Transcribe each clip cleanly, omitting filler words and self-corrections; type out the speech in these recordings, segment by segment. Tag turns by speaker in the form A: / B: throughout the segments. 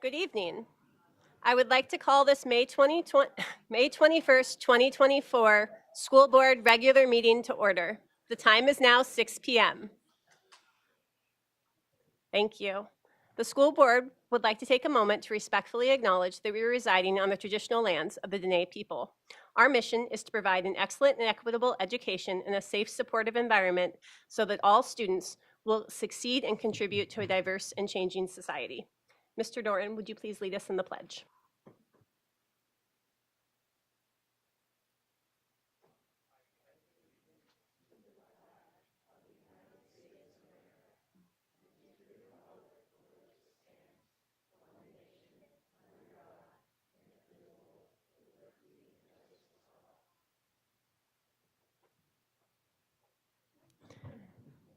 A: Good evening. I would like to call this May 21st, 2024 School Board Regular Meeting to order. The time is now 6 p.m. Thank you. The school board would like to take a moment to respectfully acknowledge that we are residing on the traditional lands of the Dene people. Our mission is to provide an excellent and equitable education in a safe, supportive environment so that all students will succeed and contribute to a diverse and changing society. Mr. Doran, would you please lead us in the pledge?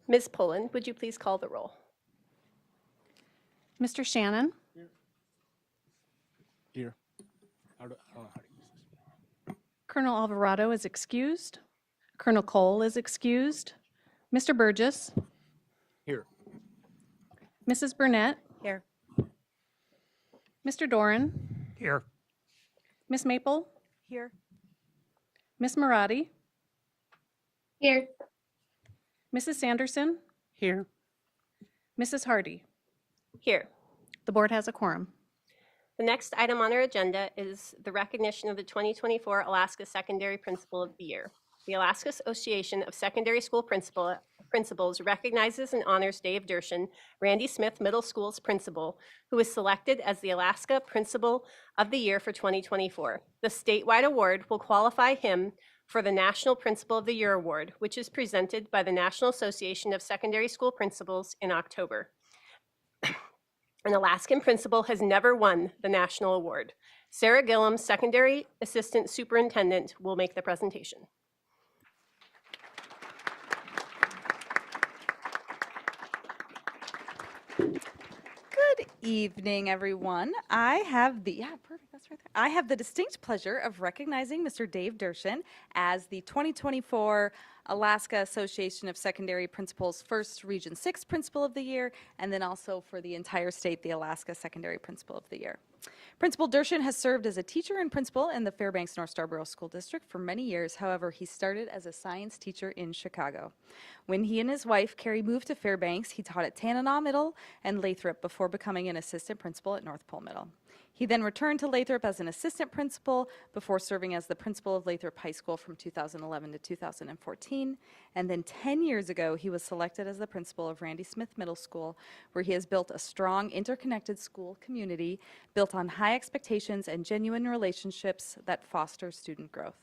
A: Ms. Pullen, would you please call the roll?
B: Mr. Shannon,
C: Here. I don't know how to use this.
B: Colonel Alvarado is excused. Colonel Cole is excused. Mr. Burgess,
C: Here.
B: Mrs. Burnett,
D: Here.
B: Mr. Doran,
C: Here.
B: Miss Maple,
D: Here.
B: Miss Marati,
E: Here.
B: Mrs. Sanderson,
C: Here.
B: Mrs. Hardy.
A: Here.
B: The board has a quorum.
A: The next item on our agenda is the recognition of the 2024 Alaska Secondary Principal of the Year. The Alaska Association of Secondary School Principals recognizes and honors Dave Dershin, Randy Smith Middle School's principal, who was selected as the Alaska Principal of the Year for 2024. The statewide award will qualify him for the National Principal of the Year Award, which is presented by the National Association of Secondary School Principals in October. An Alaskan principal has never won the national award. Sarah Gillum, Secondary Assistant Superintendent, will make the presentation.
D: Good evening, everyone. I have the distinct pleasure of recognizing Mr. Dave Dershin as the 2024 Alaska Association of Secondary Principals First Region 6 Principal of the Year, and then also for the entire state, the Alaska Secondary Principal of the Year. Principal Dershin has served as a teacher and principal in the Fairbanks North Starborough School District for many years. However, he started as a science teacher in Chicago. When he and his wife, Carrie, moved to Fairbanks, he taught at Tanana Middle and Lathrop before becoming an assistant principal at North Pole Middle. He then returned to Lathrop as an assistant principal before serving as the principal of Lathrop High School from 2011 to 2014. And then 10 years ago, he was selected as the principal of Randy Smith Middle School, where he has built a strong, interconnected school community built on high expectations and genuine relationships that foster student growth.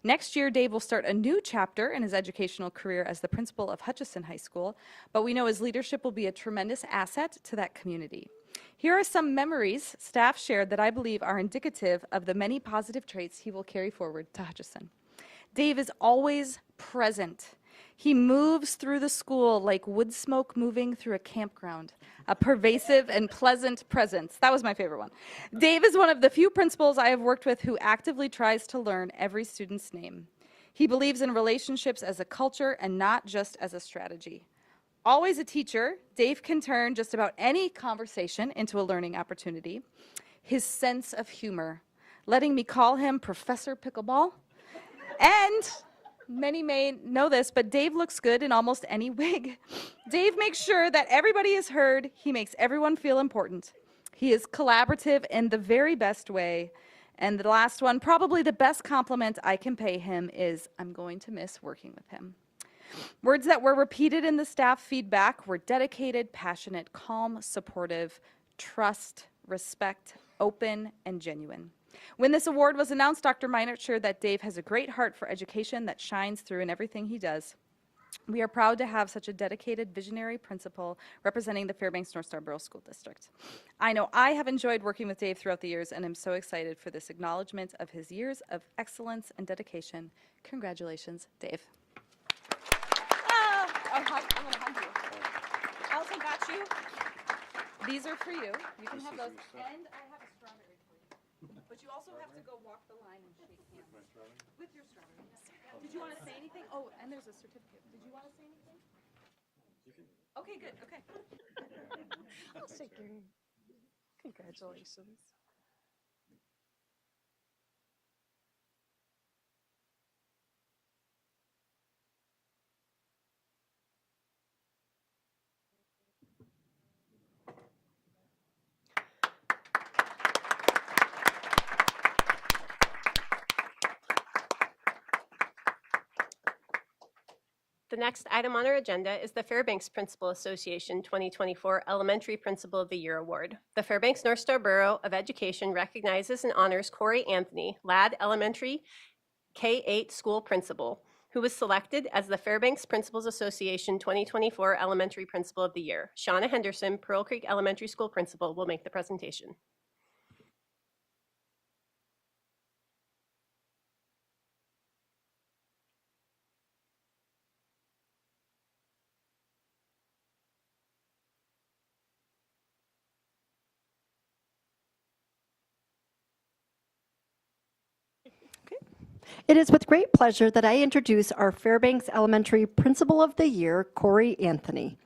D: Next year, Dave will start a new chapter in his educational career as the principal of Hutchinson High School, but we know his leadership will be a tremendous asset to that community. Here are some memories staff shared that I believe are indicative of the many positive traits he will carry forward to Hutchinson. Dave is always present. He moves through the school like wood smoke moving through a campground, a pervasive and pleasant presence. That was my favorite one. Dave is one of the few principals I have worked with who actively tries to learn every student's name. He believes in relationships as a culture and not just as a strategy. Always a teacher, Dave can turn just about any conversation into a learning opportunity. His sense of humor, letting me call him Professor Pickleball. And many may know this, but Dave looks good in almost any wig. Dave makes sure that everybody is heard. He makes everyone feel important. He is collaborative in the very best way. And the last one, probably the best compliment I can pay him, is I'm going to miss working with him. Words that were repeated in the staff feedback were dedicated, passionate, calm, supportive, trust, respect, open, and genuine. When this award was announced, Dr. Meinert shared that Dave has a great heart for education that shines through in everything he does. We are proud to have such a dedicated, visionary principal representing the Fairbanks North Starborough School District. I know I have enjoyed working with Dave throughout the years and am so excited for this acknowledgement of his years of excellence and dedication. Congratulations, Dave. I'm going to hug you. I also got you. These are for you. You can have those. And I have a strawberry for you. But you also have to go walk the line and shake hands. With your strawberry. Did you want to say anything? Oh, and there's a certificate. Did you want to say anything? Okay, good. Okay.
E: I'll shake your hand.
B: Congratulations.
A: The next item on our agenda is the Fairbanks Principal Association 2024 Elementary Principal of the Year Award. The Fairbanks North Star Bureau of Education recognizes and honors Corey Anthony, Ladd Elementary K-8 School Principal, who was selected as the Fairbanks Principals Association 2024 Elementary Principal of the Year. Shauna Henderson, Pearl Creek Elementary School Principal, will make the presentation.
F: It is with great pleasure that I introduce our Fairbanks Elementary Principal of the Year, Corey Anthony.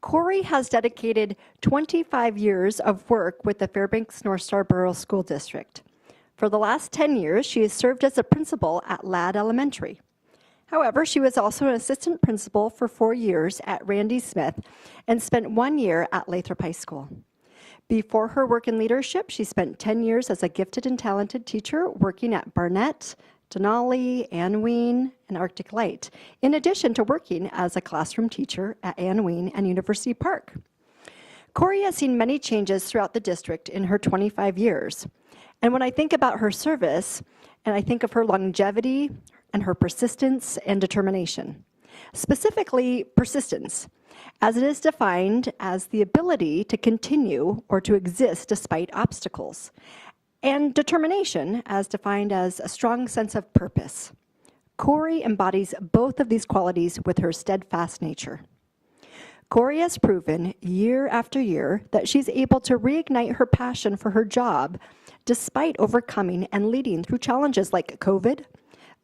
F: Corey has dedicated 25 years of work with the Fairbanks North Star Borough School District. For the last 10 years, she has served as a principal at Ladd Elementary. However, she was also an assistant principal for 4 years at Randy Smith and spent 1 year at Lathrop High School. Before her work in leadership, she spent 10 years as a gifted and talented teacher working at Barnett, Denali, Anne Wien, and Arctic Light, in addition to working as a classroom teacher at Anne Wien and University Park. Corey has seen many changes throughout the district in her 25 years. And when I think about her service, and I think of her longevity and her persistence and determination. Specifically, persistence, as it is defined as the ability to continue or to exist despite obstacles, and determination, as defined as a strong sense of purpose. Corey embodies both of these qualities with her steadfast nature. Corey has proven year after year that she's able to reignite her passion for her job despite overcoming and leading through challenges like COVID,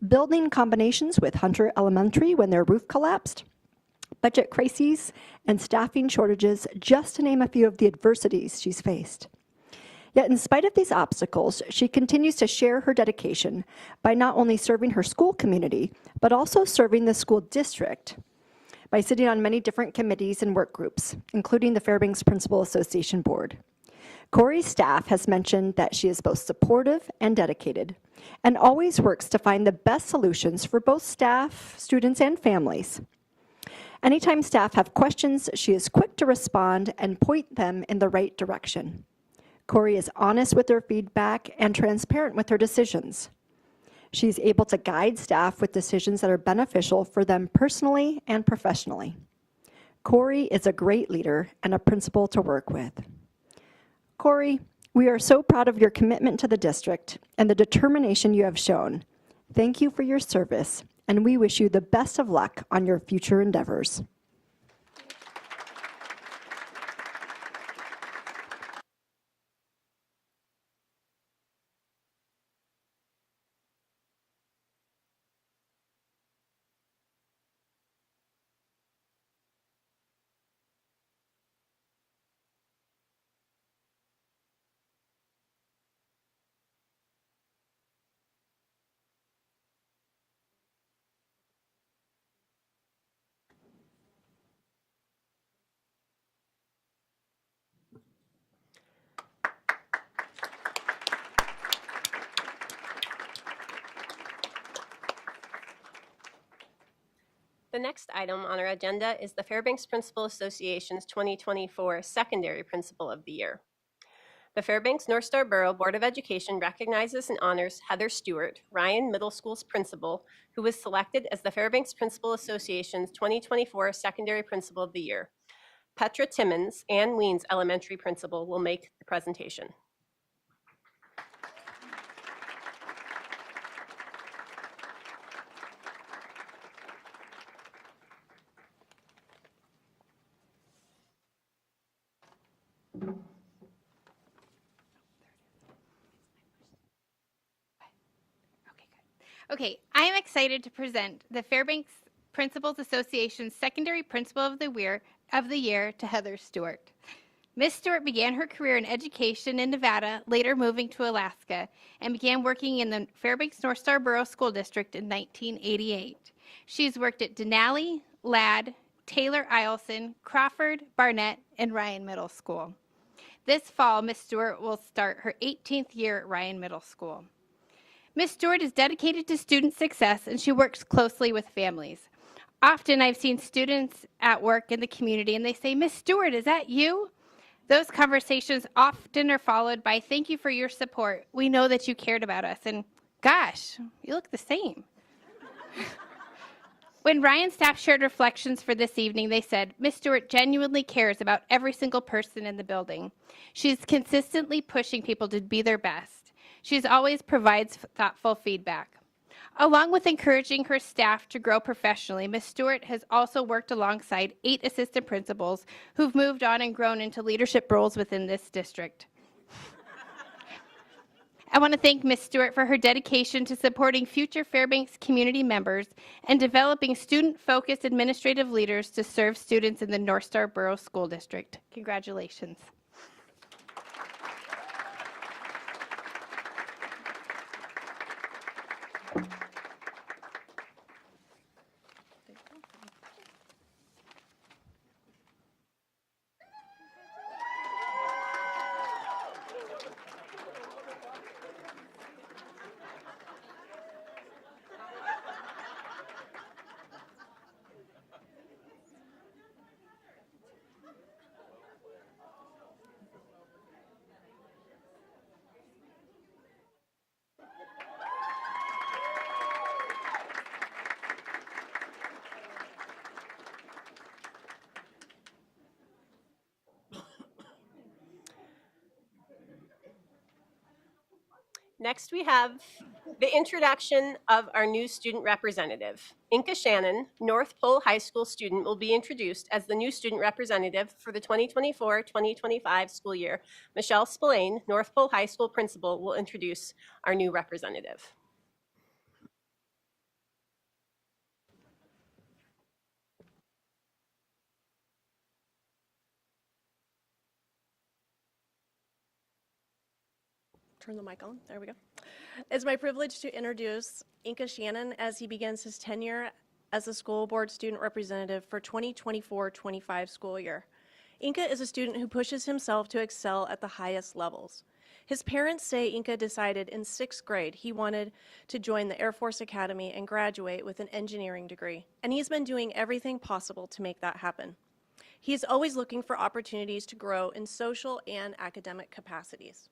F: building combinations with Hunter Elementary when their roof collapsed, budget crises, and staffing shortages, just to name a few of the adversities she's faced. Yet in spite of these obstacles, she continues to share her dedication by not only serving her school community, but also serving the school district by sitting on many different committees and work groups, including the Fairbanks Principal Association Board. Corey's staff has mentioned that she is both supportive and dedicated, and always works to find the best solutions for both staff, students, and families. Anytime staff have questions, she is quick to respond and point them in the right direction. Corey is honest with her feedback and transparent with her decisions. She's able to guide staff with decisions that are beneficial for them personally and professionally. Corey is a great leader and a principal to work with. Corey, we are so proud of your commitment to the district and the determination you have shown. Thank you for your service, and we wish you the best of luck on your future endeavors.
A: The next item on our agenda is the Fairbanks Principal Association's 2024 Secondary Principal of the Year. The Fairbanks North Star Borough Board of Education recognizes and honors Heather Stewart, Ryan Middle School's principal, who was selected as the Fairbanks Principal Association's 2024 Secondary Principal of the Year. Petra Timmons, Anne Wien's elementary principal, will make the presentation.
E: Okay, I am excited to present the Fairbanks Principals Association's Secondary Principal of the Year to Heather Stewart. Miss Stewart began her career in education in Nevada, later moving to Alaska, and began working in the Fairbanks North Star Borough School District in 1988. She's worked at Denali, Ladd, Taylor Eielson, Crawford, Barnett, and Ryan Middle School. This fall, Miss Stewart will start her 18th year at Ryan Middle School. Miss Stewart is dedicated to student success, and she works closely with families. Often I've seen students at work in the community, and they say, "Miss Stewart, is that you?" Those conversations often are followed by, "Thank you for your support. We know that you cared about us." And gosh, you look the same. When Ryan staff shared reflections for this evening, they said, "Miss Stewart genuinely cares about every single person in the building. She's consistently pushing people to be their best. She's always provides thoughtful feedback." Along with encouraging her staff to grow professionally, Ms. Stewart has also worked alongside 8 assistant principals who've moved on and grown into leadership roles within this district. I want to thank Ms. Stewart for her dedication to supporting future Fairbanks community members and developing student-focused administrative leaders to serve students in the North Star Borough School District. Congratulations.
A: Next, we have the introduction of our new student representative. Inka Shannon, North Pole High School student, will be introduced as the new student representative for the 2024-2025 school year. Michelle Spillane, North Pole High School principal, will introduce our new representative.
G: Turn the mic on. There we go. It's my privilege to introduce Inka Shannon as he begins his tenure as a school board student representative for 2024-25 school year. Inka is a student who pushes himself to excel at the highest levels. His parents say Inka decided in 6th grade he wanted to join the Air Force Academy and graduate with an engineering degree, and he's been doing everything possible to make that happen. He is always looking for opportunities to grow in social and academic capacities.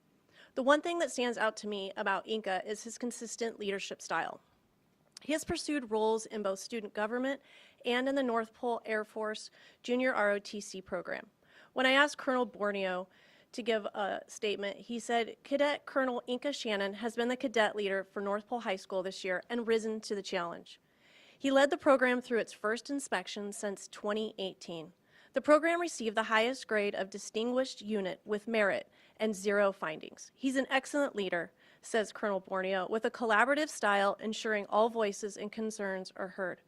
G: The one thing that stands out to me about Inka is his consistent leadership style. He has pursued roles in both student government and in the North Pole Air Force Junior ROTC program. When I asked Colonel Borneo to give a statement, he said, "Cadet Colonel Inka Shannon has been the cadet leader for North Pole High School this year and risen to the challenge." He led the program through its first inspection since 2018. The program received the highest grade of distinguished unit with merit and 0 findings. He's an excellent leader, says Colonel Borneo, with a collaborative style ensuring all voices and concerns are heard.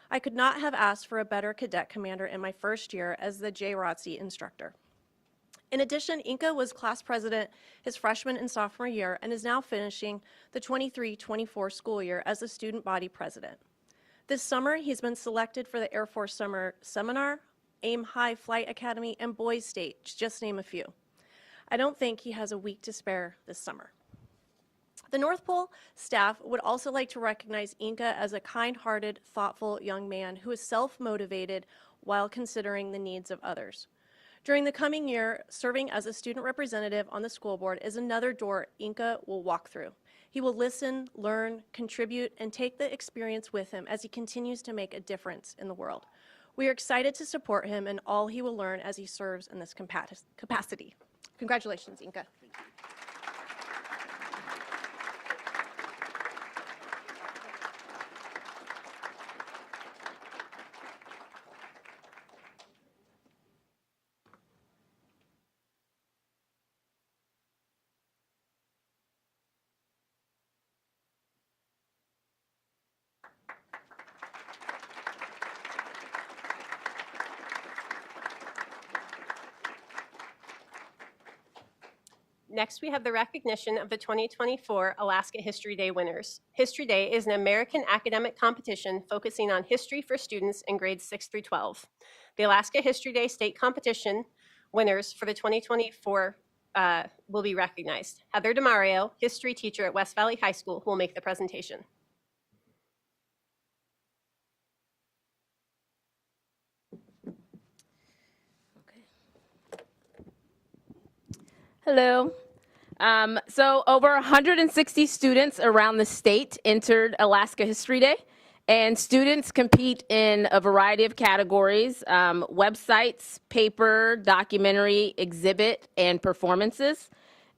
G: I could not have asked for a better cadet commander in my first year as the JROTC instructor. In addition, Inka was class president his freshman and sophomore year and is now finishing the 23-24 school year as the student body president. This summer, he's been selected for the Air Force Summer Seminar, AIM High Flight Academy, and Boys State, to just name a few. I don't think he has a week to spare this summer. The North Pole staff would also like to recognize Inka as a kind-hearted, thoughtful young man who is self-motivated while considering the needs of others. During the coming year, serving as a student representative on the school board is another door Inka will walk through. He will listen, learn, contribute, and take the experience with him as he continues to make a difference in the world. We are excited to support him and all he will learn as he serves in this capacity. Congratulations, Inka.
A: Next, we have the recognition of the 2024 Alaska History Day winners. History Day is an American academic competition focusing on history for students in grades 6 through 12. The Alaska History Day state competition winners for the 2024 will be recognized. Heather DeMario, history teacher at West Valley High School, will make the presentation.
H: Hello. So over 160 students around the state entered Alaska History Day, and students compete in a variety of categories, websites, paper, documentary, exhibit, and performances.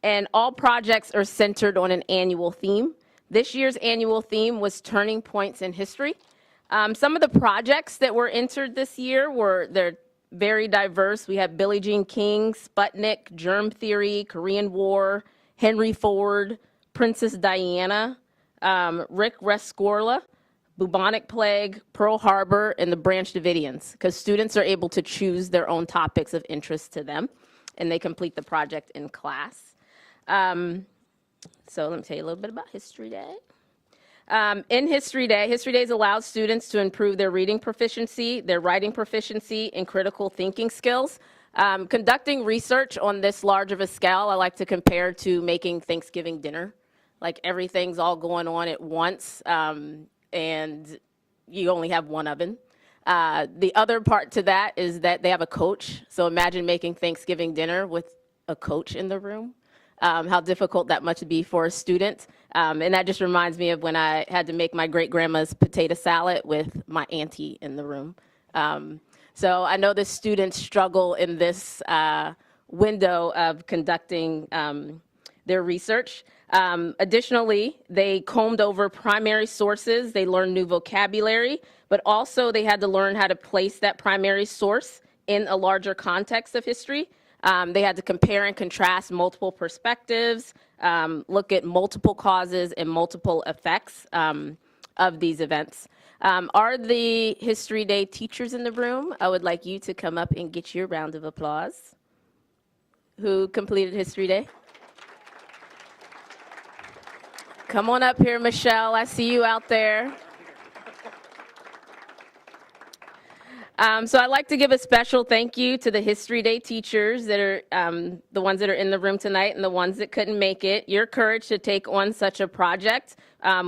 H: And all projects are centered on an annual theme. This year's annual theme was Turning Points in History. Some of the projects that were entered this year they're very diverse. We have Billie Jean King, Sputnik, Germ Theory, Korean War, Henry Ford, Princess Diana, Rick Rescorla, bubonic plague, Pearl Harbor, and the Branch Davidians, because students are able to choose their own topics of interest to them, and they complete the project in class. So let me tell you a little bit about History Day. In History Days allows students to improve their reading proficiency, their writing proficiency, and critical thinking skills. Conducting research on this large of a scale, I like to compare to making Thanksgiving dinner. Like everything's all going on at once, and you only have one oven. The other part to that is that they have a coach. So imagine making Thanksgiving dinner with a coach in the room. How difficult that must be for a student. And that just reminds me of when I had to make my great-grandma's potato salad with my auntie in the room. So I know the students struggle in this window of conducting their research. Additionally, they combed over primary sources. They learned new vocabulary, but also they had to learn how to place that primary source in a larger context of history. They had to compare and contrast multiple perspectives, look at multiple causes and multiple effects of these events. Are the History Day teachers in the room? I would like you to come up and get your round of applause. Who completed History Day? Come on up here, Michelle. I see you out there. So I'd like to give a special thank you to the History Day teachers that are the ones that are in the room tonight and the ones that couldn't make it. Your courage to take on such a project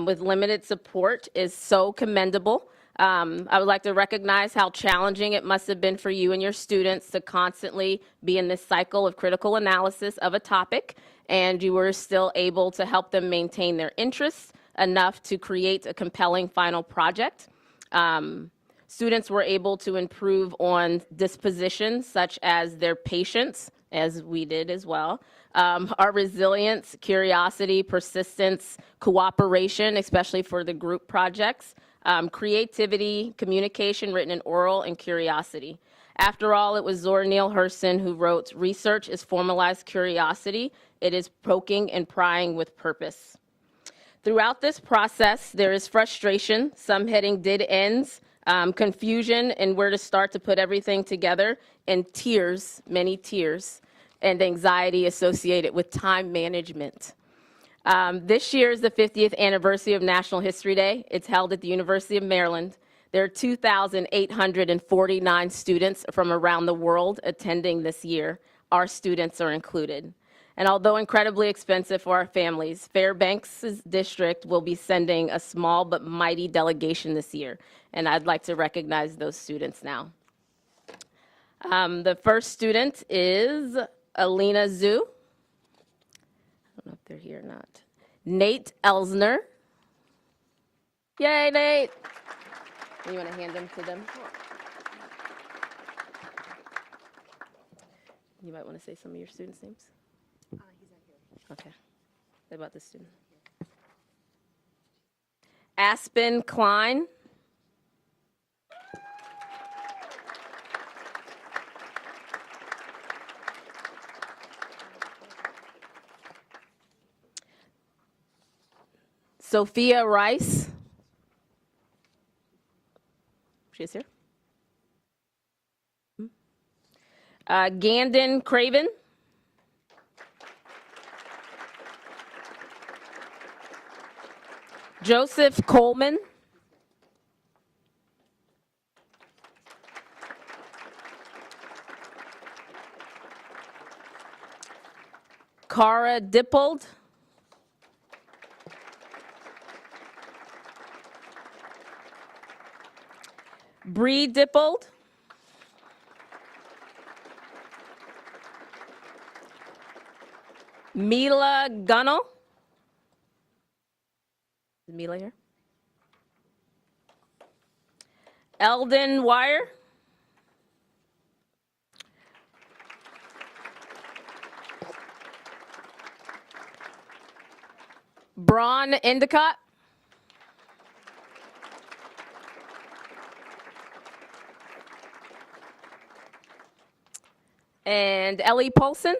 H: with limited support is so commendable. I would like to recognize how challenging it must have been for you and your students to constantly be in this cycle of critical analysis of a topic, and you were still able to help them maintain their interests enough to create a compelling final project. Students were able to improve on dispositions such as their patience, as we did as well, our resilience, curiosity, persistence, cooperation, especially for the group projects, creativity, communication, written and oral, and curiosity. After all, it was Zora Neale Hurston who wrote, "Research is formalized curiosity. It is poking and prying with purpose." Throughout this process, there is frustration, some hitting dead ends, confusion and where to start to put everything together, and tears, many tears, and anxiety associated with time management. This year is the 50th anniversary of National History Day. It's held at the University of Maryland. There are 2,849 students from around the world attending this year. Our students are included. And although incredibly expensive for our families, Fairbanks district will be sending a small but mighty delegation this year. And I'd like to recognize those students now. The first student is Alina Zhu. I don't know if they're here or not. Nate Elsner. Yay, Nate. You want to hand them to them? You might want to say some of your students' names. Okay. What about this student? Aspen Klein. Sophia Rice. She's here. Gandon Craven. Joseph Coleman. Cara Dippold. Bree Dippold. Mila Gunnell. Is Mila here? Eldon Wire. Braun Endicott. And Ellie Polson.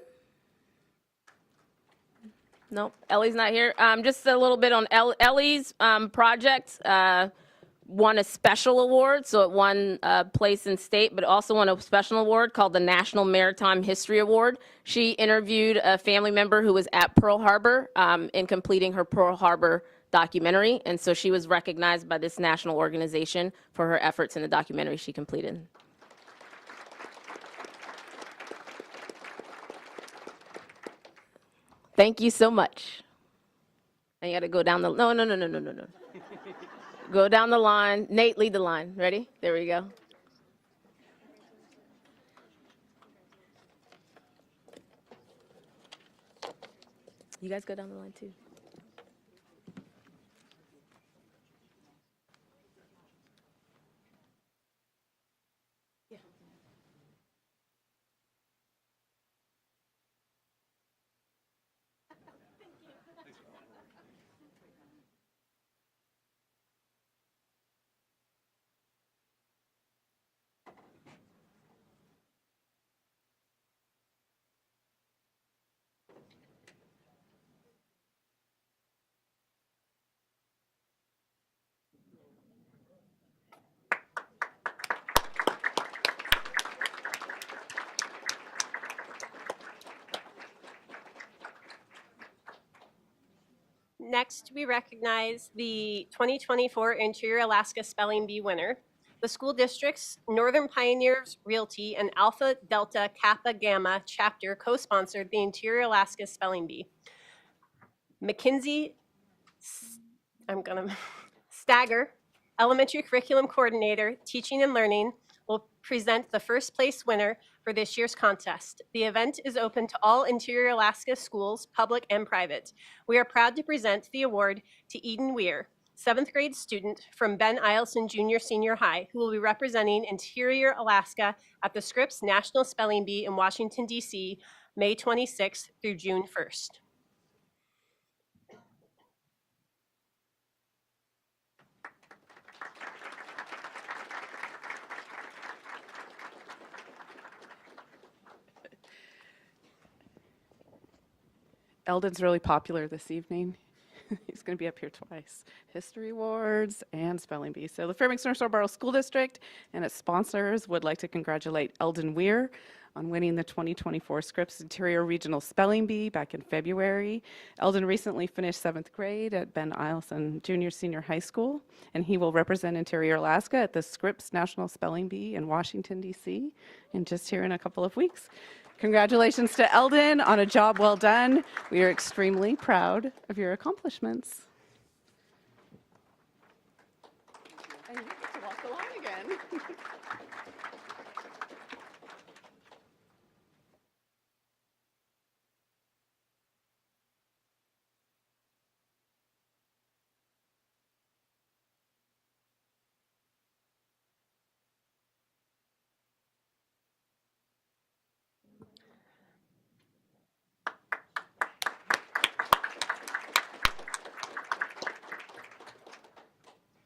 H: Nope, Ellie's not here. Just a little bit on Ellie's project. Won a special award, so it won place in state, but also won a special award called the National Maritime History Award. She interviewed a family member who was at Pearl Harbor in completing her Pearl Harbor documentary, and so she was recognized by this national organization for her efforts in the documentary she completed. Thank you so much. And you got to go down the, no. Go down the line. Nate, lead the line. Ready? There we go. You guys go down the line too.
A: Next, we recognize the 2024 Interior Alaska Spelling Bee winner. The school district's Northern Pioneers Realty and Alpha Delta Kappa Gamma chapter co-sponsored the Interior Alaska Spelling Bee. Mackenzie Stagger, Elementary Curriculum Coordinator, Teaching and Learning, will present the first place winner for this year's contest. The event is open to all Interior Alaska schools, public and private. We are proud to present the award to Eden Weir, 7th grade student from Ben Eielson Junior Senior High, who will be representing Interior Alaska at the Scripps National Spelling Bee in Washington, D.C., May 26th through June 1st.
I: Eldon's really popular this evening. He's going to be up here twice. History Awards and Spelling Bee. So the Fairbanks North Starborough School District and its sponsors would like to congratulate Eldon Weir on winning the 2024 Scripps Interior Regional Spelling Bee back in February. Eldon recently finished 7th grade at Ben Eielson Junior Senior High School, and he will represent Interior Alaska at the Scripps National Spelling Bee in Washington, D.C., and just here in a couple of weeks. Congratulations to Eldon on a job well done. We are extremely proud of your accomplishments. And you get to walk the line again.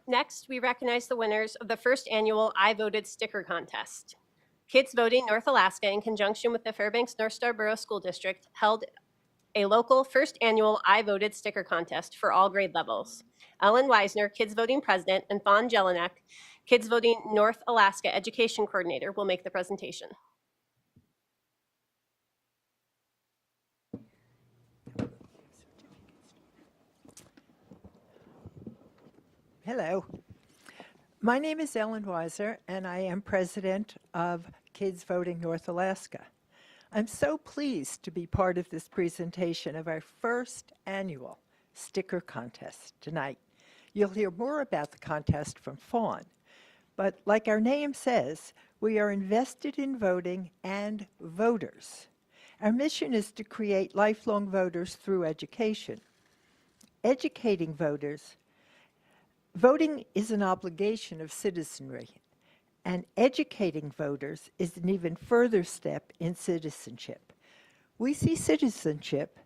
A: Next, we recognize the winners of the first annual I Voted sticker contest. Kids Voting North Alaska, in conjunction with the Fairbanks North Starborough School District, held a local first annual I Voted sticker contest for all grade levels. Ellen Weisner, Kids Voting President, and Fawn Jelinek, Kids Voting North Alaska Education Coordinator, will make the presentation.
J: Hello. My name is Ellen Weiser, and I am president of Kids Voting North Alaska. I'm so pleased to be part of this presentation of our first annual sticker contest tonight. You'll hear more about the contest from Fawn, but like our name says, we are invested in voting and voters. Our mission is to create lifelong voters through education. Educating voters. Voting is an obligation of citizenry, and educating voters is an even further step in citizenship. We see citizenship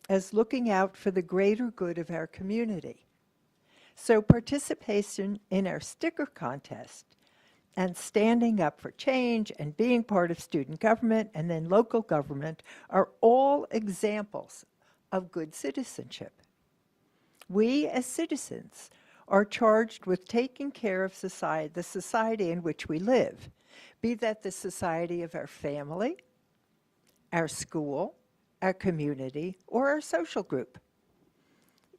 J: as looking out for the greater good of our community. So participation in our sticker contest and standing up for change and being part of student government and then local government are all examples of good citizenship. We as citizens are charged with taking care of society, the society in which we live, be that the society of our family, our school, our community, or our social group.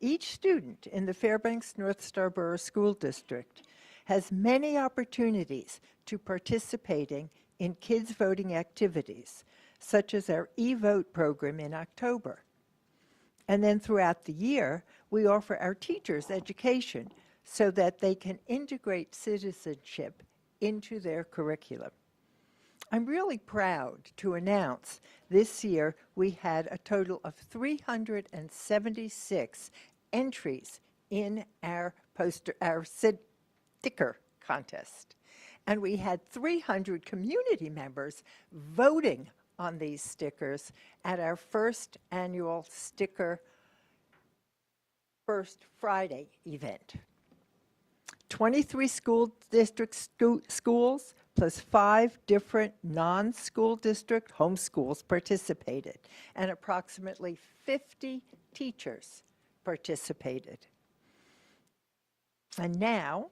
J: Each student in the Fairbanks North Star Borough School District has many opportunities to participating in kids voting activities, such as our e-vote program in October. And then throughout the year, we offer our teachers education so that they can integrate citizenship into their curriculum. I'm really proud to announce this year we had a total of 376 entries in our sticker contest. And we had 300 community members voting on these stickers at our first annual Sticker First Friday event. 23 school district schools plus 5 different non-school district homeschools participated, and approximately 50 teachers participated. And now,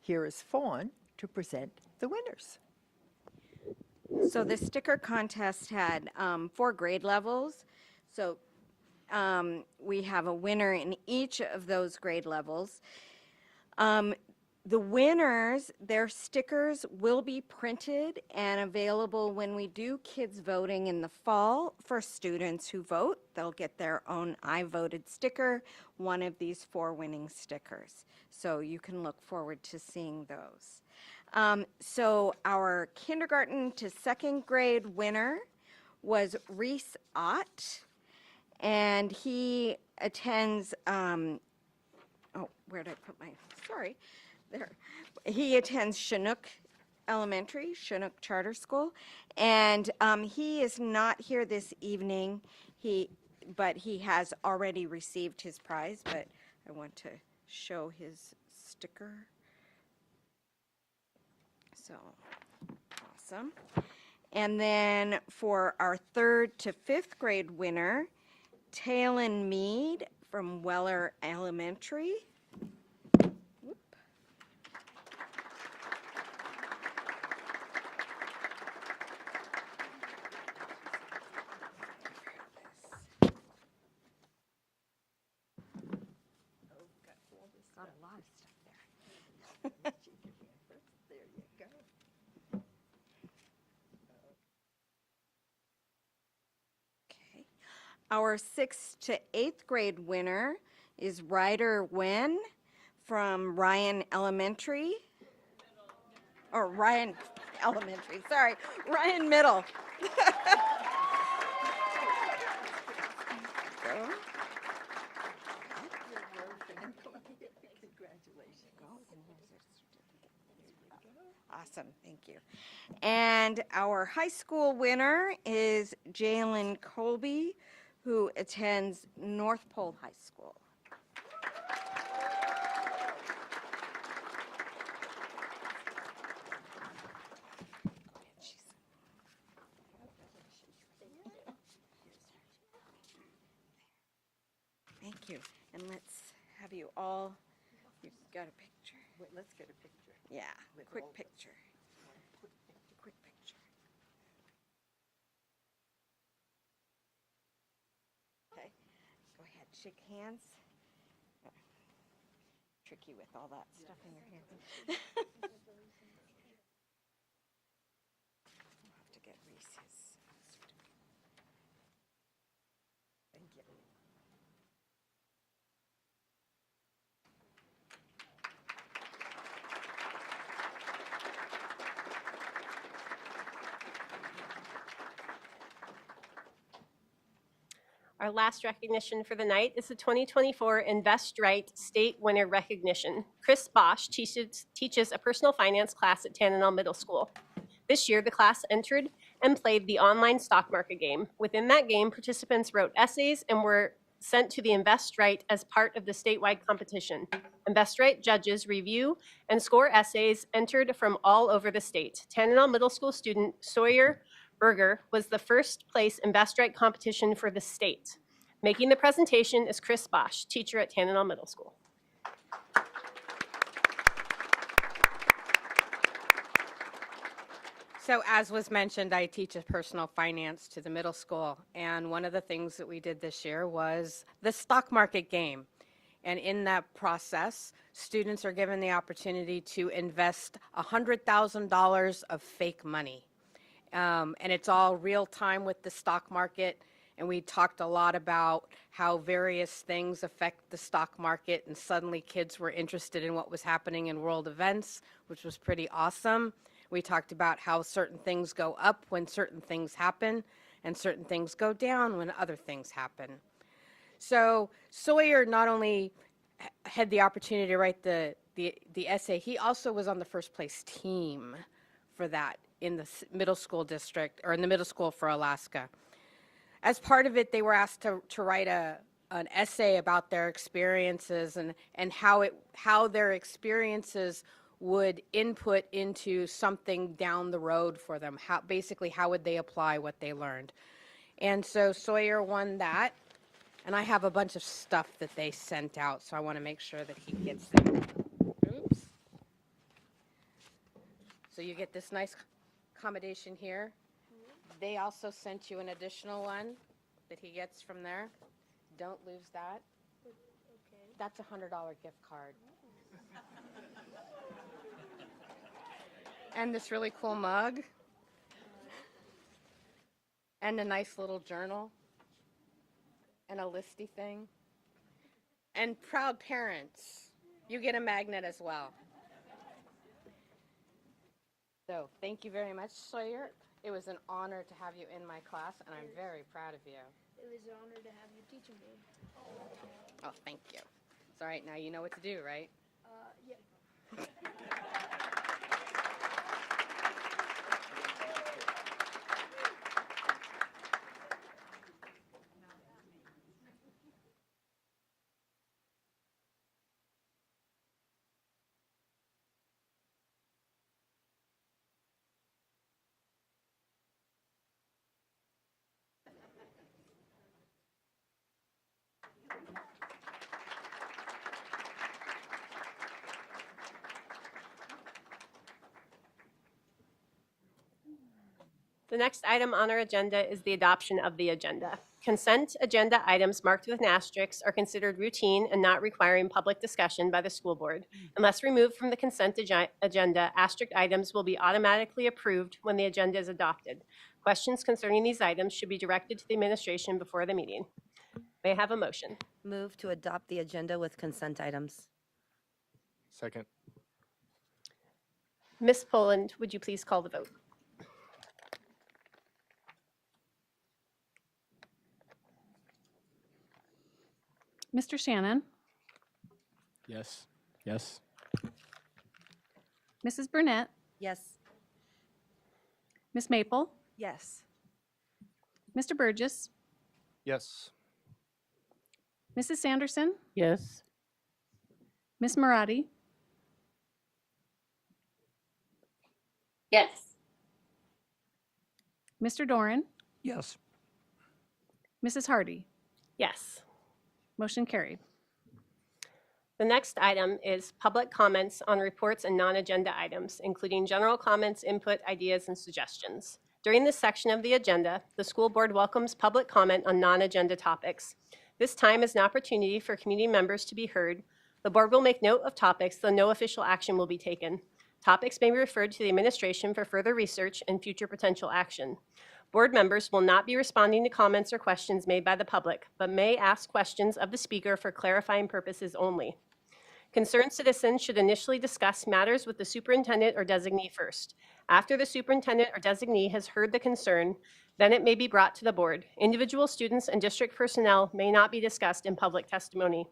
J: here is Fawn to present the winners.
K: So the sticker contest had 4 grade levels. So we have a winner in each of those grade levels. The winners, their stickers will be printed and available when we do kids voting in the fall for students who vote. They'll get their own I voted sticker, one of these 4 winning stickers. So you can look forward to seeing those. So our kindergarten to 2nd grade winner was Reese Ott, and he attends, oh, where did I put my, sorry, there. He attends Chinook Elementary, Chinook Charter School, and he is not here this evening, but he has already received his prize, but I want to show his sticker. So, awesome. And then for our 3rd to 5th grade winner, Talon Mead from Weller Elementary. Whoop.
J: Got a lot of stuff there. There you go.
K: Okay. Our 6th to 8th grade winner is Ryder Wen from Ryan Elementary. Or Ryan Elementary, sorry, Ryan Middle. Awesome, thank you. And our high school winner is Jalen Colby, who attends North Pole High School. Thank you. And let's have you all, you've got a picture.
J: Wait, let's get a picture.
K: Yeah,
J: With
K: quick
J: all-
K: picture. Quick picture. Okay, go ahead, shake hands. Tricky with all that stuff in your hand. I'll have to get Reese's. Thank you.
A: Our last recognition for the night is the 2024 Invest Right State Winner Recognition. Chris Bosch teaches a personal finance class at Tannenall Middle School. This year, the class entered and played the online stock market game. Within that game, participants wrote essays and were sent to the Invest Right as part of the statewide competition. Invest Right judges review and score essays entered from all over the state. Tannenall Middle School student Sawyer Berger was the first place Invest Right competition for the state. Making the presentation is Chris Bosch, teacher at Tannenall Middle School.
L: So as was mentioned, I teach a personal finance to the middle school, and one of the things that we did this year was the stock market game. And in that process, students are given the opportunity to invest $100,000 of fake money. And it's all real time with the stock market. And we talked a lot about how various things affect the stock market, and suddenly kids were interested in what was happening in world events, which was pretty awesome. We talked about how certain things go up when certain things happen, and certain things go down when other things happen. So Sawyer not only had the opportunity to write the essay, he also was on the first place team for that in the middle school district, or in the middle school for Alaska. As part of it, they were asked to write an essay about their experiences and how their experiences would input into something down the road for them. Basically, how would they apply what they learned? And so Sawyer won that, and I have a bunch of stuff that they sent out, so I want to make sure that he gets them. Oops. So you get this nice accommodation here. They also sent you an additional one that he gets from there. Don't lose that. Okay. That's a $100 gift card. And this really cool mug. And a nice little journal. And a listy thing. And proud parents, you get a magnet as well. So thank you very much, Sawyer. It was an honor to have you in my class, and I'm very proud of you.
M: It was an honor to have you teaching me.
L: Oh, thank you. It's all right, now you know what to do, right?
M: Yeah.
A: The next item on our agenda is the adoption of the agenda. Consent agenda items marked with an asterisk are considered routine and not requiring public discussion by the school board. Unless removed from the consent agenda, asterisk items will be automatically approved when the agenda is adopted. Questions concerning these items should be directed to the administration before the meeting. May I have a motion?
N: Move to adopt the agenda with consent items.
C: Second.
A: Ms. Poland, would you please call the vote?
B: Mr. Shannon,
C: Yes. Yes.
B: Mrs. Burnett,
N: Yes.
B: Ms. Maple,
D: Yes.
B: Mr. Burgess,
C: Yes.
B: Mrs. Sanderson,
H: Yes.
B: Ms. Marati,
M: Yes.
B: Mr. Doran,
C: Yes.
B: Mrs. Hardy.
A: Yes.
B: Motion carried.
A: The next item is public comments on reports and non-agenda items, including general comments, input, ideas, and suggestions. During this section of the agenda, the school board welcomes public comment on non-agenda topics. This time is an opportunity for community members to be heard The board will make note of topics, though no official action will be taken. Topics may be referred to the administration for further research and future potential action. Board members will not be responding to comments or questions made by the public, but may ask questions of the speaker for clarifying purposes only. Concerned citizens should initially discuss matters with the superintendent or designee first. After the superintendent or designee has heard the concern, then it may be brought to the board. Individual students and district personnel may not be discussed in public testimony.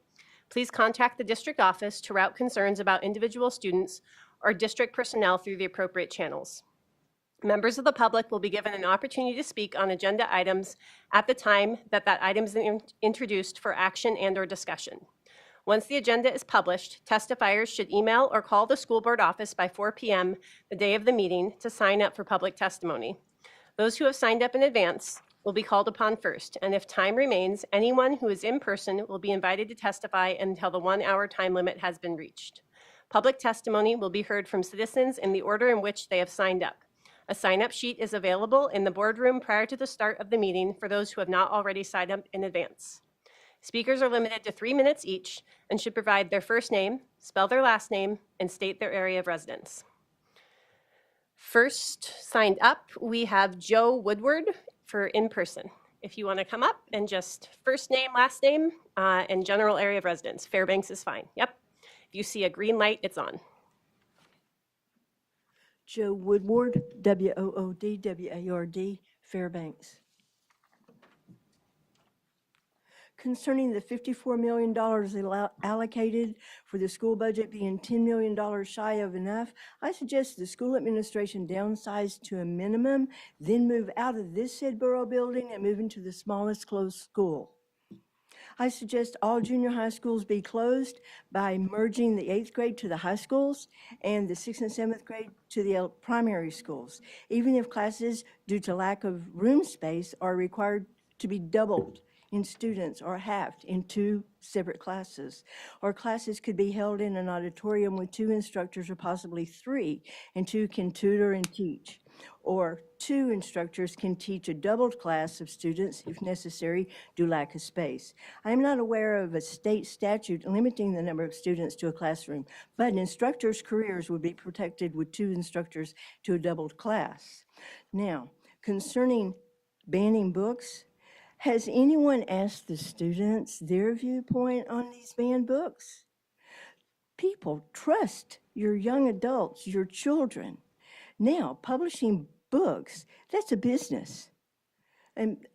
A: Please contact the district office to route concerns about individual students or district personnel through the appropriate channels. Members of the public will be given an opportunity to speak on agenda items at the time that item is introduced for action and/or discussion. Once the agenda is published, testifiers should email or call the school board office by 4 p.m. the day of the meeting to sign up for public testimony. Those who have signed up in advance will be called upon first, and if time remains, anyone who is in person will be invited to testify until the 1-hour time limit has been reached. Public testimony will be heard from citizens in the order in which they have signed up. A sign-up sheet is available in the boardroom prior to the start of the meeting for those who have not already signed up in advance. Speakers are limited to 3 minutes each and should provide their first name, spell their last name, and state their area of residence. First signed up, we have Joe Woodward for in-person. If you want to come up and just first name, last name, and general area of residence. Fairbanks is fine. Yep. If you see a green light, it's on.
O: Joe Woodward, W-O-O-D, W-A-R-D, Fairbanks. Concerning the $54 million allocated for the school budget being $10 million shy of enough, I suggest the school administration downsize to a minimum, then move out of this said borough building and move into the smallest closed school. I suggest all junior high schools be closed by merging the 8th grade to the high schools and the 6th and 7th grade to the primary schools, even if classes, due to lack of room space, are required to be doubled in students or halved in 2 separate classes. Or classes could be held in an auditorium with 2 instructors or possibly 3, and 2 can tutor and teach. Or 2 instructors can teach a doubled class of students if necessary due to lack of space. I am not aware of a state statute limiting the number of students to a classroom, but instructors' careers would be protected with 2 instructors to a doubled class. Now, concerning banning books, has anyone asked the students their viewpoint on these banned books? People, trust your young adults, your children. Now, publishing books, that's a business. And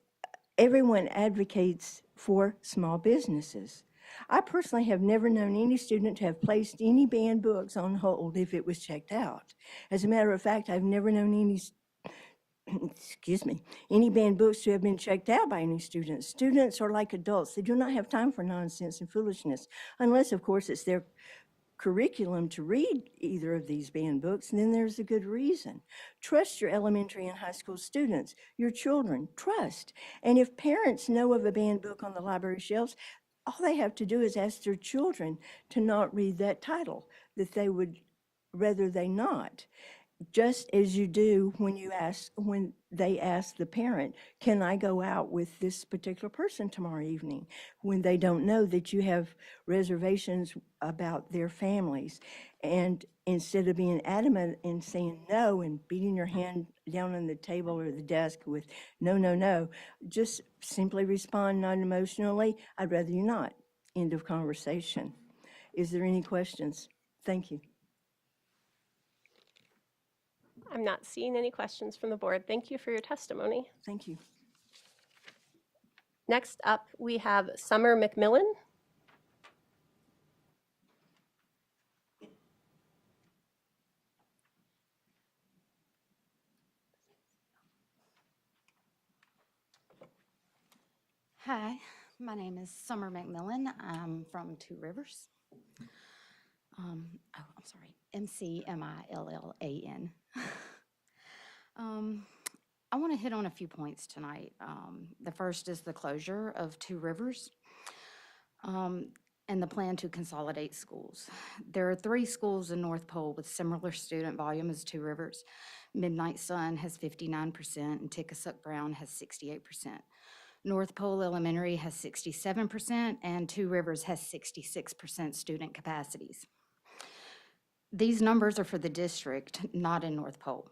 O: everyone advocates for small businesses. I personally have never known any student to have placed any banned books on hold if it was checked out. As a matter of fact, I've never known any banned books to have been checked out by any students. Students are like adults. They do not have time for nonsense and foolishness, unless, of course, it's their curriculum to read either of these banned books, and then there's a good reason. Trust your elementary and high school students, your children, trust. And if parents know of a banned book on the library shelves, all they have to do is ask their children to not read that title, that they would rather they not. Just as you do when they ask the parent, can I go out with this particular person tomorrow evening, when they don't know that you have reservations about their families. And instead of being adamant and saying no and beating your hand down on the table or the desk with no, no, no, just simply respond non-emotionally, I'd rather you not. End of conversation. Is there any questions? Thank you.
A: I'm not seeing any questions from the board. Thank you for your testimony.
O: Thank you.
A: Next up, we have Summer McMillan.
P: Hi, my name is Summer McMillan. I'm from Two Rivers. I'm sorry, McMillan. I want to hit on a few points tonight. The first is the closure of Two Rivers and the plan to consolidate schools. There are 3 schools in North Pole with similar student volume as Two Rivers. Midnight Sun has 59% and Tickasuk Brown has 68%. North Pole Elementary has 67%, and Two Rivers has 66% student capacities. These numbers are for the district, not in North Pole.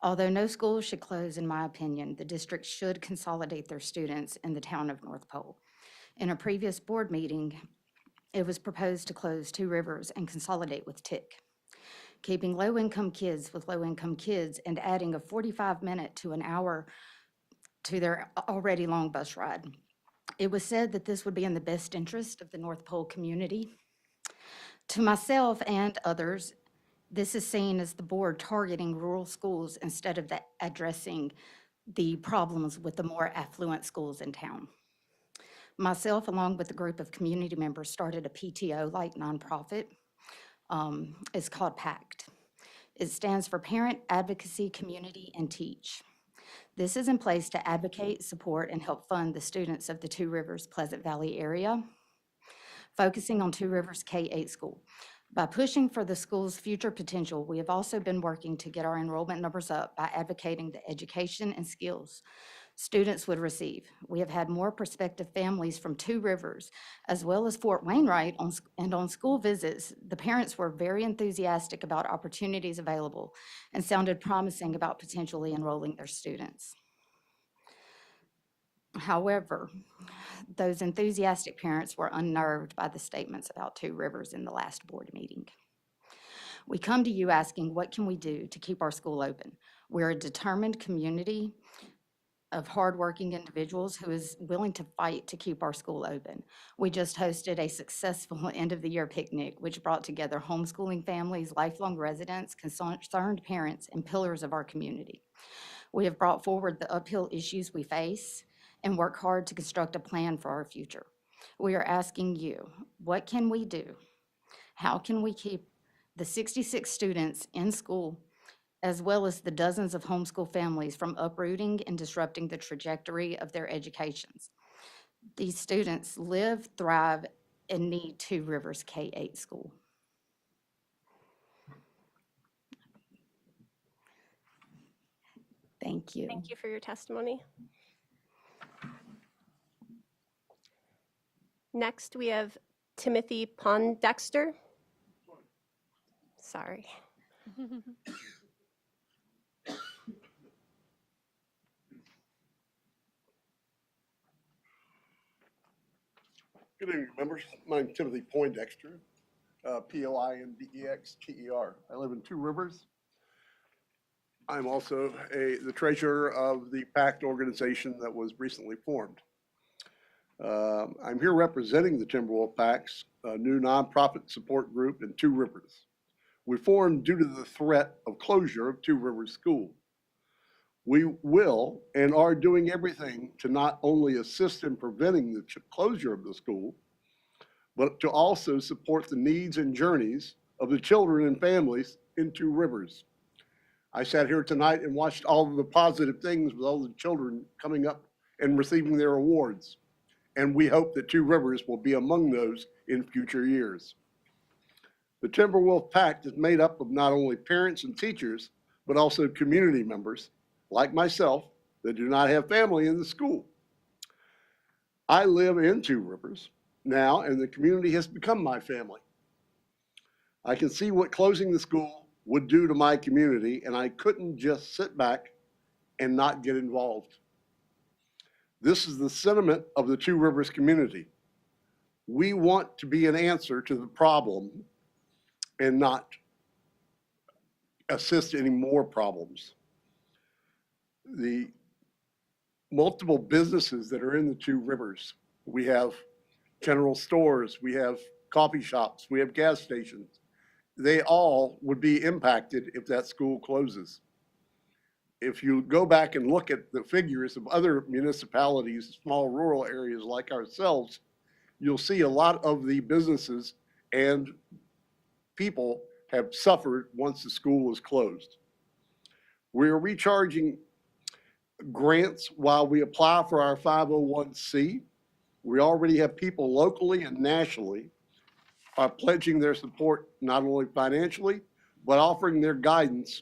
P: Although no school should close, in my opinion, the district should consolidate their students in the town of North Pole. In a previous board meeting, it was proposed to close Two Rivers and consolidate with Tick, keeping low-income kids with low-income kids and adding a 45-minute to an hour to their already long bus ride. It was said that this would be in the best interest of the North Pole community. To myself and others, this is seen as the board targeting rural schools instead of addressing the problems with the more affluent schools in town. Myself, along with a group of community members, started a PTO-like nonprofit. It's called PACT. It stands for Parent Advocacy, Community, and Teach. This is in place to advocate, support, and help fund the students of the Two Rivers Pleasant Valley area, focusing on Two Rivers K-8 school. By pushing for the school's future potential, we have also been working to get our enrollment numbers up by advocating the education and skills students would receive. We have had more prospective families from Two Rivers, as well as Fort Wainwright on school visits. The parents were very enthusiastic about opportunities available and sounded promising about potentially enrolling their students. However, those enthusiastic parents were unnerved by the statements about Two Rivers in the last board meeting. We come to you asking, what can we do to keep our school open? We're a determined community of hardworking individuals who is willing to fight to keep our school open. We just hosted a successful end-of-the-year picnic, which brought together homeschooling families, lifelong residents, concerned parents, and pillars of our community. We have brought forward the uphill issues we face and work hard to construct a plan for our future. We are asking you, what can we do? How can we keep the 66 students in school, as well as the dozens of homeschool families, from uprooting and disrupting the trajectory of their educations? These students live, thrive, and need Two Rivers K-8 school. Thank you.
A: Thank you for your testimony. Next, we have Timothy Pondexter. Sorry.
Q: Good evening, members. My name's Timothy Poindexter, P-O-I-N-D-E-X-T-E-R. I live in Two Rivers. I'm also the treasurer of the PACT organization that was recently formed. I'm here representing the Timberwolf PACT's new nonprofit support group in Two Rivers. We formed due to the threat of closure of Two Rivers School. We will and are doing everything to not only assist in preventing the closure of the school, but to also support the needs and journeys of the children and families in Two Rivers. I sat here tonight and watched all of the positive things with all the children coming up and receiving their awards. And we hope that Two Rivers will be among those in future years. The Timberwolf PACT is made up of not only parents and teachers, but also community members, like myself, that do not have family in the school. I live in Two Rivers now, and the community has become my family. I can see what closing the school would do to my community, and I couldn't just sit back and not get involved. This is the sentiment of the Two Rivers community. We want to be an answer to the problem and not assist any more problems. The multiple businesses that are in the Two Rivers, we have general stores, we have coffee shops, we have gas stations. They all would be impacted if that school closes. If you go back and look at the figures of other municipalities, small rural areas like ourselves, you'll see a lot of the businesses and people have suffered once the school is closed. We're recharging grants while we apply for our 501c. We already have people locally and nationally are pledging their support, not only financially, but offering their guidance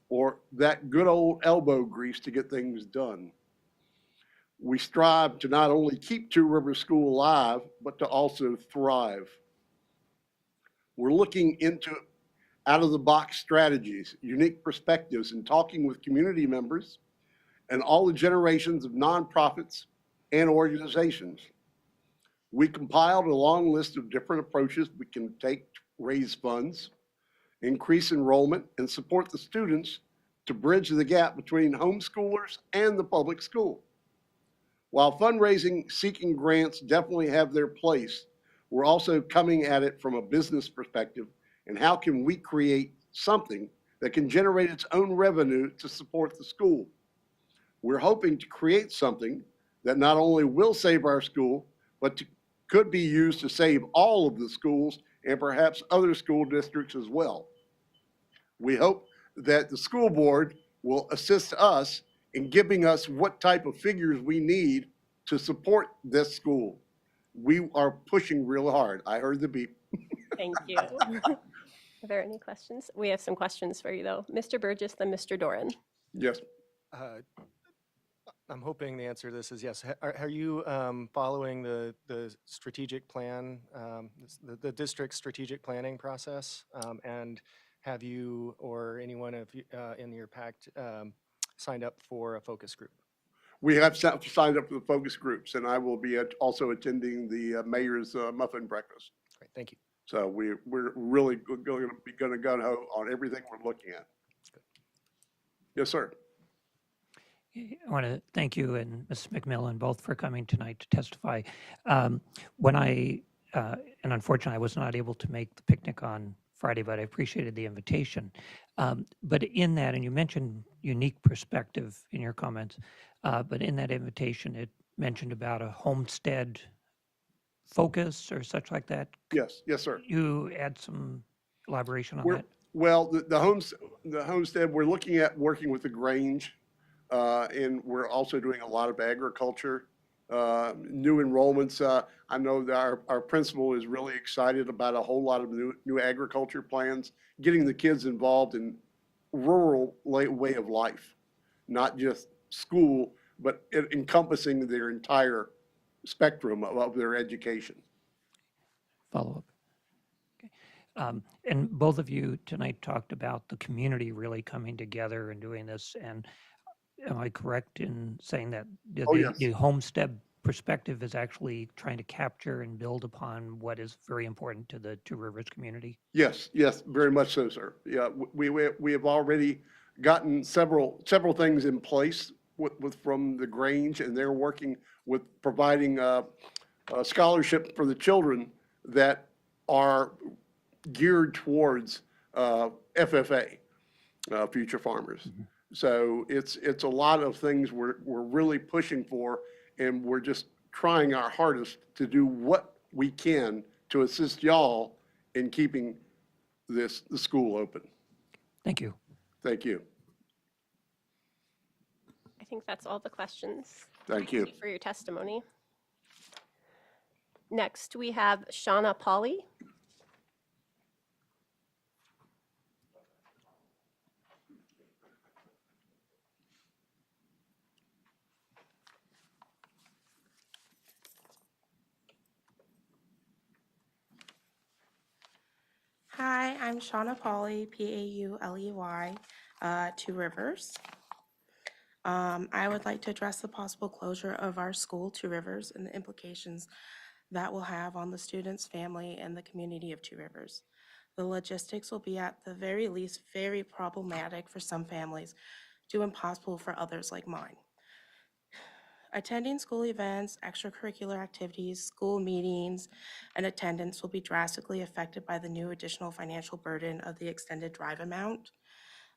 Q: or that good old elbow grease to get things done. We strive to not only keep Two Rivers School alive, but to also thrive. We're looking into out-of-the-box strategies, unique perspectives, and talking with community members and all the generations of nonprofits and organizations. We compiled a long list of different approaches we can take to raise funds, increase enrollment, and support the students to bridge the gap between homeschoolers and the public school. While fundraising, seeking grants definitely have their place, we're also coming at it from a business perspective, and how can we create something that can generate its own revenue to support the school? We're hoping to create something that not only will save our school, but could be used to save all of the schools and perhaps other school districts as well. We hope that the school board will assist us in giving us what type of figures we need to support this school. We are pushing real hard. I heard the beep.
A: Thank you. Are there any questions? We have some questions for you, though. Mr. Burgess, then Mr. Doran.
Q: Yes.
R: I'm hoping the answer to this is yes. Are you following the strategic plan, the district's strategic planning process? And have you or anyone of you, in your pact signed up for a focus group?
Q: We have signed up for the focus groups, and I will be also attending the mayor's muffin breakfast.
R: Great, thank you.
Q: So we're really going to be gung-ho on everything we're looking at. Yes, sir.
S: I want to thank you and Ms. McMillan both for coming tonight to testify. When and unfortunately I was not able to make the picnic on Friday, but I appreciated the invitation. But in that, and you mentioned unique perspective in your comments, but in that invitation, it mentioned about a homestead focus or such like that.
Q: Yes, yes, sir.
S: You add some elaboration on that?
Q: Well, the homestead, we're looking at working with the Grange, and we're also doing a lot of agriculture, new enrollments. I know that our principal is really excited about a whole lot of new agriculture plans, getting the kids involved in rural way of life, not just school, but encompassing their entire spectrum of their education.
S: Follow up. Okay. And both of you tonight talked about the community really coming together and doing this. And am I correct in saying that the homestead perspective is actually trying to capture and build upon what is very important to the Two Rivers community?
Q: Yes, yes, very much so, sir. Yeah, we have already gotten several things in place from the Grange, and they're working with providing a scholarship for the children that are geared towards FFA, Future Farmers. Mm-hmm. So it's a lot of things we're really pushing for, and we're just trying our hardest to do what we can to assist y'all in keeping the school open.
S: Thank you.
Q: Thank you.
A: I think that's all the questions.
Q: Thank you.
A: For your testimony. Next, we have Shauna Pauley.
T: Hi, I'm Shauna Pauley, Pauley, Two Rivers. I would like to address the possible closure of our school, Two Rivers, and the implications that will have on the students, family, and the community of Two Rivers. The logistics will be at the very least very problematic for some families, due impossible for others like mine. Attending school events, extracurricular activities, school meetings, and attendance will be drastically affected by the new additional financial burden of the extended drive amount.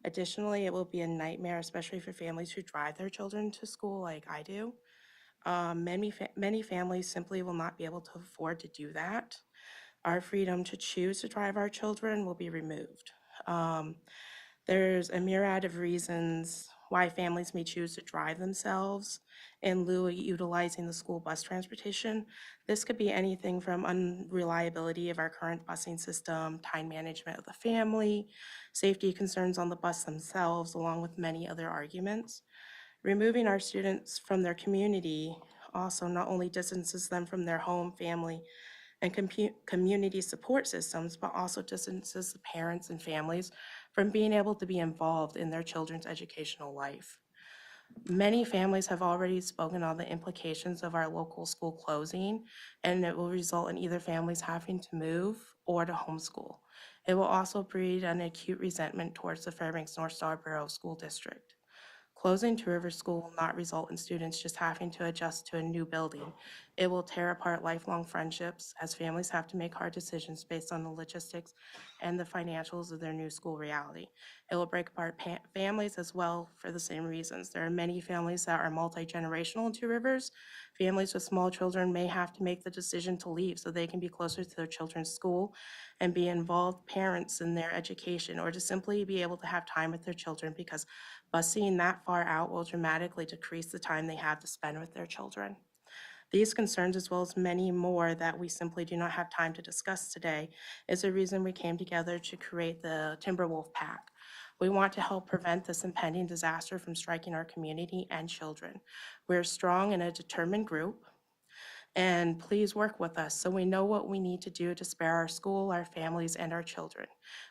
T: Additionally, it will be a nightmare, especially for families who drive their children to school like I do. Many families simply will not be able to afford to do that. Our freedom to choose to drive our children will be removed. There's a myriad of reasons why families may choose to drive themselves in lieu of utilizing the school bus transportation. This could be anything from unreliability of our current busing system, time management of the family, safety concerns on the bus themselves, along with many other arguments. Removing our students from their community also not only distances them from their home, family, and community support systems, but also distances the parents and families from being able to be involved in their children's educational life. Many families have already spoken on the implications of our local school closing, and it will result in either families having to move or to homeschool. It will also breed an acute resentment towards the Fairbanks North Star Borough School District. Closing Two Rivers School will not result in students just having to adjust to a new building. It will tear apart lifelong friendships as families have to make hard decisions based on the logistics and the financials of their new school reality. It will break apart families as well for the same reasons. There are many families that are multi-generational in Two Rivers. Families with small children may have to make the decision to leave so they can be closer to their children's school and be involved parents in their education, or to simply be able to have time with their children, because busing that far out will dramatically decrease the time they have to spend with their children. These concerns, as well as many more that we simply do not have time to discuss today, is the reason we came together to create the Timberwolf PAC. We want to help prevent this impending disaster from striking our community and children. We're strong and a determined group, and please work with us so we know what we need to do to spare our school, our families, and our children.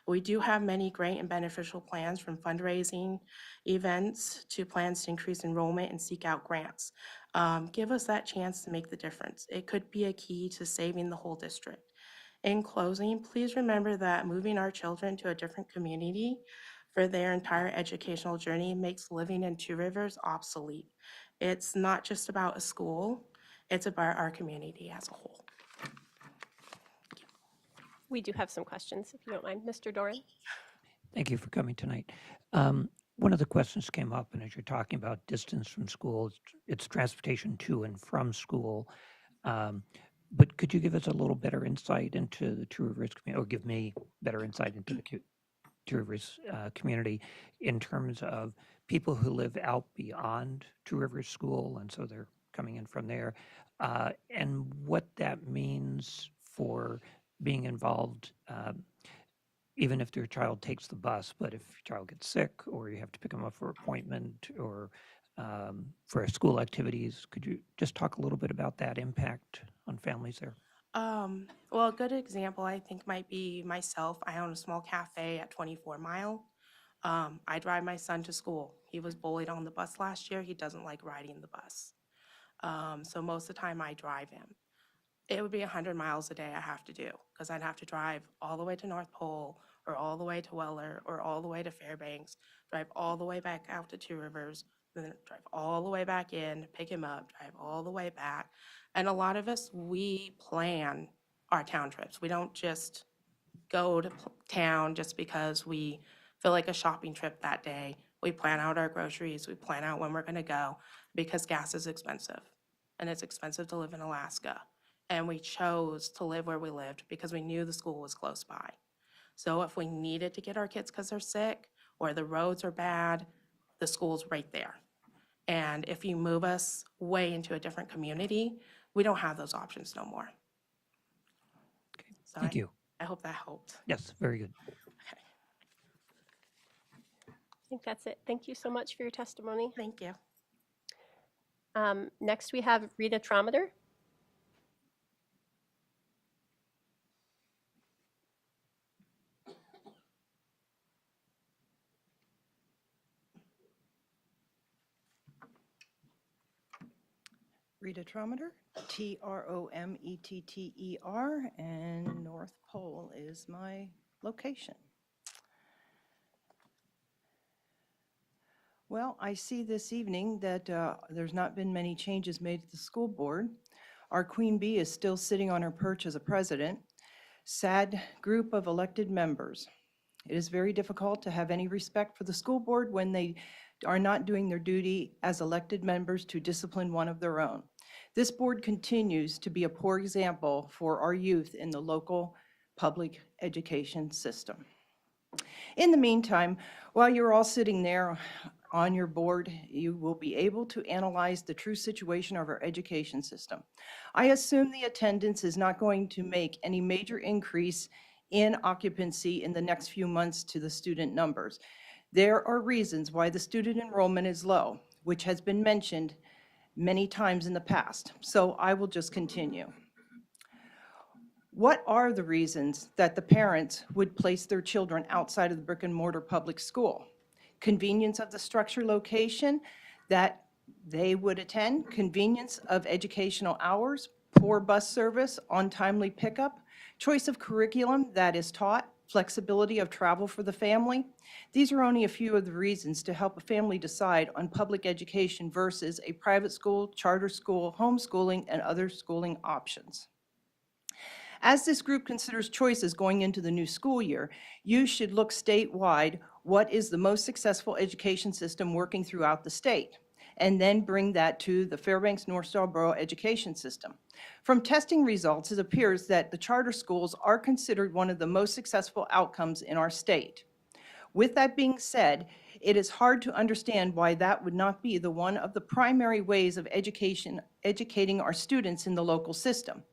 T: We do have many great and beneficial plans, from fundraising events to plans to increase enrollment and seek out grants. Give us that chance to make the difference. It could be a key to saving the whole district. In closing, please remember that moving our children to a different community for their entire educational journey makes living in Two Rivers obsolete. It's not just about a school, it's about our community as a whole.
A: We do have some questions, if you don't mind. Mr. Doran?
S: Thank you for coming tonight. One of the questions came up, and as you're talking about distance from school, it's transportation to and from school. But could you give us a little better insight into the Two Rivers community, or give me better insight into the Two Rivers community in terms of people who live out beyond Two Rivers School, and so they're coming in from there, and what that means for being involved, even if their child takes the bus, but if your child gets sick, or you have to pick them up for appointment, or for school activities. Could you just talk a little bit about that impact on families there?
T: Well, a good example, I think, might be myself. I own a small cafe at 24 Mile. I drive my son to school. He was bullied on the bus last year. He doesn't like riding the bus. So most of the time I drive him. It would be 100 miles a day I have to do, because I'd have to drive all the way to North Pole, or all the way to Weller, or all the way to Fairbanks, drive all the way back out to Two Rivers, then drive all the way back in, pick him up, drive all the way back. And a lot of us, we plan our town trips. We don't just go to town just because we feel like a shopping trip that day. We plan out our groceries, we plan out when we're gonna go, because gas is expensive, and it's expensive to live in Alaska. And we chose to live where we lived because we knew the school was close by. So if we needed to get our kids because they're sick, or the roads are bad, the school's right there. And if you move us way into a different community, we don't have those options no more. So
S: Thank you.
T: I hope that helped.
S: Yes, very good.
A: I think that's it. Thank you so much for your testimony.
T: Thank you.
A: Next, we have Rita Trometer.
U: Rita Trometer, Trometter, and North Pole is my location. Well, I see this evening that there's not been many changes made to the school board. Our queen bee is still sitting on her perch as a president. Sad group of elected members. It is very difficult to have any respect for the school board when they are not doing their duty as elected members to discipline one of their own. This board continues to be a poor example for our youth in the local public education system. In the meantime, while you're all sitting there on your board, you will be able to analyze the true situation of our education system. I assume the attendance is not going to make any major increase in occupancy in the next few months to the student numbers. There are reasons why the student enrollment is low. which has been mentioned many times in the past. So I will just continue. What are the reasons that the parents would place their children outside of the brick and mortar public school? Convenience of the structure location that they would attend, convenience of educational hours, poor bus service, untimely pickup, choice of curriculum that is taught, flexibility of travel for the family. These are only a few of the reasons to help a family decide on public education versus a private school, charter school, homeschooling, and other schooling options. As this group considers choices going into the new school year, you should look statewide what is the most successful education system working throughout the state, and then bring that to the Fairbanks North Star Borough education system. From testing results, it appears that the charter schools are considered one of the most successful outcomes in our state. With that being said, it is hard to understand why that would not be the one of the primary ways of educating our students in the local system,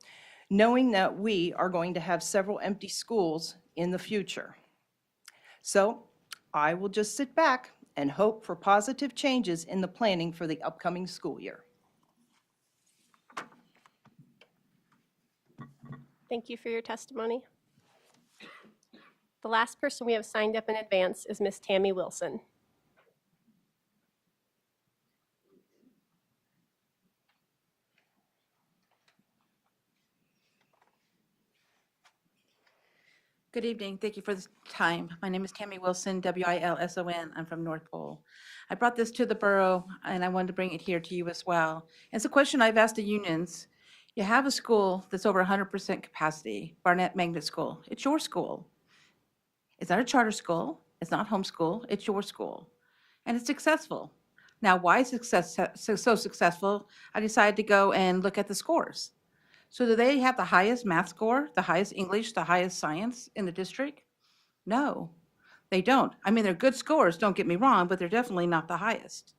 U: knowing that we are going to have several empty schools in the future. So I will just sit back and hope for positive changes in the planning for the upcoming school year.
A: Thank you for your testimony. The last person we have signed up in advance is Ms. Tammy Wilson.
F: Good evening. Thank you for this time. My name is Tammy Wilson, W-I-L-S-O-N. I'm from North Pole. I brought this to the borough, and I wanted to bring it here to you as well. It's a question I've asked the unions. You have a school that's over 100% capacity, Barnett Magnet School. It's your school. It's not a charter school. It's not homeschool. It's your school. And it's successful. Now, why is it so successful? I decided to go and look at the scores. So do they have the highest math score, the highest English, the highest science in the district? No, they don't. I mean, they're good scores, don't get me wrong, but they're definitely not the highest.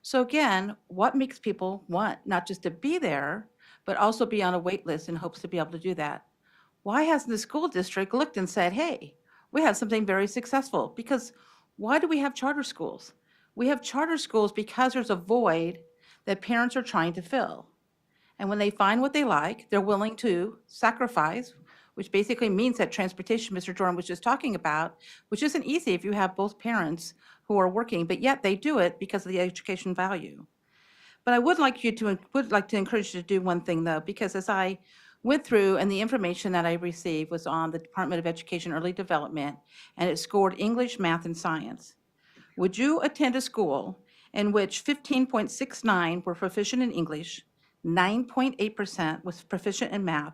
F: So again, what makes people want not just to be there, but also be on a wait list in hopes to be able to do that? Why hasn't the school district looked and said, hey, we have something very successful? Because why do we have charter schools? We have charter schools because there's a void that parents are trying to fill. And when they find what they like, they're willing to sacrifice, which basically means that transportation Mr. Jordan was just talking about, which isn't easy if you have both parents who are working, but yet they do it because of the education value. But I would like to encourage you to do one thing though, because as I went through and the information that I received was on the Department of Education Early Development, and it scored English, math, and science. Would you attend a school in which 15.69 were proficient in English, 9.8% was proficient in math,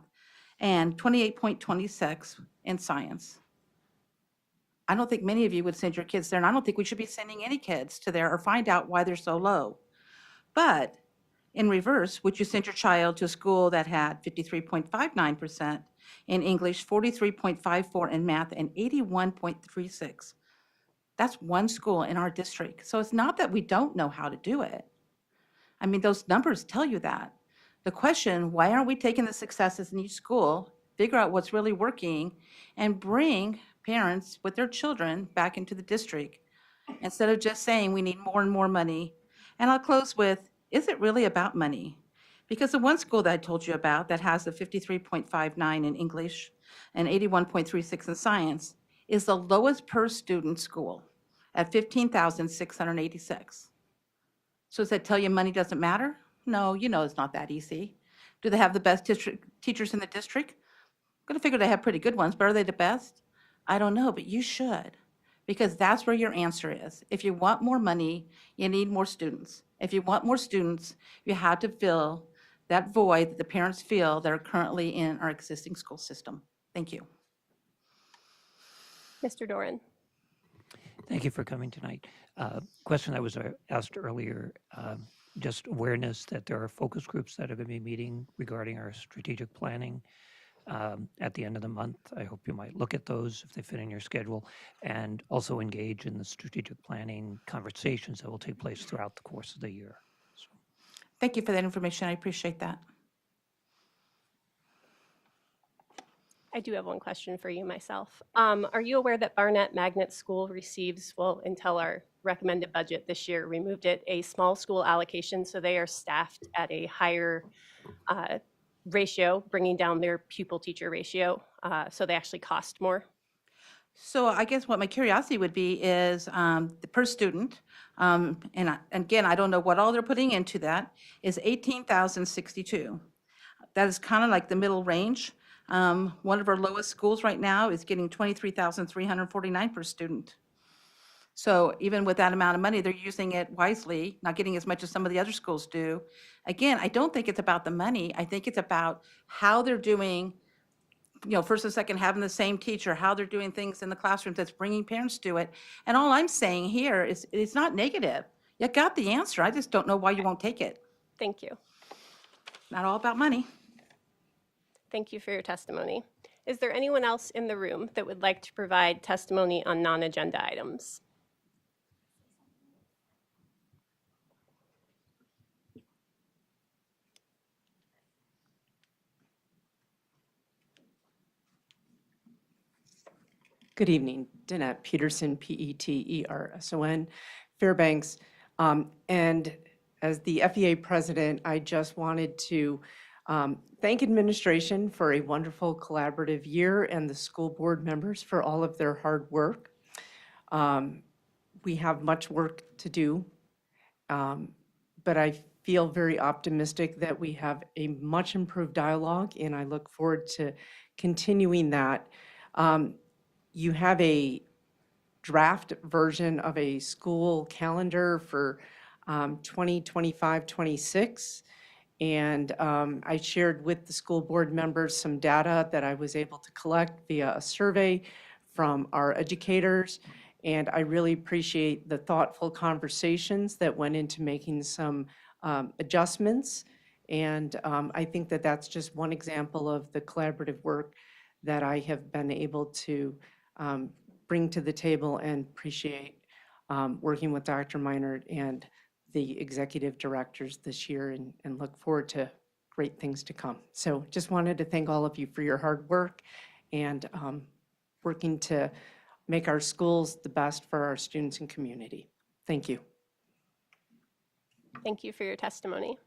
F: and 28.26 in science? I don't think many of you would send your kids there, and I don't think we should be sending any kids to there or find out why they're so low. But in reverse, would you send your child to a school that had 53.59% in English, 43.54 in math, and 81.36? That's one school in our district. So it's not that we don't know how to do it. I mean, those numbers tell you that. The question, why aren't we taking the successes in each school, figure out what's really working, and bring parents with their children back into the district instead of just saying we need more and more money? And I'll close with, is it really about money? Because the one school that I told you about that has a 53.59 in English and 81.36 in science is the lowest per student school at 15,686. So does that tell you money doesn't matter? No, you know it's not that easy. Do they have the best teachers in the district? I'm going to figure they have pretty good ones, but are they the best? I don't know, but you should, because that's where your answer is. If you want more money, you need more students. If you want more students, you have to fill that void that the parents feel that are currently in our existing school system. Thank you.
A: Mr. Doran.
S: Thank you for coming tonight. Question that was asked earlier, just awareness that there are focus groups that are going to be meeting regarding our strategic planning at the end of the month. I hope you might look at those if they fit in your schedule, and also engage in the strategic planning conversations that will take place throughout the course of the year.
F: Thank you for that information. I appreciate that.
A: I do have one question for you myself. Are you aware that Barnett Magnet School receives, well, until our recommended budget this year. We moved it a small school allocation, so they are staffed at a higher ratio, bringing down their pupil-teacher ratio, so they actually cost more.
F: So I guess what my curiosity would be is per student, again, I don't know what all they're putting into that, is 18,062. That is kind of like the middle range. One of our lowest schools right now is getting 23,349 per student. So even with that amount of money, they're using it wisely, not getting as much as some of the other schools do. Again, I don't think it's about the money. I think it's about how they're doing, first and second, having the same teacher, how they're doing things in the classrooms that's bringing parents to it. And all I'm saying here is it's not negative. You got the answer. I just don't know why you won't take it.
A: Thank you.
F: Not all about money.
A: Thank you for your testimony. Is there anyone else in the room that would like to provide testimony on non-agenda items?
E: Good evening, Danette Peterson, Peterson, Fairbanks. And as the FEA president, I just wanted to thank administration for a wonderful collaborative year and the school board members for all of their hard work. We have much work to do, but I feel very optimistic that we have a much improved dialogue, and I look forward to continuing that. You have a draft version of a school calendar for 2025-26. And I shared with the school board members some data that I was able to collect via a survey from our educators. And I really appreciate the thoughtful conversations that went into making some adjustments. And I think that that's just one example of the collaborative work that I have been able to bring to the table, and appreciate working with Dr. Meinert and the executive directors this year, and look forward to great things to come. So just wanted to thank all of you for your hard work and working to make our schools the best for our students and community. Thank you.
A: Thank you for your testimony.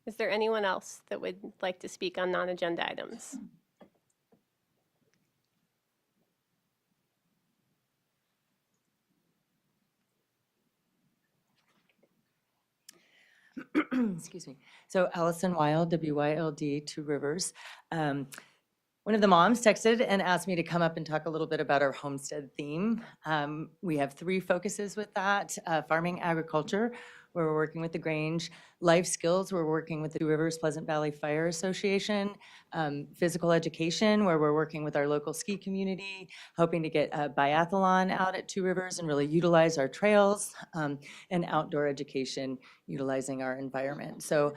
A: Is there anyone else that would like to speak on non-agenda items?
V: Excuse me. So Allison Wild, W-Y-L-D, Two Rivers. One of the moms texted and asked me to come up and talk a little bit about our homestead theme. We have 3 focuses with that: farming, agriculture, where we're working with the Grange; life skills, we're working with the Two Rivers Pleasant Valley Fire Association; physical education, where we're working with our local ski community, hoping to get a biathlon out at Two Rivers and really utilize our trails; and outdoor education, utilizing our environment. So,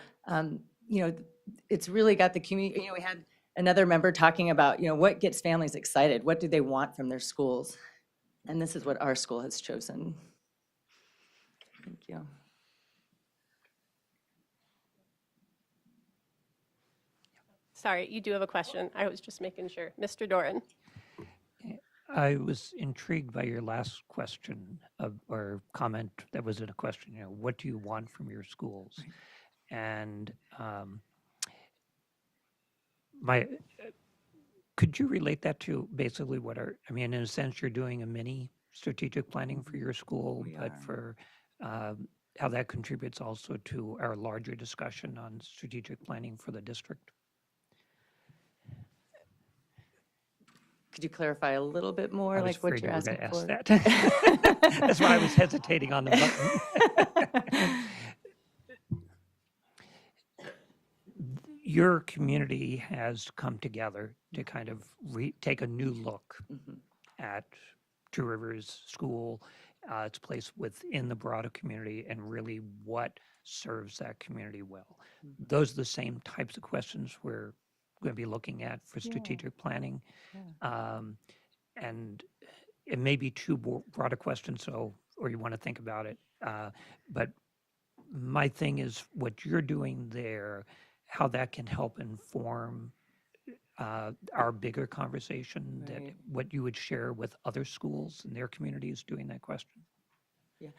V: it's really got the community. We had another member talking about, what gets families excited? What do they want from their schools? And this is what our school has chosen. Thank you.
A: Sorry, you do have a question. I was just making sure. Mr. Doran.
S: I was intrigued by your last question or comment that was in a question, what do you want from your schools? And could you relate that to basically in a sense, you're doing a mini strategic planning for your school, but for how that contributes also to our larger discussion on strategic planning for the district?
V: Could you clarify a little bit more, like what you're asking for?
S: That. That's why I was hesitating on the button. Your community has come together to kind of take a new look at Two Rivers School, its place within the broader community, and really what serves that community well. Those are the same types of questions we're going to be looking at for strategic planning. And it may be too broad a question, or you want to think about it. But my thing is what you're doing there, how that can help inform our bigger conversation, that what you would share with other schools and their communities doing that question.
V: Yeah.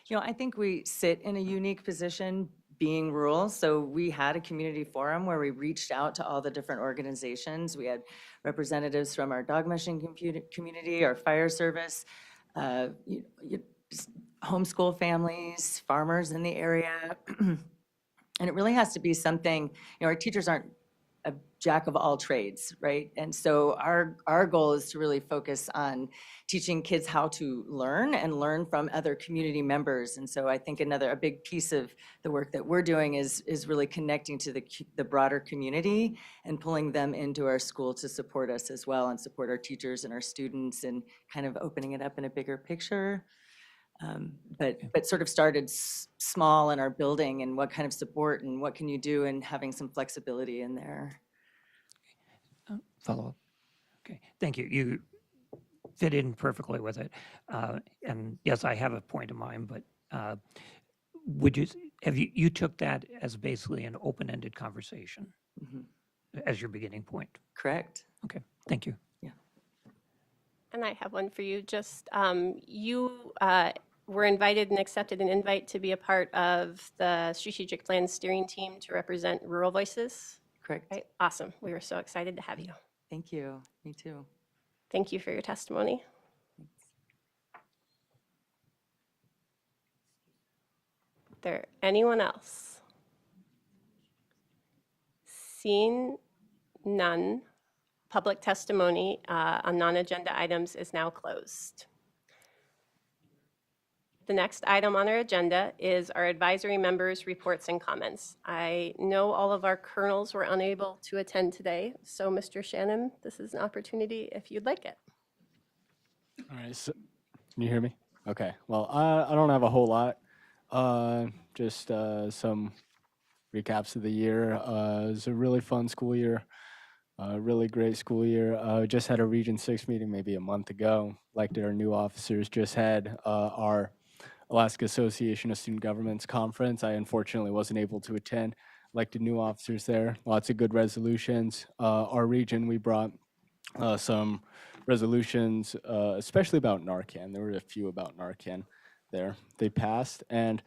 V: You know, I think we sit in a unique position being rural. So we had a community forum where we reached out to all the different organizations. We had representatives from our dog mushing community, our fire service, just homeschool families, farmers in the area. And it really has to be something, our teachers aren't a jack of all trades, right? And so our goal is to really focus on teaching kids how to learn and learn from other community members. And so I think a big piece of the work that we're doing is really connecting to the broader community and pulling them into our school to support us as well and support our teachers and our students and kind of opening it up in a bigger picture. But sort of started small in our building and what kind of support and what can you do and having some flexibility in there.
S: Follow up. Okay, thank you. You fit in perfectly with it. And yes, I have a point in mind, but would you took that as basically an open-ended conversation as your beginning point?
V: Correct.
S: Okay, thank you.
A: And I have one for you. Just you were invited and accepted an invite to be a part of the strategic plan steering team to represent Rural Voices.
V: Correct.
A: Right? Awesome. We were so excited to have you.
V: Thank you. Me too.
A: Thank you for your testimony. Is there anyone else? Seeing none, public testimony on non-agenda items is now closed. The next item on our agenda is our advisory members' reports and comments. I know all of our colonels were unable to attend today, so Mr. Shannon, this is an opportunity if you'd like it.
C: All right, so, can you hear me? Okay, well, I don't have a whole lot. Just some recaps of the year. It was a really fun school year, really great school year. Just had a Region 6 meeting maybe a month ago, elected our new officers, just had our Alaska Association of Student Governments conference. I unfortunately wasn't able to attend, elected new officers there, lots of good resolutions. Our region, we brought some resolutions, especially about Narcan. There were a few about Narcan there. They passed. And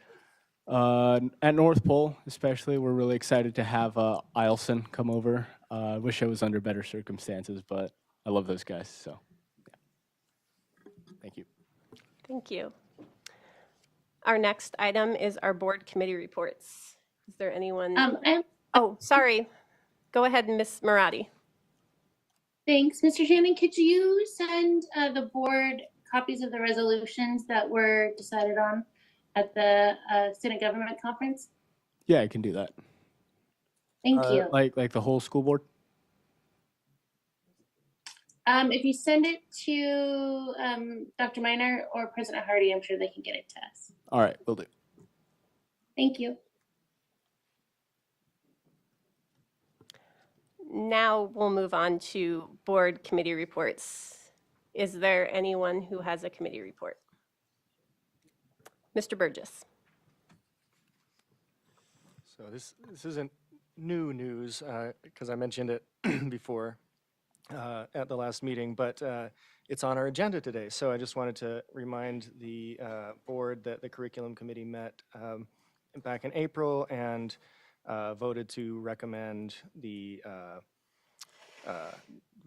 C: at North Pole, especially, we're really excited to have Eielson come over. I wish I was under better circumstances, but I love those guys, so yeah. Thank you.
A: Thank you. Our next item is our board committee reports. Is there anyone? Oh, sorry. Go ahead, Ms. Marati.
G: Thanks. Mr. Shannon, could you send the board copies of the resolutions that were decided on at the student government conference?
C: Yeah, I can do that.
G: Thank you.
C: Like the whole school board?
G: If you send it to Dr. Miner or President Hardy, I'm sure they can get it to us.
C: All right, will do.
G: Thank you.
A: Now we'll move on to board committee reports. Is there anyone who has a committee report? Mr. Burgess.
R: So this isn't new news because I mentioned it before at the last meeting, but it's on our agenda today. So I just wanted to remind the board that the curriculum committee met back in April and voted to recommend the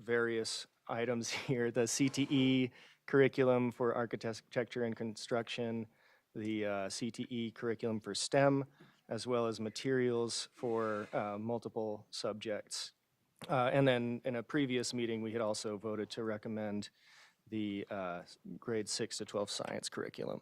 R: various items here, the CTE curriculum for architecture and construction, the CTE curriculum for STEM, as well as materials for multiple subjects. And then in a previous meeting, we had also voted to recommend the grade 6 to 12 science curriculum.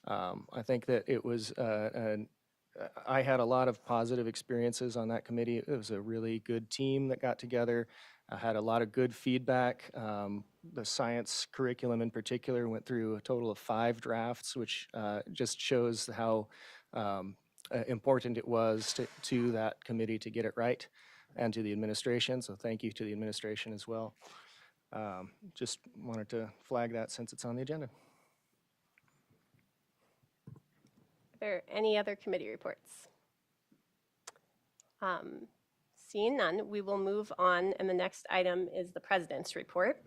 R: I think that it was, I had a lot of positive experiences on that committee. It was a really good team that got together. I had a lot of good feedback. The science curriculum in particular went through a total of 5 drafts, which just shows how important it was to that committee to get it right, and to the administration. So thank you to the administration as well. Just wanted to flag that since it's on the agenda.
A: Are there any other committee reports? Seeing none, we will move on, and the next item is the president's report.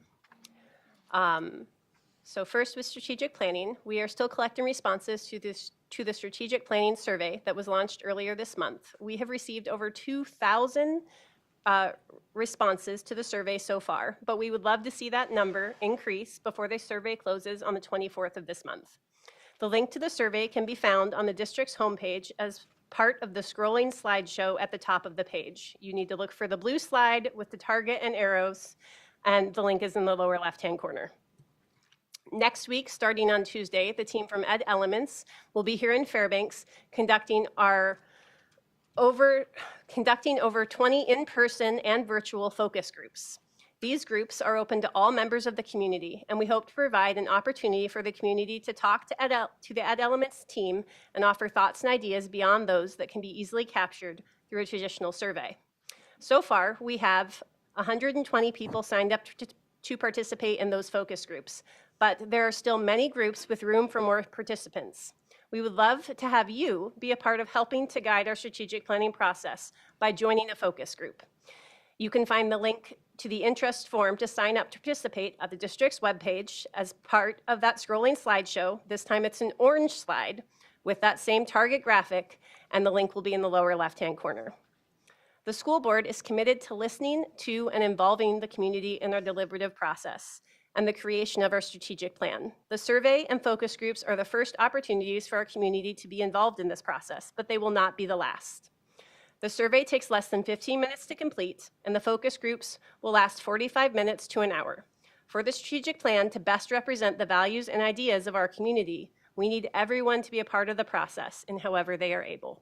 A: So first, with strategic planning, we are still collecting responses to the strategic planning survey that was launched earlier this month. We have received over 2,000 responses to the survey so far, but we would love to see that number increase before the survey closes on the 24th of this month. The link to the survey can be found on the district's homepage as part of the scrolling slideshow at the top of the page. You need to look for the blue slide with the target and arrows, and the link is in the lower left-hand corner. Next week, starting on Tuesday, the team from Ed Elements will be here in Fairbanks conducting over 20 in-person and virtual focus groups. These groups are open to all members of the community, and we hope to provide an opportunity for the community to talk to the Ed Elements team and offer thoughts and ideas beyond those that can be easily captured through a traditional survey. So far, we have 120 people signed up to participate in those focus groups, but there are still many groups with room for more participants. We would love to have you be a part of helping to guide our strategic planning process by joining a focus group. You can find the link to the interest form to sign up to participate at the district's webpage as part of that scrolling slideshow. This time it's an orange slide with that same target graphic, and the link will be in the lower left-hand corner. The school board is committed to listening to and involving the community in our deliberative process and the creation of our strategic plan. The survey and focus groups are the first opportunities for our community to be involved in this process, but they will not be the last. The survey takes less than 15 minutes to complete, and the focus groups will last 45 minutes to an hour. For the strategic plan to best represent the values and ideas of our community, we need everyone to be a part of the process in however they are able.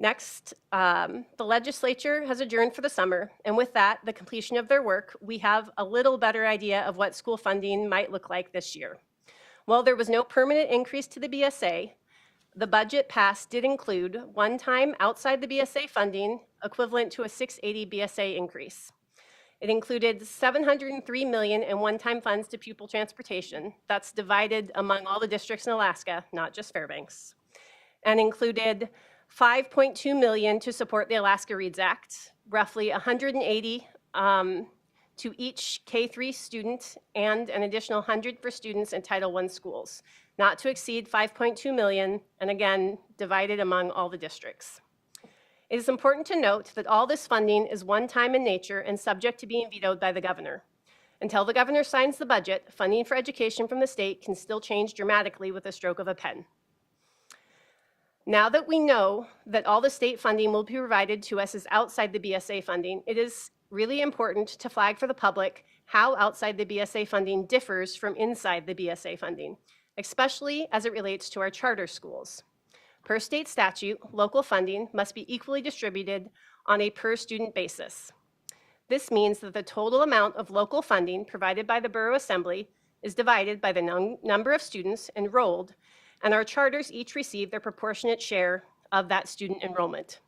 A: Next, the legislature has adjourned for the summer, and with that, the completion of their work, we have a little better idea of what school funding might look like this year. While there was no permanent increase to the BSA, the budget passed did include one-time outside the BSA funding equivalent to a 680 BSA increase. It included $703 million in one-time funds to pupil transportation. That's divided among all the districts in Alaska, not just Fairbanks, and included $5.2 million to support the Alaska Reads Act, roughly $180 to each K-3 student, and an additional $100 for students in Title I schools, not to exceed $5.2 million, and again, divided among all the districts. It is important to note that all this funding is one-time in nature and subject to being vetoed by the governor. Until the governor signs the budget, funding for education from the state can still change dramatically with a stroke of a pen. Now that we know that all the state funding will be provided to us is outside the BSA funding, it is really important to flag for the public how outside the BSA funding differs from inside the BSA funding, especially as it relates to our charter schools. Per state statute, local funding must be equally distributed on a per-student basis. This means that the total amount of local funding provided by the Borough Assembly is divided by the number of students enrolled, and our charters each receive their proportionate share of that student enrollment.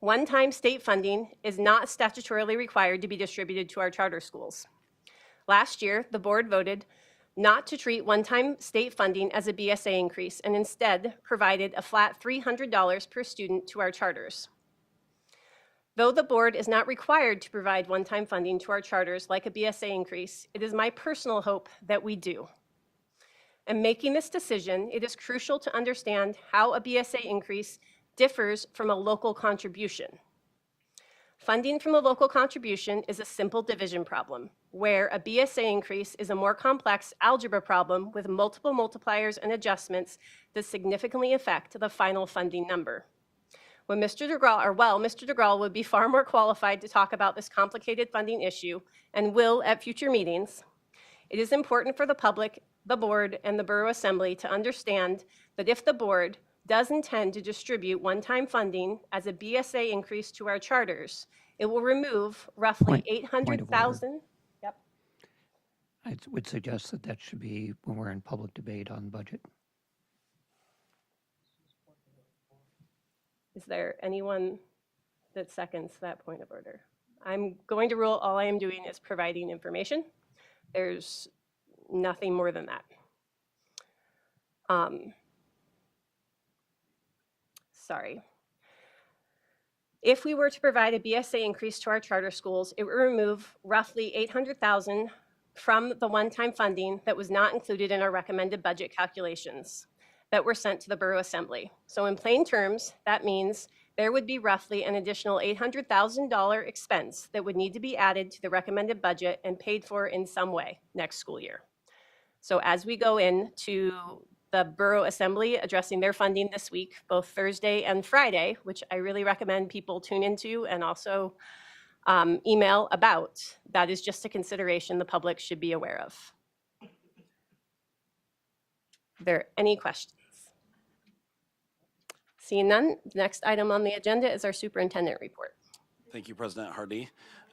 A: One-time state funding is not statutorily required to be distributed to our charter schools. Last year, the board voted not to treat one-time state funding as a BSA increase and instead provided a flat $300 per student to our charters. Though the board is not required to provide one-time funding to our charters like a BSA increase, it is my personal hope that we do. In making this decision, it is crucial to understand how a BSA increase differs from a local contribution. Funding from a local contribution is a simple division problem, where a BSA increase is a more complex algebra problem with multiple multipliers and adjustments that significantly affect the final funding number. When Mr. DeGraw would be far more qualified to talk about this complicated funding issue and will at future meetings. It is important for the public, the board, and the Borough Assembly to understand that if the board does intend to distribute one-time funding as a BSA increase to our charters, it will remove roughly $800,000. Yep.
S: I would suggest that that should be when we're in public debate on budget.
A: Is there anyone that seconds that point of order? I'm going to rule all I am doing is providing information. There's nothing more than that. Sorry. If we were to provide a BSA increase to our charter schools, it would remove roughly $800,000 from the one-time funding that was not included in our recommended budget calculations that were sent to the Borough Assembly. So in plain terms, that means there would be roughly an additional $800,000 expense that would need to be added to the recommended budget and paid for in some way next school year. So as we go into the Borough Assembly addressing their funding this week, both Thursday and Friday, which I really recommend people tune into and also email about, that is just a consideration the public should be aware of. Are there any questions? Seeing none, the next item on the agenda is our superintendent report.
I: Thank you, President Hardy.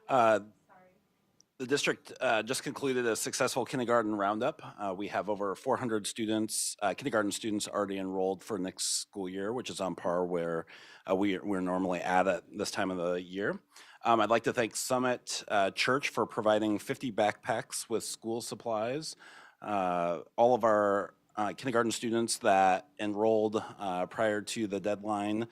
I: The district just concluded a successful kindergarten roundup. We have over 400 students, kindergarten students already enrolled for next school year, which is on par where we're normally at this time of the year. I'd like to thank Summit Church for providing 50 backpacks with school supplies. All of our kindergarten students that enrolled prior to the deadline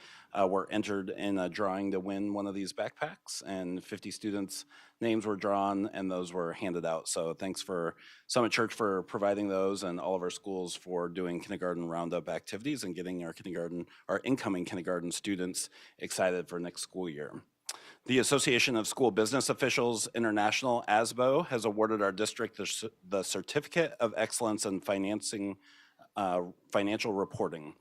I: were entered in a drawing to win one of these backpacks, and 50 students' names were drawn and those were handed out. So thanks for Summit Church for providing those, and all of our schools for doing kindergarten roundup activities and getting our incoming kindergarten students excited for next school year. The Association of School Business Officials International, ASBO, has awarded our district the Certificate of Excellence in Financial Reporting.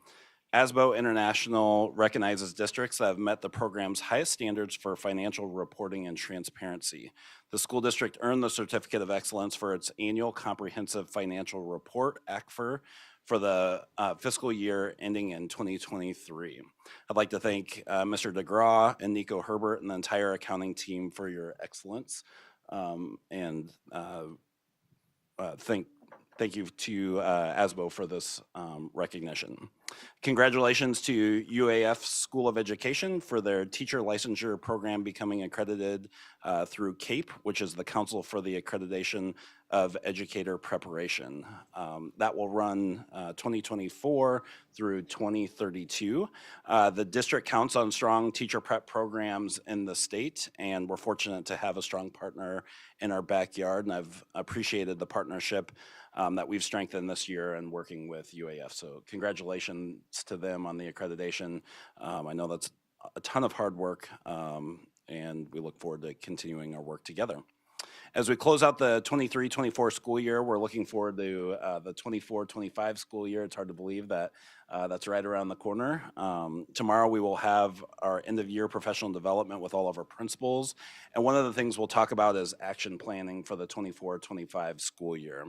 I: ASBO International recognizes districts that have met the program's highest standards for financial reporting and transparency. The school district earned the Certificate of Excellence for its annual Comprehensive Financial Report, ACFR, for the fiscal year ending in 2023. I'd like to thank Mr. DeGraw and Nico Herbert and the entire accounting team for your excellence. Thank you to ASBO for this recognition. Congratulations to UAF School of Education for their teacher licensure program becoming accredited through CAPE, which is the Council for the Accreditation of Educator Preparation. That will run 2024 through 2032. The district counts on strong teacher prep programs in the state, and we're fortunate to have a strong partner in our backyard, and I've appreciated the partnership that we've strengthened this year and working with UAF. So congratulations to them on the accreditation. I know that's a ton of hard work, and we look forward to continuing our work together. As we close out the 23-24 school year, we're looking forward to the 24-25 school year. It's hard to believe that that's right around the corner. Tomorrow we will have our end of year professional development with all of our principals. And one of the things we'll talk about is action planning for the 24-25 school year.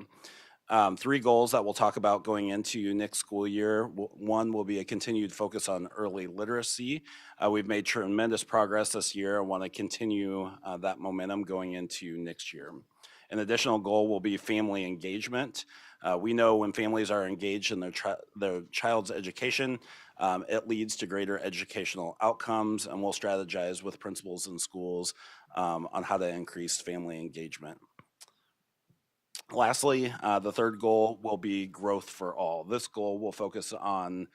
I: 3 goals that we'll talk about going into next school year. One will be a continued focus on early literacy. We've made tremendous progress this year and want to continue that momentum going into next year. An additional goal will be family engagement. We know when families are engaged in their child's education, it leads to greater educational outcomes, and we'll strategize with principals and schools on how to increase family engagement. Lastly, the 3rd goal will be growth for all. This goal will focus on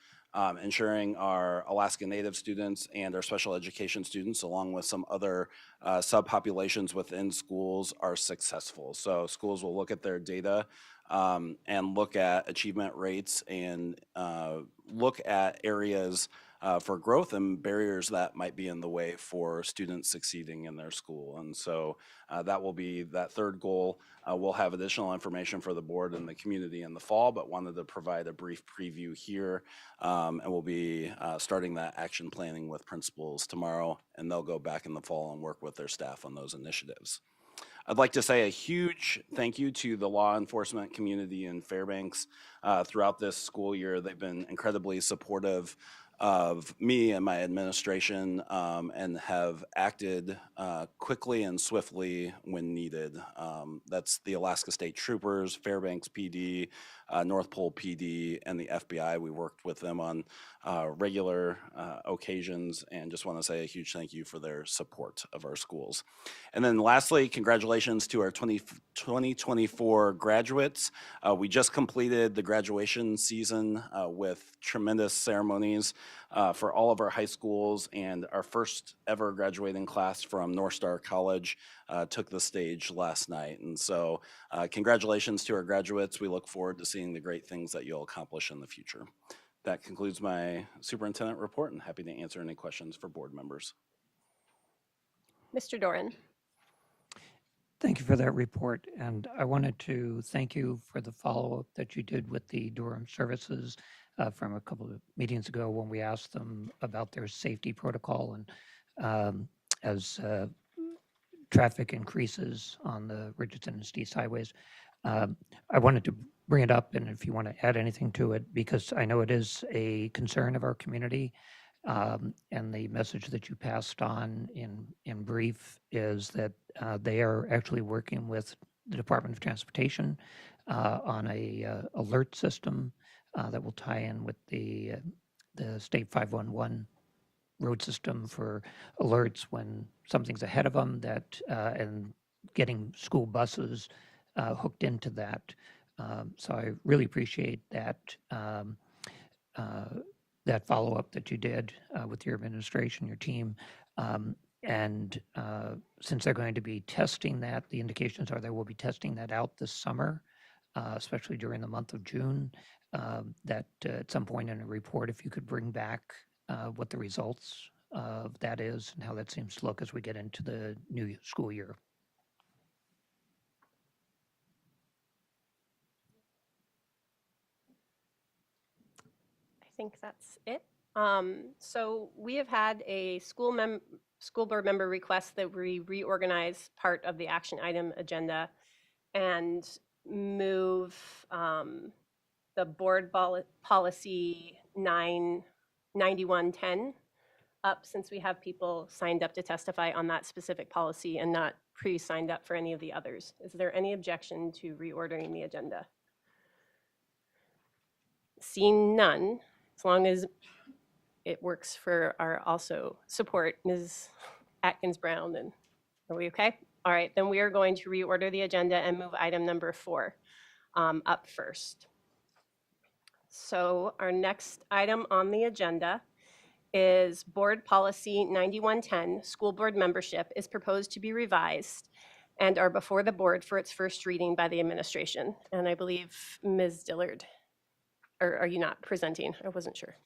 I: ensuring our Alaska Native students and our special education students, along with some other subpopulations within schools, are successful. So schools will look at their data and look at achievement rates and look at areas for growth and barriers that might be in the way for students succeeding in their school. And so that will be that 3rd goal. We'll have additional information for the board and the community in the fall, but wanted to provide a brief preview here. And we'll be starting that action planning with principals tomorrow, and they'll go back in the fall and work with their staff on those initiatives. I'd like to say a huge thank you to the law enforcement community in Fairbanks. Throughout this school year, they've been incredibly supportive of me and my administration, and have acted quickly and swiftly when needed. That's the Alaska State Troopers, Fairbanks PD, North Pole PD, and the FBI. We worked with them on regular occasions, and just want to say a huge thank you for their support of our schools. And then lastly, congratulations to our 2024 graduates. We just completed the graduation season with tremendous ceremonies for all of our high schools, and our first ever graduating class from North Star College took the stage last night. And so congratulations to our graduates. We look forward to seeing the great things that you'll accomplish in the future. That concludes my superintendent report, and happy to answer any questions for board members.
A: Mr. Doran.
S: Thank you for that report. And I wanted to thank you for the follow-up that you did with the Durham services from a couple of meetings ago when we asked them about their safety protocol. And as traffic increases on the Richardson and Steeves highways, I wanted to bring it up, and if you want to add anything to it, because I know it is a concern of our community. And the message that you passed on in brief is that they are actually working with the Department of Transportation on a alert system that will tie in with the State 511 road system for alerts when something's ahead of them, that and getting school buses hooked into that. So I really appreciate that. That follow-up that you did with your administration, your team. And since they're going to be testing that, the indications are they will be testing that out this summer, especially during the month of June, that at some point in a report, if you could bring back what the results of that is and how that seems to look as we get into the new school year.
A: I think that's it. So we have had a school board member request that we reorganize part of the action item agenda and move the board policy 9110 up, since we have people signed up to testify on that specific policy and not pre-signed up for any of the others. Is there any objection to reordering the agenda? Seeing none, as long as it works for our also support, Ms. Atkins-Brown, and are we okay? All right, then we are going to reorder the agenda and move item number 4 up first. So our next item on the agenda is Board Policy 9110, School Board Membership, is proposed to be revised and are before the board for its first reading by the administration. And I believe Ms. Dillard, or are you not presenting? I wasn't sure.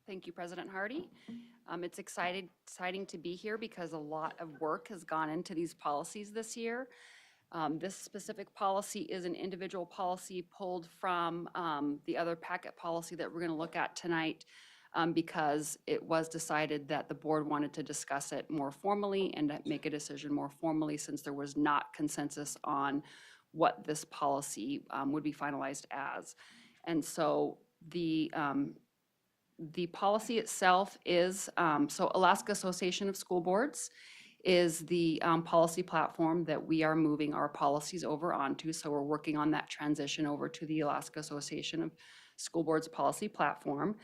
J: Thank you, President Hardy. It's exciting to be here because a lot of work has gone into these policies this year. This specific policy is an individual policy pulled from the other packet policy that we're going to look at tonight because it was decided that the board wanted to discuss it more formally and make a decision more formally, since there was not consensus on what this policy would be finalized as. And so the policy itself is, so Alaska Association of School Boards is the policy platform that we are moving our policies over onto. So we're working on that transition over to the Alaska Association of School Boards policy platform.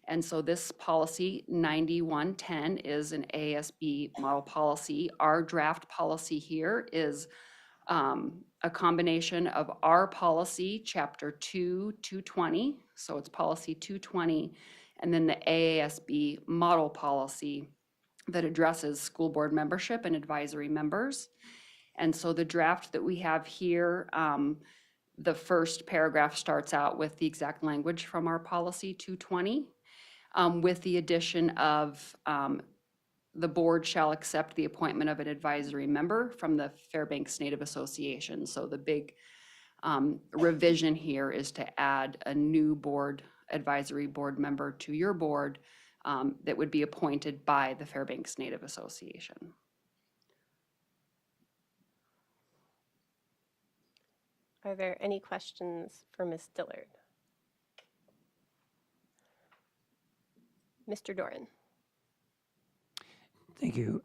J: And so this policy 9110 is an ASB model policy. Our draft policy here is a combination of our policy, Chapter 220, so it's policy 220, and then the AASB model policy that addresses school board membership and advisory members. And so the draft that we have here, the first paragraph starts out with the exact language from our policy 220, with the addition of the board shall accept the appointment of an advisory member from the Fairbanks Native Association. So the big revision here is to add a new advisory board member to your board that would be appointed by the Fairbanks Native Association.
A: Are there any questions for Ms. Dillard? Mr. Doran.
S: Thank you.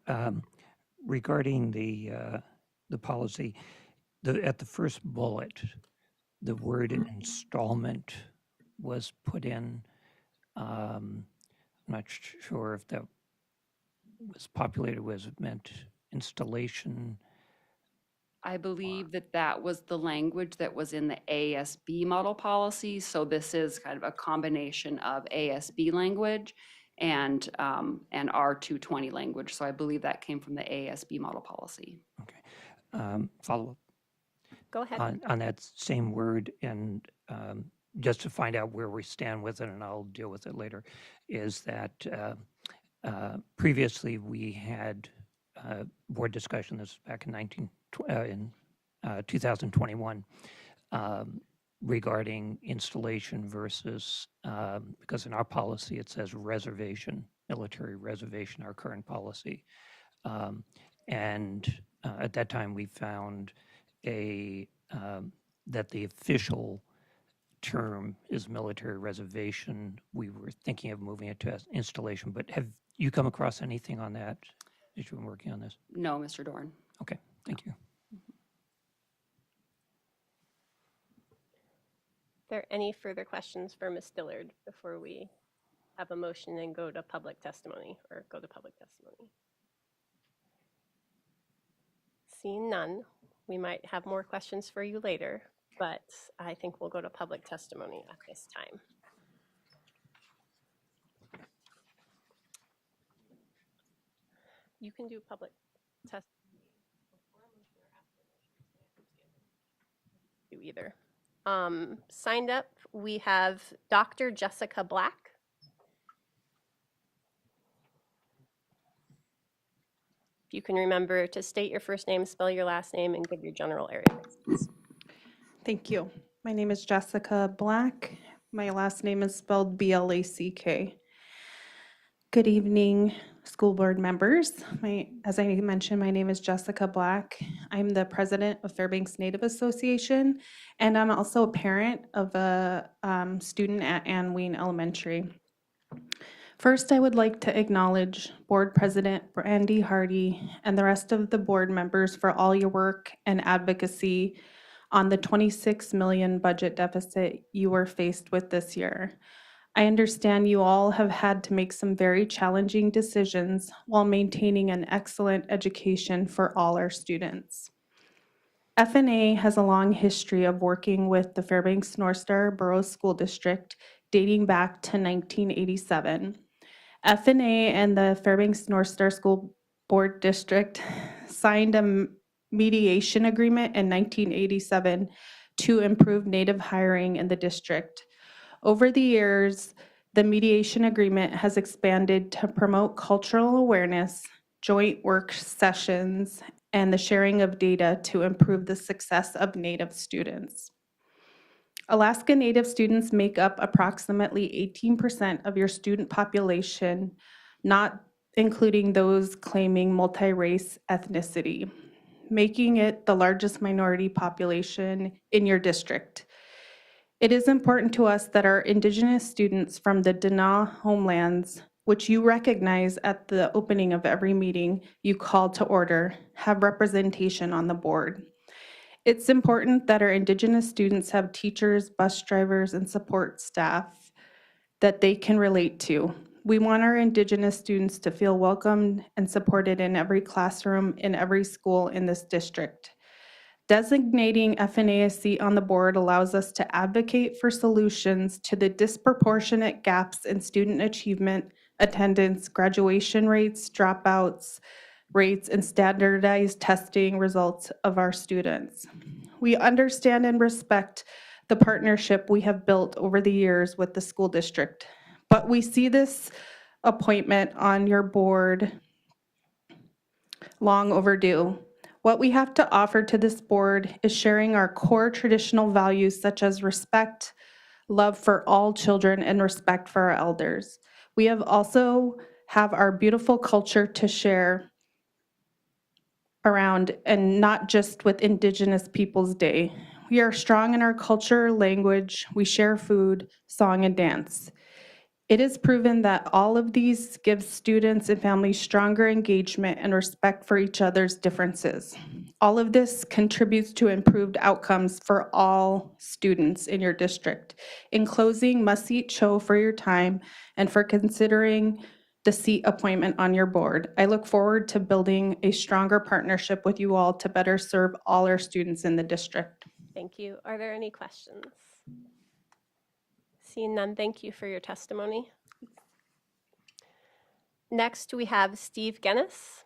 S: Regarding the policy, at the first bullet, the word installment was put in. I'm not sure if that was populated was meant installation.
J: I believe that that was the language that was in the ASB model policy. So this is kind of a combination of ASB language and R220 language. So I believe that came from the ASB model policy.
S: Follow up
A: Go ahead.
S: on that same word, and just to find out where we stand with it, and I'll deal with it later, is that previously we had board discussion, this was back in 2021, regarding installation versus, because in our policy it says reservation, military reservation, our current policy. And at that time we found that the official term is military reservation. We were thinking of moving it to installation, but have you come across anything on that as you've been working on this?
J: No, Mr. Dorn.
S: Okay, thank you.
A: Are there any further questions for Ms. Dillard before we have a motion and go to public testimony? Seeing none, we might have more questions for you later, but I think we'll go to public testimony at this time. You can do public testimony before a motion or after a motion. Do either. Signed up, we have Dr. Jessica Black. If you can remember to state your first name, spell your last name, and give your general area of residence.
T: Thank you. My name is Jessica Black. My last name is spelled B-L-A-C-K. Good evening, school board members. As I mentioned, my name is Jessica Black. I'm the president of Fairbanks Native Association, and I'm also a parent of a student at Ann Ween Elementary. First, I would like to acknowledge Board President Brandy Hardy and the rest of the board members for all your work and advocacy on the $26 million budget deficit you were faced with this year. I understand you all have had to make some very challenging decisions while maintaining an excellent education for all our students. FNA has a long history of working with the Fairbanks North Star Borough School District dating back to 1987. FNA and the Fairbanks North Star School Board District signed a mediation agreement in 1987 to improve Native hiring in the district. Over the years, the mediation agreement has expanded to promote cultural awareness, joint work sessions, and the sharing of data to improve the success of Native students. Alaska Native students make up approximately 18% of your student population, not including those claiming multi-race ethnicity, making it the largest minority population in your district. It is important to us that our Indigenous students from the Dana homelands, which you recognize at the opening of every meeting you call to order, have representation on the board. It's important that our Indigenous students have teachers, bus drivers, and support staff that they can relate to. We want our Indigenous students to feel welcomed and supported in every classroom, in every school in this district. Designating FNA a seat on the board allows us to advocate for solutions to the disproportionate gaps in student achievement, attendance, graduation rates, dropouts rates, and standardized testing results of our students. We understand and respect the partnership we have built over the years with the school district, but we see this appointment on your board long overdue. What we have to offer to this board is sharing our core traditional values such as respect, love for all children, and respect for our elders. We have also have our beautiful culture to share around, and not just with Indigenous Peoples Day. We are strong in our culture, language, we share food, song, and dance. It is proven that all of these give students and families stronger engagement and respect for each other's differences. All of this contributes to improved outcomes for all students in your district. In closing, must-eat show for your time and for considering the seat appointment on your board. I look forward to building a stronger partnership with you all to better serve all our students in the district.
A: Thank you. Are there any questions? Seeing none, thank you for your testimony. Next, we have Steve Guinness.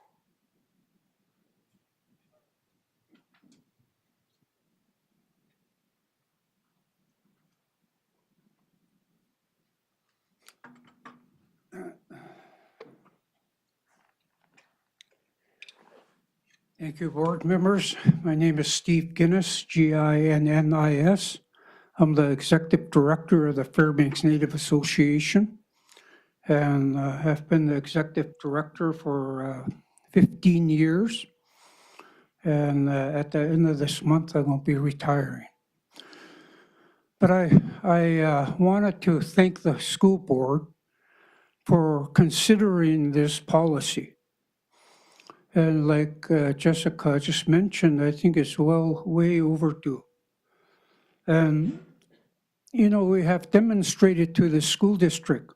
K: Thank you, board members. My name is Steve Guinness, G-I-N-N-I-S. I'm the executive director of the Fairbanks Native Association, and have been the executive director for 15 years. And at the end of this month, I'm going to be retiring. But I wanted to thank the school board for considering this policy. And like Jessica just mentioned, I think it's way overdue. And, you know, we have demonstrated to the school district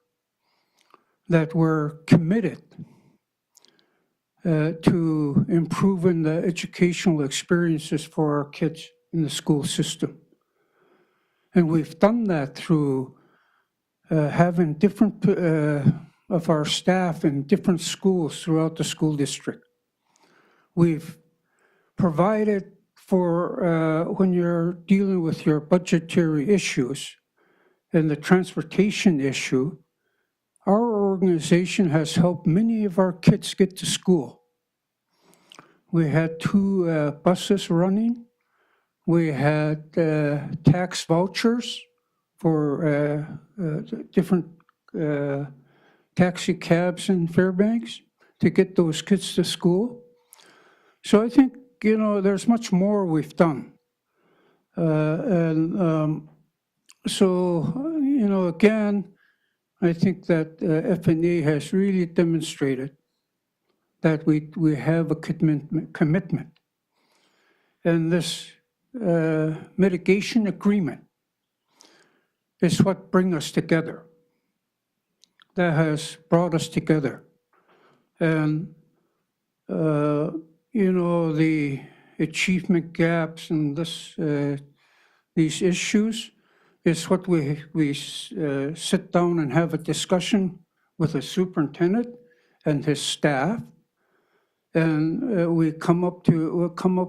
K: that we're committed to improving the educational experiences for our kids in the school system. And we've done that through having different of our staff in different schools throughout the school district. We've provided for when you're dealing with your budgetary issues and the transportation issue, our organization has helped many of our kids get to school. We had 2 buses running. We had tax vouchers for different taxi cabs in Fairbanks to get those kids to school. So I think, you know, there's much more we've done. So, you know, again, I think that FNA has really demonstrated that we have a commitment. And this mitigation agreement is what brings us together. That has brought us together. And you know, the achievement gaps and these issues is what we sit down and have a discussion with the superintendent and his staff, and we'll come up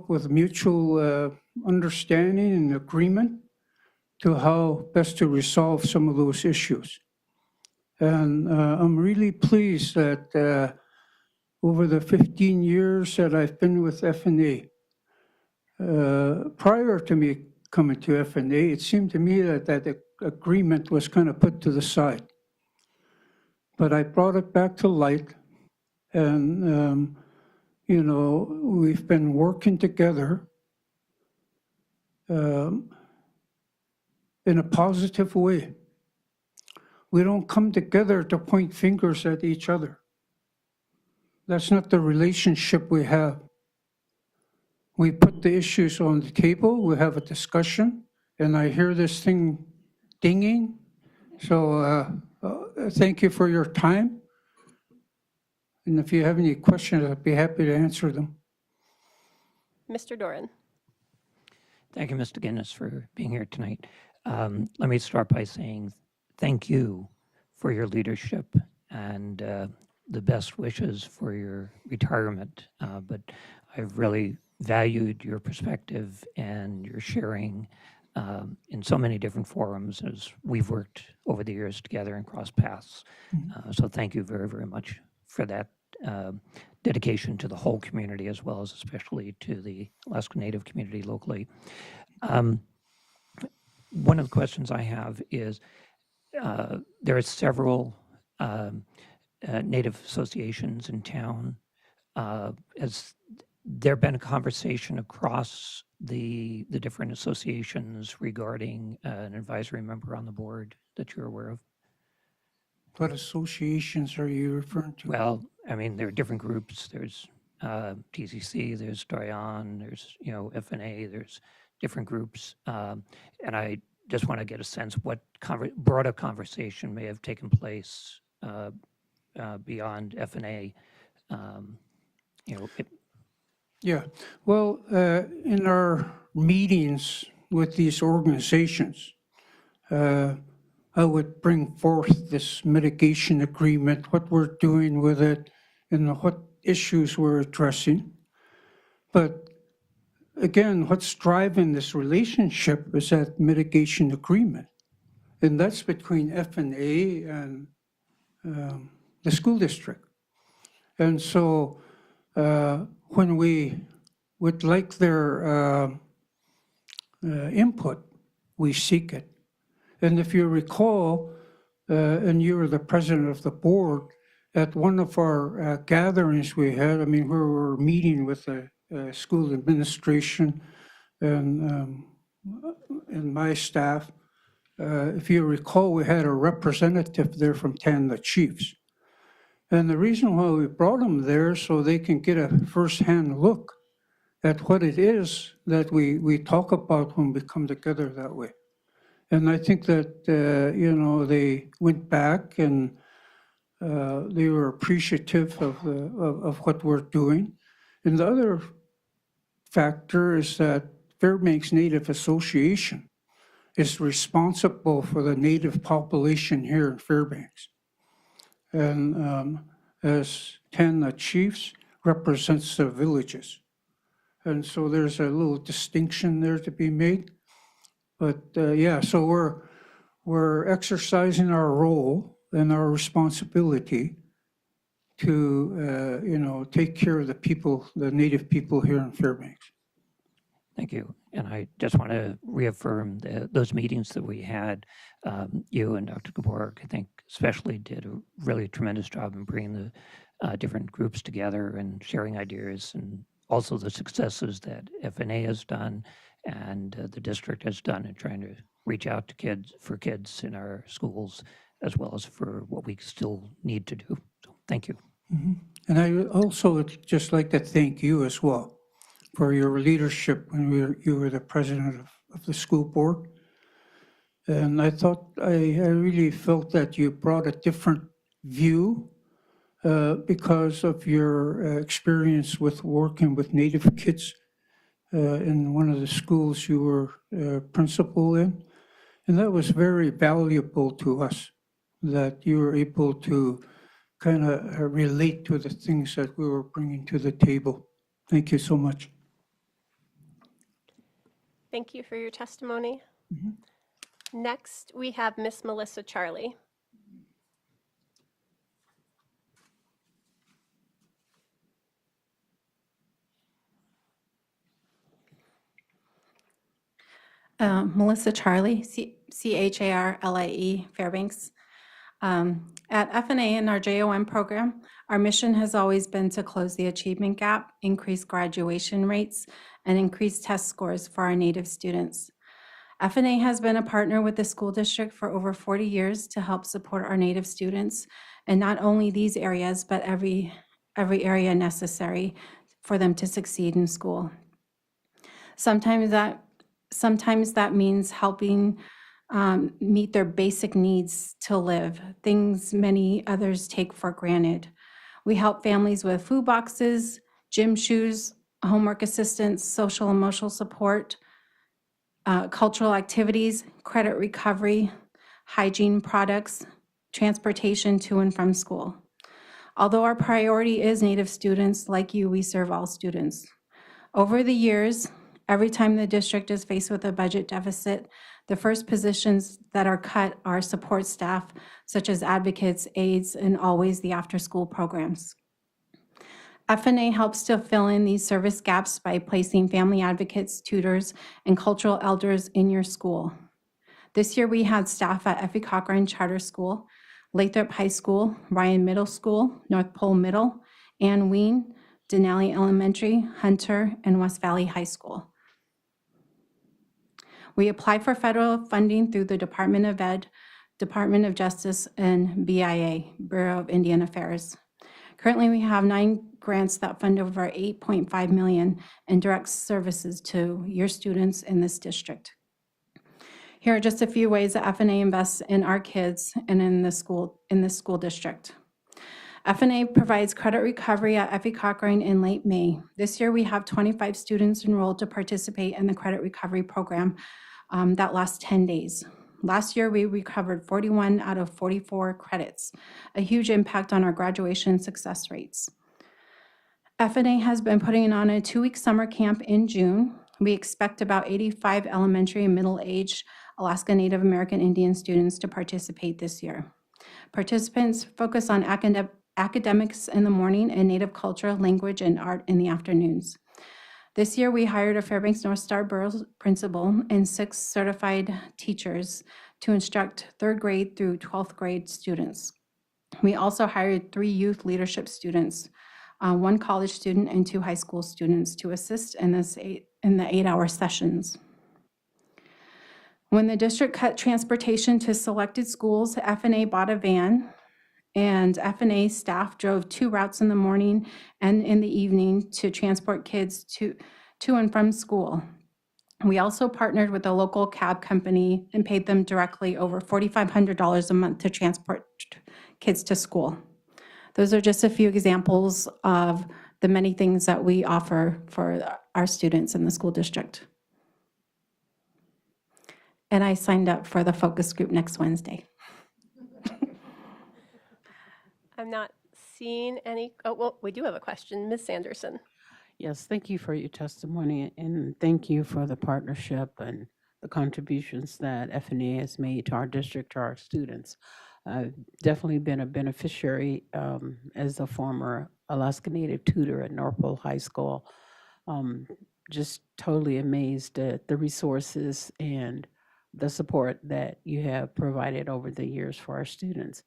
K: with mutual understanding and agreement to how best to resolve some of those issues. And I'm really pleased that over the 15 years that I've been with FNA, prior to me coming to FNA, it seemed to me that that agreement was kind of put to the side. But I brought it back to light, and you know, we've been working together in a positive way. We don't come together to point fingers at each other. That's not the relationship we have. We put the issues on the table, we have a discussion, and I hear this thing dinging. So thank you for your time. And if you have any questions, I'd be happy to answer them.
A: Mr. Doran.
S: Thank you, Mr. Guinness, for being here tonight. Let me start by saying thank you for your leadership and the best wishes for your retirement. But I've really valued your perspective and your sharing in so many different forums as we've worked over the years together and crossed paths. So thank you very, very much for that dedication to the whole community, as well as especially to the Alaska Native community locally. One of the questions I have is, there are several Native associations in town. Has there been a conversation across the different associations regarding an advisory member on the board that you're aware of?
K: What associations are you referring to?
S: Well, I mean, there are different groups. There's TCC, there's Doyon, there's, FNA, there's different groups. And I just want to get a sense what broader conversation may have taken place beyond FNA.
K: Yeah, well, in our meetings with these organizations, I would bring forth this mitigation agreement, what we're doing with it, and what issues we're addressing. But again, what's driving this relationship is that mitigation agreement. And that's between FNA and the school district. And so when we would like their input, we seek it. And if you recall, and you were the president of the board, at one of our gatherings we had, I mean, we were meeting with the school administration and my staff. If you recall, we had a representative there from Tanana Chiefs. And the reason why we brought them there so they can get a firsthand look at what it is that we talk about when we come together that way. And I think that, they went back and they were appreciative of what we're doing. And the other factor is that Fairbanks Native Association is responsible for the Native population here in Fairbanks. And as Tanana Chiefs represents the villages. And so there's a little distinction there to be made. But yeah, so we're exercising our role and our responsibility to, take care of the people, the Native people here in Fairbanks.
S: Thank you. And I just want to reaffirm those meetings that we had. You and Dr. Gaborik, I think, especially did a really tremendous job in bringing the different groups together and sharing ideas, and also the successes that FNA has done and the district has done in trying to reach out to kids in our schools, as well as for what we still need to do. So thank you.
K: Mm-hmm. And I also would just like to thank you as well for your leadership when you were the president of the school board. And I thought, I really felt that you brought a different view because of your experience with working with Native kids in one of the schools you were principal in. And that was very valuable to us, that you were able to kind of relate to the things that we were bringing to the table. Thank you so much.
A: Thank you for your testimony.
K: Mhm.
A: Next, we have Miss Melissa Charlie.
L: Melissa Charlie, CHARLIE, Fairbanks. At FNA in our JOM program, our mission has always been to close the achievement gap, increase graduation rates, and increase test scores for our Native students. FNA has been a partner with the school district for over 40 years to help support our Native students, and not only these areas, but every area necessary for them to succeed in school. Sometimes that means helping meet their basic needs to live, things many others take for granted. We help families with food boxes, gym shoes, homework assistance, social emotional support, cultural activities, credit recovery, hygiene products, transportation to and from school. Although our priority is Native students, like you, we serve all students. Over the years, every time the district is faced with a budget deficit, the first positions that are cut are support staff, such as advocates, aides, and always the after-school programs. FNA helps to fill in these service gaps by placing family advocates, tutors, and cultural elders in your school. This year, we had staff at Effie Cochran Charter School, Lathrop High School, Ryan Middle School, North Pole Middle, Ann Ween, Denali Elementary, Hunter, and West Valley High School. We apply for federal funding through the Department of Ed Department of Justice, and BIA, Bureau of Indian Affairs. Currently, we have 9 grants that fund over $8.5 million in direct services to your students in this district. Here are just a few ways that FNA invests in our kids and in this school district. FNA provides credit recovery at Effie Cochrane in late May. This year, we have 25 students enrolled to participate in the credit recovery program that lasts 10 days. Last year, we recovered 41 out of 44 credits, a huge impact on our graduation success rates. FNA has been putting on a 2-week summer camp in June. We expect about 85 elementary and middle-aged Alaska Native American Indian students to participate this year. Participants focus on academics in the morning and Native culture, language, and art in the afternoons. This year, we hired a Fairbanks North Star Borough principal and 6 certified teachers to instruct 3rd grade through 12th grade students. We also hired 3 youth leadership students, 1 college student and 2 high school students to assist in the 8-hour sessions. When the district cut transportation to selected schools, FNA bought a van, and FNA staff drove 2 routes in the morning and in the evening to transport kids to and from school. We also partnered with a local cab company and paid them directly over $4,500 a month to transport kids to school. Those are just a few examples of the many things that we offer for our students in the school district. And I signed up for the focus group next Wednesday.
A: I'm not seeing any, oh, well, we do have a question. Ms. Sanderson.
D: Yes, thank you for your testimony, and thank you for the partnership and the contributions that FNA has made to our district, to our students. I've definitely been a beneficiary as a former Alaska Native tutor at North Pole High School. Just totally amazed at the resources and the support that you have provided over the years for our students.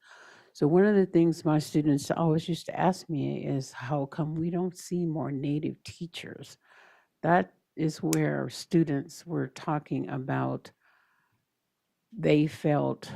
D: So one of the things my students always used to ask me is, how come we don't see more Native teachers? That is where students were talking about they felt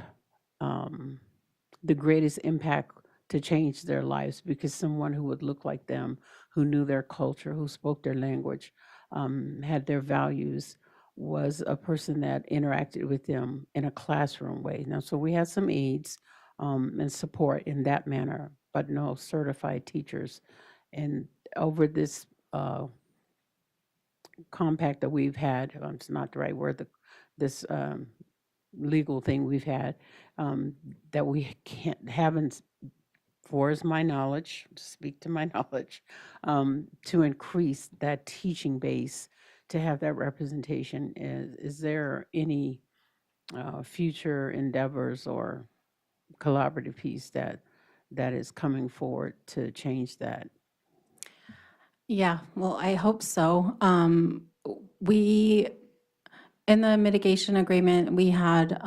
D: the greatest impact to change their lives, because someone who would look like them, who knew their culture, who spoke their language, had their values, was a person that interacted with them in a classroom way. Now, so we had some aides and support in that manner, but no certified teachers. And over this compact that we've had, it's not the right word, this legal thing we've had, that we haven't, for is my knowledge, to speak to my knowledge, to increase that teaching base, to have that representation. Is there any future endeavors or collaborative piece that is coming forward to change that?
L: Yeah, well, I hope so. We, in the mitigation agreement, we had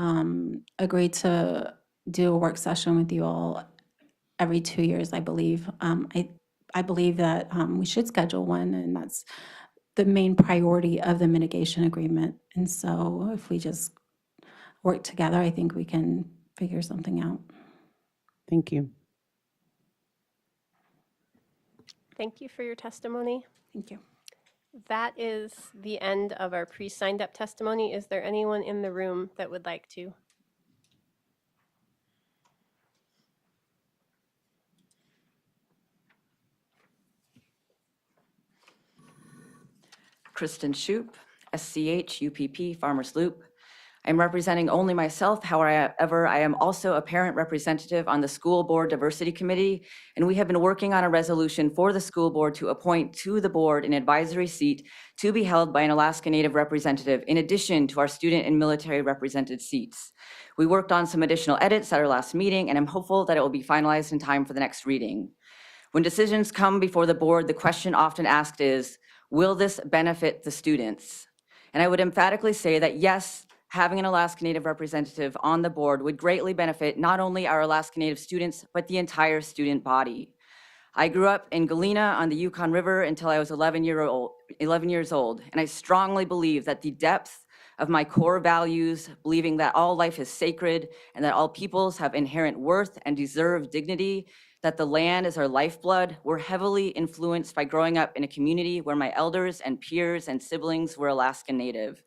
L: agreed to do a work session with you all every 2 years, I believe. I believe that we should schedule one, and that's the main priority of the mitigation agreement. And so if we just work together, I think we can figure something out.
D: Thank you.
A: Thank you for your testimony.
L: Thank you.
A: That is the end of our pre-signed up testimony. Is there anyone in the room that would like to?
N: Kristen Shoup, SCH, UPP, Farmers Loop. I'm representing only myself. However, I am also a parent representative on the School Board Diversity Committee, and we have been working on a resolution for the school board to appoint to the board an advisory seat to be held by an Alaska Native representative, in addition to our student and military represented seats. We worked on some additional edits at our last meeting, and I'm hopeful that it will be finalized in time for the next reading. When decisions come before the board, the question often asked is, will this benefit the students? And I would emphatically say that yes, having an Alaska Native representative on the board would greatly benefit not only our Alaska Native students, but the entire student body. I grew up in Galena on the Yukon River until I was 11 years old, and I strongly believe that the depth of my core values, believing that all life is sacred and that all peoples have inherent worth and deserve dignity, that the land is our lifeblood, were heavily influenced by growing up in a community where my elders and peers and siblings were Alaskan Native.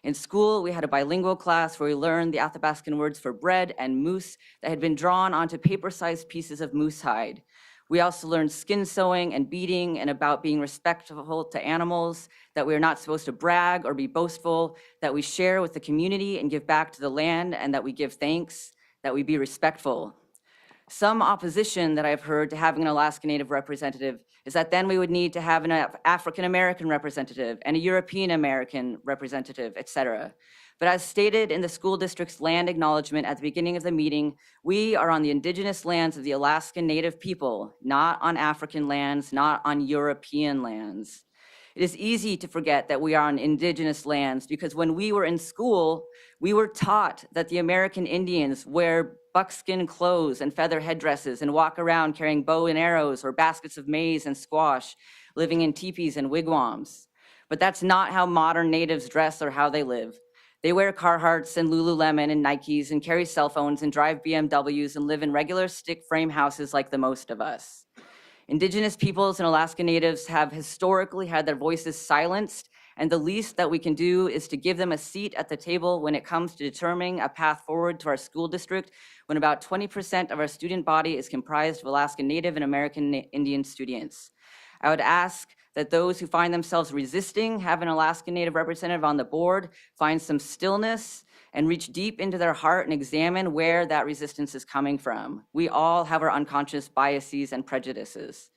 N: In school, we had a bilingual class where we learned the Athabascan words for bread and moose that had been drawn onto paper-sized pieces of moose hide. We also learned skin sewing and beading and about being respectful to animals, that we are not supposed to brag or be boastful, that we share with the community and give back to the land, and that we give thanks, that we be respectful. Some opposition that I've heard to having an Alaska Native representative is that then we would need to have an African American representative and a European American representative, et cetera. But as stated in the school district's land acknowledgement at the beginning of the meeting, we are on the indigenous lands of the Alaskan Native people, not on African lands, not on European lands. It is easy to forget that we are on indigenous lands because when we were in school, we were taught that the American Indians wear buckskin clothes and feather headdresses and walk around carrying bow and arrows or baskets of maize and squash, living in teepees and wigwams. But that's not how modern natives dress or how they live. They wear Carhartts and Lululemon and Nikes and carry cell phones and drive BMWs and live in regular stick frame houses like the most of us. Indigenous peoples and Alaska Natives have historically had their voices silenced, and the least that we can do is to give them a seat at the table when it comes to determining a path forward to our school district, when about 20% of our student body is comprised of Alaska Native and American Indian students. I would ask that those who find themselves resisting having an Alaska Native representative on the board find some stillness and reach deep into their heart and examine where that resistance is coming from. We all have our unconscious biases and prejudices.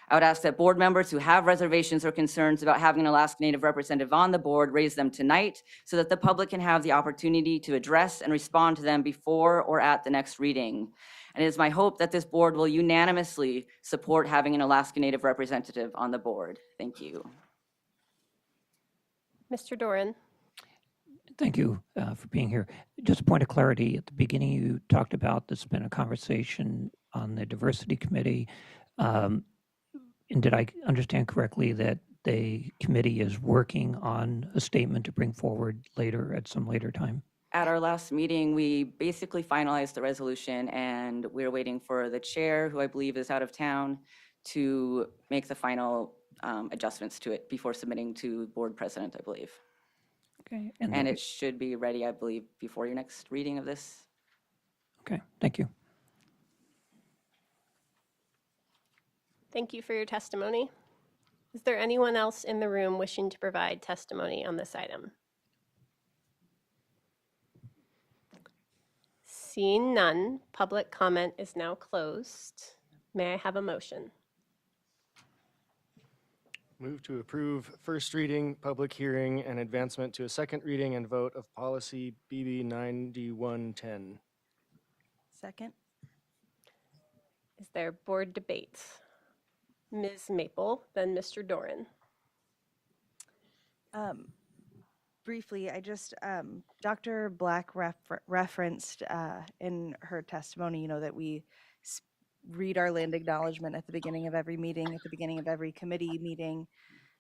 N: I would ask that board members who have reservations or concerns about having an Alaska Native representative on the board raise them tonight so that the public can have the opportunity to address and respond to them before or at the next reading. And it is my hope that this board will unanimously support having an Alaska Native representative on the board. Thank you.
A: Mr. Doran.
S: Thank you for being here. Just a point of clarity, at the beginning you talked about there's been a conversation on the diversity committee. And did I understand correctly that the committee is working on a statement to bring forward later at some later time?
N: At our last meeting, we basically finalized the resolution and we're waiting for the chair, who I believe is out of town, to make the final adjustments to it before submitting to board president, I believe.
S: Okay.
N: And it should be ready, I believe, before your next reading of this.
S: Okay, thank you.
A: Thank you for your testimony. Is there anyone else in the room wishing to provide testimony on this item? Seeing none, public comment is now closed. May I have a motion?
R: Move to approve first reading, public hearing, and advancement to a second reading and vote of policy BB 9110.
U: Second.
A: Is there board debate? Ms. Maple, then Mr. Doran.
H: Briefly, I just, Dr. Black referenced in her testimony, that we read our land acknowledgement at the beginning of every meeting, at the beginning of every committee meeting.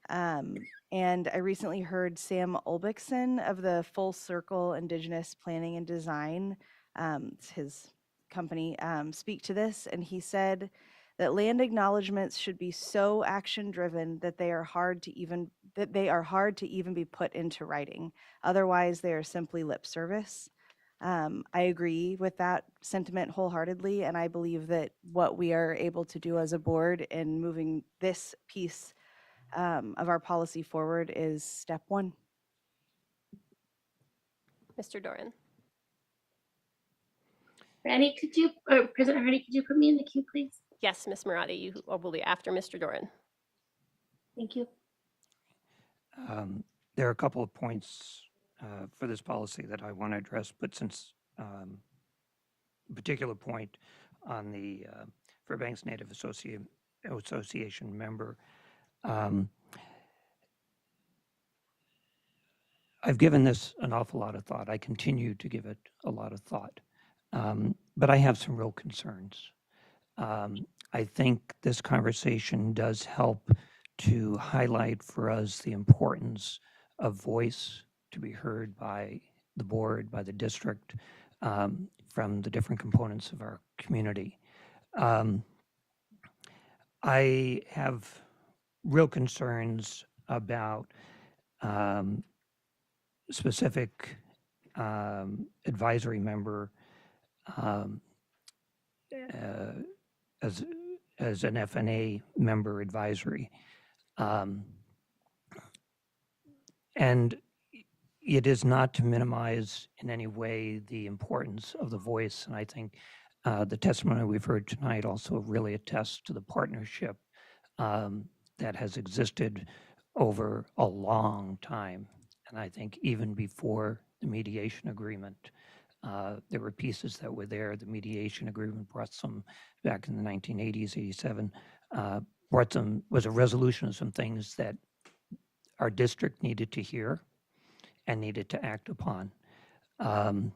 H: And I recently heard Sam Ulbikson of the Full Circle Indigenous Planning and Design, it's his company, speak to this. And he said that land acknowledgements should be so action-driven that they are hard to even be put into writing. Otherwise, they are simply lip service. I agree with that sentiment wholeheartedly, and I believe that what we are able to do as a board in moving this piece of our policy forward is step one.
A: Mr. Doran.
G: President Hardy, could you put me in the queue, please?
A: Yes, Ms. Marati, you will be after Mr. Doran.
G: Thank you.
S: There are a couple of points for this policy that I want to address, but since a particular point on the Fairbanks Native Association member, I've given this an awful lot of thought. I continue to give it a lot of thought, but I have some real concerns. I think this conversation does help to highlight for us the importance of voice to be heard by the board, by the district, from the different components of our community. I have real concerns about specific advisory member as an FNA member advisory. And it is not to minimize in any way the importance of the voice. And I think the testimony we've heard tonight also really attests to the partnership that has existed over a long time. And I think even before the mediation agreement, there were pieces that were there. The mediation agreement brought some back in the 1980s, 87, was a resolution of some things that our district needed to hear and needed to act upon. And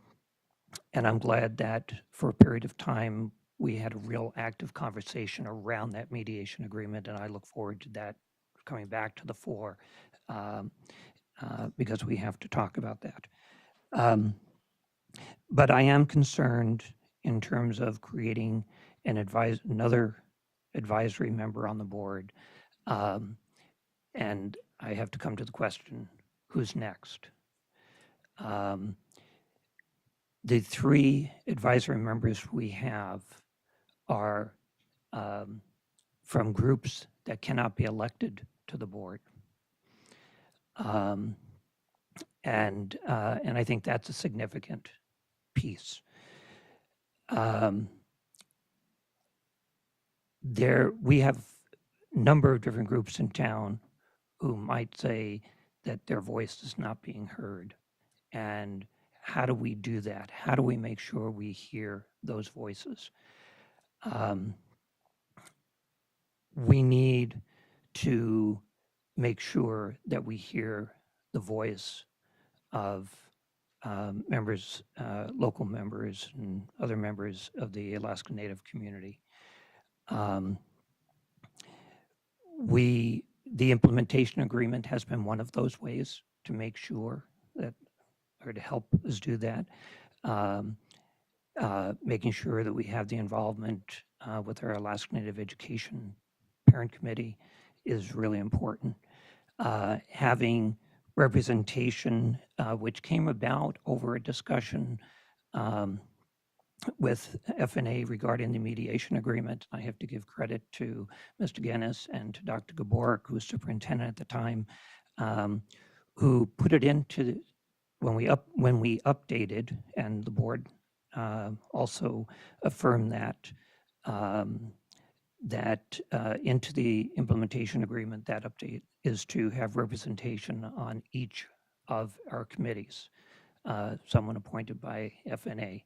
S: I'm glad that for a period of time, we had a real active conversation around that mediation agreement, and I look forward to that coming back to the fore because we have to talk about that. But I am concerned in terms of creating another advisory member on the board. And I have to come to the question, who's next? The three advisory members we have are from groups that cannot be elected to the board. And I think that's a significant piece. We have a number of different groups in town who might say that their voice is not being heard. And how do we do that? How do we make sure we hear those voices? We need to make sure that we hear the voice of members, local members, and other members of the Alaska Native community. The implementation agreement has been one of those ways to make sure that, or to help us do that. Making sure that we have the involvement with our Alaska Native Education Parent Committee is really important. Having representation, which came about over a discussion with FNA regarding the mediation agreement. I have to give credit to Mr. Guinness and to Dr. Gaborik, who was superintendent at the time, who put it into when we updated, and the board also affirmed that into the implementation agreement, that update is to have representation on each of our committees, someone appointed by FNA.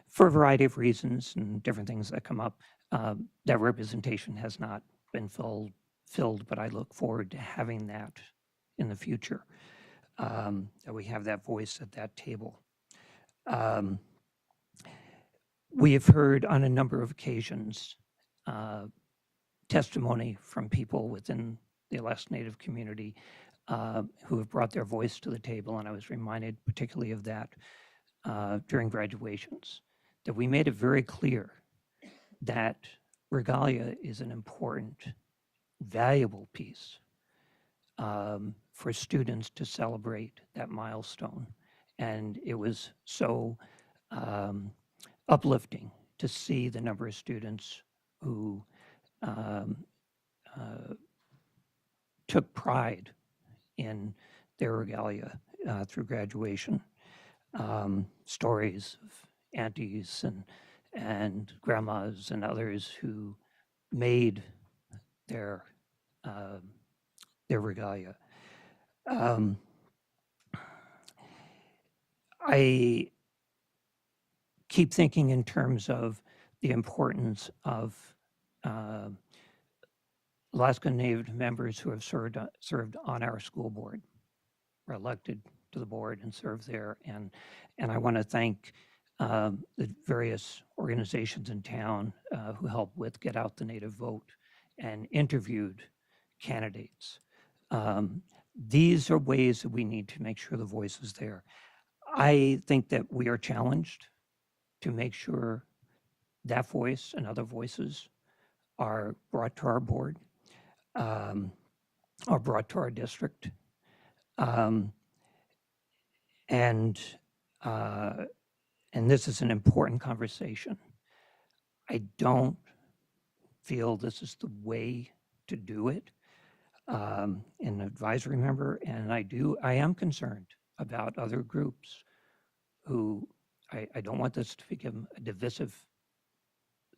S: For a variety of reasons and different things that come up, that representation has not been filled, but I look forward to having that in the future, that we have that voice at that table. We have heard on a number of occasions testimony from people within the Alaska Native community who have brought their voice to the table, and I was reminded particularly of that during graduations, that we made it very clear that regalia is an important, valuable piece for students to celebrate that milestone. And it was so uplifting to see the number of students who took pride in their regalia through graduation. Stories of aunties and grandmas and others who made their regalia. I keep thinking in terms of the importance of Alaska Native members who have served on our school board, were elected to the board and serve there. And I want to thank the various organizations in town who helped with Get Out the Native Vote and interviewed candidates. These are ways that we need to make sure the voice is there. I think that we are challenged to make sure that voice and other voices are brought to our board, are brought to our district. Um, and, uh, and this is an important conversation. I don't feel this is the way to do it. An advisory member, and I am concerned about other groups who, I don't want this to become a divisive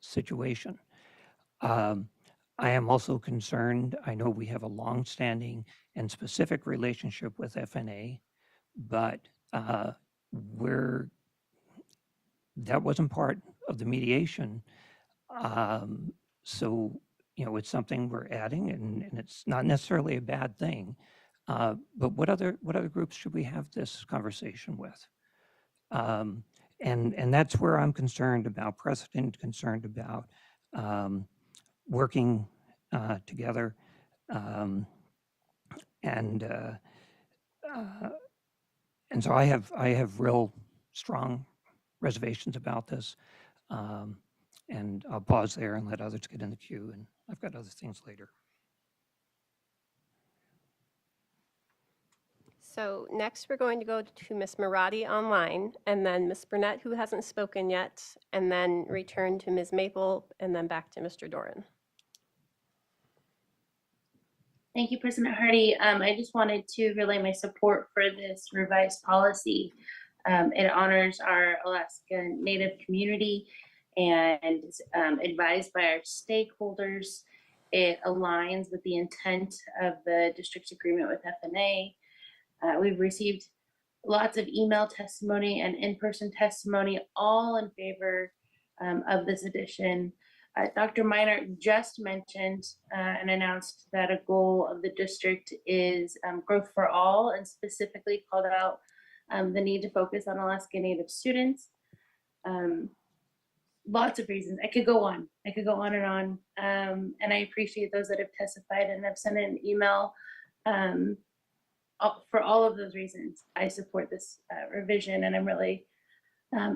S: situation. I am also concerned, I know we have a longstanding and specific relationship with FNA, but that wasn't part of the mediation. So, it's something we're adding, and it's not necessarily a bad thing. But what other groups should we have this conversation with? And that's where I'm concerned about precedent, concerned about working together. And so I have real strong reservations about this. And I'll pause there and let others get in the queue, and I've got other things later.
A: So next, we're going to go to Ms. Marati online, and then Ms. Burnett, who hasn't spoken yet, and then return to Ms. Maple, and then back to Mr. Doran.
G: Thank you, President Hardy. I just wanted to relay my support for this revised policy. It honors our Alaska Native community and is advised by our stakeholders. It aligns with the intent of the district's agreement with FNA. We've received lots of email testimony and in-person testimony, all in favor of this addition. Dr. Miner just mentioned and announced that a goal of the district is growth for all, and specifically called out the need to focus on Alaska Native students. Lots of reasons. I could go on and on. And I appreciate those that have testified and have sent an email. For all of those reasons, I support this revision, and I'm really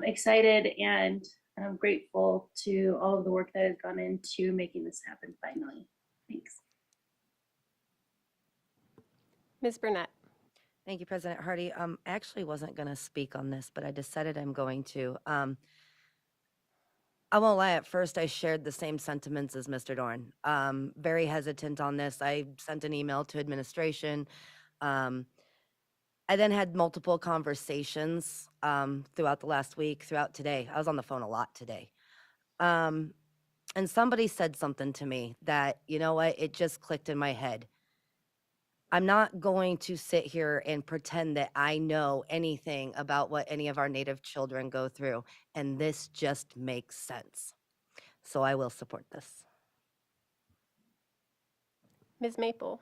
G: excited and I'm grateful to all of the work that has gone into making this happen finally. Thanks.
A: Ms. Burnett.
B: Thank you, President Hardy. I actually wasn't going to speak on this, but I decided I'm going to. I won't lie, at first I shared the same sentiments as Mr. Doran. Very hesitant on this. I sent an email to administration. I then had multiple conversations throughout the last week, throughout today. I was on the phone a lot today. And somebody said something to me that, you know what, it just clicked in my head. I'm not going to sit here and pretend that I know anything about what any of our Native children go through, and this just makes sense. So I will support this.
A: Ms. Maple.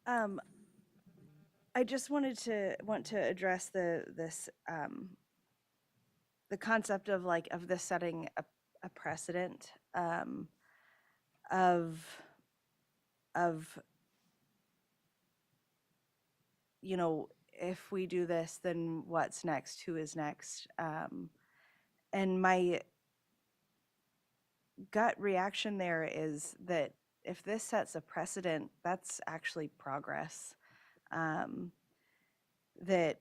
H: I just want to address the concept of this setting a precedent of if we do this, then what's next? Who is next? And my gut reaction there is that if this sets a precedent, that's actually progress. That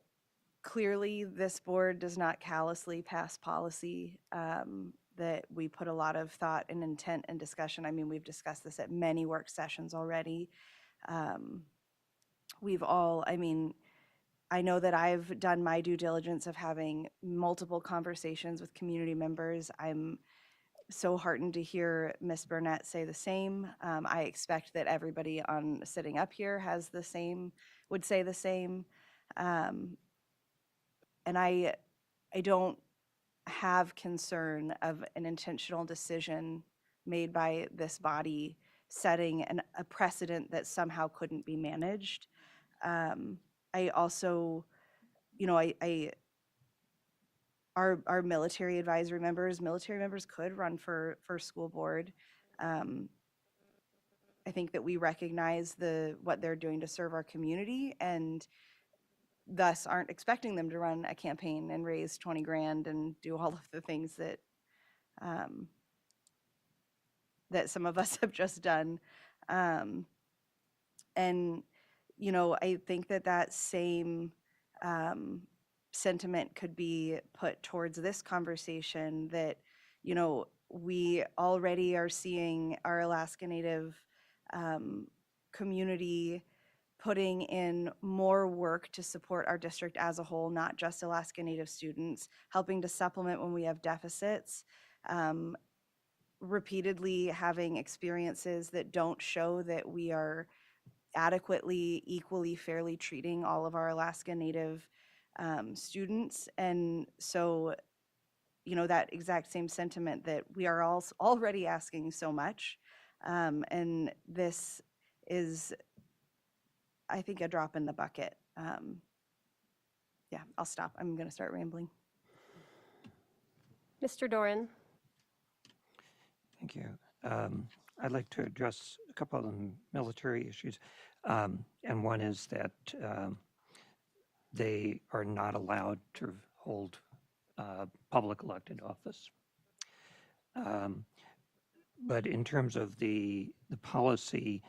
H: clearly this board does not callously pass policy, that we put a lot of thought and intent and discussion. I mean, we've discussed this at many work sessions already. I know that I've done my due diligence of having multiple conversations with community members. I'm so heartened to hear Ms. Burnett say the same. I expect that everybody sitting up here would say the same. And I don't have concern of an intentional decision made by this body setting a precedent that somehow couldn't be managed. I also, our military advisory members could run for school board. I I think that we recognize what they're doing to serve our community, and thus aren't expecting them to run a campaign and raise 20 grand and do all of the things that that some of us have just done. And, you know, I think that that same sentiment could be put towards this conversation that, you know, we already are seeing our Alaska Native community putting in more work to support our district as a whole, not just Alaska Native students, helping to supplement when we have deficits, repeatedly having experiences that don't show that we are adequately, equally, fairly treating all of our Alaska Native students. And so, you know, that exact same sentiment that we are all already asking so much. And this is, I think, a drop in the bucket. Yeah, I'll stop. I'm going to start rambling.
A: Mr. Doran.
S: Thank you. I'd like to address a couple of the military issues. And one is that they are not allowed to hold public elected office. But in terms of the policy,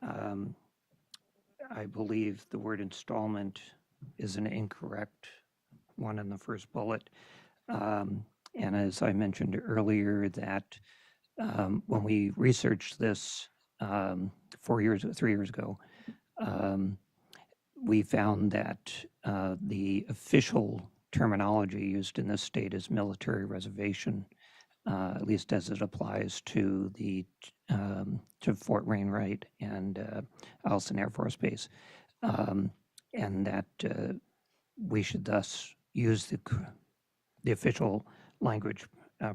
S: I believe the word installment is an incorrect one in the first bullet. And as I mentioned earlier, that when we researched this 3 years ago, we found that the official terminology used in this state is military reservation, at least as it applies to to Fort Wainwright and Eielson Air Force Base, and that we should thus use the official language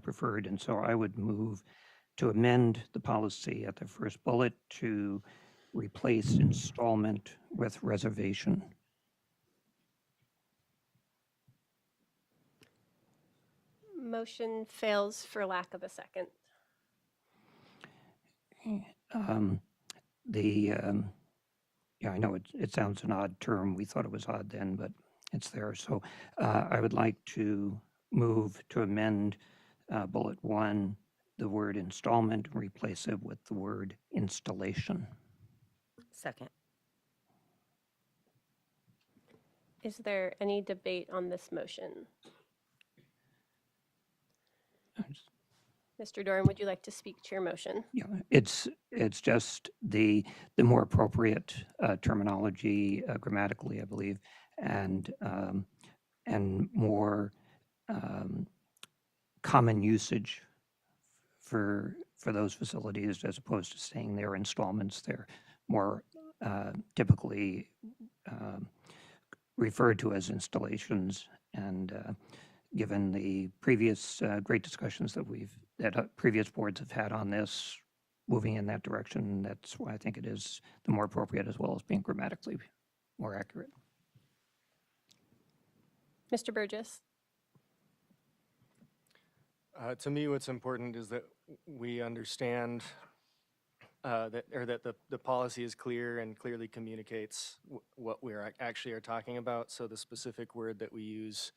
S: preferred. And so I would move to amend the policy at the first bullet to replace installment with reservation.
A: Motion fails for lack of a second.
S: Yeah, I know it sounds an odd term. We thought it was odd then, but it's there. So I would like to move to amend bullet 1, the word installment, and replace it with the word installation.
B: Second.
A: Is there any debate on this motion? Mr. Doran, would you like to speak to your motion?
S: Yeah, it's just the more appropriate terminology grammatically, I believe, and more common usage for those facilities, as opposed to saying they're installments. They're more typically referred to as installations. And given the previous great discussions that previous boards have had on this, moving in that direction, that's why I think it is the more appropriate, as well as being grammatically more accurate.
A: Mr. Burgess.
R: To me, what's important is that we understand that the policy is clear and clearly communicates what we actually are talking about. So the specific word that we use,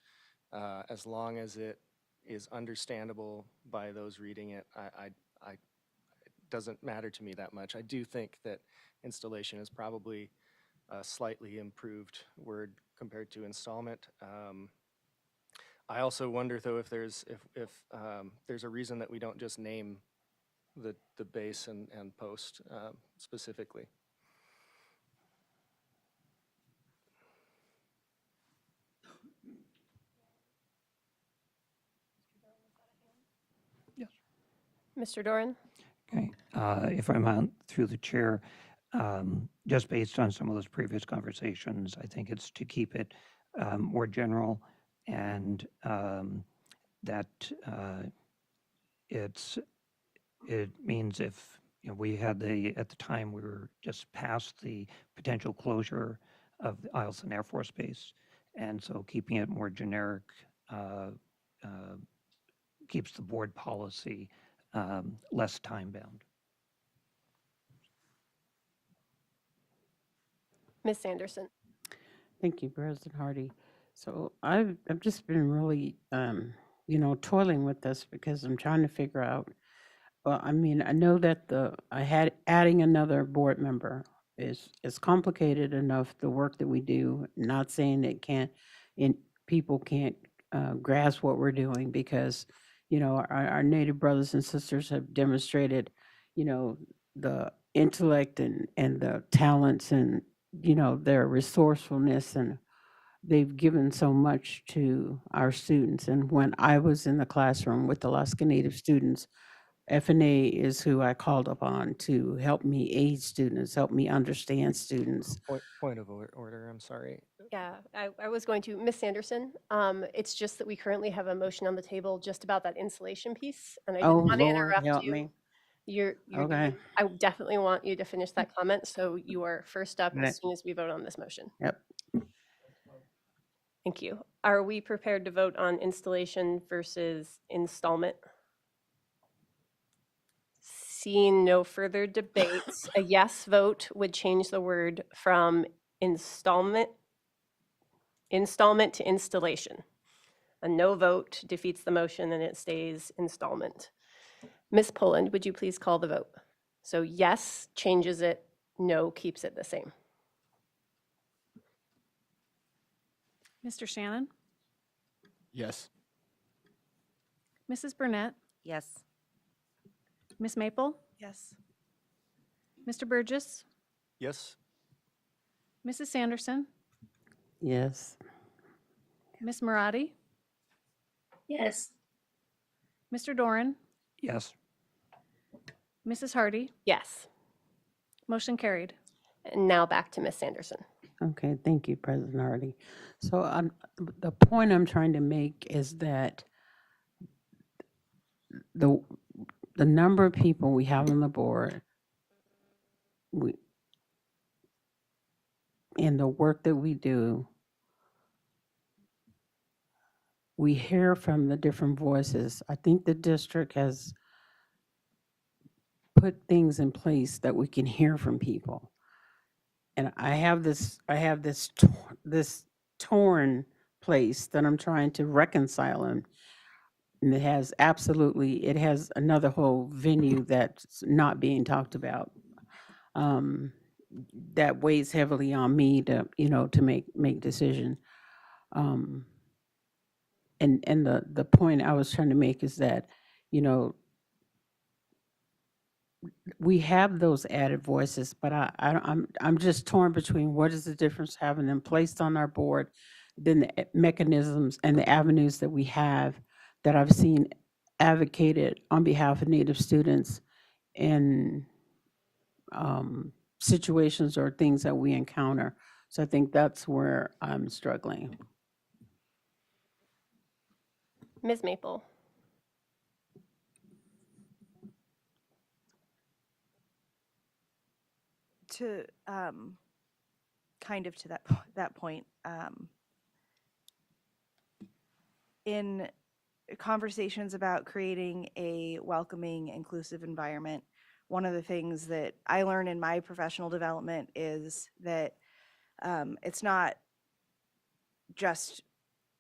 R: as long as it is understandable by those reading it, it doesn't matter to me that much. I do think that installation is probably a slightly improved word compared to installment. I also wonder, though, if there's a reason that we don't just name the base and post specifically.
S: Yes.
A: Mr. Doran.
S: Okay. If I'm on through the chair, just based on some of those previous conversations, I think it's to keep it more general, and that it means if we had at the time we were just past the potential closure of the Eielson Air Force Base, and so keeping it more generic keeps the board policy less time bound.
A: Ms. Sanderson.
D: Thank you, President Hardy. So I've just been really, toiling with this because I'm trying to figure out. Well, I mean, I know that I had adding another board member is complicated enough. The work that we do, not saying it can't, and people can't grasp what we're doing because, our Native brothers and sisters have demonstrated, the intellect and the talents and their resourcefulness, and they've given so much to our students. And when I was in the classroom with Alaska Native students, FNA is who I called upon to help me aid students, help me understand students.
R: Point of order, I'm sorry.
A: Yeah, I was going to, Ms. Sanderson, it's just that we currently have a motion on the table just about that installation piece, and I
D: Oh,
A: didn't want to
D: Lord,
A: interrupt
D: help
A: you.
D: me.
A: You're
D: Okay.
A: doing, I definitely want you to finish that comment, so you are first up
D: Okay.
A: as soon as we vote on this motion.
D: Yep.
A: Thank you. Are we prepared to vote on installation versus installment? Seeing no further debates, a yes vote would change the word from installment to installation. A no vote defeats the motion and it stays installment. Ms. Poland, would you please call the vote? So yes changes it, no keeps it the same.
M: Mr. Shannon,
C: Yes.
M: Mrs. Burnett,
B: Yes.
M: Ms. Maple,
H: Yes.
M: Mr. Burgess,
R: Yes?
M: Mrs. Sanderson,
D: Yes.
M: Ms. Marati,
G: Yes.
M: Mr. Doran,
S: Yes.
M: Mrs. Hardy.
A: Yes.
M: Motion carried.
A: And now back to Ms. Sanderson.
D: Okay, thank you, President Hardy. So the point I'm trying to make is that the number of people we have on the board, and the work that we do, we hear from the different voices. I think the district has put things in place that we can hear from people. And I have this torn place that I'm trying to reconcile in. And it has another whole venue that's not being talked about. That weighs heavily on me to make decision. And the point I was trying to make is that, we have those added voices, but I'm just torn between what is the difference having them placed on our board, then the mechanisms and the avenues that we have that I've seen advocated on behalf of Native students in situations or things that we encounter. So I think that's where I'm struggling.
A: Ms. Maple.
H: To kind of to that point, in conversations about creating a welcoming, inclusive environment, one of the things that I learned in my professional development is that it's not just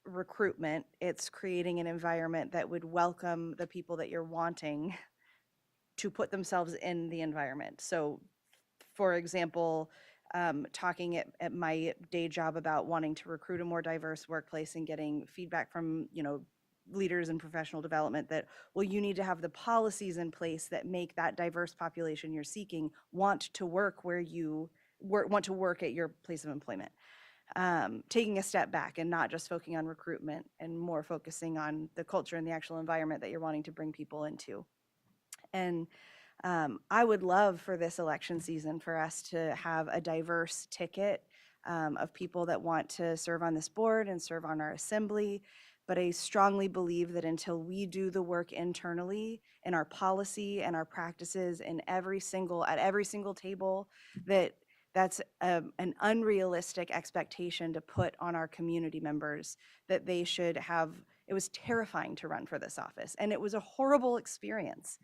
H: recruitment, it's creating an environment that would welcome the people that you're wanting to put themselves in the environment. So, for example, talking at my day job about wanting to recruit a more diverse workplace and getting feedback from, leaders in professional development that, well, you need to have the policies in place that make that diverse population you're seeking want to work where you want to work at your place of employment. Taking a step back and not just focusing on recruitment and more focusing on the culture and the actual environment that you're wanting to bring people into. And I would love for this election season for us to have a diverse ticket of people that want to serve on this board and serve on our assembly. But I strongly believe that until we do the work internally in our policy and our practices at every single table, that's an unrealistic expectation to put on our community members that they should have. It was terrifying to run for this office, and it was a horrible experience.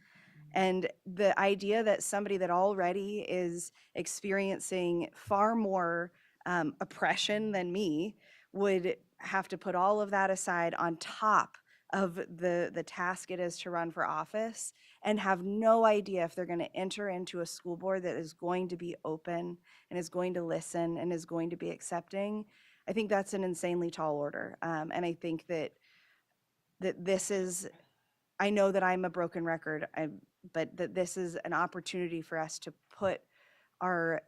H: And the idea that somebody that already is experiencing far more oppression than me would have to put all of that aside on top of the task it is to run for office and have no idea if they're going to enter into a school board that is going to be open and is going to listen and is going to be accepting. I think that's an insanely tall order. And I think that this is, I know that I'm a broken record, but that this is an opportunity for us to put our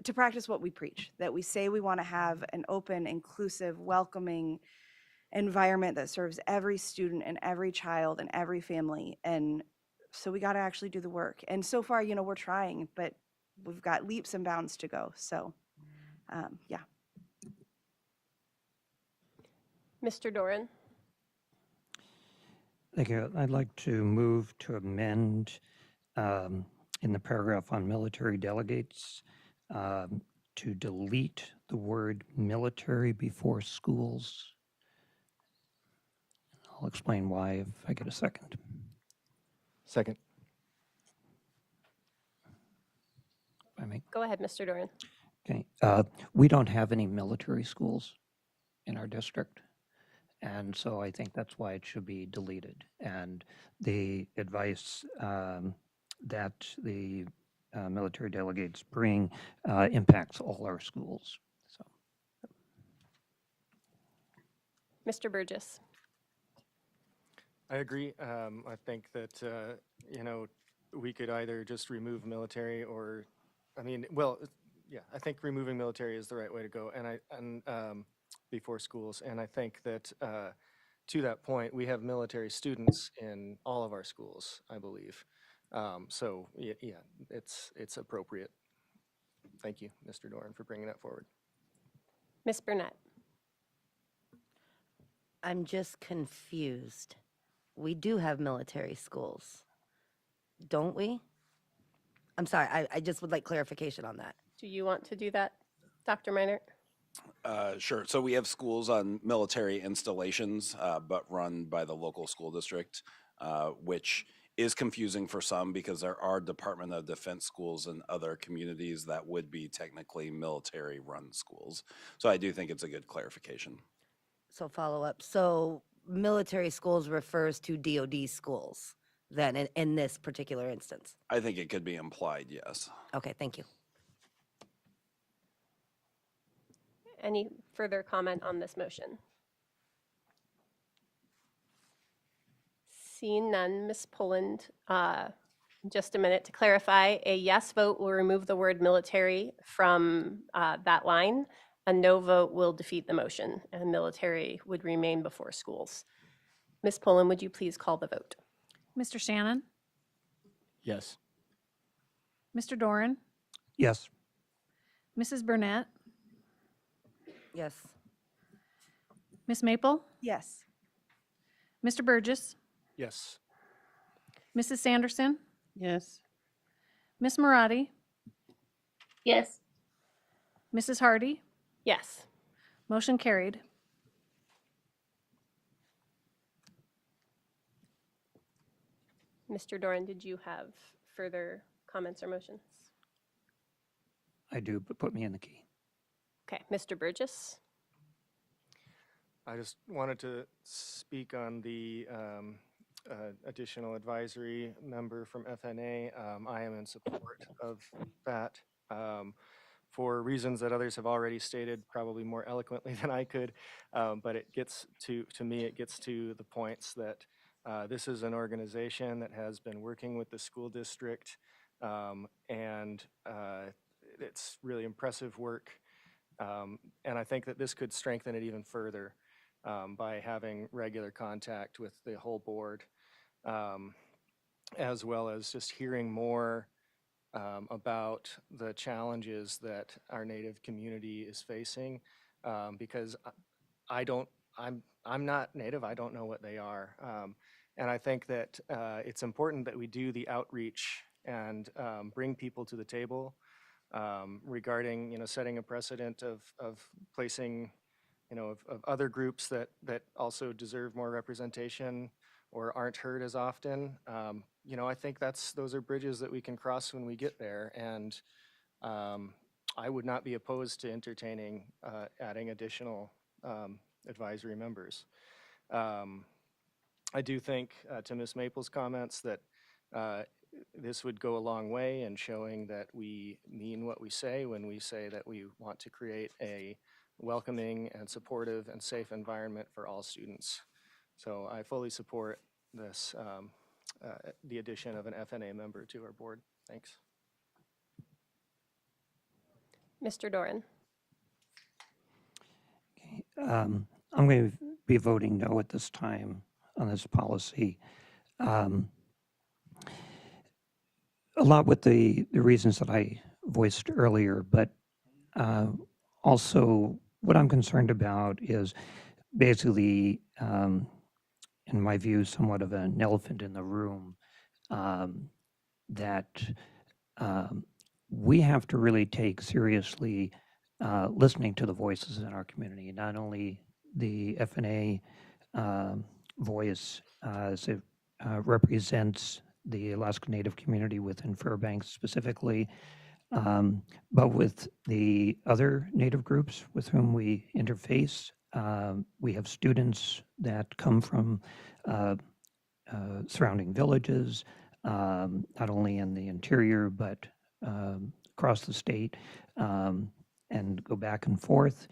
H: to practice what we preach, that we say we want to have an open, inclusive, welcoming environment that serves every student and every child and every family. And so we got to actually do the work. And so far, we're trying, but we've got leaps and bounds to go. So, yeah.
A: Mr. Doran?
S: Thank you. I'd like to move to amend in the paragraph on military delegates to delete the word military before schools. I'll explain why if I get a second.
R: Second.
S: If I may.
A: Go ahead, Mr. Doran.
S: Okay. We don't have any military schools in our district. And so I think that's why it should be deleted. And the advice that the military delegates bring impacts all our schools. So,
A: Mr. Burgess?
R: I agree. I think that, we could either just remove military or, yeah, I think removing military is the right way to go. And before schools. And I think that to that point, we have military students in all of our schools, I believe. So yeah, it's appropriate. Thank you, Mr. Doran, for bringing that forward.
A: Ms. Burnett?
B: I'm just confused. We do have military schools, don't we? I'm sorry, I just would like clarification on that.
A: Do you want to do that, Dr. Minert?
I: Sure. So we have schools on military installations, but run by the local school district, which is confusing for some because there are Department of Defense schools in other communities that would be technically military-run schools. So I do think it's a good clarification.
B: So follow up. So military schools refers to DOD schools then in this particular instance?
I: I think it could be implied, yes.
B: Okay, thank you.
A: Any further comment on this motion? Seeing none, Ms. Poland, just a minute to clarify, a yes vote will remove the word military from that line. A no vote will defeat the motion, and military would remain before schools. Ms. Poland, would you please call the vote?
M: Mr. Shannon?
C: Yes.
M: Mr. Doran?
S: Yes.
M: Mrs. Burnett?
B: Yes.
M: Ms. Maple?
H: Yes.
M: Mr. Burgess?
R: Yes.
M: Mrs. Sanderson?
D: Yes.
M: Ms. Marati?
G: Yes.
M: Mrs. Hardy?
A: Yes.
M: Motion carried.
A: Mr. Doran, did you have further comments or motions?
S: I do, but put me in the key.
A: Okay, Mr. Burgess?
R: I just wanted to speak on the additional advisory member from FNA. I am in support of that for reasons that others have already stated, probably more eloquently than I could. But it gets to me, it gets to the points that this is an organization that has been working with the school district, and it's really impressive work. And I think that this could strengthen it even further by having regular contact with the whole board, as well as just hearing more about the challenges that our Native community is facing, because I'm not Native, I don't know what they are. And I think that it's important that we do the outreach and bring people to the table regarding, setting a precedent of placing, of other groups that also deserve more representation or aren't heard as often. I think those are bridges that we can cross when we get there. And I would not be opposed to entertaining adding additional advisory members. I do think, to Ms. Maples' comments, that this would go a long way in showing that we mean what we say when we say that we want to create a welcoming and supportive and safe environment for all students. So I fully support this, the addition of an FNA member to our board. Thanks.
A: Mr. Doran.
S: I'm going to be voting no at this time on this policy. A lot with the reasons that I voiced earlier, but also what I'm concerned about is basically, in my view, somewhat of an elephant in the room, that we have to really take seriously listening to the voices in our community, not only the FNA voice as it represents the Alaska Native community within Fairbanks specifically, but with the other Native groups with whom we interface. We have students that come from surrounding villages, not only in the interior, but across the state, and go back and forth.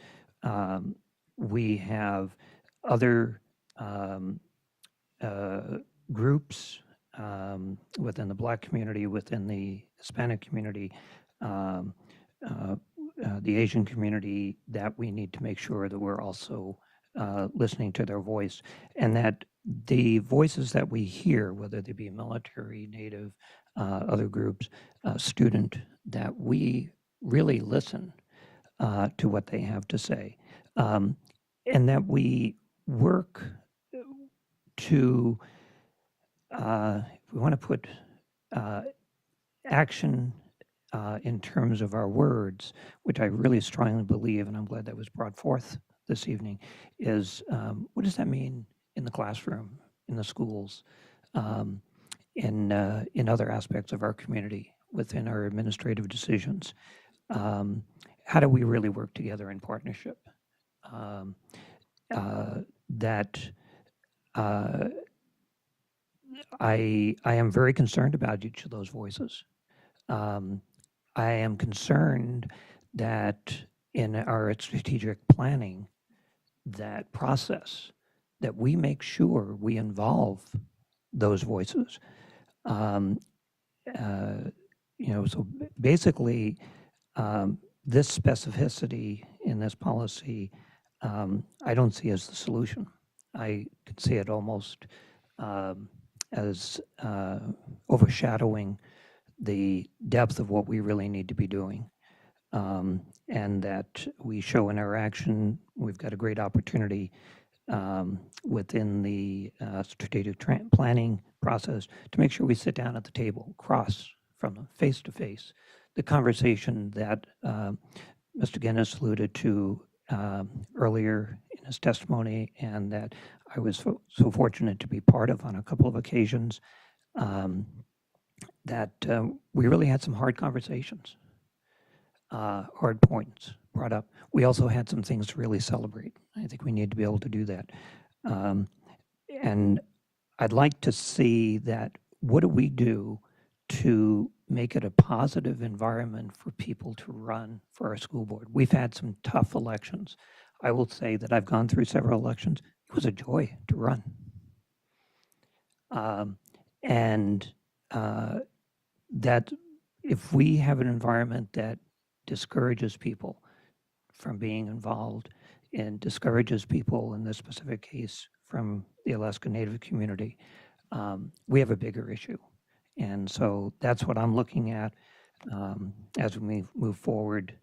S: We have other groups within the Black community, within the Hispanic community, the Asian community, that we need to make sure that we're also listening to their voice, and that the voices that we hear, whether they be military, Native, other groups, student, that we really listen to what they have to say, and that we work to, if we want to put action in terms of our words, which I really strongly believe, and I'm glad that was brought forth this evening, is what does that mean in the classroom, in the schools, in other aspects of our community, within our administrative decisions? How do we really work together in partnership? That I am very concerned about each of those voices. I am concerned that in our strategic planning, that process, that we make sure we involve those voices. So basically, this specificity in this policy, I don't see as the solution. I could see it almost as overshadowing the depth of what we really need to be doing. And that we show in our action, we've got a great opportunity within the strategic planning process to make sure we sit down at the table, cross from face to face, the conversation that Mr. Guinness alluded to earlier in his testimony, and that I was so fortunate to be part of on a couple of occasions, that we really had some hard conversations, hard points brought up. We also had some things to really celebrate. I think we need to be able to do that. And I'd like to see that, what do we do to make it a positive environment for people to run for our school board? We've had some tough elections. I will say that I've gone through several elections. It was a joy to run. That if we have an environment that discourages people from being involved and discourages people, in this specific case, from the Alaska Native community, we have a bigger issue. And so that's what I'm looking at as we move forward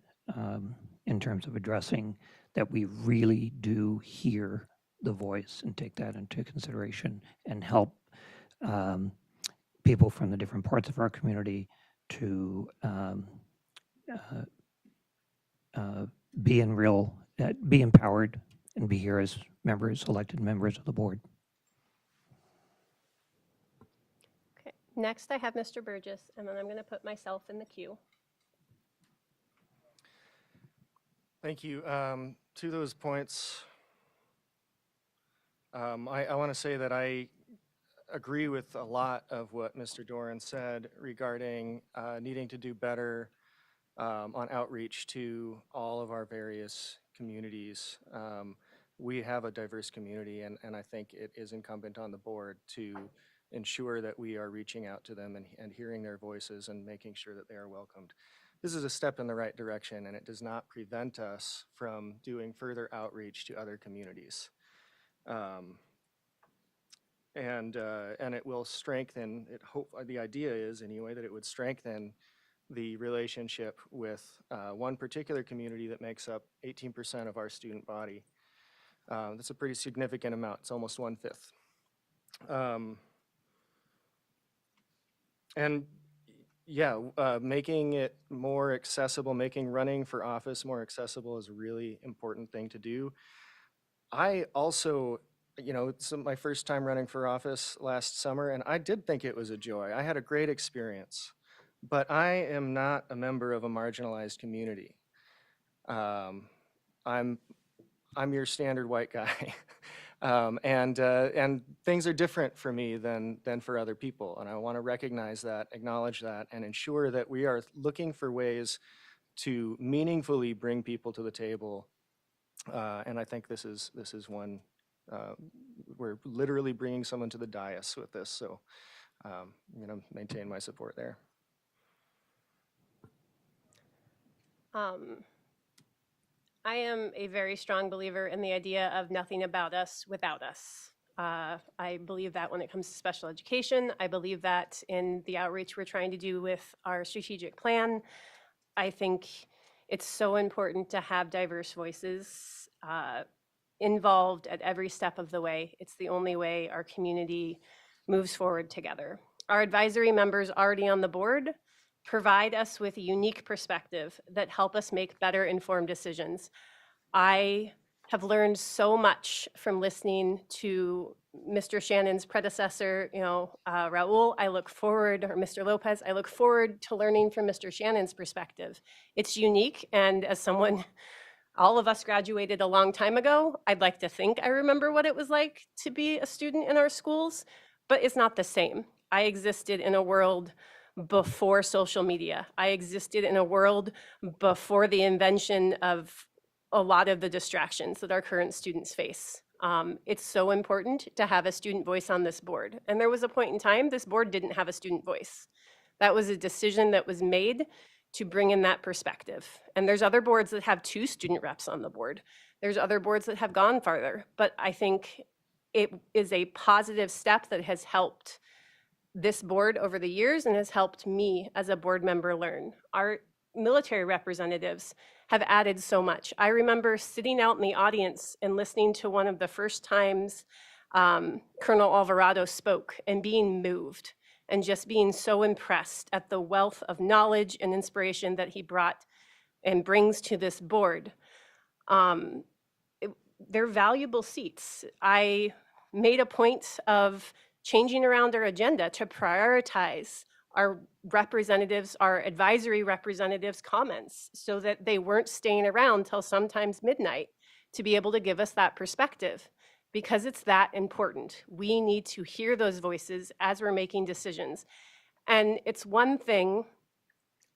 S: in terms of addressing that we really do hear the voice and take that into consideration and help people from the different parts of our community to be empowered and be here as members, elected members of the board.
A: Okay. Next, I have Mr. Burgess, and then I'm going to put myself in the queue.
R: Thank you. To those points, I want to say that I agree with a lot of what Mr. Doran said regarding needing to do better on outreach to all of our various communities. We have a diverse community, and I think it is incumbent on the board to ensure that we are reaching out to them and hearing their voices and making sure that they are welcomed. This is a step in the right direction, and it does not prevent us from doing further outreach to other communities. And it will strengthen, the idea is anyway, that it would strengthen the relationship with one particular community that makes up 18% of our student body. That's a pretty significant amount. It's almost 1/5. And yeah, making it more accessible, making running for office more accessible is a really important thing to do. I also, it's my first time running for office last summer, and I did think it was a joy. I had a great experience, but I am not a member of a marginalized community. I'm your standard white guy. And things are different for me than for other people. And I want to recognize that, acknowledge that, and ensure that we are looking for ways to meaningfully bring people to the table. And I think this is one, we're literally bringing someone to the dais with this. So I'm going to maintain my support there.
A: I am a very strong believer in the idea of nothing about us without us. I believe that when it comes to special education. I believe that in the outreach we're trying to do with our strategic plan. I think it's so important to have diverse voices involved at every step of the way. It's the only way our community moves forward together. Our advisory members already on the board provide us with a unique perspective that help us make better informed decisions. I have learned so much from listening to Mr. Shannon's predecessor, Raul. I look forward, or Mr. Lopez, I look forward to learning from Mr. Shannon's perspective. It's unique, and as someone, all of us graduated a long time ago, I'd like to think I remember what it was like to be a student in our schools, but it's not the same. I existed in a world before social media. I existed in a world before the invention of a lot of the distractions that our current students face. It's so important to have a student voice on this board. And there was a point in time this board didn't have a student voice. That was a decision that was made to bring in that perspective. And there's other boards that have 2 student reps on the board. There's other boards that have gone farther. But I think it is a positive step that has helped this board over the years and has helped me as a board member learn. Our military representatives have added so much. I remember sitting out in the audience and listening to one of the first times Colonel Alvarado spoke and being moved and just being so impressed at the wealth of knowledge and inspiration that he brought and brings to this board. They're valuable seats. I made a point of changing around our agenda to prioritize our representatives, our advisory representatives' comments so that they weren't staying around till sometimes midnight to be able to give us that perspective, because it's that important. We need to hear those voices as we're making decisions. And it's one thing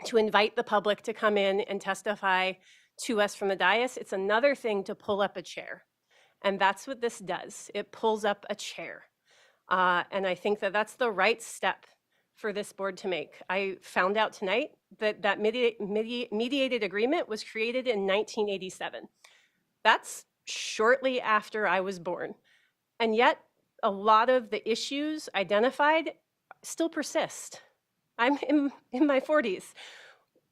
A: to invite the public to come in and testify to us from the dais. It's another thing to pull up a chair. And that's what this does. It pulls up a chair. And I think that that's the right step for this board to make. I found out tonight that that mediated agreement was created in 1987. That's shortly after I was born. And yet, a lot of the issues identified still persist. I'm in my 40s.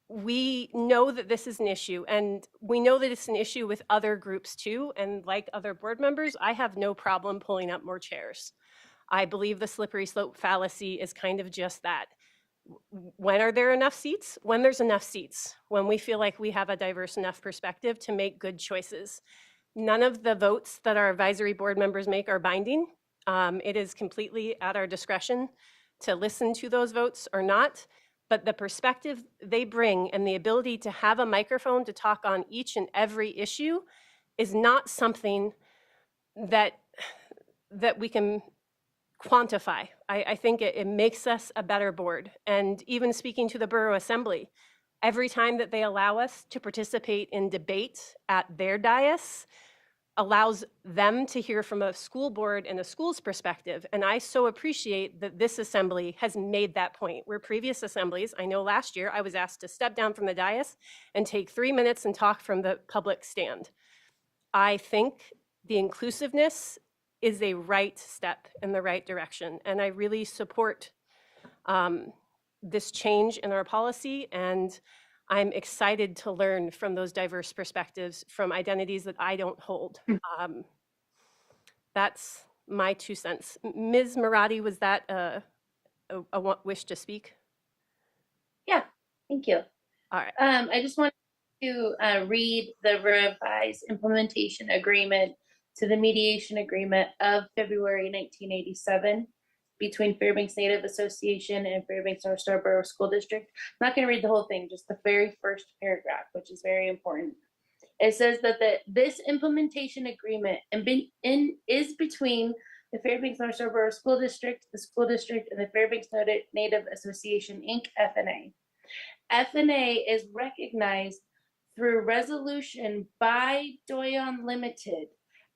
A: We know that this is an issue, and we know that it's an issue with other groups too. And like other board members, I have no problem pulling up more chairs. I believe the slippery slope fallacy is kind of just that. When are there enough seats? When there's enough seats. When we feel like we have a diverse enough perspective to make good choices. None of the votes that our advisory board members make are binding. It is completely at our discretion to listen to those votes or not. but the perspective they bring and the ability to have a microphone to talk on each and every issue is not something that we can quantify. I think it makes us a better board. And even speaking to the Borough Assembly, every time that they allow us to participate in debate at their dais allows them to hear from a school board and a school's perspective. And I so appreciate that this assembly has made that point, where previous assemblies, I know last year I was asked to step down from the dais and take 3 minutes and talk from the public stand. I think the inclusiveness is a right step in the right direction. And I really support this change in our policy. And I'm excited to learn from those diverse perspectives from identities that I don't hold. That's my 2 cents. Ms. Marati, was that a wish to speak?
G: Yeah, thank you.
A: All right.
G: I just wanted to read the revised implementation agreement to the mediation agreement of February 1987 between Fairbanks Native Association and Fairbanks North Star Borough School District. I'm not going to read the whole thing, just the very first paragraph, which is very important. It says that this implementation agreement is between the Fairbanks North Star Borough School District, the school district, and the Fairbanks Native Association, Inc., FNA. FNA is recognized through resolution by Doyon Limited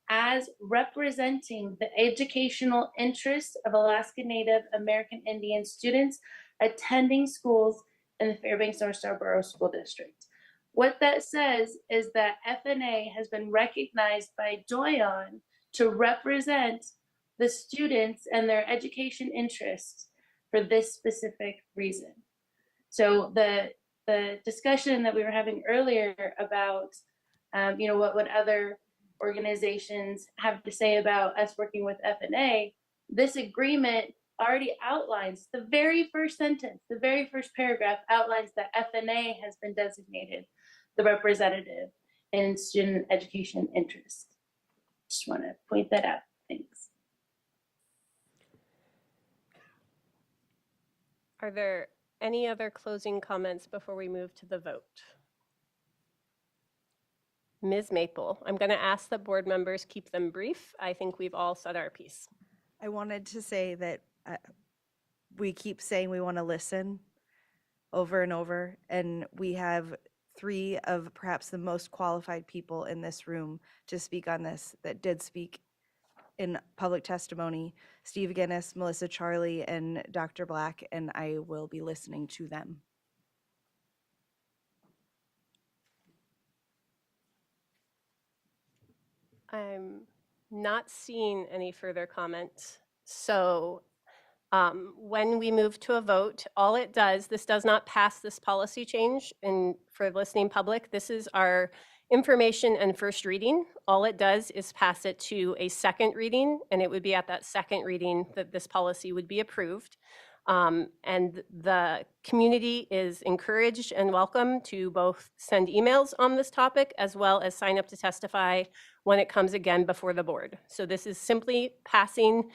G: as representing the educational interests of Alaska Native American Indian students attending schools in the Fairbanks North Star Borough School District. What that says is that FNA has been recognized by Doyon to represent the students and their education interests for this specific reason. So the discussion that we were having earlier about, what would other organizations have to say about us working with FNA, this agreement already outlines the very first sentence, the very first paragraph outlines that FNA has been designated the representative in student education interest. Just want to point that out. Thanks.
A: Are there any other closing comments before we move to the vote? Ms. Maple, I'm going to ask that board members keep them brief. I think we've all said our piece.
H: I wanted to say that we keep saying we want to listen over and over, and we have 3 of perhaps the most qualified people in this room to speak on this that did speak in public testimony: Steve Guinness, Melissa Charlie, and Dr. Black, and I will be listening to them.
A: I'm not seeing any further comments. So when we move to a vote, all it does, this does not pass this policy change. And for the listening public, this is our information and first reading. All it does is pass it to a second reading, and it would be at that second reading that this policy would be approved. And the community is encouraged and welcome to both send emails on this topic as well as sign up to testify when it comes again before the board. So this is simply passing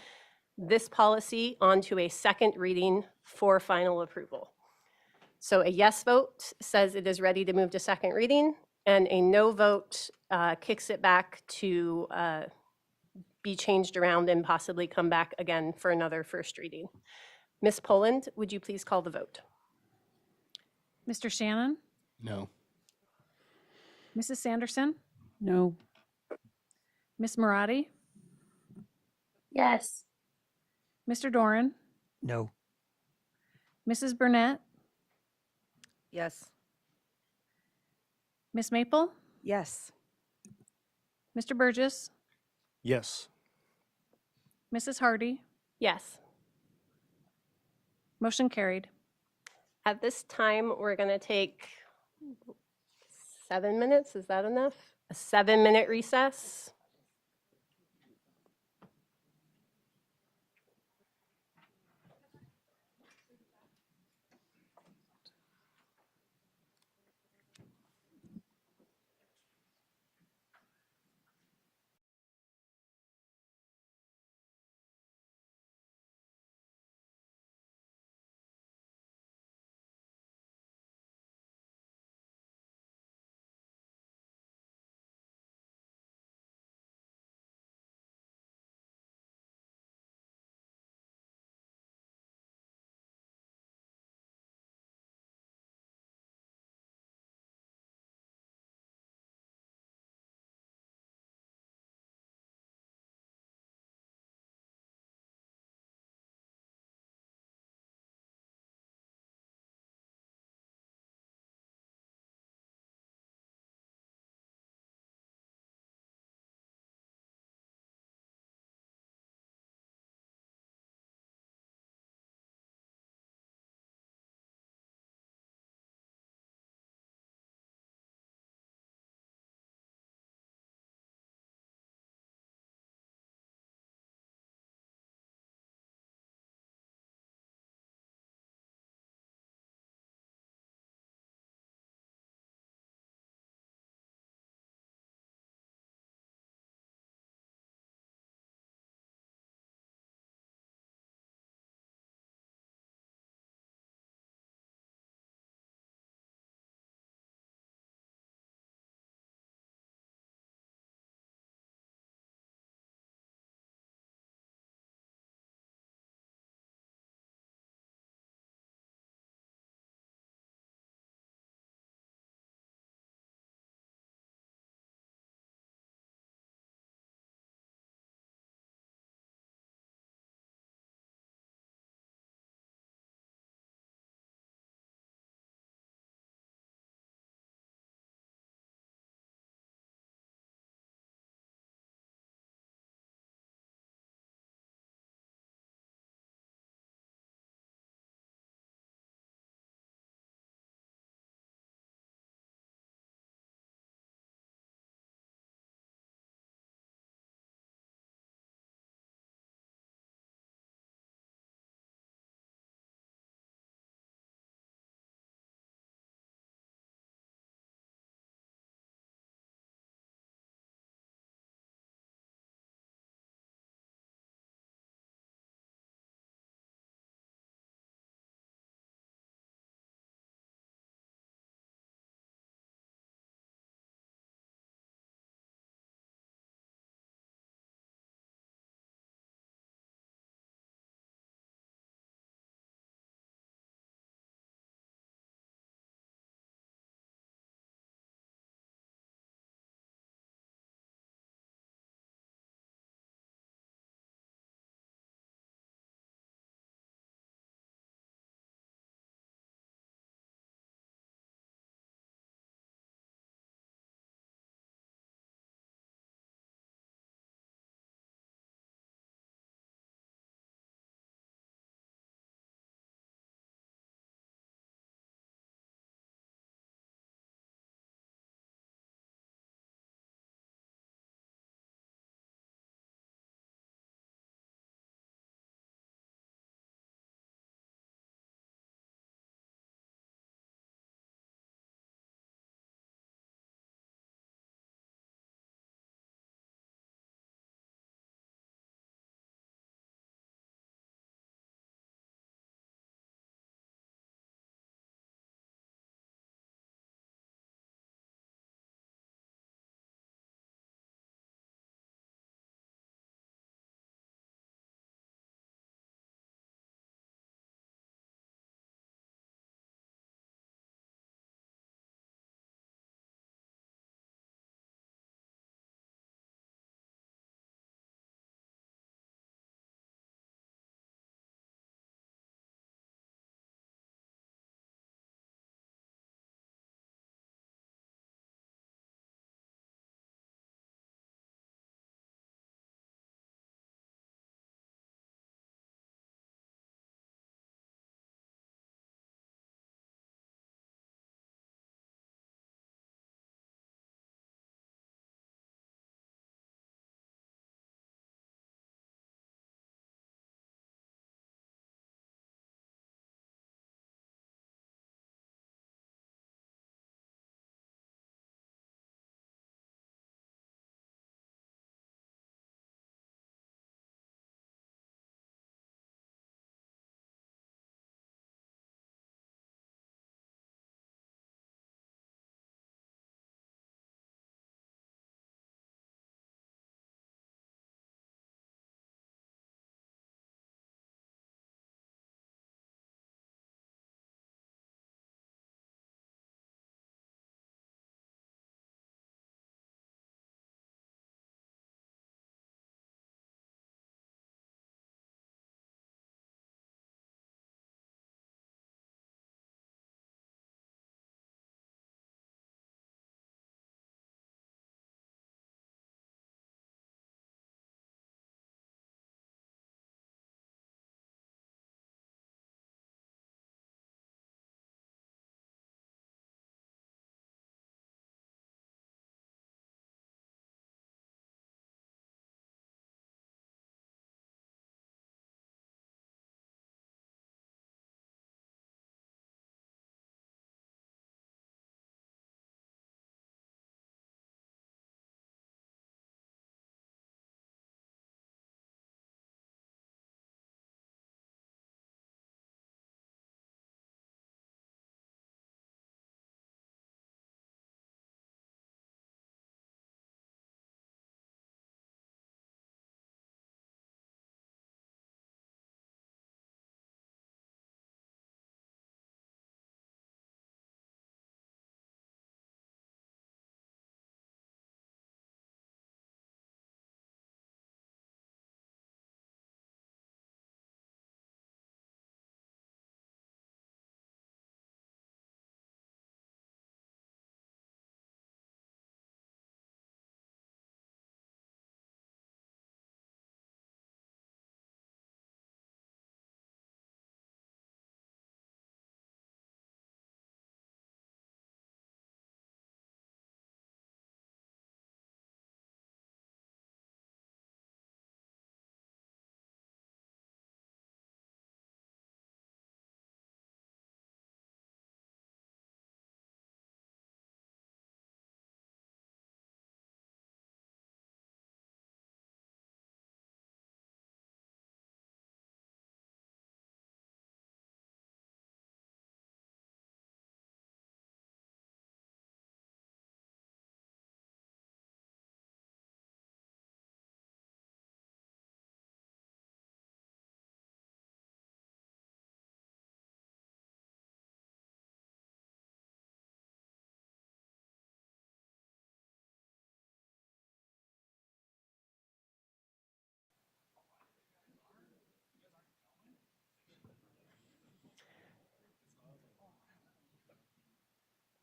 A: this policy onto a second reading for final approval. So a yes vote says it is ready to move to second reading, and a no vote kicks it back to be changed around and possibly come back again for another first reading. Ms. Poland, would you please call the vote?
M: Mr. Shannon?
C: No.
M: Mrs. Sanderson?
D: No.
M: Ms. Marati?
G: Yes.
M: Mr. Doran?
S: No.
M: Mrs. Burnett?
B: Yes.
M: Ms. Maple?
H: Yes.
M: Mr. Burgess?
R: Yes.
M: Mrs. Hardy?
A: Yes.
M: Motion carried.
A: At this time, we're going to take 7 minutes. Is that enough? A 7-minute recess.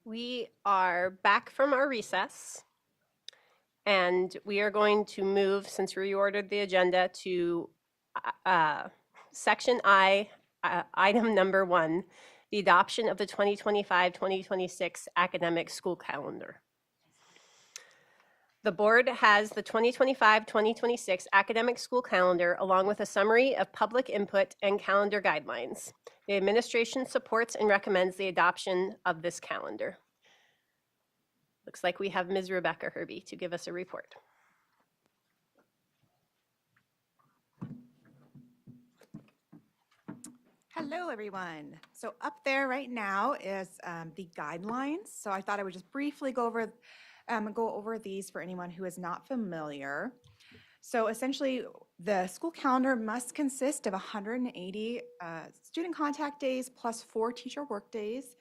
A: We are back from our recess, and we are going to move, since we reordered the agenda, to Section I, item number 1, the adoption of the 2025-2026 academic school calendar. The board has the 2025-2026 academic school calendar along with a summary of public input and calendar guidelines. The administration supports and recommends the adoption of this calendar. Looks like we have Ms. Rebecca Herby to give us a report.
O: Hello, everyone. So up there right now is the guidelines. So I thought I would just briefly go over these for anyone who is not familiar. So essentially, the school calendar must consist of 180 student contact days plus 4 teacher work days.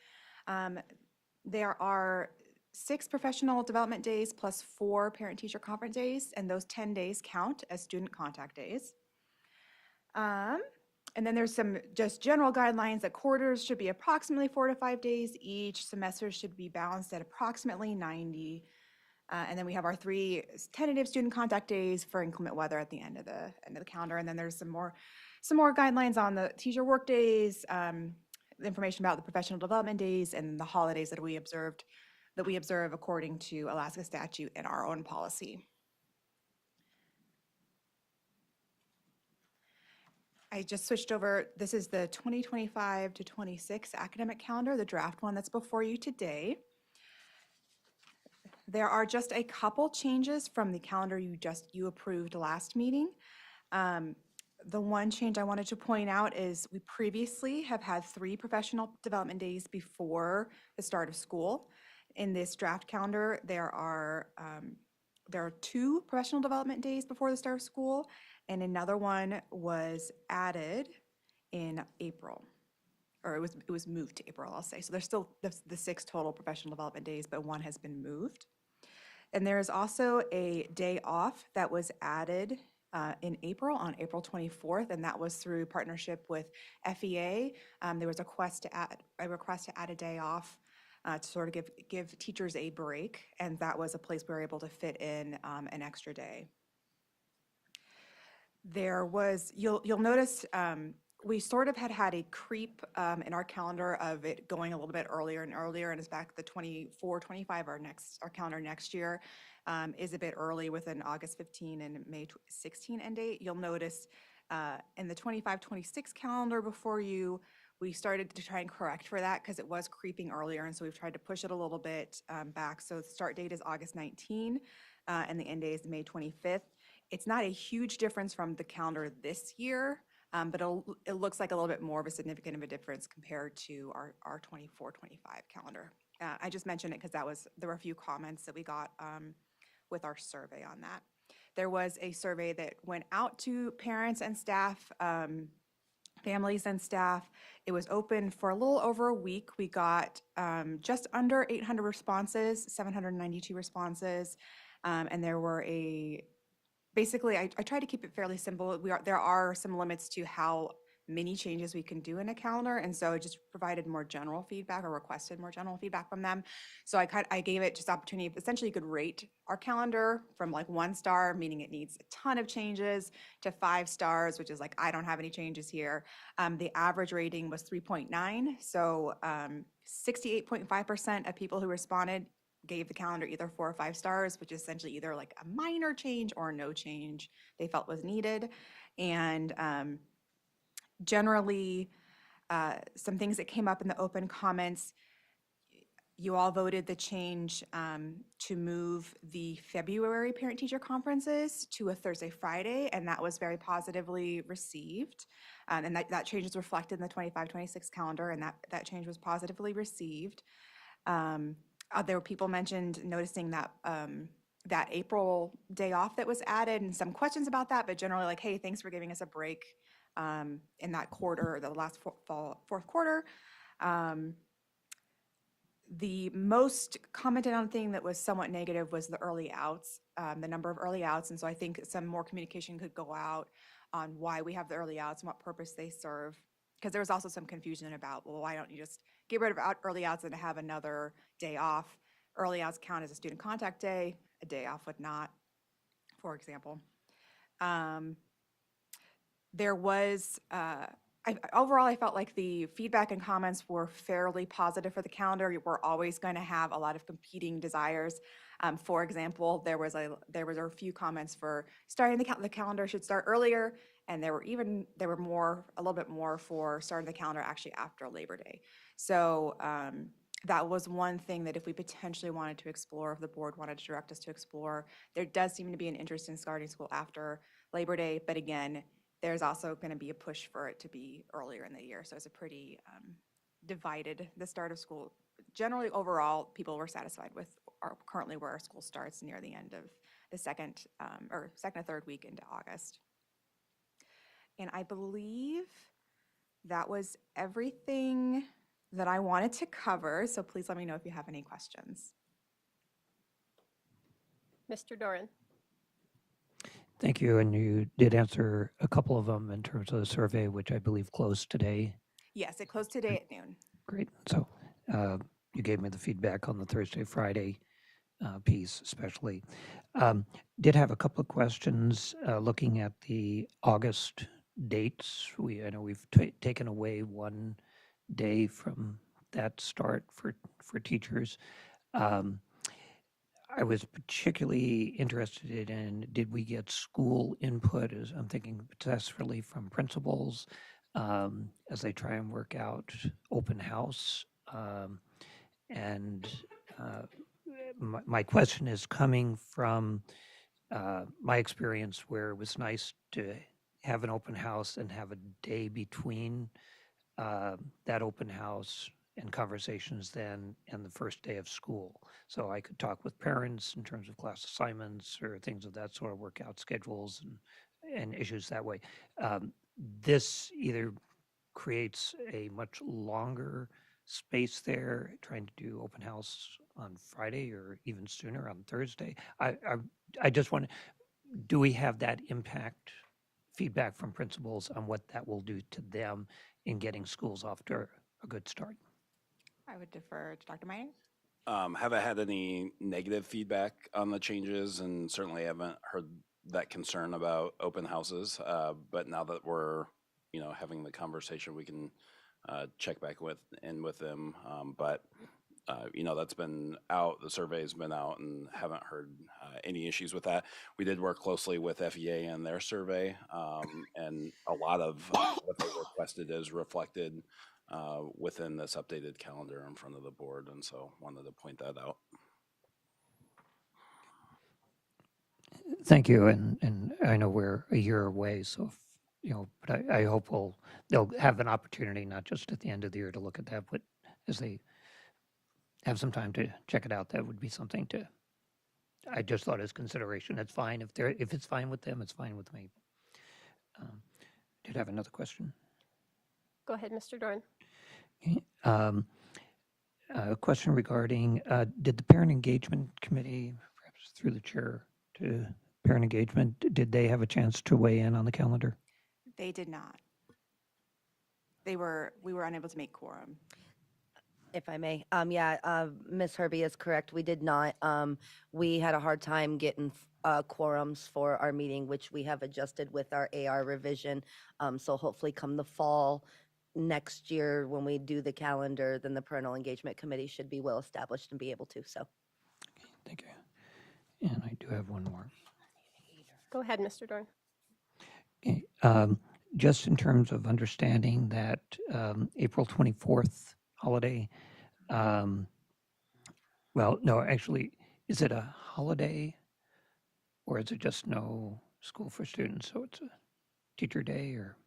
O: There are 6 professional development days plus 4 parent-teacher conference days, and those 10 days count as student contact days. And then there's some just general guidelines that quarters should be approximately 4 to 5 days each. Semesters should be balanced at approximately 90. And then we have our 3 tentative student contact days for inclement weather at the end of the calendar. And then there's some more guidelines on the teacher work days, information about the professional development days, and the holidays that we observe according to Alaska statute and our own policy. I just switched over. This is the 2025 to 26 academic calendar, the draft one that's before you today. There are just a couple changes from the calendar you approved last meeting. The one change I wanted to point out is we previously have had 3 professional development days before the start of school. In this draft calendar, there are 2 professional development days before the start of school, and another one was added in April, or it was moved to April, I'll say. So there's still the 6 total professional development days, but one has been moved. And there is also a day off that was added in April, on April 24th, and that was through partnership with FEA. There was a request to add a day off to sort of give teachers a break, and that was a place we were able to fit in an extra day. You'll notice we sort of had a creep in our calendar of it going a little bit earlier and earlier, and it's back the 24, 25, our calendar next year is a bit early with an August 15 and May 16 end date. You'll notice in the 25, 26 calendar before you, we started to try and correct for that because it was creeping earlier, and so we've tried to push it a little bit back. So the start date is August 19 and the end date is May 25th. It's not a huge difference from the calendar this year, but it looks like a little bit more of a significant of a difference compared to our 24-25 calendar. I just mentioned it because there were a few comments that we got with our survey on that. There was a survey that went out to parents and staff, families and staff. It was open for a little over a week. We got just under 800 responses, 792 responses, and there were basically, I tried to keep it fairly simple. There are some limits to how many changes we can do in a calendar, and so I just provided more general feedback or requested more general feedback from them. So I gave it just opportunity. Essentially, you could rate our calendar from like 1 star, meaning it needs a ton of changes, to 5 stars, which is like, I don't have any changes here. The average rating was 3.9, so 68.5% of people who responded gave the calendar either 4 or 5 stars, which is essentially either like a minor change or no change they felt was needed. And generally, some things that came up in the open comments, you all voted the change to move the February parent-teacher conferences to a Thursday, Friday, and that was very positively received. And that change is reflected in the 25-26 calendar, and that change was positively received. There were people noticing that that April day off that was added, and some questions about that, but generally like, hey, thanks for giving us a break in that quarter, the last fourth quarter. The most commented on thing that was somewhat negative was the early outs, the number of early outs, and so I think some more communication could go out on why we have the early outs and what purpose they serve, because there was also some confusion about, well, why don't you just get rid of early outs and have another day off. Early outs count as a student contact day, a day off would not, for example. There was, overall, I felt like the feedback and comments were fairly positive for the calendar. We're always going to have a lot of competing desires. For example, there was a few comments for starting the calendar should start earlier, and there were a little bit more for starting the calendar actually after Labor Day. So that was one thing that if we potentially wanted to explore, if the board wanted to direct us to explore, there does seem to be an interest in starting school after Labor Day, but again, there's also going to be a push for it to be earlier in the year. So it's a pretty divided, the start of school. Generally, overall, people were satisfied with currently where our school starts near the end of the second or third week into August. And I believe that was everything that I wanted to cover. So please let me know if you have any questions.
A: Mr. Doran.
S: Thank you. And you did answer a couple of them in terms of the survey, which I believe closed today.
O: Yes, it closed today at noon.
S: Great. So you gave me the feedback on the Thursday, Friday piece, especially. Did have a couple of questions looking at the August dates. I know we've taken away one day from that start for teachers. I was particularly interested in, did we get school input, as I'm thinking successfully from principals as they try and work out open house? My question is coming from my experience where it was nice to have an open house and have a day between that open house and conversations then and the first day of school. So I could talk with parents in terms of class assignments or things of that sort, work out schedules and issues that way. This either creates a much longer space there, trying to do open house on Friday or even sooner on Thursday. I just want to, do we have that impact, feedback from principals on what that will do to them in getting schools off to a good start?
O: I would defer to Dr. Meyer.
I: Haven't had any negative feedback on the changes, and certainly haven't heard that concern about open houses. But now that we're, having the conversation, we can check back with them. That's been out. The survey's been out, and haven't heard any issues with that. We did work closely with FEA and their survey, and a lot of what they requested is reflected within this updated calendar in front of the board, and so wanted to point that out.
S: Thank you, and I know we're a year away, so but I hope they'll have an opportunity, not just at the end of the year to look at that, but as they have some time to check it out, that would be something to. I just thought as consideration. It's fine if it's fine with them, it's fine with me. Did have another question?
A: Go ahead, Mr. Doran.
S: Okay. A question regarding, did the Parent Engagement Committee, perhaps through the chair to Parent Engagement, did they have a chance to weigh in on the calendar?
O: They did not. We were unable to make quorum.
B: If I may, Ms. Herbie is correct. We did not. We had a hard time getting quorums for our meeting, which we have adjusted with our AR revision. So hopefully come the fall next year when we do the calendar, then the Parental Engagement Committee should be well established and be able to, so.
S: Thank you. And I do have one more.
A: Go ahead, Mr. Doran.
S: Okay. Just in terms of understanding that April 24th holiday, well, no, actually, is it a holiday or is it just no school for students? So it's a teacher day or?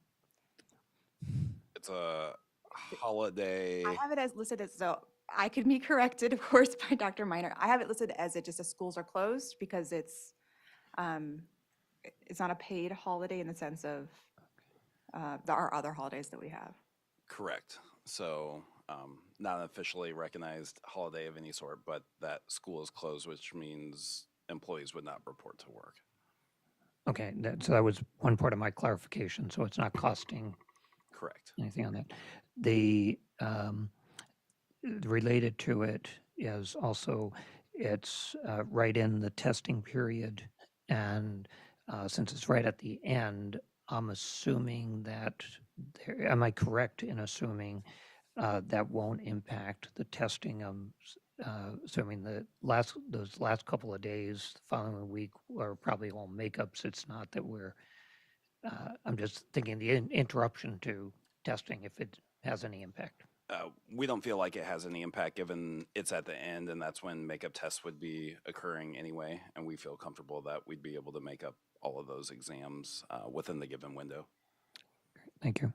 I: It's a holiday.
O: I have it as listed as, so I could be corrected, of course, by Dr. Miner. I have it listed as it just the schools are closed because it's not a paid holiday in the sense of there are other holidays that we have.
I: Correct. So not an officially recognized holiday of any sort, but that school is closed, which means employees would not report to work.
S: Okay, so that was one part of my clarification. So it's not costing
I: Correct.
S: anything on that. The related to it is also it's right in the testing period. And since it's right at the end, I'm assuming that, am I correct in assuming that won't impact the testing? Assuming those last couple of days, the following week, are probably all makeups. It's not that I'm just thinking the interruption to testing, if it has any impact.
I: We don't feel like it has any impact given it's at the end and that's when makeup tests would be occurring anyway. And we feel comfortable that we'd be able to make up all of those exams within the given window.
S: Thank you.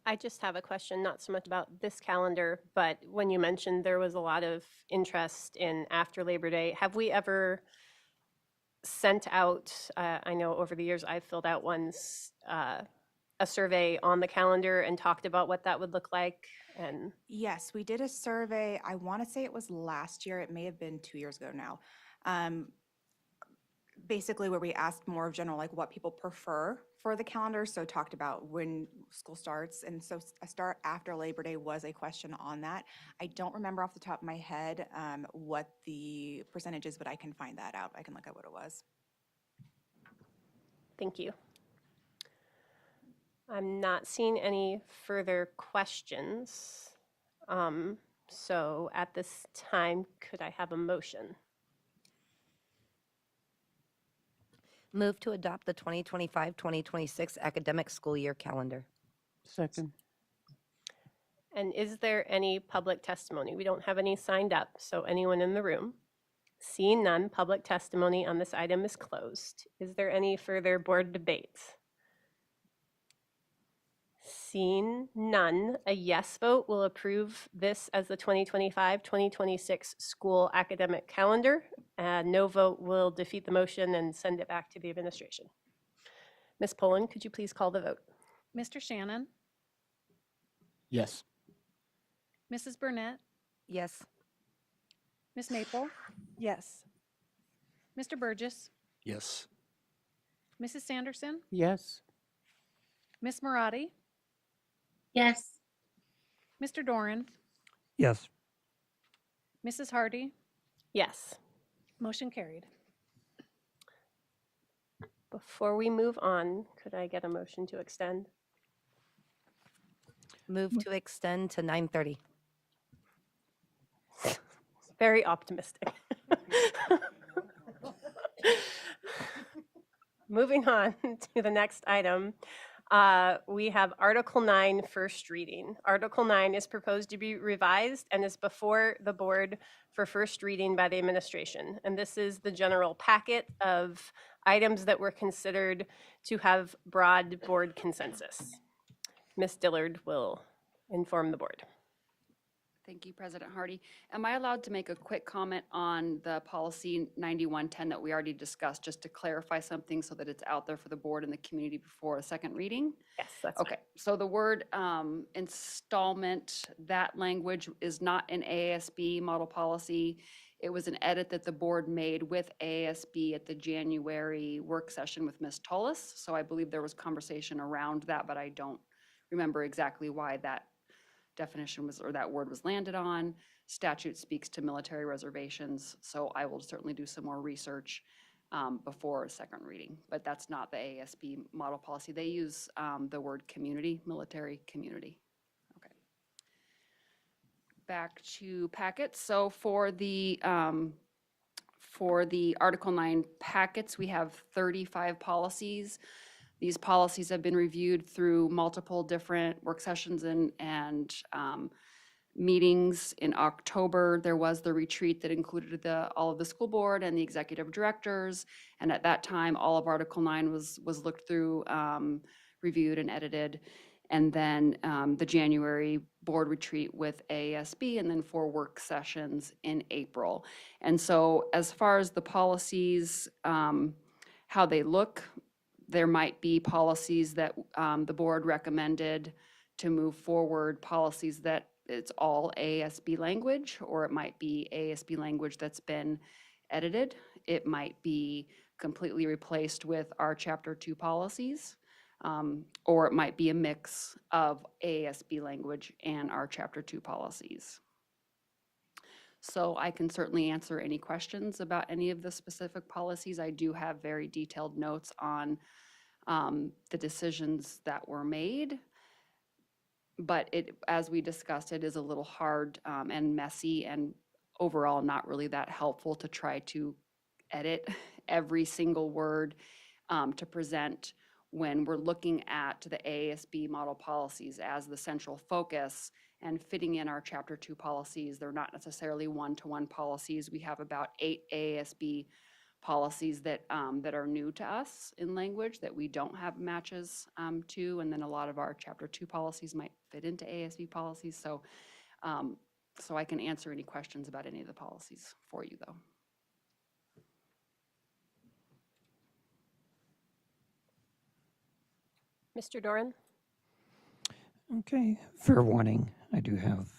A: I just have a question, not so much about this calendar, but when you mentioned there was a lot of interest in after Labor Day, have we ever sent out, I know over the years I've filled out ones, a survey on the calendar and talked about what that would look like? And
O: Yes, we did a survey. I want to say it was last year. It may have been 2 years ago now. Basically where we asked more of general, like what people prefer for the calendar. So talked about when school starts. And so a start after Labor Day was a question on that. I don't remember off the top of my head what the percentage is, but I can find that out. I can look at what it was.
A: thank you. I'm not seeing any further questions. So at this time, could I have a motion?
B: Move to adopt the 2025-2026 academic school year calendar.
D: Second.
A: And is there any public testimony? We don't have any signed up, so anyone in the room? Seeing none, public testimony on this item is closed. Is there any further board debate? Seeing none, a yes vote will approve this as the 2025-2026 school academic calendar. No vote will defeat the motion and send it back to the administration. Ms. Poland, could you please call the vote?
M: Mr. Shannon,
C: Yes.
M: Mrs. Burnett,
B: Yes.
M: Ms. Maple,
H: Yes.
M: Mr. Burgess,
R: Yes.
M: Mrs. Sanderson,
D: Yes.
M: Ms. Marati,
G: Yes.
M: Mr. Doran,
S: Yes.
M: Mrs. Hardy,
A: Yes.
M: motion carried.
A: Before we move on, could I get a motion to extend?
B: Move to extend to 9:30.
A: Very optimistic. Moving on to the next item, we have Article 9, first reading. Article 9 is proposed to be revised and is before the board for first reading by the administration. And this is the general packet of items that were considered to have broad board consensus. Ms. Dillard will inform the board.
J: Thank you, President Hardy. Am I allowed to make a quick comment on the policy 9110 that we already discussed, just to clarify something so that it's out there for the board and the community before a second reading?
A: Yes, that's
J: Okay, so the word installment, that language is not an AASB model policy. It was an edit that the board made with AASB at the January work session with Ms. Tullis. So I believe there was conversation around that, but I don't remember exactly why that definition was, or that word was landed on. Statute speaks to military reservations, so I will certainly do some more research before a second reading, but that's not the AASB model policy. They use the word community, military community. Okay. Back to packets. So for the Article 9 packets, we have 35 policies. These policies have been reviewed through multiple different work sessions and meetings. In October, there was the retreat that included all of the school board and the executive directors. And at that time, all of Article 9 was looked through, reviewed and edited. And then the January board retreat with AASB, and then 4 work sessions in April. And so as far as the policies, how they look, there might be policies that the board recommended to move forward, policies that it's all AASB language, or it might be AASB language that's been edited. It might be completely replaced with our Chapter 2 policies. or it might be a mix of AASB language and our Chapter 2 policies. So I can certainly answer any questions about any of the specific policies. I do have very detailed notes on the decisions that were made. But it, as we discussed, it is a little hard and messy and overall not really that helpful to try to edit every single word to present when we're looking at the AASB model policies as the central focus and fitting in our Chapter 2 policies. They're not necessarily one-to-one policies. We have about 8 AASB policies that that are new to us in language that we don't have matches to, and then a lot of our Chapter 2 policies might fit into AASB policies. So, so I can answer any questions about any of the policies for you, though.
A: Mr. Doran?
S: Okay, fair warning, I do have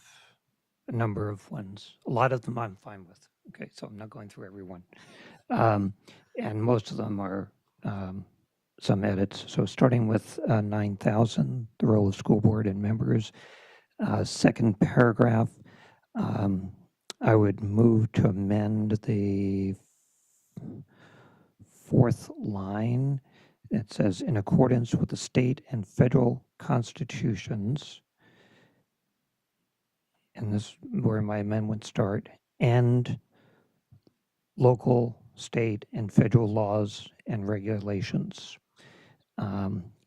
S: a number of ones. A lot of them I'm fine with. Okay, so I'm not going through every one. And most of them are some edits. So starting with 9,000, the role of school board and members. Second paragraph, I would move to amend the fourth line. It says, in accordance with the state and federal constitutions, and this is where my amendment start, and local, state, and federal laws and regulations.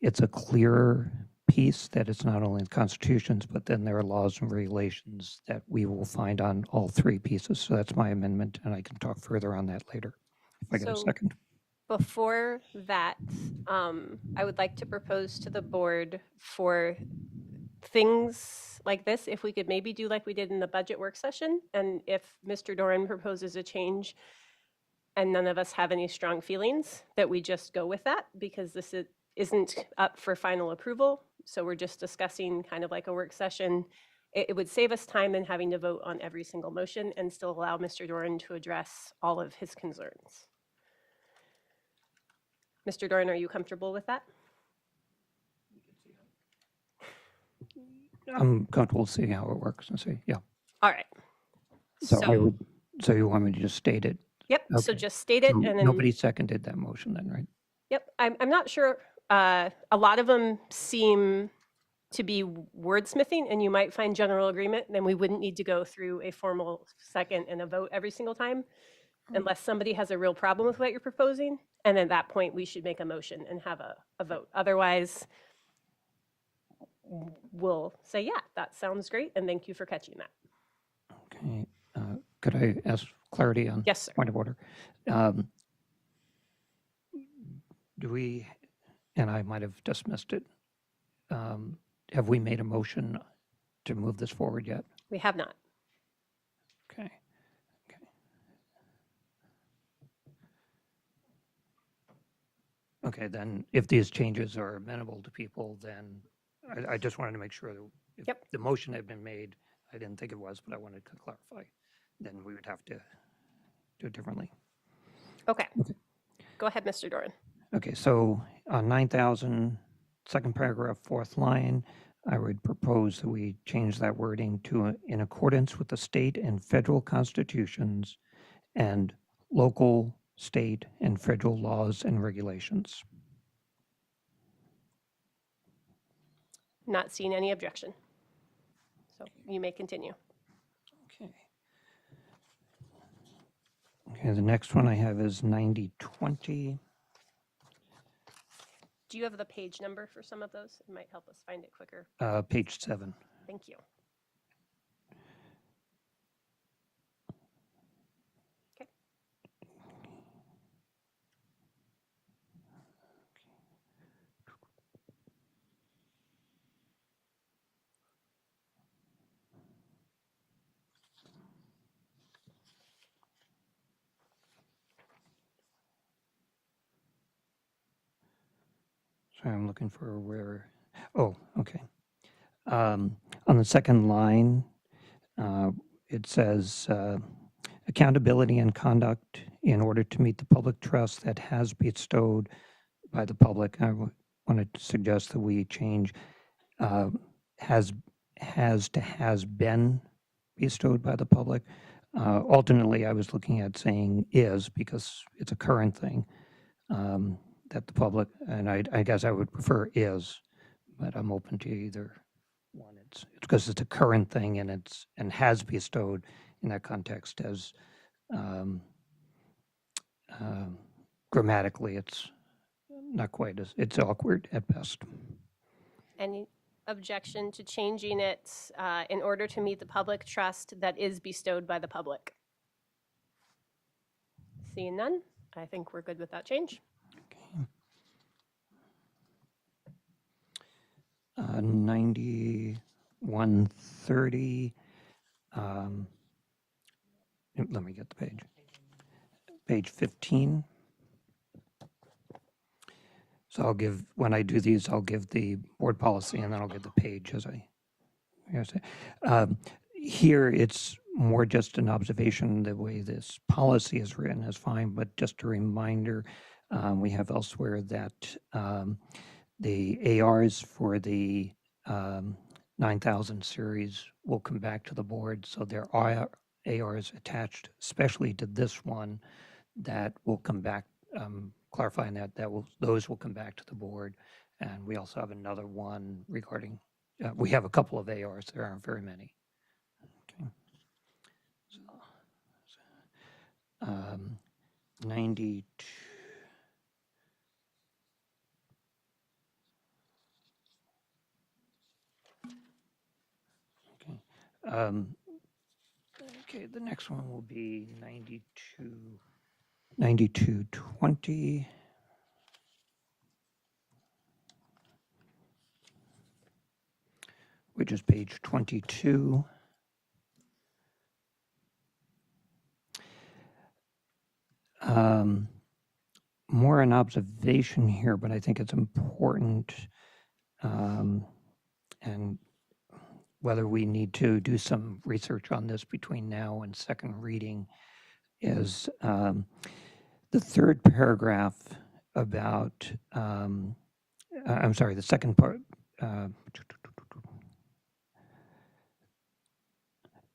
S: It's a clearer piece that it's not only the constitutions, but then there are laws and regulations that we will find on all three pieces. So that's my amendment, and I can talk further on that later, if I get a
A: So-
S: second.
A: Before that, I would like to propose to the board for things like this, if we could maybe do like we did in the budget work session, and if Mr. Doran proposes a change and none of us have any strong feelings, that we just go with that, because this isn't up for final approval. So we're just discussing kind of like a work session. It would save us time in having to vote on every single motion and still allow Mr. Doran to address all of his concerns. Mr. Doran, are you comfortable with that?
S: I'm comfortable seeing how it works and see, yeah.
A: All right.
S: So I would, so you want me to just state it?
A: Yep, so
S: Okay.
A: just state it
S: So
A: and then.
S: Nobody seconded that motion then, right?
A: Yep, I'm not sure, a lot of them seem to be wordsmithing, and you might find general agreement, then we wouldn't need to go through a formal second and a vote every single time, unless somebody has a real problem with what you're proposing, and at that point, we should make a motion and have a vote. Otherwise, we'll say, yeah, that sounds great, and thank you for catching that.
S: Okay, could I ask clarity on?
A: Yes, sir.
S: Point of order. Do we, and I might have dismissed it, have we made a motion to move this forward yet?
A: We have not.
S: Okay. Okay, then if these changes are amenable to people, then I just wanted to make sure that if
A: Yep.
S: the motion had been made, I didn't think it was, but I wanted to clarify, then we would have to do it differently.
A: Okay. Go ahead, Mr. Doran.
S: Okay, so on 9,000, second paragraph, fourth line, I would propose that we change that wording to in accordance with the state and federal constitutions and local, state, and federal laws and regulations.
A: Not seeing any objection. So you may continue.
S: Okay, the next one I have is 9020.
A: Do you have the page number for some of those? It might help us find it quicker.
S: Page 7.
A: Thank you. Okay.
S: Sorry, I'm looking for where, oh, okay. On the second line, it says accountability and conduct in order to meet the public trust that has bestowed by the public. wanted to suggest that we change uh, has to has been bestowed by the public. Alternately, I was looking at saying is because it's a current thing that the public, and I guess I would prefer is, but I'm open to either one. It's because it's a current thing and has bestowed in that context as um, grammatically it's not quite as, it's awkward at best.
A: Any objection to changing it in order to meet the public trust that is bestowed by the public? Seeing none, I think we're good with that change.
S: 9130. Let me get the page. Page 15. So I'll give, when I do these, I'll give the board policy and then I'll give the page as I say. Here, it's more just an observation. The way this policy is written is fine, but just a reminder, we have elsewhere that the ARs for the 9000 series will come back to the board. So there are ARs attached, especially to this one, that will come back, clarifying that those will come back to the board. And we also have another one regarding, we have a couple of ARs, there aren't very many. Okay. So, 92. Okay. Okay, the next one will be 9220. Which is page 22. More an observation here, but I think it's important, and whether we need to do some research on this between now and second reading, is the third paragraph about, I'm sorry, the second part,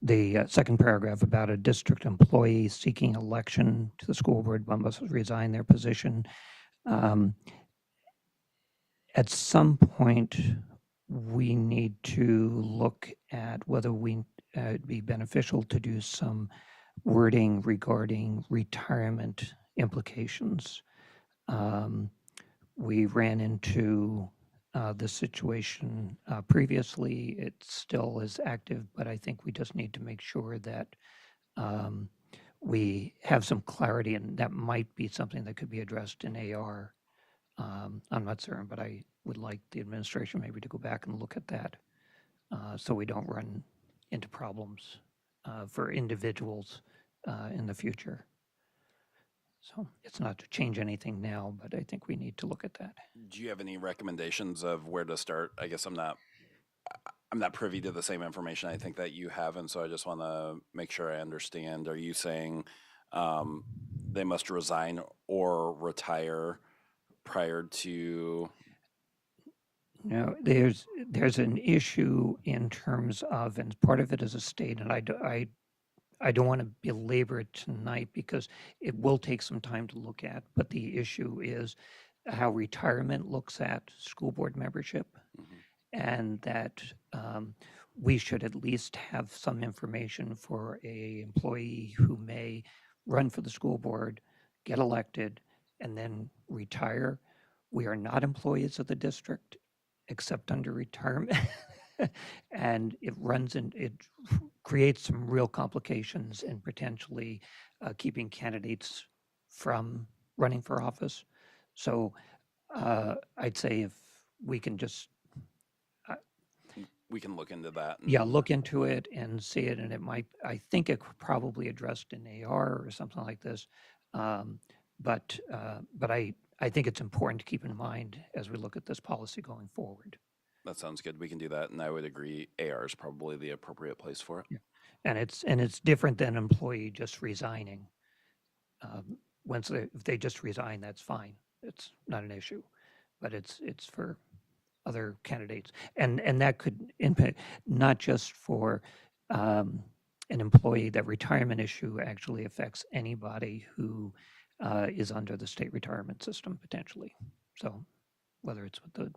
S: the second paragraph about a district employee seeking election to the school board but must resign their position. At some point, we need to look at whether it'd be beneficial to do some wording regarding retirement implications. We ran into this situation previously. It still is active, but I think we just need to make sure that we have some clarity, and that might be something that could be addressed in AR. I'm not certain, but I would like the administration maybe to go back and look at that so we don't run into problems for individuals in the future. So it's not to change anything now, but I think we need to look at that.
I: Do you have any recommendations of where to start? I guess I'm not privy to the same information I think that you have, and so I just want to make sure I understand. Are you saying they must resign or retire prior to?
S: No, there's an issue in terms of, and part of it is a state, and I don't want to belabor it tonight because it will take some time to look at, but the issue is how retirement looks at school board membership, and that we should at least have some information for a employee who may run for the school board, get elected, and then retire. We are not employees of the district except under retirement. And it creates some real complications in potentially keeping candidates from running for office. So I'd say if we can just
I: we can look into that.
S: Yeah, look into it and see it, and it might, I think it could probably addressed in AR or something like this. But I think it's important to keep in mind as we look at this policy going forward.
I: That sounds good. We can do that, and I would agree AR is probably the appropriate place for it.
S: Yeah. And it's different than employee just resigning. If they just resign, that's fine. It's not an issue. but it's for other candidates. And that could impact not just for an employee. That retirement issue actually affects anybody who is under the state retirement system potentially. So whether it's with the,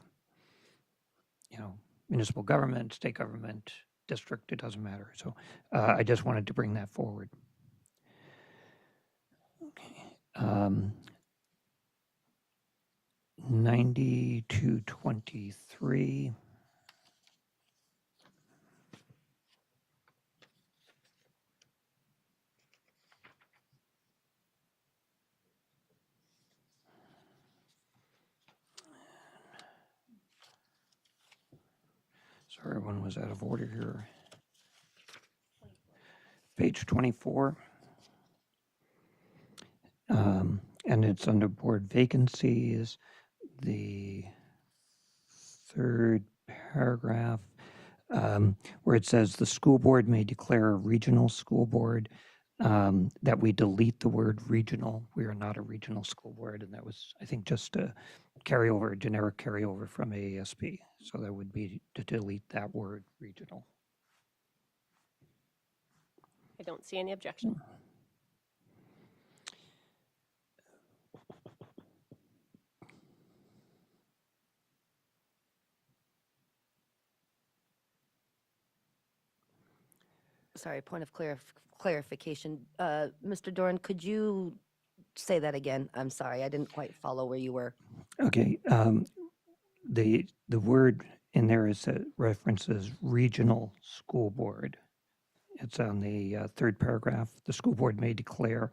S: municipal government, state government, district, it doesn't matter. So I just wanted to bring that forward. Okay. 9223. Sorry, one was out of order here. Page 24. And it's under board vacancies, the third paragraph, where it says the school board may declare a regional school board, that we delete the word regional. We are not a regional school board, and that was, I think, just a carryover, a generic carryover from AASB. So that would be to delete that word regional.
A: I don't see any objection.
B: Sorry, point of clarification. Mr. Doran, could you say that again? I'm sorry, I didn't quite follow where you were.
S: Okay, the word in there is references regional school board. It's on the third paragraph. The school board may declare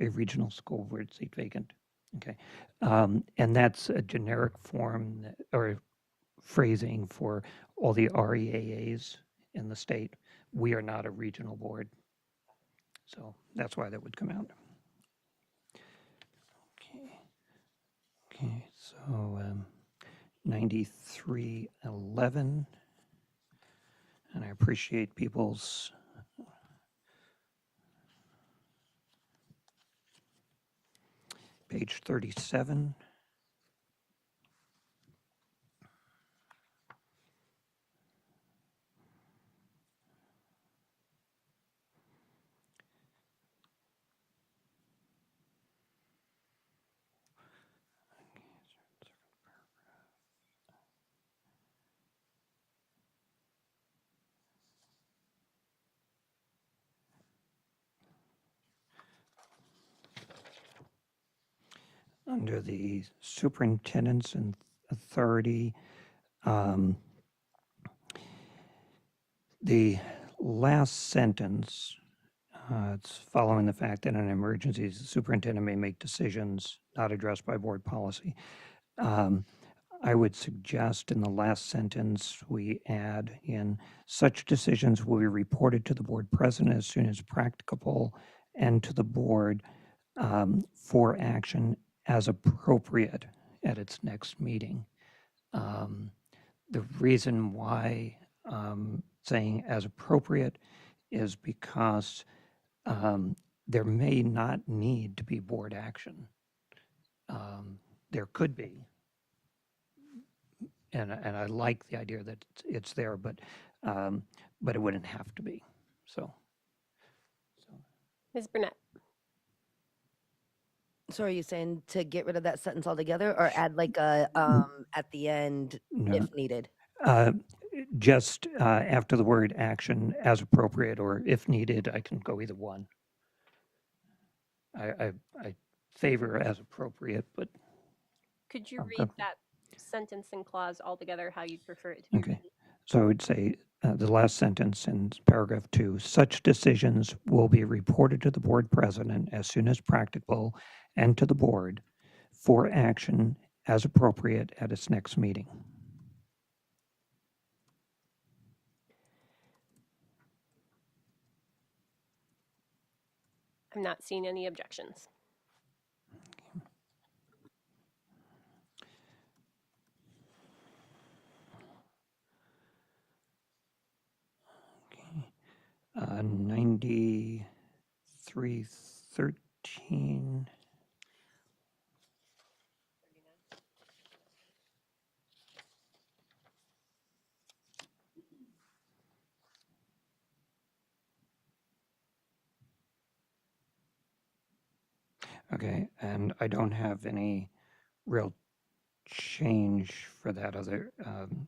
S: a regional school board seat vacant. Okay, and that's a generic form or phrasing for all the REAAs in the state. We are not a regional board, so that's why that would come out. Okay, so 9311, and I appreciate people's page 37. Under the superintendent's and authority, the last sentence, it's following the fact that in emergencies, the superintendent may make decisions not addressed by board policy. I would suggest in the last sentence, we add in such decisions will be reported to the board president as soon as practicable and to the board for action as appropriate at its next meeting. The reason why saying as appropriate is because there may not need to be board action. There could be, and I like the idea that it's there, but it wouldn't have to be. So.
A: Ms. Burnett.
B: So are you saying to get rid of that sentence altogether or add like a at the end
S: No.
B: if needed?
S: Just after the word action as appropriate or if needed, I can go either one. I favor as appropriate, but.
A: Could you
S: Okay.
A: read that sentence and clause altogether, how you'd prefer it to be?
S: Okay. So I would say the last sentence in paragraph 2, such decisions will be reported to the board president as soon as practicable and to the board for action as appropriate at its next meeting.
A: I'm not seeing any objections.
S: Okay. 9313. Okay, and I don't have any real change for that other,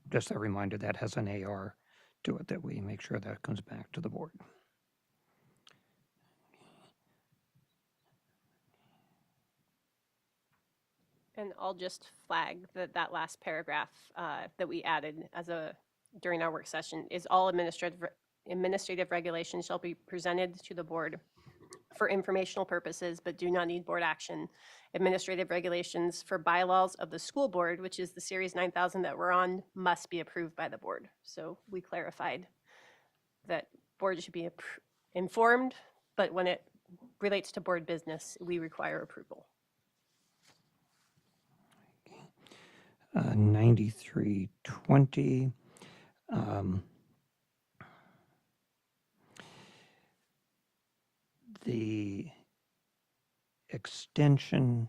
S: just a reminder that has an AR to it, that we make sure that comes back to the board.
A: And I'll just flag that that last paragraph that we added during our work session is all administrative regulations shall be presented to the board for informational purposes, but do not need board action. Administrative regulations for bylaws of the school board, which is the Series 9000 that we're on, must be approved by the board. So we clarified that board should be informed, but when it relates to board business, we require approval.
S: 9320. The extension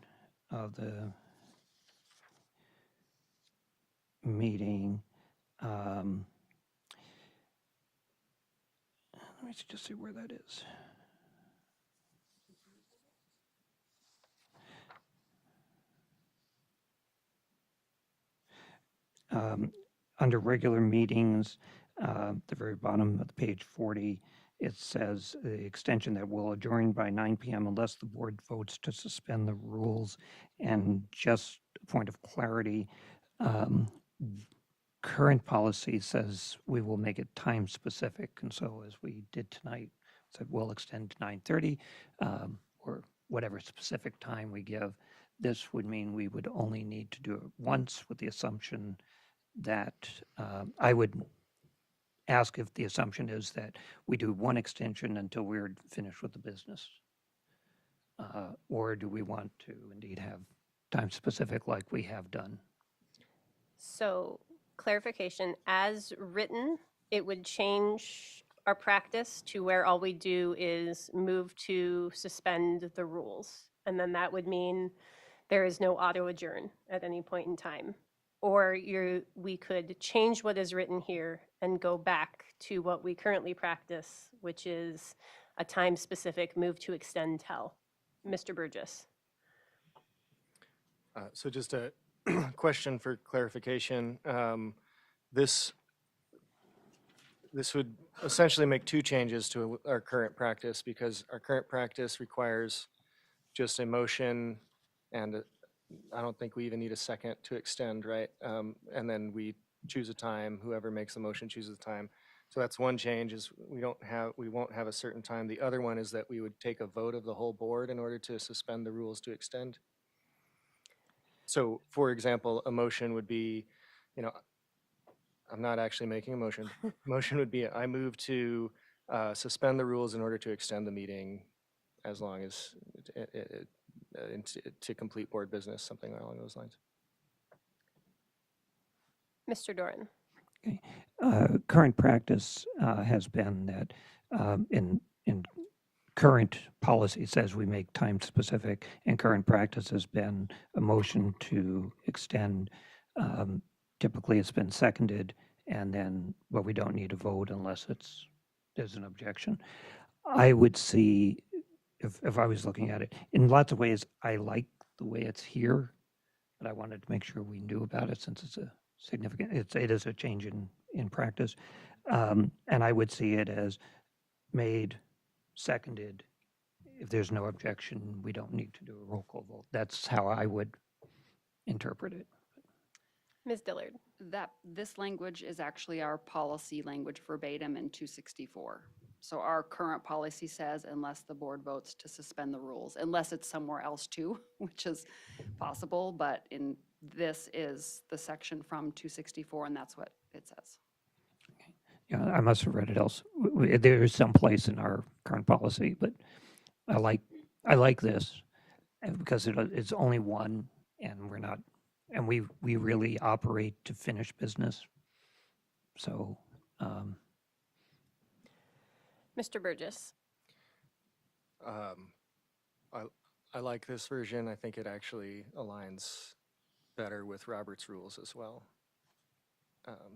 S: of the meeting, let me just see where that is. Under regular meetings, the very bottom of the page 40, it says the extension that will adjourn by 9 p.m. unless the board votes to suspend the rules. And just a point of clarity, current policy says we will make it time specific. And so as we did tonight, said we'll extend to 9:30 or whatever specific time we give. This would mean we would only need to do it once, with the assumption that I would ask if the assumption is that we do one extension until we're finished with the business. Or do we want to indeed have time specific like we have done?
A: So clarification, as written, it would change our practice to where all we do is move to suspend the rules. And then that would mean there is no auto adjourn at any point in time. Or we could change what is written here and go back to what we currently practice, which is a time-specific move to extend till. Mr. Burgess.
R: So just a question for clarification. This would essentially make two changes to our current practice, because our current practice requires just a motion, and I don't think we even need a second to extend, right? And then we choose a time, whoever makes the motion chooses the time. So that's one change, is we won't have a certain time. The other one is that we would take a vote of the whole board in order to suspend the rules to extend. So for example, a motion would be, I'm not actually making a motion. Motion would be, I move to suspend the rules in order to extend the meeting as long as to complete board business, something along those lines.
A: Mr. Doran.
S: Okay. Current practice has been that in current policy says we make time specific, and current practice has been a motion to extend. Typically, it's been seconded, and then, well, we don't need a vote unless there's an objection. I would see, if I was looking at it, in lots of ways, I like the way it's here, but I wanted to make sure we knew about it since it's a significant, it is a change in practice. And I would see it as made, seconded. If there's no objection, we don't need to do a roll call vote. That's how I would interpret it.
A: Ms. Dillard.
J: This language is actually our policy language verbatim in 264. So our current policy says unless the board votes to suspend the rules, unless it's somewhere else too, which is possible, but this is the section from 264, and that's what it says.
S: Yeah, I must have read it else. There is some place in our current policy, but I like this because it's only one, and we're not, and we really operate to finish business. So,
A: Mr. Burgess.
R: I like this version. I think it actually aligns better with Robert's rules as well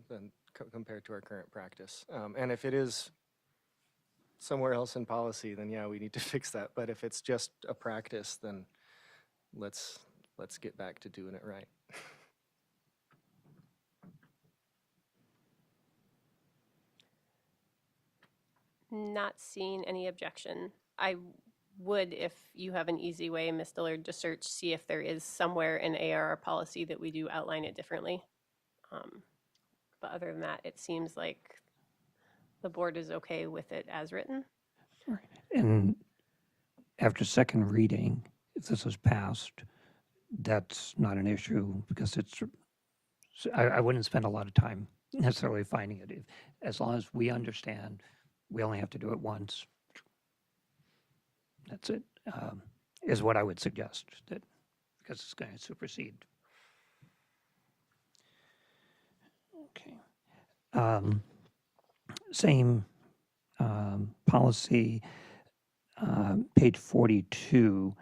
R: than compared to our current practice. And if it is somewhere else in policy, then yeah, we need to fix that. But if it's just a practice, then let's get back to doing it right.
A: Not seeing any objection. I would, if you have an easy way, Ms. Dillard, to search, see if there is somewhere in ARR policy that we do outline it differently. But other than that, it seems like the board is okay with it as written.
S: And after second reading, if this is passed, that's not an issue because I wouldn't spend a lot of time necessarily finding it. As long as we understand, we only have to do it once. That's it, is what I would suggest, that because it's going to supersede. Okay. Same policy, page 42.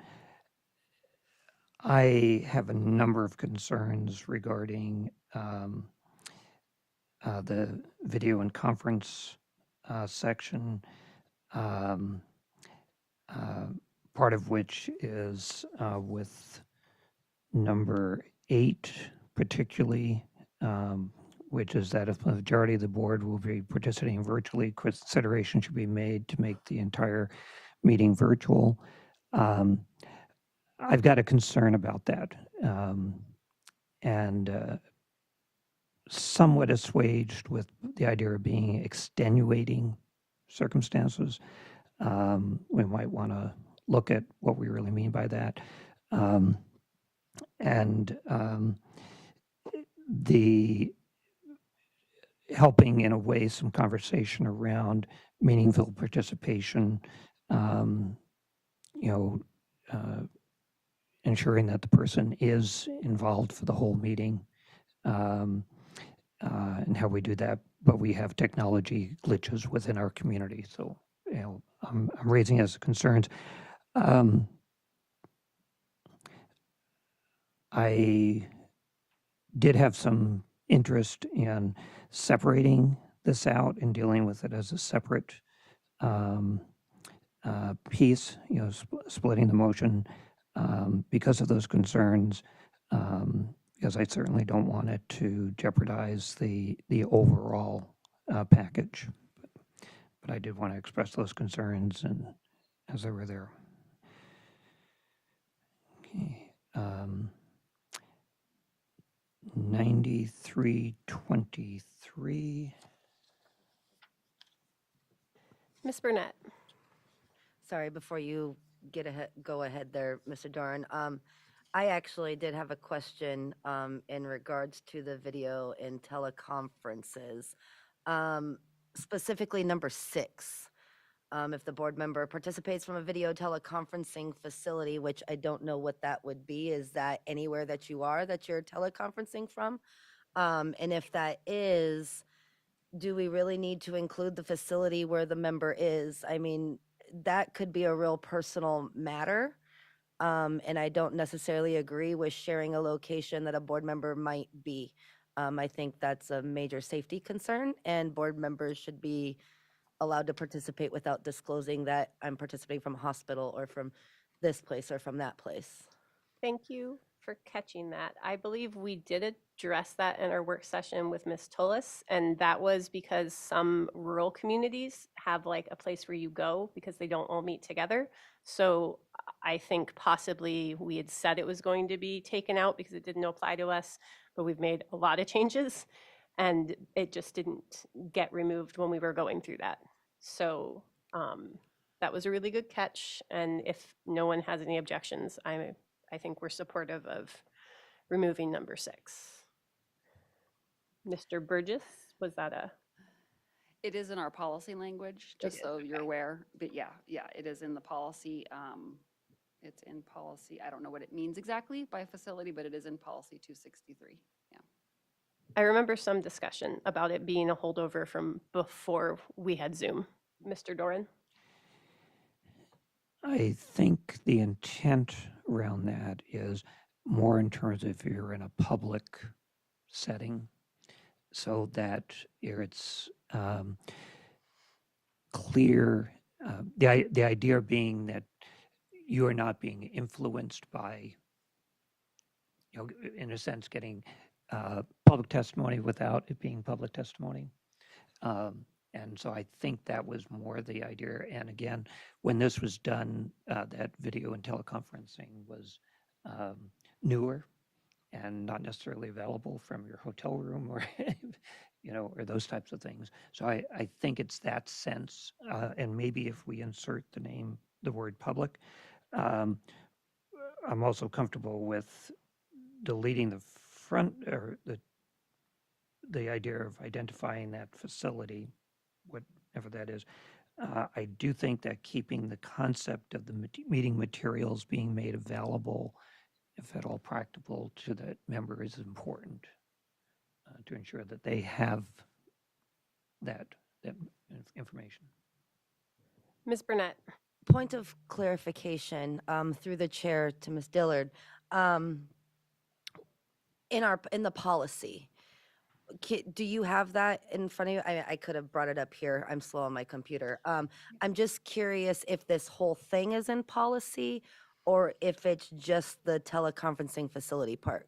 S: I have a number of concerns regarding the video and conference section, part of which is with number 8 particularly, which is that if the majority of the board will be participating virtually, consideration should be made to make the entire meeting virtual. I've got a concern about that, and somewhat assuaged with the idea of being extenuating circumstances. We might want to look at what we really mean by that. The helping in a way some conversation around meaningful participation, ensuring that the person is involved for the whole meeting, and how we do that. But we have technology glitches within our community, so I'm raising as concerns. I did have some interest in separating this out and dealing with it as a separate piece, splitting the motion because of those concerns, because I certainly don't want it to jeopardize the overall package. But I did want to express those concerns and as they were there. Okay. 9323.
A: Ms. Burnett.
B: Sorry, before you go ahead there, Mr. Doran. I actually did have a question in regards to the video and teleconferences, specifically number 6. If the board member participates from a video teleconferencing facility, which I don't know what that would be, is that anywhere that you are that you're teleconferencing from? And if that is, do we really need to include the facility where the member is? I mean, that could be a real personal matter. And I don't necessarily agree with sharing a location that a board member might be. I think that's a major safety concern, and board members should be allowed to participate without disclosing that I'm participating from a hospital or from this place or from that place.
A: Thank you for catching that. I believe we did address that in our work session with Ms. Tullis, and that was because some rural communities have like a place where you go because they don't all meet together. So I think possibly we had said it was going to be taken out because it didn't apply to us, but we've made a lot of changes and it just didn't get removed when we were going through that. So that was a really good catch. And if no one has any objections, I think we're supportive of removing number 6. Mr. Burgess, was that a?
J: It is in our policy language, just so you're aware. But yeah, it is in the policy. It's in policy. I don't know what it means exactly by facility, but it is in policy 263. Yeah.
A: I remember some discussion about it being a holdover from before we had Zoom. Mr. Doran?
S: I think the intent around that is more in terms of if you're in a public setting, so that it's clear, the idea being that you are not being influenced by you know, in a sense, getting public testimony without it being public testimony. And so I think that was more the idea. And again, when this was done, that video and teleconferencing was newer and not necessarily available from your hotel room or, you know, or those types of things. So I think it's that sense. And maybe if we insert the word public, I'm also comfortable with deleting the front or the idea of identifying that facility, whatever that is. I do think that keeping the concept of the meeting materials being made available, if at all practical, to the member is important to ensure that they have that information.
A: Ms. Burnett.
B: Point of clarification through the chair to Ms. Dillard. In the policy, do you have that in front of you? I could have brought it up here. I'm slow on my computer. I'm just curious if this whole thing is in policy or if it's just the teleconferencing facility part.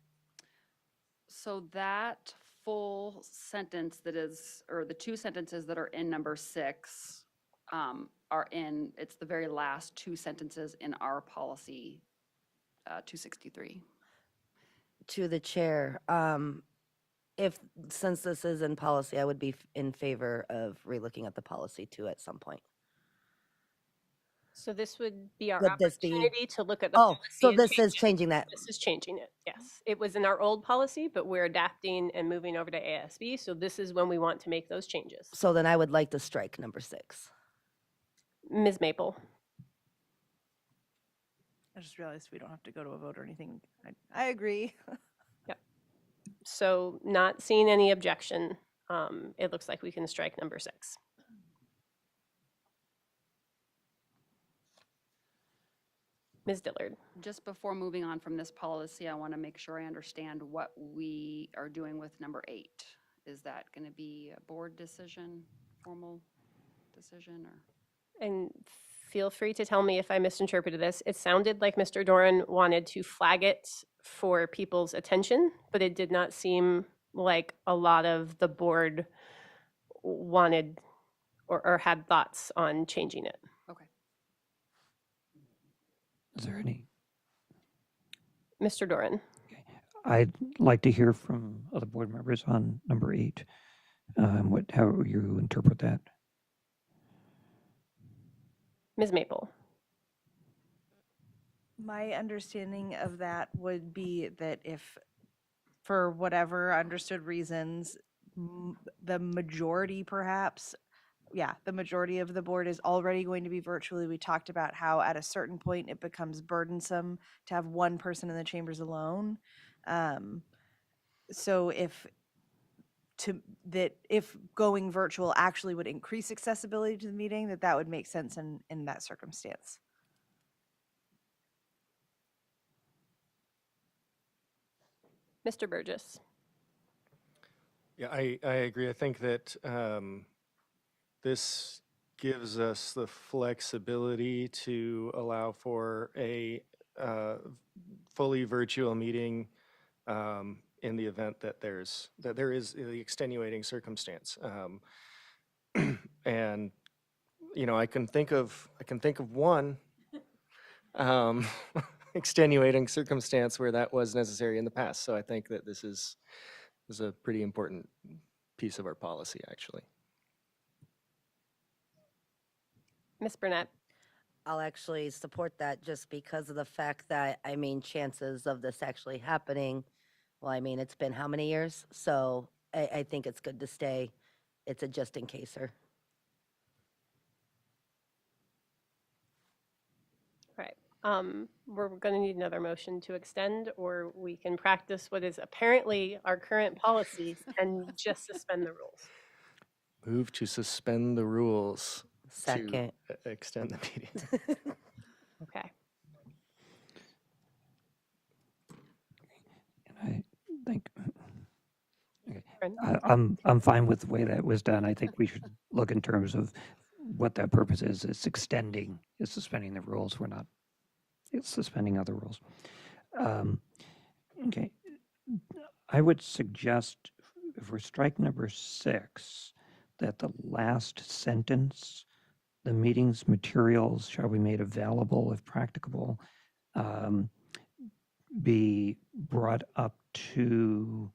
J: So that full sentence that is, or the two sentences that are in number 6 it's the very last two sentences in our policy 263.
B: To the chair, since this is in policy, I would be in favor of relooking at the policy too at some point.
A: So this would be our
B: Would this be-
A: opportunity to look at the
B: Oh,
A: policy.
B: so
A: and
B: this
A: change
B: is
A: it.
B: changing that.
A: This is changing it, yes. It was in our old policy, but we're adapting and moving over to ASB, so this is when we want to make those changes.
B: So then I would like to strike number 6.
A: Ms. Maple.
H: I just realized we don't have to go to a vote or anything. I agree.
A: Yep. So not seeing any objection, it looks like we can strike number 6. Ms. Dillard.
J: Just before moving on from this policy, I want to make sure I understand what we are doing with number 8. Is that going to be a board decision, formal decision, or?
A: And feel free to tell me if I misinterpreted this. It sounded like Mr. Doran wanted to flag it for people's attention, but it did not seem like a lot of the board wanted or had thoughts on changing it.
J: Okay.
S: Is there any?
A: Mr. Doran.
S: I'd like to hear from other board members on number 8. How you interpret that?
A: Ms. Maple.
H: My understanding of that would be that if, for whatever understood reasons, the majority perhaps, the majority of the board is already going to be virtually. We talked about how at a certain point it becomes burdensome to have one person in the chambers alone. So if going virtual actually would increase accessibility to the meeting, that would make sense in that circumstance.
A: Mr. Burgess.
R: Yeah, I agree. I think that this gives us the flexibility to allow for a fully virtual meeting in the event that there is the extenuating circumstance. And you know, I can think of one extenuating circumstance where that was necessary in the past. So I think that this is a pretty important piece of our policy, actually.
A: Ms. Burnett.
B: I'll actually support that just because of the fact that, I mean, chances of this actually happening, well, I mean, it's been how many years? So I think it's good to stay. It's a just in caser.
A: Right. We're going to need another motion to extend, or we can practice what is apparently our current policy and just suspend the rules.
R: Move to suspend the rules.
B: Second.
R: To extend the meeting.
A: Okay.
S: I think. Okay.
A: Brendan?
S: I'm fine with the way that was done. I think we should look in terms of what that purpose is. It's suspending the rules. We're not. It's suspending other rules. Okay. I would suggest if we're strike number 6, that the last sentence, the meeting's materials shall be made available if practicable, be brought up to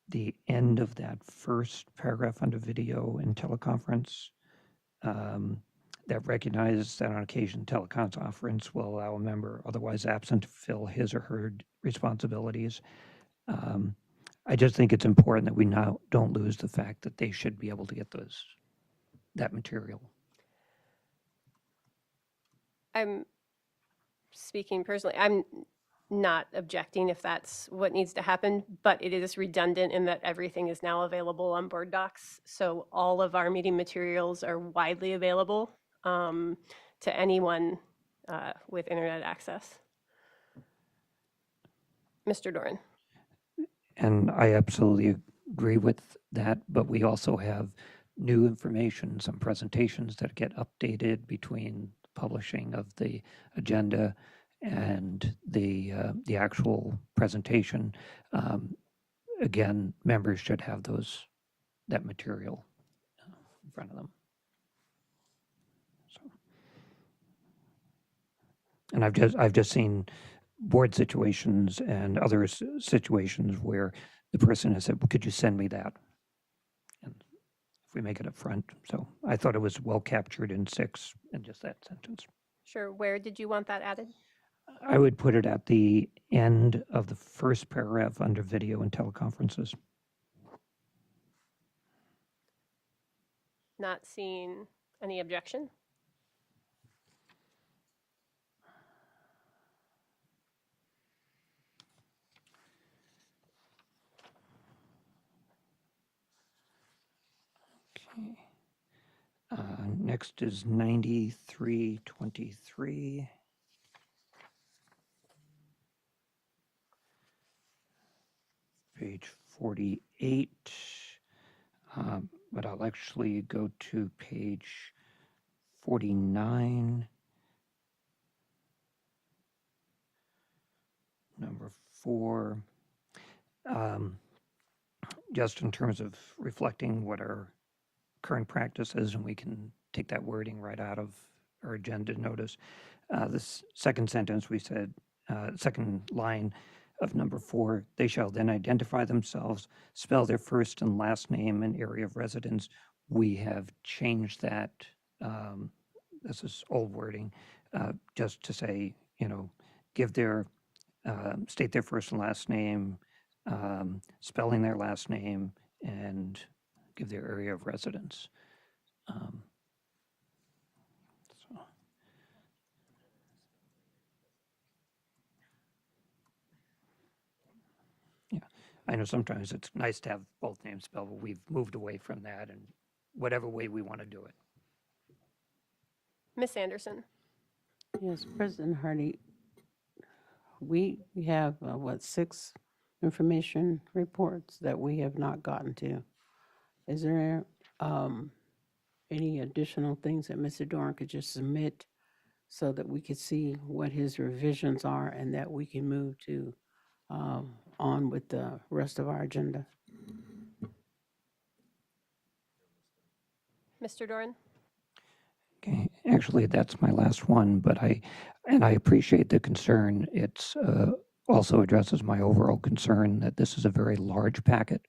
S: the end of that first paragraph under video and teleconference. That recognizes that on occasion teleconference will allow a member otherwise absent to fulfill his or her responsibilities. I just think it's important that we now don't lose the fact that they should be able to get that material.
A: I'm speaking personally, I'm not objecting if that's what needs to happen, but it is redundant in that everything is now available on Board Docs. So all of our meeting materials are widely available to anyone with internet access. Mr. Doran.
S: And I absolutely agree with that, but we also have new information, some presentations that get updated between publishing of the agenda and the actual presentation. Again, members should have that material in front of them. So, and I've just seen board situations and other situations where the person has said, well, could you send me that? And if we make it up front. So I thought it was well captured in 6 in just that sentence.
A: Sure. Where did you want that added?
S: I would put it at the end of the first paragraph under video and teleconferences.
A: Not seeing any objection.
S: Okay. Next is 9323. Page 48. But I'll actually go to page 49. Number 4. Just in terms of reflecting what our current practice is, and we can take that wording right out of our agenda notice. This second sentence, we said, second line of number 4, they shall then identify themselves, spell their first and last name and area of residence. We have changed that. This is old wording, just to say, give state their first and last name, spelling their last name, and give their area of residence. Yeah, I know sometimes it's nice to have both names spelled, but we've moved away from that in whatever way we want to do it.
A: Ms. Anderson.
D: Yes, President Hardy, we have, 6 information reports that we have not gotten to. Is there any additional things that Mr. Doran could just submit so that we could see what his revisions are and that we can move to on with the rest of our agenda?
A: Mr. Doran.
S: Okay, actually, that's my last one, but I appreciate the concern. It's also addresses my overall concern that this is a very large packet.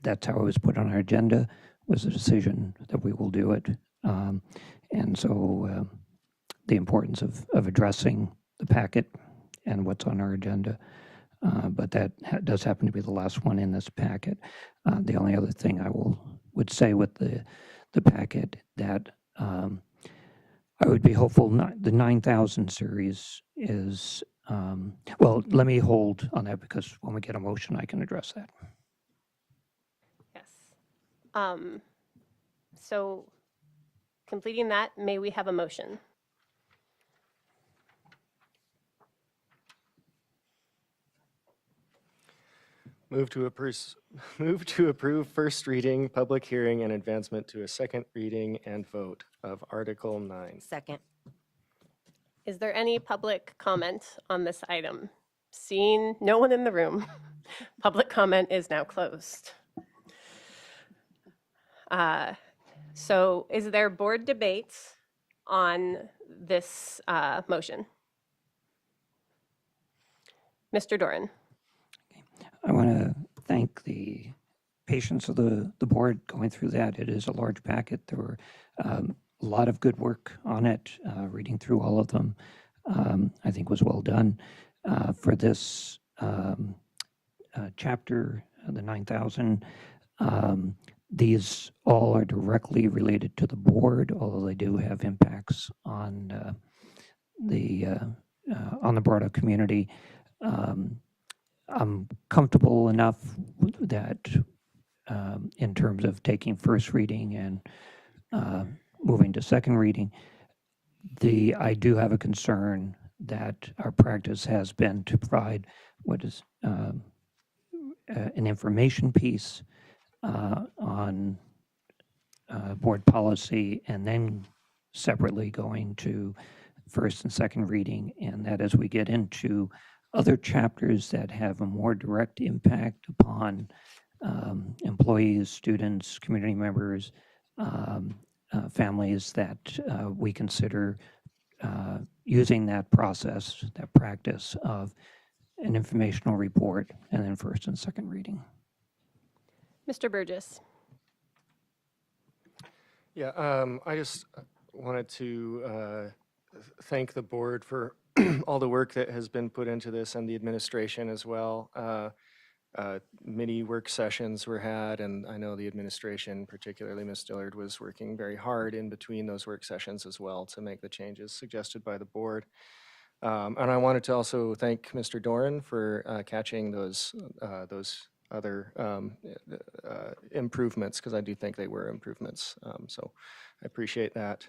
S: That's how it was put on our agenda, was a decision that we will do it. And so the importance of addressing the packet and what's on our agenda. But that does happen to be the last one in this packet. The only other thing I would say with the packet that I would be hopeful the 9000 series is, well, let me hold on that because when we get a motion, I can address that.
A: Yes. So completing that, may we have a motion?
R: Move to approve first reading, public hearing, and advancement to a second reading and vote of Article 9.
B: Second.
A: Is there any public comment on this item? Seeing no one in the room, public comment is now closed. So is there board debate on this motion? Mr. Doran.
S: I want to thank the patience of the board going through that. It is a large packet. There were a lot of good work on it. Reading through all of them, I think was well done. For this chapter, the 9,000, these all are directly related to the board, although they do have impacts on the broader community. I'm comfortable enough that in terms of taking first reading and moving to second reading, I do have a concern that our practice has been to provide what is an information piece on board policy and then separately going to first and second reading, and that as we get into other chapters that have a more direct impact upon employees, students, community members, families, that we consider using that process, that practice of an informational report and then first and second reading.
A: Mr. Burgess.
R: Yeah, I just wanted to thank the board for all the work that has been put into this and the administration as well. Many work sessions were had, and I know the administration, particularly Ms. Dillard, was working very hard in between those work sessions as well to make the changes suggested by the board. And I wanted to also thank Mr. Doran for catching those other improvements, because I do think they were improvements. So I appreciate that.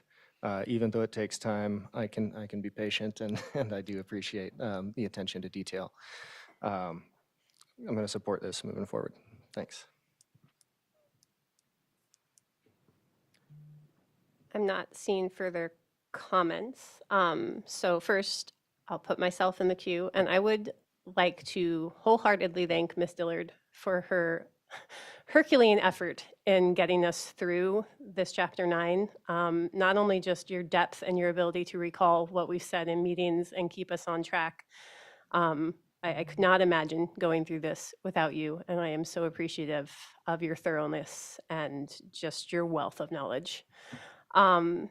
R: Even though it takes time, I can be patient, and I do appreciate the attention to detail. I'm going to support this moving forward. Thanks.
A: I'm not seeing further comments. So first, I'll put myself in the queue, and I would like to wholeheartedly thank Ms. Dillard for her Herculean effort in getting us through this chapter 9. Not only just your depth and your ability to recall what we've said in meetings and keep us on track. I could not imagine going through this without you, and I am so appreciative of your thoroughness and just your wealth of knowledge. I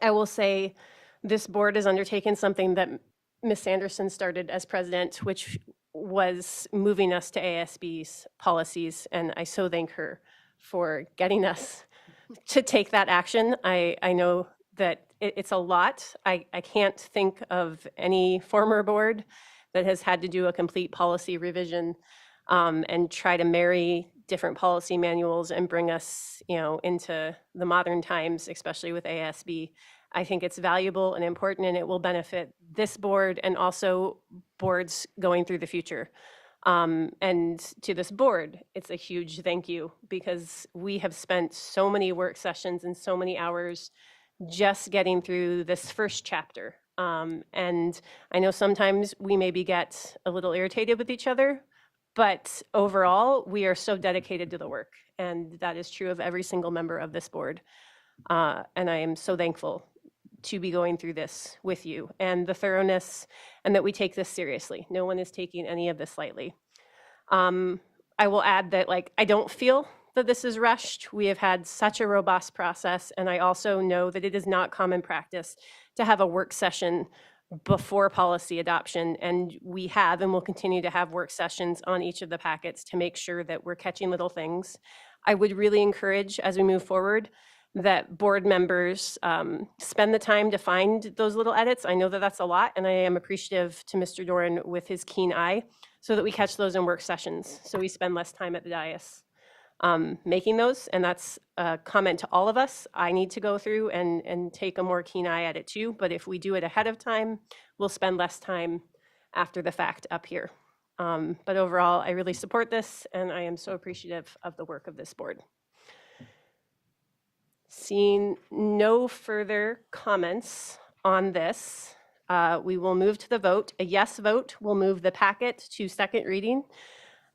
A: will say this board has undertaken something that Ms. Sanderson started as president, which was moving us to ASB's policies, and I so thank her for getting us to take that action. I know that it's a lot. I can't think of any former board that has had to do a complete policy revision and try to marry different policy manuals and bring us, into the modern times, especially with ASB. I think it's valuable and important, and it will benefit this board and also boards going through the future. And to this board, it's a huge thank you, because we have spent so many work sessions and so many hours just getting through this first chapter. And I know sometimes we maybe get a little irritated with each other, but overall, we are so dedicated to the work. And that is true of every single member of this board. And I am so thankful to be going through this with you, and the thoroughness, and that we take this seriously. No one is taking any of this lightly. I will add that, I don't feel that this is rushed. We have had such a robust process, and I also know that it is not common practice to have a work session before policy adoption, and we have and will continue to have work sessions on each of the packets to make sure that we're catching little things. I would really encourage, as we move forward, that board members spend the time to find those little edits. I know that that's a lot, and I am appreciative to Mr. Doran with his keen eye, so that we catch those in work sessions, so we spend less time at the dais making those. And that's a comment to all of us. I need to go through and take a more keen eye at it too, but if we do it ahead of time, we'll spend less time after the fact up here. But overall, I really support this, and I am so appreciative of the work of this board. Seeing no further comments on this, We will move to the vote. A yes vote will move the packet to second reading,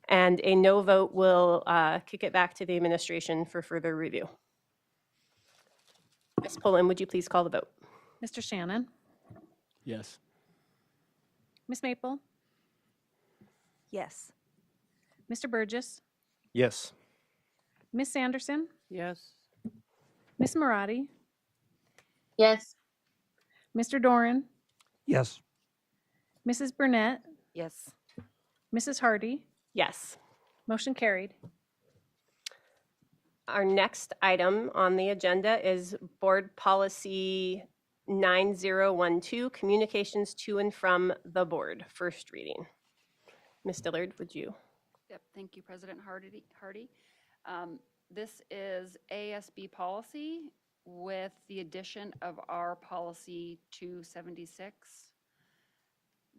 A: and a no vote will kick it back to the administration for further review. Ms. Pullen, would you please call the vote?
M: Mr. Shannon,
C: Yes.
M: Ms. Maple,
H: Yes.
M: Mr. Burgess,
R: Yes.
M: Ms. Sanderson,
D: Yes.
M: Ms. Marati,
G: Yes.
M: Mr. Doran,
S: Yes.
M: Mrs. Burnett,
B: Yes.
M: Mrs. Hardy.
A: Yes.
M: Motion carried.
A: Our next item on the agenda is Board Policy 9012, Communications to and from the Board, first reading. Ms. Dillard, would you?
J: Yep, thank you, President Hardy. This is ASB policy with the addition of our policy 276.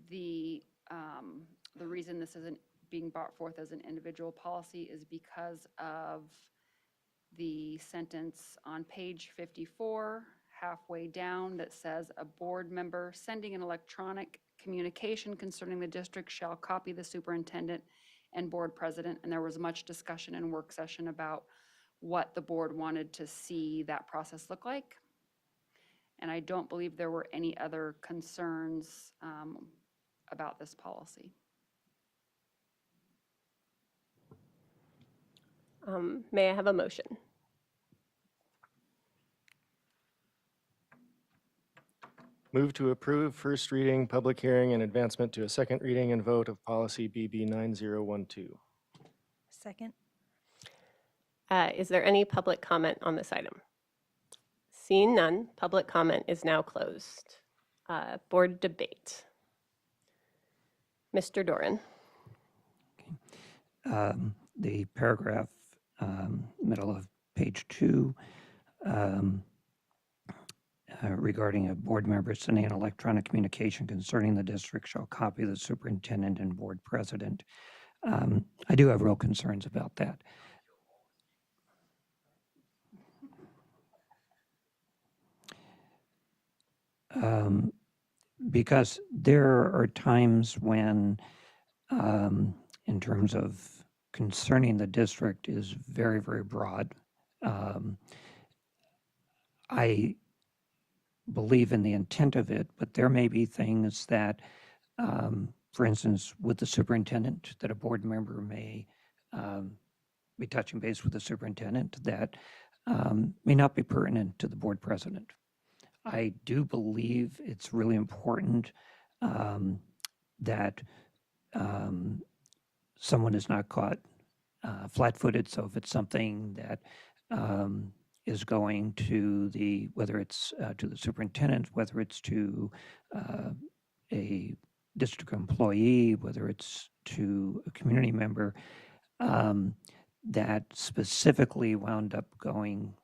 J: The reason this isn't being brought forth as an individual policy is because of the sentence on page 54, halfway down, that says a board member sending an electronic communication concerning the district shall copy the superintendent and board president. And there was much discussion and work session about what the board wanted to see that process look like. And I don't believe there were any other concerns about this policy.
A: May I have a motion?
R: Move to approve first reading, public hearing, and advancement to a second reading and vote of policy BB 9012.
H: Second.
A: Is there any public comment on this item? Seeing none, public comment is now closed. Board debate. Mr. Doran.
S: The paragraph, middle of page 2, regarding a board member sending an electronic communication concerning the district shall copy the superintendent and board president. I do have real concerns about that. Because there are times when, in terms of concerning the district, is very, very broad. I believe in the intent of it, but there may be things that, for instance, with the superintendent, that a board member may be touching base with the superintendent that may not be pertinent to the board president. I do believe it's really important that someone is not caught flat-footed. So if it's something that is going to the, whether it's to the superintendent, whether it's to a district employee, whether it's to a community member, that specifically wound up going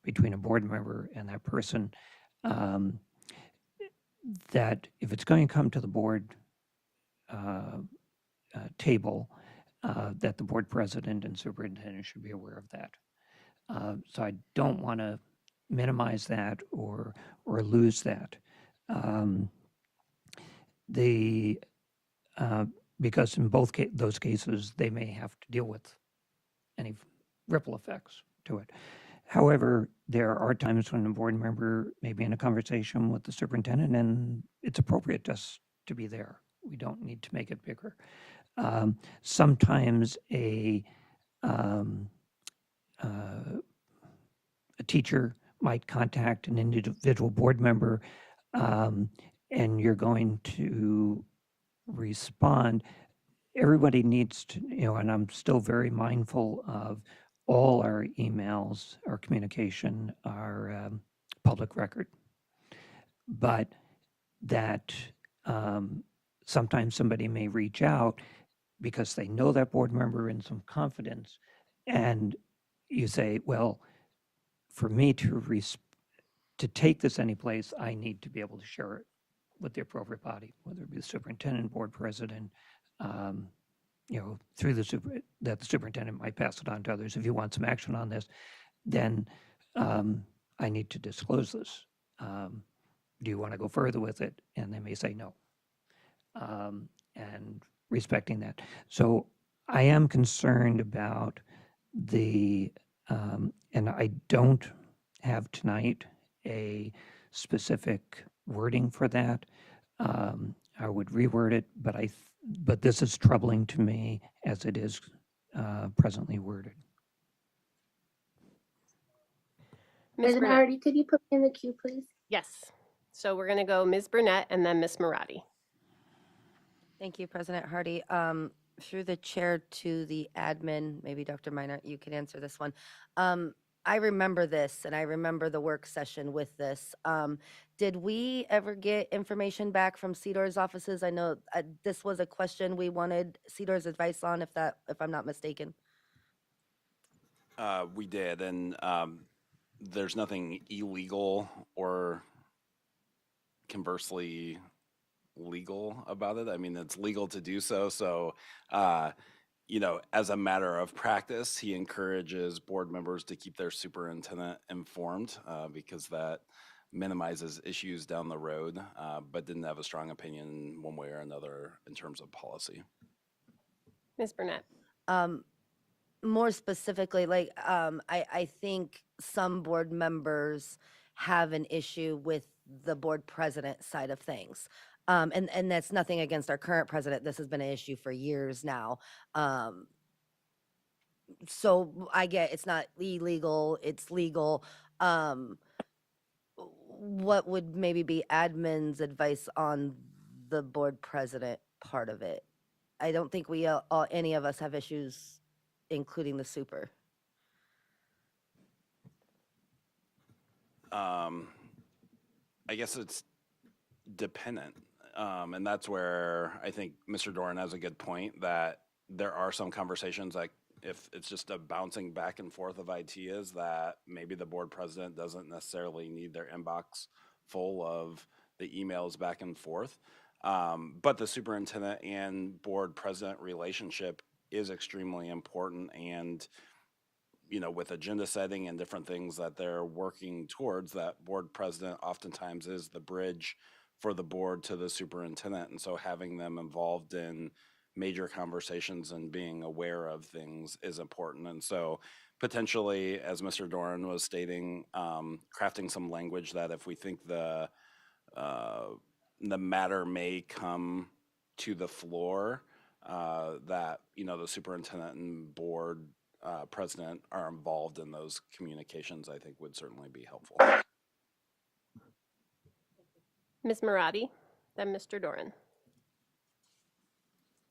S: between a board member and that person, that if it's going to come to the board table, that the board president and superintendent should be aware of that. So I don't want to minimize that or lose that. Because in both those cases, they may have to deal with any ripple effects to it. However, there are times when a board member may be in a conversation with the superintendent and it's appropriate just to be there. We don't need to make it bigger. Sometimes a teacher might contact an individual board member and you're going to respond. Everybody needs to, and I'm still very mindful of all our emails, our communication, our public record. But that sometimes somebody may reach out because they know that board member in some confidence, and you say, well, for me to take this anyplace, I need to be able to share it with the appropriate body, whether it be the superintendent, board president, through that the superintendent might pass it on to others. If you want some action on this, then I need to disclose this. do you want to go further with it? And they may say no. And respecting that. So I am concerned about and I don't have tonight a specific wording for that. I would reword it, but this is troubling to me as it is presently worded.
A: Ms.
G: President
A: Burnett?
G: Hardy, could you put me in the queue, please?
A: Yes. So we're going to go Ms. Burnett and then Ms. Marati.
B: Thank you, President Hardy. Through the chair to the admin, maybe Dr. Minor, you can answer this one. I remember this, and I remember the work session with this. Did we ever get information back from CDOR's offices? I know this was a question we wanted CDOR's advice on, if I'm not mistaken.
I: We did, and there's nothing illegal or conversely legal about it. I mean, it's legal to do so. So, you know, as a matter of practice, he encourages board members to keep their superintendent informed because that minimizes issues down the road, but didn't have a strong opinion one way or another in terms of policy.
A: Ms. Burnett?
B: More specifically, like, I think some board members have an issue with the board president side of things. And that's nothing against our current president. This has been an issue for years now. So I get it's not illegal, it's legal. What would maybe be admin's advice on the board president part of it? I don't think we any of us have issues, including the super.
I: I guess it's dependent. And that's where I think Mr. Doran has a good point that there are some conversations like if it's just a bouncing back and forth of ideas that maybe the board president doesn't necessarily need their inbox full of the emails back and forth. But the superintendent and board president relationship is extremely important, and you know, with agenda setting and different things that they're working towards, that board president oftentimes is the bridge for the board to the superintendent. And so having them involved in major conversations and being aware of things is important. And so potentially, as Mr. Doran was stating, crafting some language that if we think the matter may come to the floor, that, you know, the superintendent and board president are involved in those communications, I think would certainly be helpful.
A: Ms. Marati, then Mr. Doran.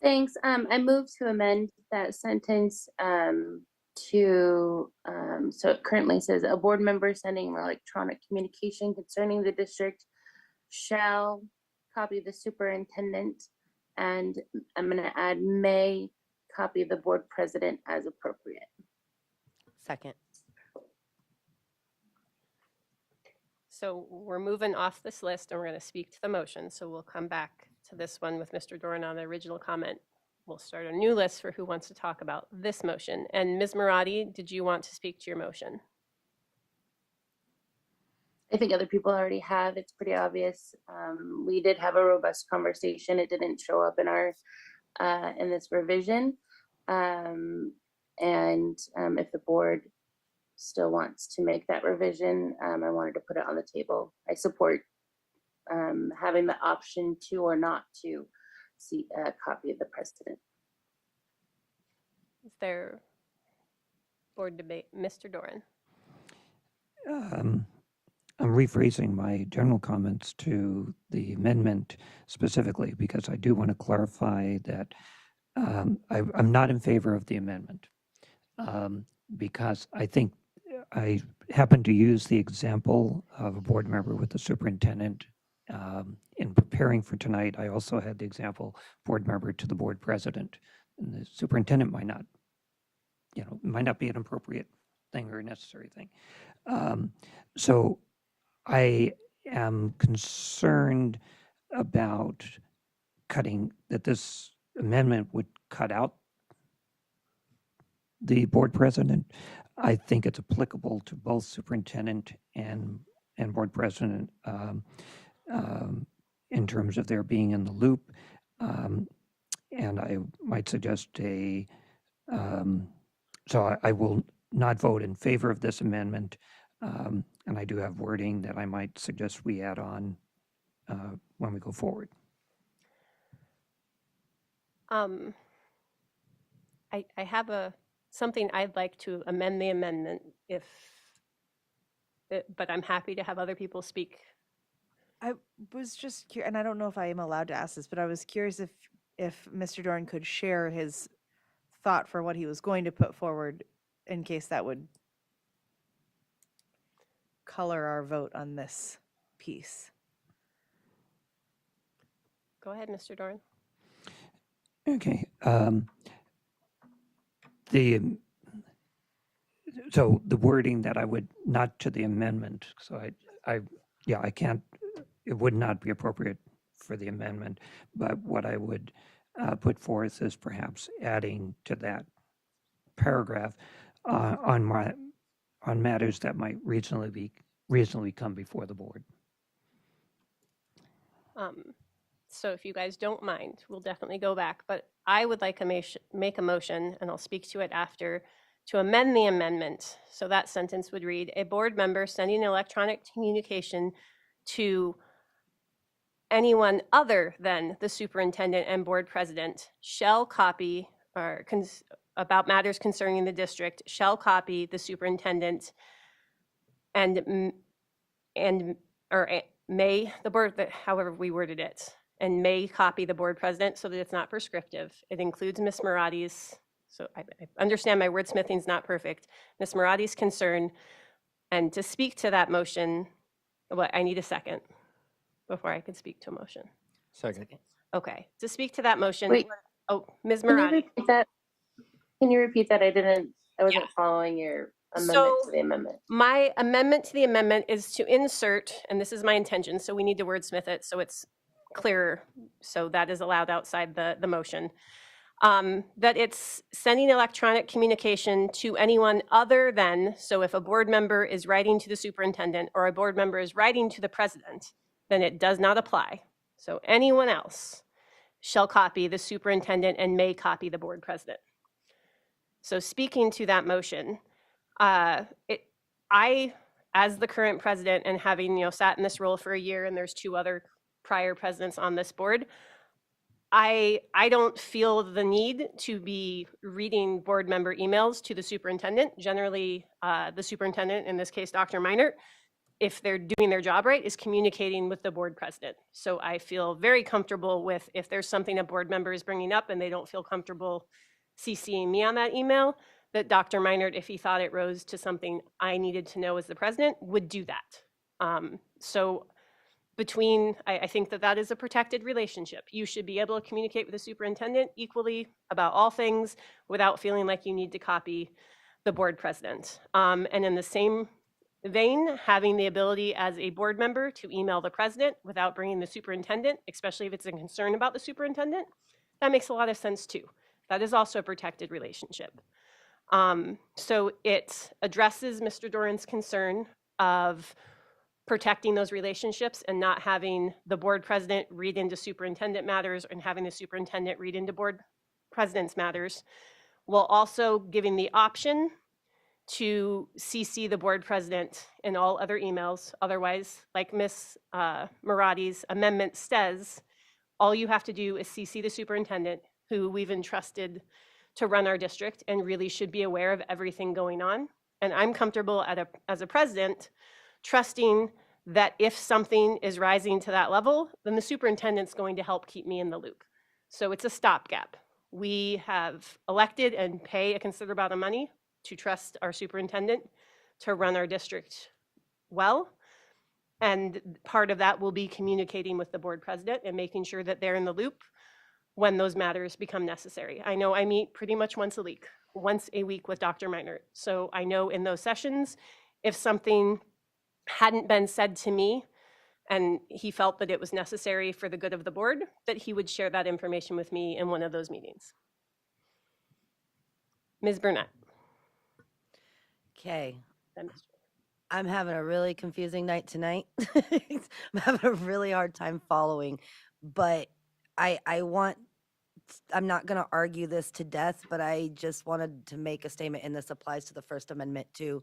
G: Thanks. I move to amend that sentence to, so it currently says, a board member sending electronic communication concerning the district shall copy the superintendent, and I'm going to add may copy the board president as appropriate.
B: Second.
A: So we're moving off this list and we're going to speak to the motion. So we'll come back to this one with Mr. Doran on the original comment. We'll start a new list for who wants to talk about this motion. And Ms. Marati, did you want to speak to your motion?
G: I think other people already have. It's pretty obvious. We did have a robust conversation. It didn't show up in our in this revision. If the board still wants to make that revision, I wanted to put it on the table. I support having the option to or not to see a copy of the president.
A: Is there board debate? Mr. Doran.
S: I'm rephrasing my general comments to the amendment specifically because I do want to clarify that I'm not in favor of the amendment because I think I happen to use the example of a board member with the superintendent. In preparing for tonight, I also had the example board member to the board president. And the superintendent might not, might not be an appropriate thing or a necessary thing. So I am concerned about that this amendment would cut out the board president. I think it's applicable to both superintendent and board president. in terms of their being in the loop. And I might suggest so I will not vote in favor of this amendment. And I do have wording that I might suggest we add on when we go forward.
A: I have something I'd like to amend the amendment but I'm happy to have other people speak.
H: I was just curious, and I don't know if I am allowed to ask this, but I was curious if Mr. Doran could share his thought for what he was going to put forward in case that would color our vote on this piece.
A: Go ahead, Mr. Doran.
S: Okay. So the wording that I would, not to the amendment, so I can't, it would not be appropriate for the amendment, but what I would put forth is perhaps adding to that paragraph on matters that might reasonably come before the board.
A: So if you guys don't mind, we'll definitely go back, but I would like to make a motion, and I'll speak to it after, to amend the amendment. So that sentence would read, a board member sending electronic communication to anyone other than the superintendent and board president shall copy, or about matters concerning the district, shall copy the superintendent and may, the board, however we worded it, and may copy the board president so that it's not prescriptive. It includes Ms. Marati's, so I understand my wordsmithing is not perfect, Ms. Marati's concern. And to speak to that motion, I need a second before I can speak to a motion.
R: Second.
A: Okay, to speak to that motion.
G: Wait.
A: Oh, Ms.
G: Can you
A: Marati.
G: repeat that? Can you repeat that? I wasn't following your amendment to the amendment.
A: My amendment to the amendment is to insert, and this is my intention, so we need to wordsmith it so it's clearer, so that is allowed outside the motion. That it's sending electronic communication to anyone other than, so if a board member is writing to the superintendent or a board member is writing to the president, then it does not apply. So anyone else shall copy the superintendent and may copy the board president. So speaking to that motion, I, as the current president and having sat in this role for a year, and there's 2 other prior presidents on this board, I don't feel the need to be reading board member emails to the superintendent. Generally, the superintendent, in this case, Dr. Meinert, if they're doing their job right, is communicating with the board president. So I feel very comfortable with if there's something a board member is bringing up and they don't feel comfortable CCing me on that email, that Dr. Meinert, if he thought it rose to something I needed to know as the president, would do that. So I think that is a protected relationship. You should be able to communicate with the superintendent equally about all things without feeling like you need to copy the board president. And in the same vein, having the ability as a board member to email the president without bringing the superintendent, especially if it's a concern about the superintendent, that makes a lot of sense too. That is also a protected relationship. So it addresses Mr. Doran's concern of protecting those relationships and not having the board president read into superintendent matters and having the superintendent read into board president's matters, while also giving the option to CC the board president in all other emails. Otherwise, like Ms. Marati's amendment says, all you have to do is CC the superintendent, who we've entrusted to run our district and really should be aware of everything going on. And I'm comfortable as a president trusting that if something is rising to that level, then the superintendent's going to help keep me in the loop. So it's a stopgap. We have elected and pay a considerable amount of money to trust our superintendent to run our district well. And part of that will be communicating with the board president and making sure that they're in the loop when those matters become necessary. I know I meet pretty much once a week with Dr. Meinert. So I know in those sessions, if something hadn't been said to me and he felt that it was necessary for the good of the board, that he would share that information with me in one of those meetings. Ms. Burnett.
B: Okay.
A: Then
B: I'm having a really confusing night tonight. I'm having a really hard time following, but I want, I'm not going to argue this to death, but I just wanted to make a statement, and this applies to the First Amendment too.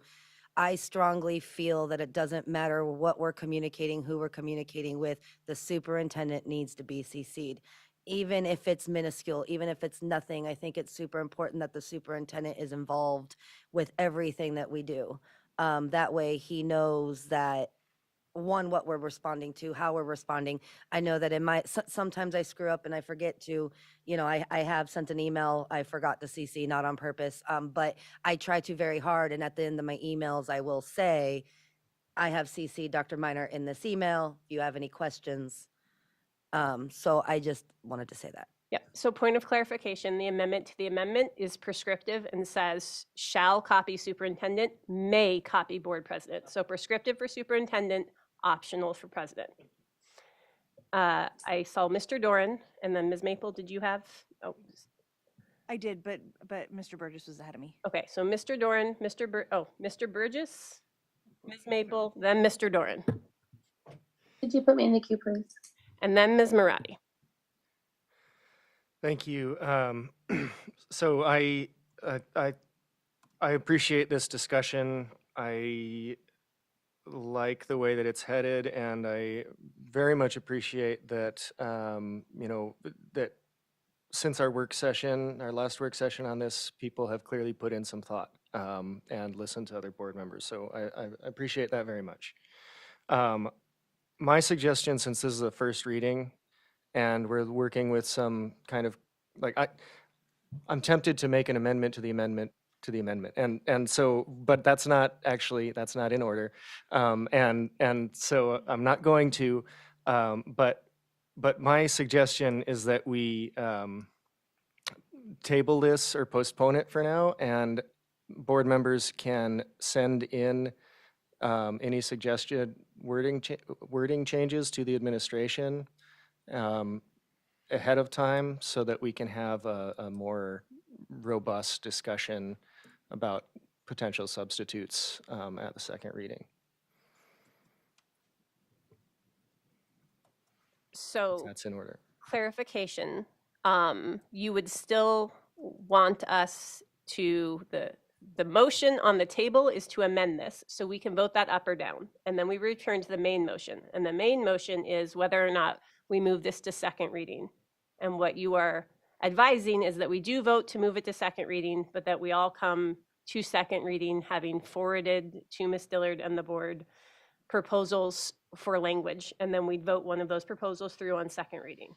B: I strongly feel that it doesn't matter what we're communicating, who we're communicating with, the superintendent needs to be CC'd. Even if it's minuscule, even if it's nothing, I think it's super important that the superintendent is involved with everything that we do. That way he knows that, one, what we're responding to, how we're responding. I know that in my, sometimes I screw up and I forget to, I have sent an email, I forgot to CC, not on purpose, but I try to very hard, and at the end of my emails, I will say, I have CC Dr. Minor in this email, if you have any questions. So I just wanted to say that.
A: Yep. So point of clarification, the amendment to the amendment is prescriptive and says shall copy superintendent, may copy board president. So prescriptive for superintendent, optional for president. I saw Mr. Doran and then Ms. Maple, did you have? Oh,
H: I did, but Mr. Burgess was ahead of me.
A: okay. So Mr. Doran, Mr. Burgess, Ms. Maple, then Mr. Doran,
G: Could you put me in the queue, please?
A: and then Ms. Marati.
R: Thank you. So I appreciate this discussion. I like the way that it's headed, and I very much appreciate that, that since our last work session on this, people have clearly put in some thought and listened to other board members. So I appreciate that very much. My suggestion, since this is the first reading, and we're working with some kind of, I'm tempted to make an amendment to the amendment to the amendment. And so, but that's not in order. And so I'm not going to, but my suggestion is that we table this or postpone it for now, and board members can send in any suggested wording changes to the administration ahead of time, so that we can have a more robust discussion about potential substitutes at the second reading.
A: So
R: That's in order.
A: clarification, you would still want us to, the motion on the table is to amend this, so we can vote that up or down. And then we return to the main motion. And the main motion is whether or not we move this to second reading. And what you are advising is that we do vote to move it to second reading, but that we all come to second reading, having forwarded to Ms. Dillard and the board proposals for language. And then we'd vote one of those proposals through on second reading.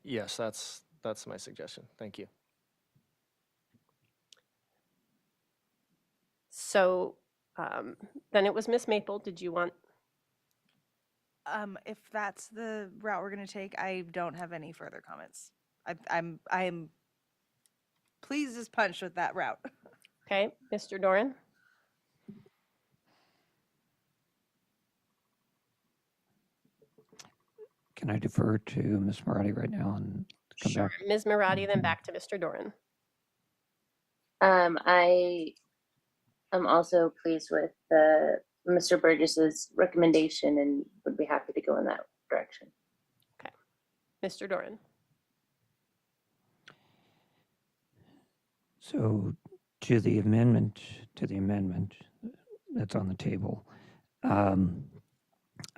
R: Yes, that's my suggestion. Thank you.
A: So then it was Ms. Maple. Did you want?
H: If that's the route we're going to take, I don't have any further comments. I'm pleased as punch with that route.
A: Okay, Mr. Doran?
S: Can I defer to Ms. Marati right now and come
A: Sure.
S: back?
A: Ms. Marati, then back to Mr. Doran.
G: I am also pleased with Mr. Burgess's recommendation and would be happy to go in that direction.
A: Okay. Mr. Doran?
S: So to the amendment that's on the table,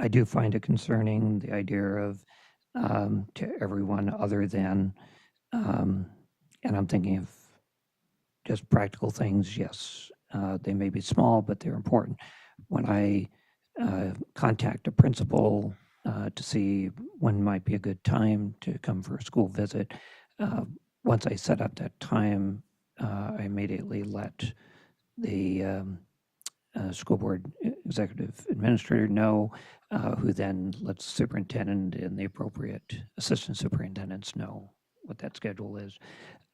S: I do find it concerning, the idea of to everyone other than, and I'm thinking of just practical things. Yes, they may be small, but they're important. When I contact a principal to see when might be a good time to come for a school visit, once I set up that time, I immediately let the school board executive administrator know, who then lets the superintendent and the appropriate assistant superintendents know what that schedule is.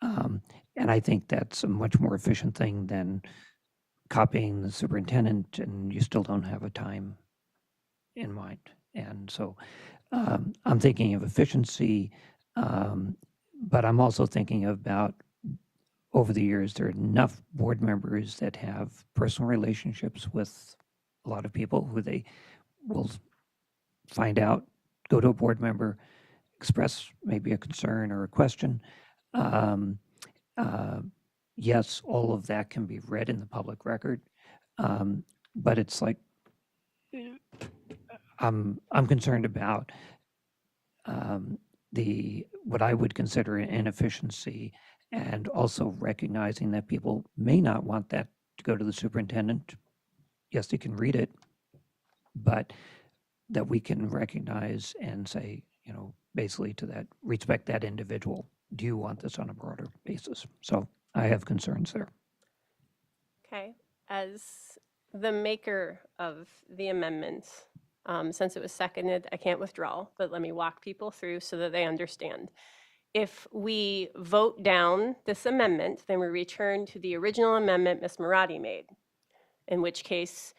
S: And I think that's a much more efficient thing than copying the superintendent and you still don't have a time in mind. And so I'm thinking of efficiency, but I'm also thinking about over the years, there are enough board members that have personal relationships with a lot of people who they will find out, go to a board member, express maybe a concern or a question. Um, yes, all of that can be read in the public record, but it's like I'm concerned about what I would consider an inefficiency, and also recognizing that people may not want that to go to the superintendent. Yes, they can read it, but that we can recognize and say, basically to that, respect that individual. Do you want this on a broader basis? So I have concerns there.
A: Okay, as the maker of the amendments, since it was seconded, I can't withdraw, but let me walk people through so that they understand. If we vote down this amendment, then we return to the original amendment Ms. Marati made, in which case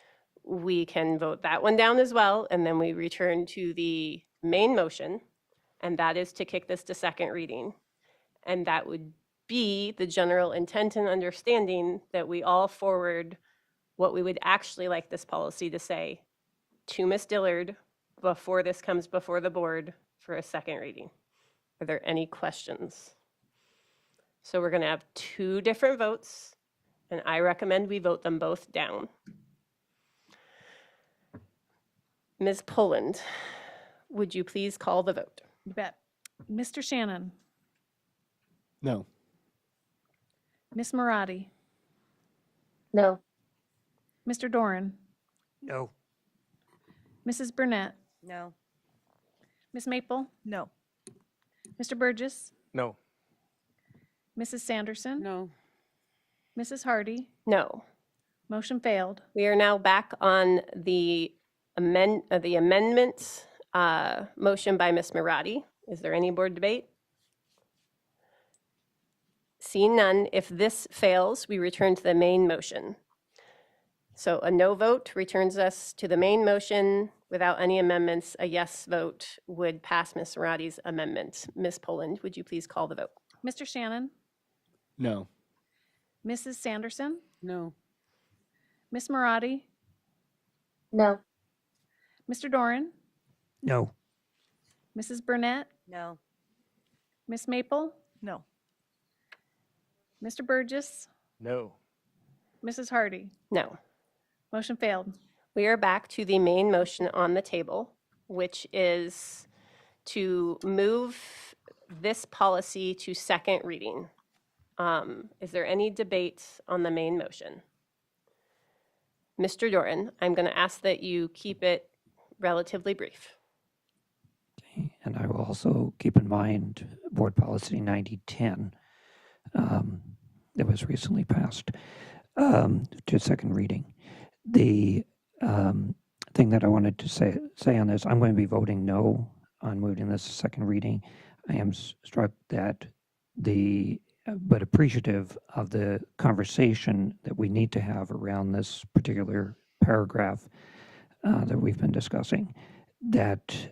A: we can vote that one down as well, and then we return to the main motion, and that is to kick this to second reading. And that would be the general intent and understanding that we all forward what we would actually like this policy to say to Ms. Dillard before this comes before the board for a second reading. Are there any questions? So we're going to have two different votes, and I recommend we vote them both down. Ms. Poland, would you please call the vote?
M: You bet. Mr. Shannon,
C: No.
M: Ms. Marati,
G: No.
M: Mr. Doran,
S: No.
M: Mrs. Burnett,
B: No.
M: Ms. Maple,
H: No.
M: Mr. Burgess,
R: No.
M: Mrs. Sanderson,
D: No.
M: Mrs. Hardy.
A: No.
M: Motion failed.
A: We are now back on the amendment motion by Ms. Marati. Is there any board debate? Seeing none, if this fails, we return to the main motion. So a no vote returns us to the main motion without any amendments. A yes vote would pass Ms. Marati's amendment. Ms. Poland, would you please call the vote?
M: Mr. Shannon,
C: No.
M: Mrs. Sanderson,
D: No.
M: Ms. Marati,
G: No.
M: Mr. Doran,
S: No.
M: Mrs. Burnett,
B: No.
M: Ms. Maple,
H: No.
M: Mr. Burgess,
R: No.
M: Mrs. Hardy.
A: No.
M: Motion failed.
A: We are back to the main motion on the table, which is to move this policy to second reading. Is there any debate on the main motion? Mr. Doran, I'm going to ask that you keep it relatively brief.
S: And I will also keep in mind Board Policy 9010 that was recently passed to second reading. The thing that I wanted to say on this, I'm going to be voting no on moving this to second reading. I am struck that but appreciative of the conversation that we need to have around this particular paragraph that we've been discussing, that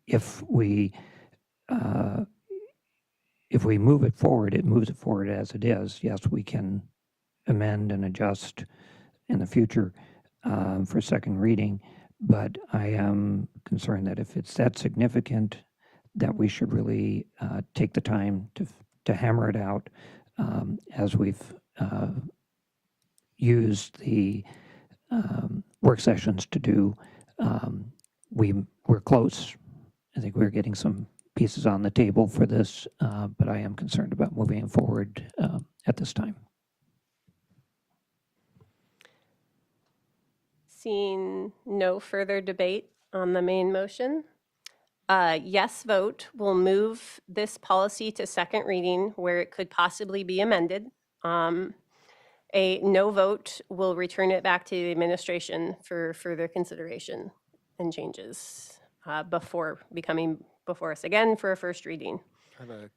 S: if we move it forward, it moves it forward as it is. Yes, we can amend and adjust in the future for second reading, but I am concerned that if it's that significant, that we should really take the time to hammer it out as we've used the work sessions to do. We're close. I think we're getting some pieces on the table for this, but I am concerned about moving forward at this time.
A: Seeing no further debate on the main motion, a yes vote will move this policy to second reading where it could possibly be amended. A no vote will return it back to the administration for further consideration and changes before becoming before us again for a first reading.
R: I have a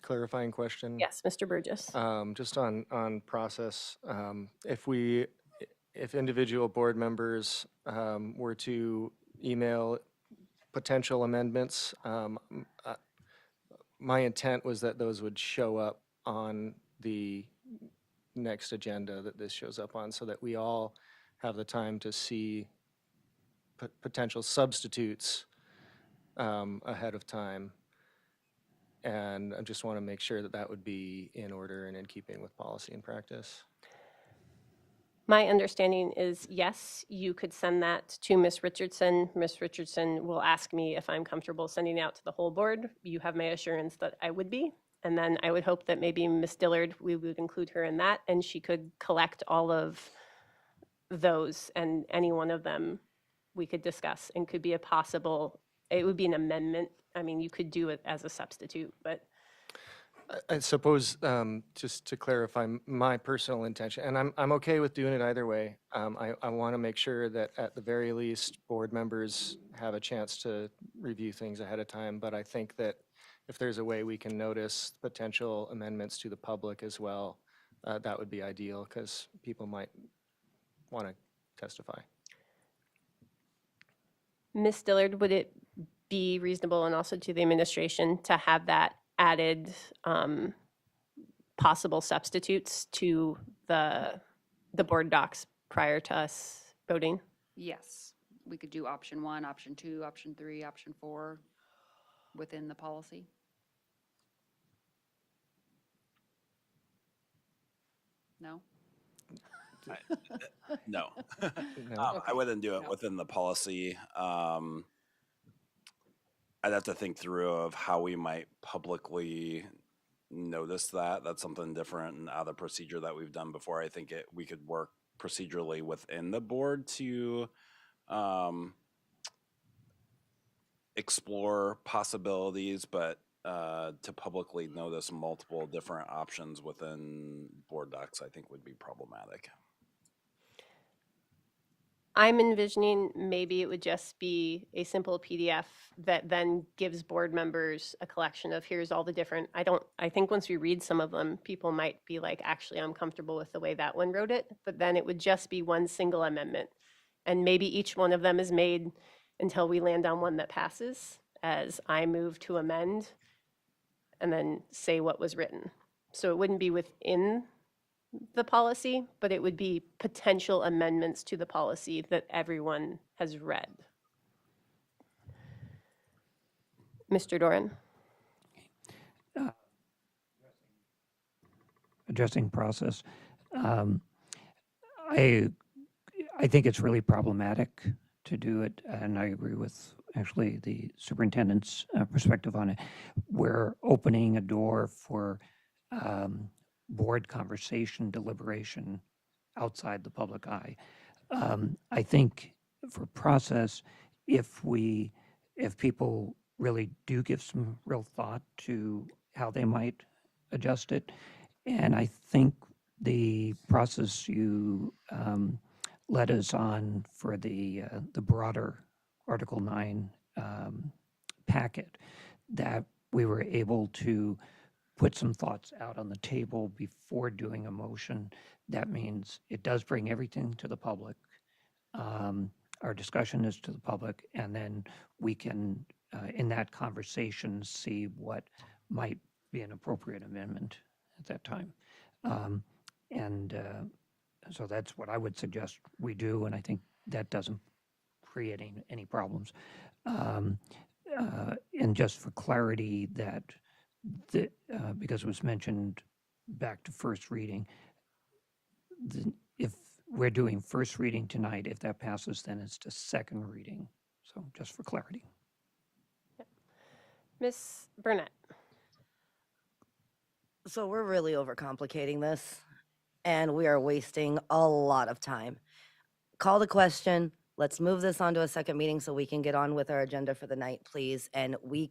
R: clarifying question.
A: Yes, Mr. Burgess.
R: Just on process, if individual board members were to email potential amendments, my intent was that those would show up on the next agenda that this shows up on so that we all have the time to see potential substitutes ahead of time. And I just want to make sure that that would be in order and in keeping with policy and practice.
A: My understanding is, yes, you could send that to Ms. Richardson. Ms. Richardson will ask me if I'm comfortable sending it out to the whole board. You have my assurance that I would be. And then I would hope that maybe Ms. Dillard, we would include her in that, and she could collect all of those, and any one of them we could discuss and could be a possible, it would be an amendment. I mean, you could do it as a substitute, but
R: I suppose, just to clarify my personal intention, and I'm okay with doing it either way. I want to make sure that at the very least, board members have a chance to review things ahead of time. But I think that if there's a way we can notice potential amendments to the public as well, that would be ideal because people might want to testify.
A: Ms. Dillard, would it be reasonable, and also to the administration, to have that added possible substitutes to the board docs prior to us voting?
J: Yes, we could do option 1, option 2, option 3, option 4 within the policy. No?
I: No.
R: No.
I: I wouldn't do it within the policy. I'd have to think through of how we might publicly notice that. That's something different and out of the procedure that we've done before. I think we could work procedurally within the board to explore possibilities, but to publicly notice multiple different options within board docs, I think would be problematic.
A: I'm envisioning maybe it would just be a simple PDF that then gives board members a collection of here's all the different, I think once we read some of them, people might be like, actually, I'm comfortable with the way that one wrote it, but then it would just be one single amendment. And maybe each one of them is made until we land on one that passes, as I move to amend and then say what was written. So it wouldn't be within the policy, but it would be potential amendments to the policy that everyone has read. Mr. Doran?
S: Addressing process. I think it's really problematic to do it, and I agree with actually the superintendent's perspective on it. We're opening a door for board conversation, deliberation outside the public eye. I think for process, if people really do give some real thought to how they might adjust it, and I think the process you led us on for the broader Article 9 packet, that we were able to put some thoughts out on the table before doing a motion. That means it does bring everything to the public. Our discussion is to the public, and then we can, in that conversation, see what might be an appropriate amendment at that time. So that's what I would suggest we do, and I think that doesn't create any problems. And just for clarity, that because it was mentioned back to first reading, if we're doing first reading tonight, if that passes, then it's to second reading. So just for clarity.
A: Ms. Burnett?
B: So we're really overcomplicating this, and we are wasting a lot of time. Call the question. Let's move this on to a second meeting so we can get on with our agenda for the night, please. And we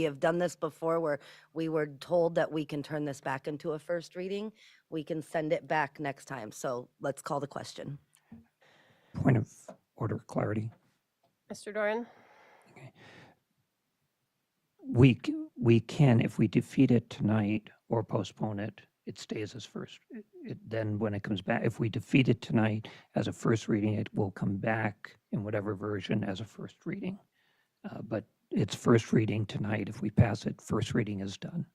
B: have done this before where we were told that we can turn this back into a first reading. We can send it back next time. So let's call the question.
S: Point of order, clarity.
A: Mr. Doran?
S: We can, if we defeat it tonight or postpone it, it stays as first. Then when it comes back, if we defeat it tonight as a first reading, it will come back in whatever version as a first reading. But it's first reading tonight. If we pass it, first reading is done.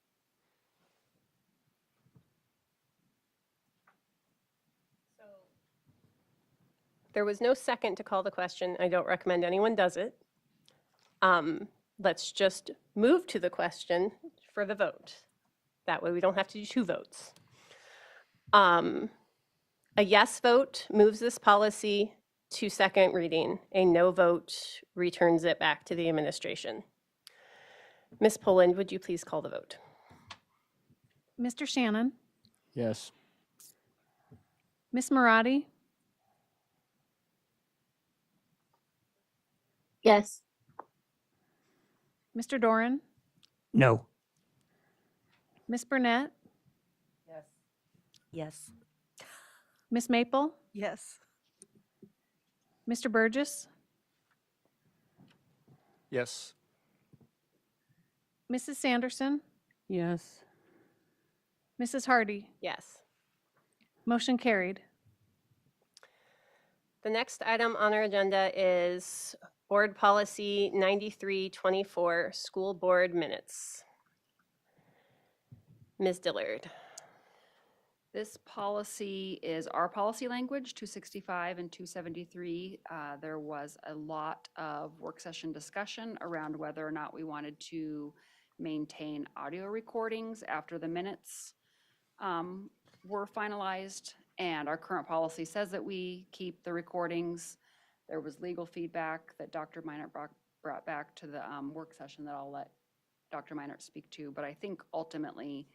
A: There was no second to call the question. I don't recommend anyone does it. Let's just move to the question for the vote. That way we don't have to do 2 votes. A yes vote moves this policy to second reading. A no vote returns it back to the administration. Ms. Poland, would you please call the vote?
M: Mr. Shannon,
C: Yes.
M: Ms. Marati,
G: Yes.
M: Mr. Doran,
S: No.
M: Ms. Burnett,
B: Yes.
M: Ms. Maple,
H: Yes.
M: Mr. Burgess,
R: Yes.
M: Mrs. Sanderson,
D: Yes.
M: Mrs. Hardy.
A: Yes.
M: Motion carried.
A: The next item on our agenda is Board Policy 9324, School Board Minutes. Ms. Dillard.
J: This policy is our policy language, 265 and 273. There was a lot of work session discussion around whether or not we wanted to maintain audio recordings after the minutes were finalized. And our current policy says that we keep the recordings. There was legal feedback that Dr. Meinert brought back to the work session that I'll let Dr. Meinert speak to. But I think ultimately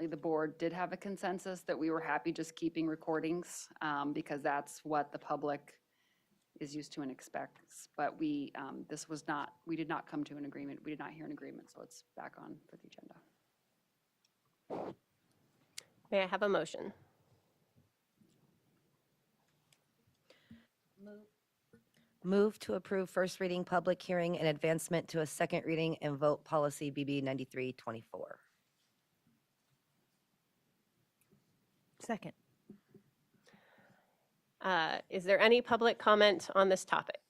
J: the board did have a consensus that we were happy just keeping recordings because that's what the public is used to and expects. But we did not come to an agreement. We did not hear an agreement, so it's back on for the agenda.
A: May I have a motion?
B: Move to approve first reading, public hearing, and advancement to a second reading and vote policy BB 9324.
H: Second.
A: Is there any public comment on this topic?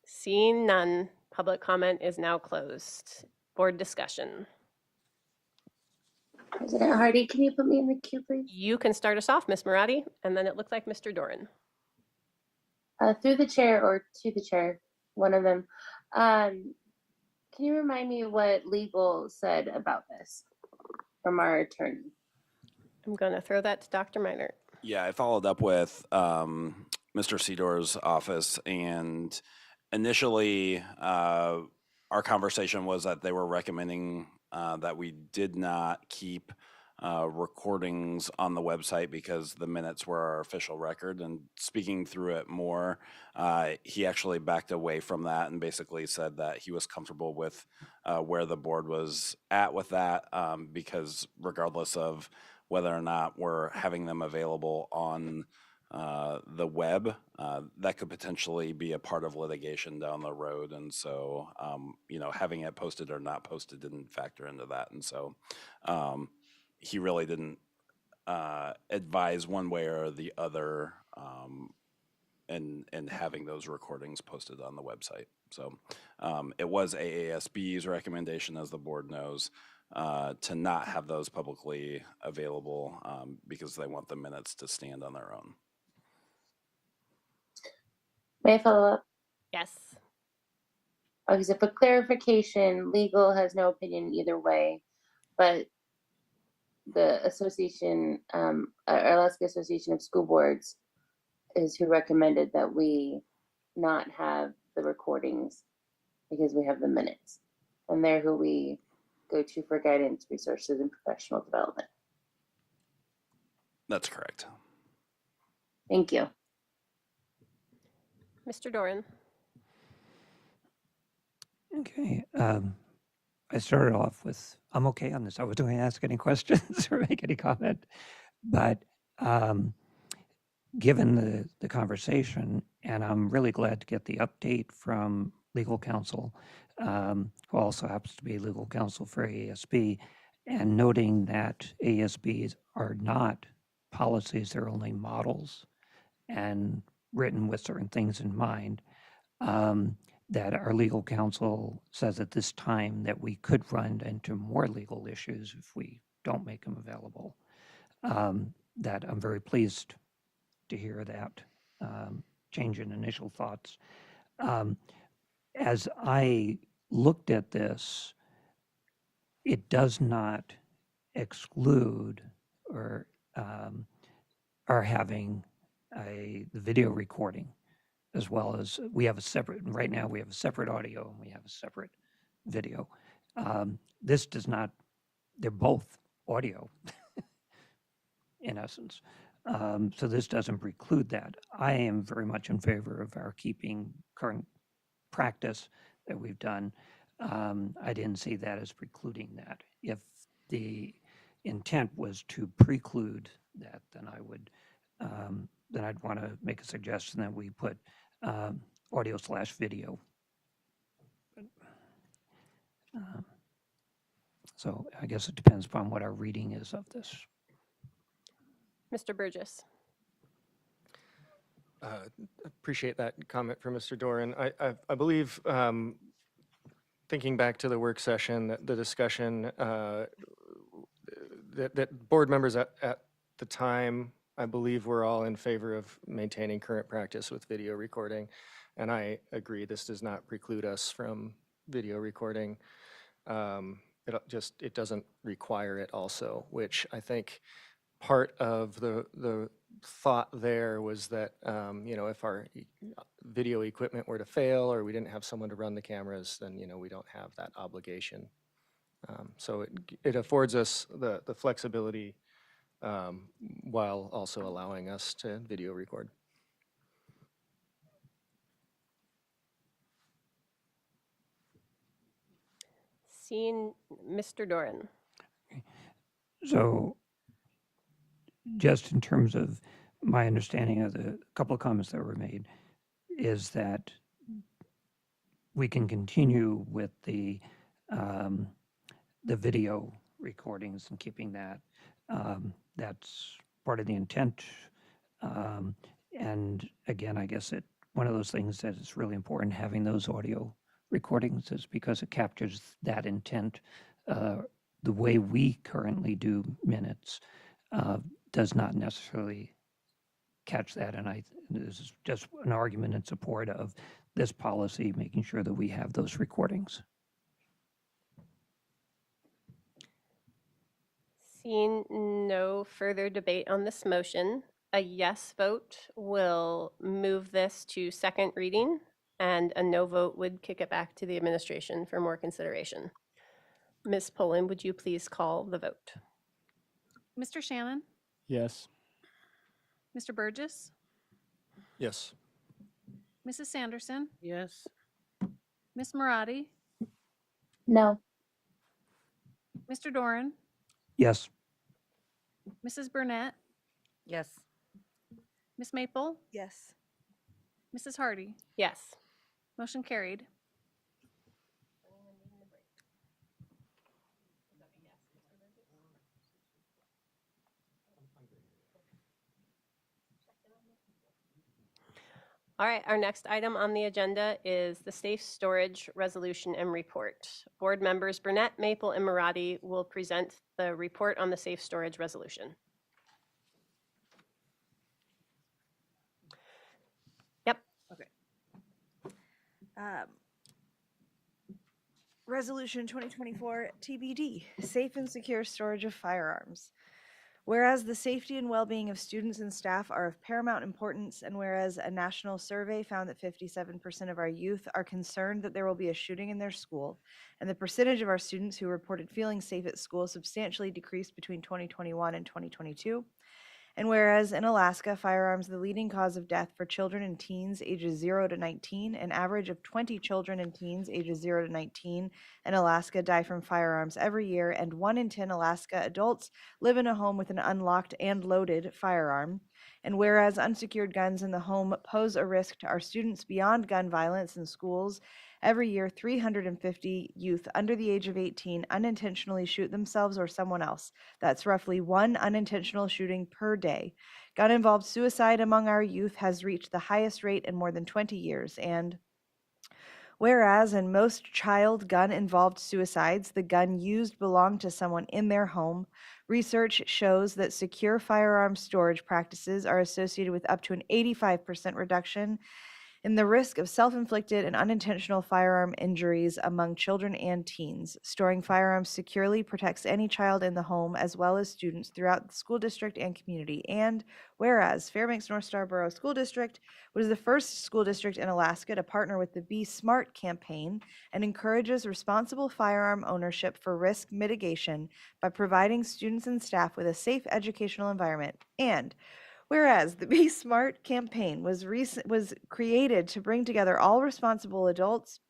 A: Seeing none, public comment is now closed. Board discussion.
G: President Hardy, can you put me in the queue, please?
A: You can start us off, Ms. Marati, and then it looked like Mr. Doran.
G: Through the chair or to the chair, one of them. Can you remind me what legal said about this from our attorney?
A: I'm going to throw that to Dr. Meinert.
I: Yeah, I followed up with Mr. Sedor's office, and initially our conversation was that they were recommending that we did not keep recordings on the website because the minutes were our official record. And speaking through it more, he actually backed away from that and basically said that he was comfortable with where the board was at with that because regardless of whether or not we're having them available on the web, that could potentially be a part of litigation down the road. And so, having it posted or not posted didn't factor into that. And so he really didn't advise one way or the other in having those recordings posted on the website. So it was AASB's recommendation, as the board knows, to not have those publicly available because they want the minutes to stand on their own.
G: May I follow up?
A: Yes.
G: Okay, so for clarification, legal has no opinion either way, but the association, Alaska Association of School Boards is who recommended that we not have the recordings because we have the minutes. And they're who we go to for guidance, resources, and professional development.
I: That's correct.
G: Thank you.
A: Mr. Doran.
S: Okay. I started off with, I'm okay on this. I wasn't going to ask any questions or make any comment. But given the conversation, and I'm really glad to get the update from legal counsel, who also happens to be legal counsel for AASB, and noting that AASBs are not policies, they're only models and written with certain things in mind. That our legal counsel says at this time that we could run into more legal issues if we don't make them available. That I'm very pleased to hear that change in initial thoughts. As I looked at this, it does not exclude or are having the video recording, as well as we have a separate, right now we have a separate audio and we have a separate video. This does not, they're both audio in essence. So this doesn't preclude that. I am very much in favor of our keeping current practice that we've done. I didn't see that as precluding that. If the intent was to preclude that, then I would, then I'd want to make a suggestion that we put audio/video. So I guess it depends upon what our reading is of this.
A: Mr. Burgess.
R: Appreciate that comment from Mr. Doran. I believe, thinking back to the work session, that the discussion, that board members at the time, I believe we're all in favor of maintaining current practice with video recording. And I agree, this does not preclude us from video recording. It doesn't require it also, which I think part of the thought there was that, if our video equipment were to fail or we didn't have someone to run the cameras, then, we don't have that obligation. So it affords us the flexibility while also allowing us to video record.
A: Seeing Mr. Doran.
S: So just in terms of my understanding of the couple of comments that were made, is that we can continue with the video recordings and keeping that. That's part of the intent. And again, I guess one of those things that is really important, having those audio recordings, is because it captures that intent. The way we currently do minutes does not necessarily catch that. And this is just an argument in support of this policy, making sure that we have those recordings.
A: Seeing no further debate on this motion, a yes vote will move this to second reading, and a no vote would kick it back to the administration for more consideration. Ms. Pullen, would you please call the vote?
M: Mr. Shannon?
C: Yes.
M: Mr. Burgess?
R: Yes.
M: Mrs. Sanderson?
D: Yes.
M: Ms. Marati?
G: No.
M: Mr. Doran?
S: Yes.
M: Mrs. Burnett?
B: Yes.
M: Ms. Maple?
H: Yes.
M: Mrs. Hardy?
A: Yes.
M: Motion carried.
A: All right, our next item on the agenda is the safe storage resolution and report. Board members Burnett, Maple, and Marati will present the report on the safe storage resolution. Yep.
H: Okay. Resolution 2024 TBD, safe and secure storage of firearms. Whereas the safety and well-being of students and staff are of paramount importance, and whereas a national survey found that 57% of our youth are concerned that there will be a shooting in their school, and the percentage of our students who reported feeling safe at school substantially decreased between 2021 and 2022, and whereas in Alaska, firearms are the leading cause of death for children and teens ages 0 to 19, an average of 20 children and teens ages 0 to 19 in Alaska die from firearms every year, and 1 in 10 Alaska adults live in a home with an unlocked and loaded firearm. And whereas unsecured guns in the home pose a risk to our students beyond gun violence in schools, every year 350 youth under the age of 18 unintentionally shoot themselves or someone else. That's roughly 1 unintentional shooting per day. Gun-involved suicide among our youth has reached the highest rate in more than 20 years. And Whereas in most child gun-involved suicides, the gun used belonged to someone in their home, research shows that secure firearm storage practices are associated with up to an 85% reduction in the risk of self-inflicted and unintentional firearm injuries among children and teens. Storing firearms securely protects any child in the home as well as students throughout the school district and community. And whereas Fairbanks North Star Borough School District was the first school district in Alaska to partner with the Be Smart campaign and encourages responsible firearm ownership for risk mitigation by providing students and staff with a safe educational environment. And whereas the Be Smart campaign was created to bring together all responsible adults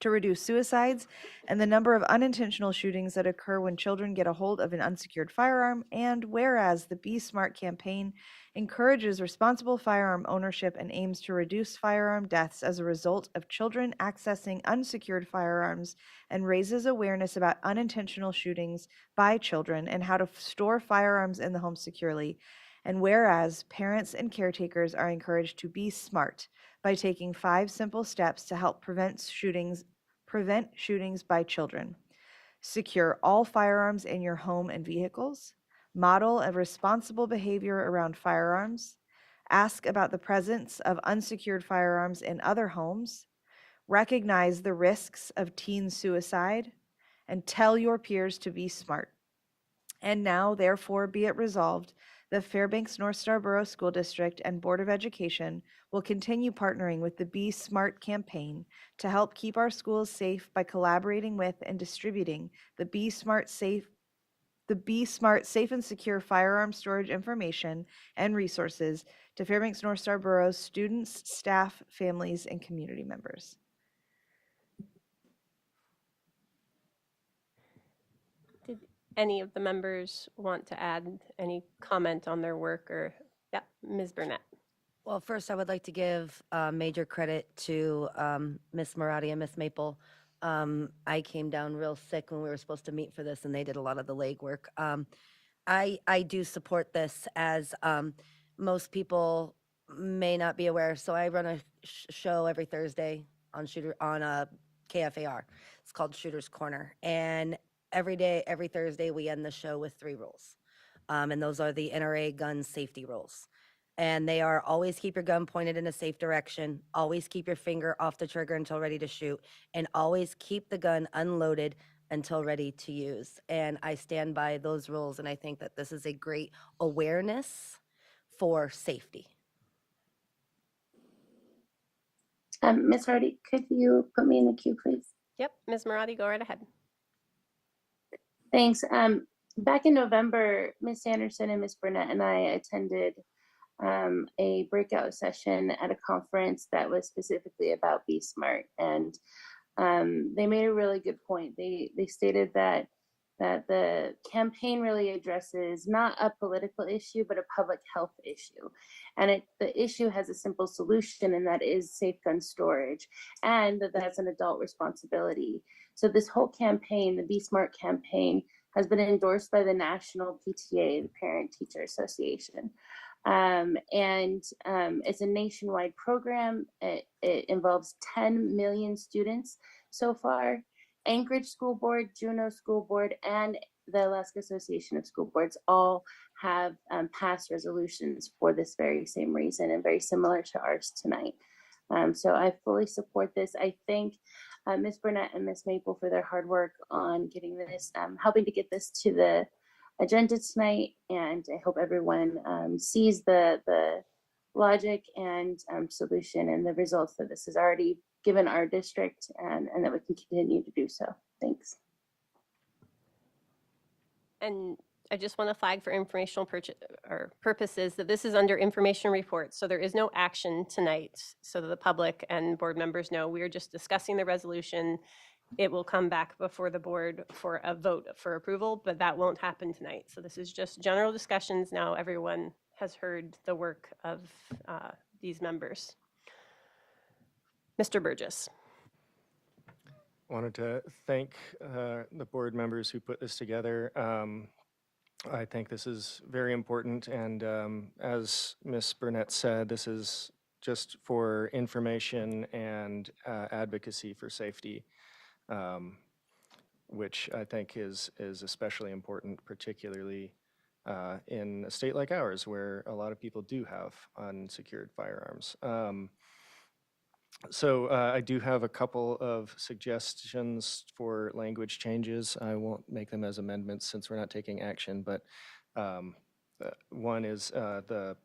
H: to reduce suicides and the number of unintentional shootings that occur when children get a hold of an unsecured firearm. And whereas the Be Smart campaign encourages responsible firearm ownership and aims to reduce firearm deaths as a result of children accessing unsecured firearms and raises awareness about unintentional shootings by children and how to store firearms in the home securely. And whereas parents and caretakers are encouraged to be smart by taking 5 simple steps to help prevent shootings by children. Secure all firearms in your home and vehicles. Model a responsible behavior around firearms. Ask about the presence of unsecured firearms in other homes. Recognize the risks of teen suicide. And tell your peers to be smart. And now, therefore, be it resolved, the Fairbanks North Star Borough School District and Board of Education will continue partnering with the Be Smart campaign to help keep our schools safe by collaborating with and distributing the Be Smart Safe and Secure Firearm Storage information and resources to Fairbanks North Star Borough's students, staff, families, and community members.
A: Did any of the members want to add any comment on their work or, yeah, Ms. Burnett?
B: Well, first, I would like to give major credit to Ms. Marati and Ms. Maple. I came down real sick when we were supposed to meet for this, and they did a lot of the legwork. I do support this, as most people may not be aware. So I run a show every Thursday on KFAR. It's called Shooter's Corner, and every Thursday, we end the show with 3 rules, and those are the NRA gun safety rules. And they are: always keep your gun pointed in a safe direction, always keep your finger off the trigger until ready to shoot, and always keep the gun unloaded until ready to use. And I stand by those rules, and I think that this is a great awareness for safety.
G: Ms. Hardy, could you put me in the queue, please?
A: Yep, Ms. Marati, go right ahead.
G: Thanks. Back in November, Ms. Anderson and Ms. Burnett and I attended a breakout session at a conference that was specifically about Be Smart, and they made a really good point. They stated that the campaign really addresses not a political issue, but a public health issue. And the issue has a simple solution, and that is safe gun storage, and that's an adult responsibility. So this whole campaign, the Be Smart campaign, has been endorsed by the National PTA, the Parent Teacher Association. It's a nationwide program. It involves 10 million students so far. Anchorage School Board, Juneau School Board, and the Alaska Association of School Boards all have passed resolutions for this very same reason, and very similar to ours tonight. So I fully support this. I thank Ms. Burnett and Ms. Maple for their hard work on getting this, helping to get this to the agenda tonight, and I hope everyone sees the logic and solution and the results that this has already given our district, and that we can continue to do so. Thanks.
A: And I just want to flag for informational purposes that this is under information reports, so there is no action tonight, so that the public and board members know. We are just discussing the resolution. It will come back before the board for a vote for approval, but that won't happen tonight. So this is just general discussions. Now everyone has heard the work of these members. Mr. Burgess.
R: Wanted to thank the board members who put this together. I think this is very important, and as Ms. Burnett said, this is just for information and advocacy for safety, which I think is especially important, particularly in a state like ours, where a lot of people do have unsecured firearms. So I do have a couple of suggestions for language changes. I won't make them as amendments since we're not taking action, but one is the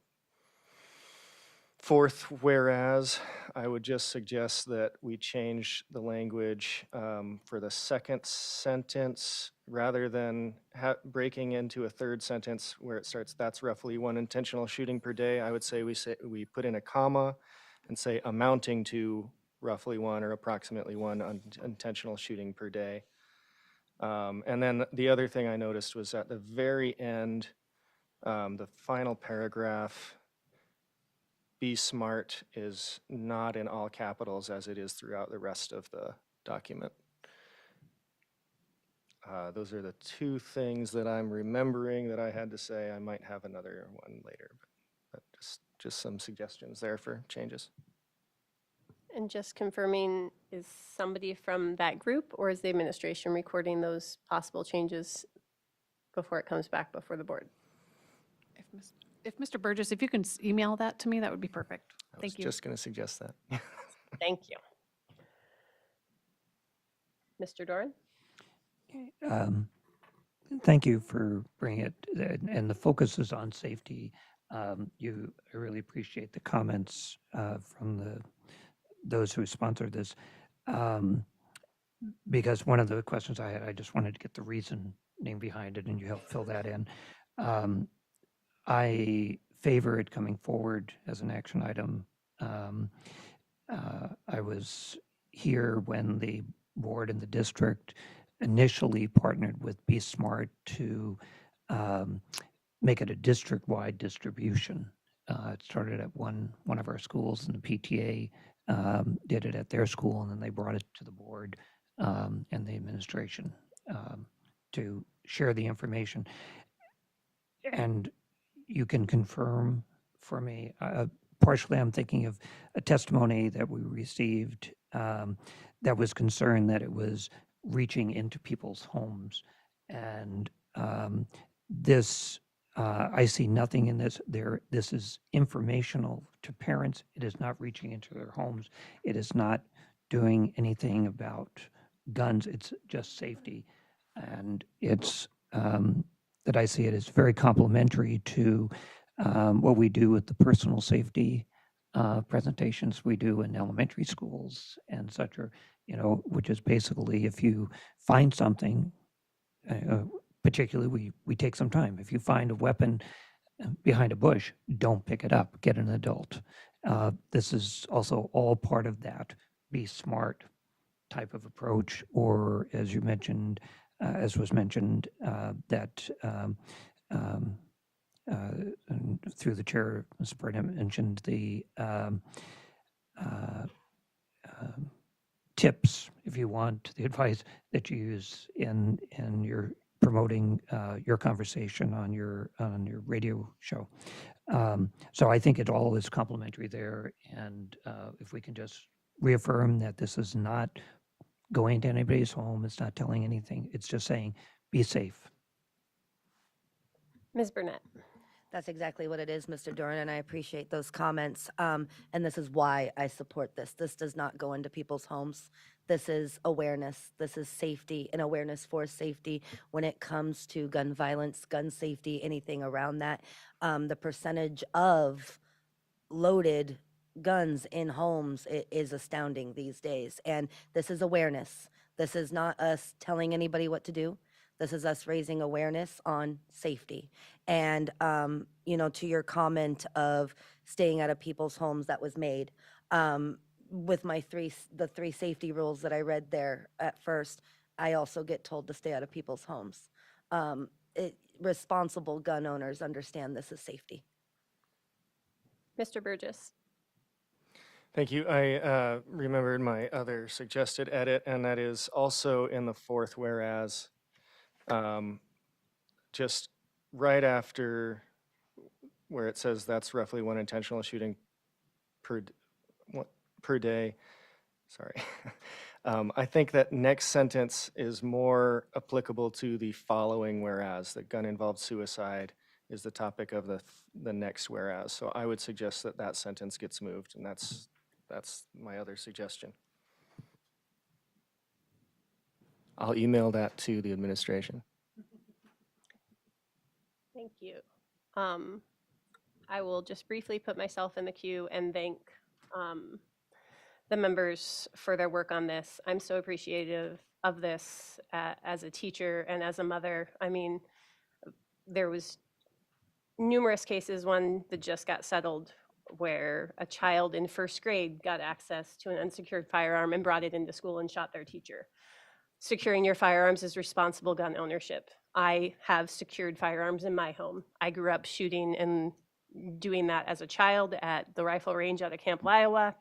R: fourth whereas. I would just suggest that we change the language for the second sentence rather than breaking into a third sentence where it starts, that's roughly 1 intentional shooting per day. I would say we put in a comma and say amounting to roughly 1 or approximately 1 intentional shooting per day. And then the other thing I noticed was at the very end, the final paragraph, be smart is not in all capitals as it is throughout the rest of the document. Those are the two things that I'm remembering that I had to say. I might have another one later, but just some suggestions there for changes.
A: And just confirming, is somebody from that group or is the administration recording those possible changes before it comes back before the board?
M: If Mr. Burgess, if you can email that to me, that would be perfect.
R: I was
M: Thank you.
R: just going to suggest that.
A: Thank you. Mr. Doran?
S: Thank you for bringing it, and the focus is on safety. I really appreciate the comments from those who sponsored this, because one of the questions I had, I just wanted to get the reasoning behind it, and you helped fill that in. I favor it coming forward as an action item. I was here when the board and the district initially partnered with Be Smart to make it a district-wide distribution. It started at one of our schools, and the PTA did it at their school, and then they brought it to the board and the administration to share the information. And you can confirm for me, partially I'm thinking of a testimony that we received that was concerned that it was reaching into people's homes. And this, I see nothing in this. This is informational to parents. It is not reaching into their homes. It is not doing anything about guns. It's just safety. And it's, that I see it as very complementary to what we do with the personal safety presentations we do in elementary schools and such, which is basically if you find something, particularly we take some time. If you find a weapon behind a bush, don't pick it up, get an adult. This is also all part of that Be Smart type of approach, or as you mentioned, as was mentioned, that through the chair, Ms. Burnett mentioned the tips, if you want, the advice that you use in your promoting your conversation on your radio show. So I think it all is complementary there, and if we can just reaffirm that this is not going to anybody's home, it's not telling anything, it's just saying, be safe.
A: Ms. Burnett?
B: That's exactly what it is, Mr. Doran, and I appreciate those comments. And this is why I support this. This does not go into people's homes. This is awareness. This is safety and awareness for safety when it comes to gun violence, gun safety, anything around that. The percentage of loaded guns in homes is astounding these days. And this is awareness. This is not us telling anybody what to do. This is us raising awareness on safety. And, to your comment of staying out of people's homes that was made, with the three safety rules that I read there at first, I also get told to stay out of people's homes. Responsible gun owners understand this is safety.
A: Mr. Burgess?
R: Thank you. I remembered my other suggested edit, and that is also in the fourth whereas. Just right after where it says that's roughly 1 intentional shooting per day. Sorry. I think that next sentence is more applicable to the following whereas. That gun-involved suicide is the topic of the next whereas. So I would suggest that that sentence gets moved, and that's my other suggestion. I'll email that to the administration.
A: Thank you. I will just briefly put myself in the queue and thank the members for their work on this. I'm so appreciative of this as a teacher and as a mother. I mean, there was numerous cases, one that just got settled, where a child in first grade got access to an unsecured firearm and brought it into school and shot their teacher. Securing your firearms is responsible gun ownership. I have secured firearms in my home. I grew up shooting and doing that as a child at the rifle range out of Camp Iowa.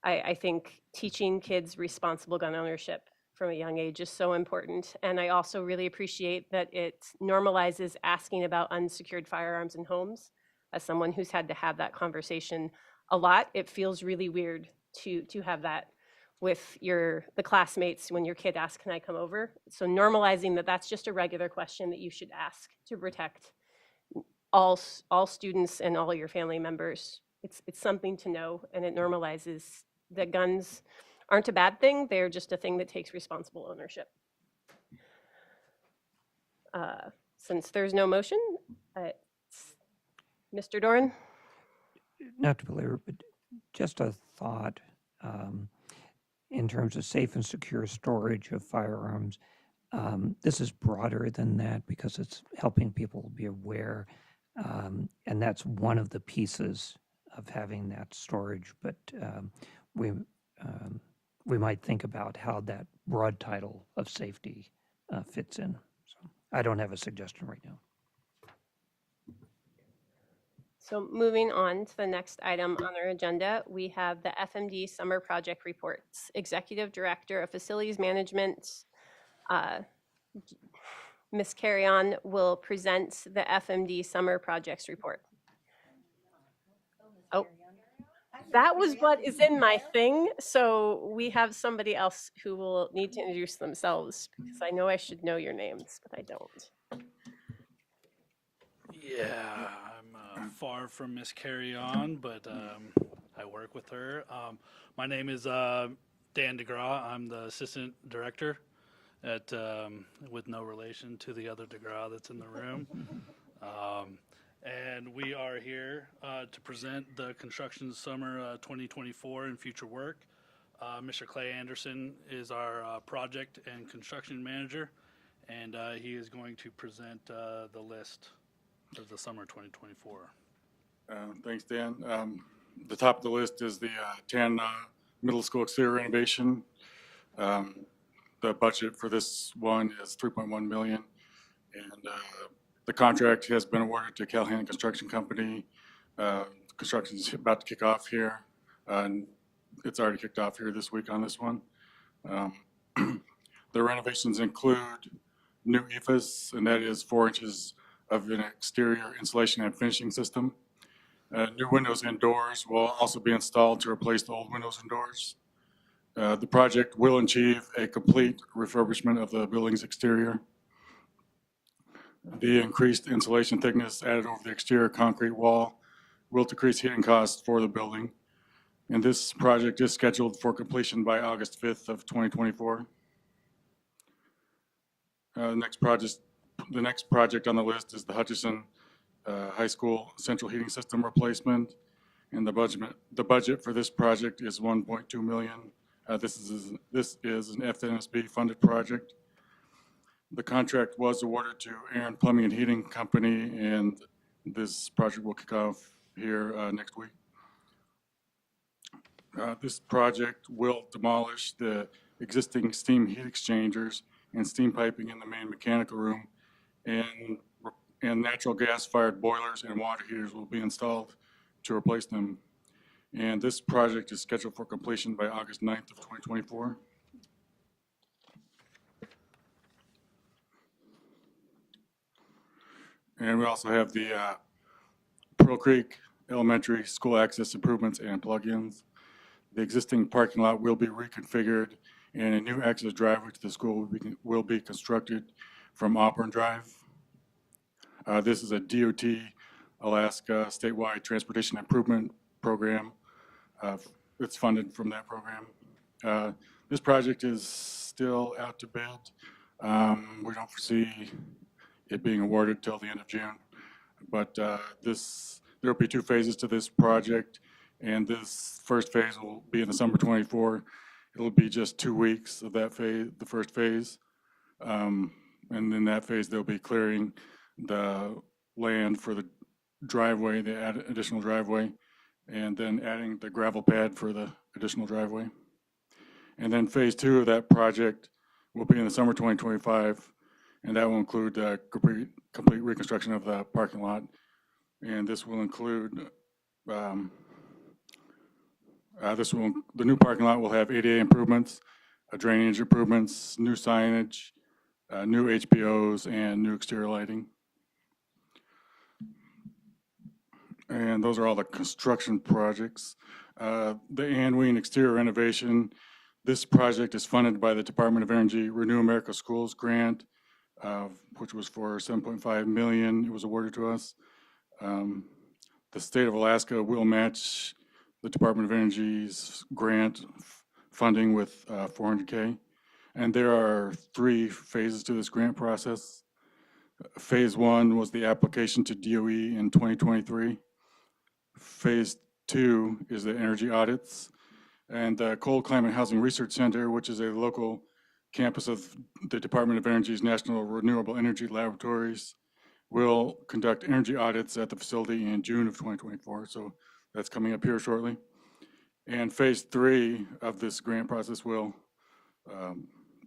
A: I think teaching kids responsible gun ownership from a young age is so important. And I also really appreciate that it normalizes asking about unsecured firearms in homes. As someone who's had to have that conversation a lot, it feels really weird to have that with the classmates when your kid asks, can I come over? So normalizing that that's just a regular question that you should ask to protect all students and all your family members. It's something to know, and it normalizes that guns aren't a bad thing. They're just a thing that takes responsible ownership. Since there's no motion, Mr. Doran?
S: Not to belabor, but just a thought in terms of safe and secure storage of firearms. This is broader than that because it's helping people be aware, and that's one of the pieces of having that storage. But we might think about how that broad title of safety fits in. So I don't have a suggestion right now.
A: So moving on to the next item on our agenda, we have the FMD Summer Project Reports. Executive Director of Facilities Management, Ms. Carrion, will present the FMD Summer Projects Report. Oh, that was what is in my thing. So we have somebody else who will need to introduce themselves because I know I should know your names, but I don't.
P: Yeah, I'm far from Miss Carry On, but I work with her. My name is Dan DeGraw. I'm the assistant director at, with no relation to the other DeGraw that's in the room. And we are here to present the Construction Summer 2024 and future work. Mr. Clay Anderson is our project and construction manager, and he is going to present the list of the summer 2024.
Q: Thanks, Dan. The top of the list is the Tan Middle School exterior renovation. The budget for this one is $3.1 million, and the contract has been awarded to Calhoun Construction Company. Construction is about to kick off here, and it's already kicked off here this week on this one. The renovations include new EIFS, and that is 4 inches of an exterior insulation and finishing system. New windows and doors will also be installed to replace the old windows and doors. The project will achieve a complete refurbishment of the building's exterior. The increased insulation thickness added over the exterior concrete wall will decrease heating costs for the building. And this project is scheduled for completion by August 5th of 2024. The next project on the list is the Hutchinson High School central heating system replacement. And the budget for this project is $1.2 million. This is an FNSB funded project. The contract was awarded to Aaron Plumbing and Heating Company, and this project will kick off here next week. This project will demolish the existing steam heat exchangers and steam piping in the main mechanical room, and natural gas fired boilers and water heaters will be installed to replace them. And this project is scheduled for completion by August 9th of 2024. And we also have the Pearl Creek Elementary school access improvements and plugins. The existing parking lot will be reconfigured and a new access driveway to the school will be constructed from Auburn Drive. This is a DOT Alaska statewide transportation improvement program. It's funded from that program. This project is still out to bid. We don't foresee it being awarded till the end of June. But there will be 2 phases to this project, and this first phase will be in the summer 24. It'll be just 2 weeks of that phase, the first phase. And in that phase, they'll be clearing the land for the driveway, the additional driveway, and then adding the gravel pad for the additional driveway. And then phase 2 of that project will be in the summer 2025, and that will include complete reconstruction of the parking lot. And this will include, the new parking lot will have ADA improvements, drainage improvements, new signage, new HPOs, and new exterior lighting. And those are all the construction projects. The Ann Wien exterior renovation, this project is funded by the Department of Energy Renew America Schools grant, which was for $7.5 million. It was awarded to us. The state of Alaska will match the Department of Energy's grant funding with $400K. And there are 3 phases to this grant process. Phase 1 was the application to DOE in 2023. Phase 2 is the energy audits. And the Cold Climate Housing Research Center, which is a local campus of the Department of Energy's National Renewable Energy Laboratories, will conduct energy audits at the facility in June of 2024. So that's coming up here shortly. And phase 3 of this grant process will,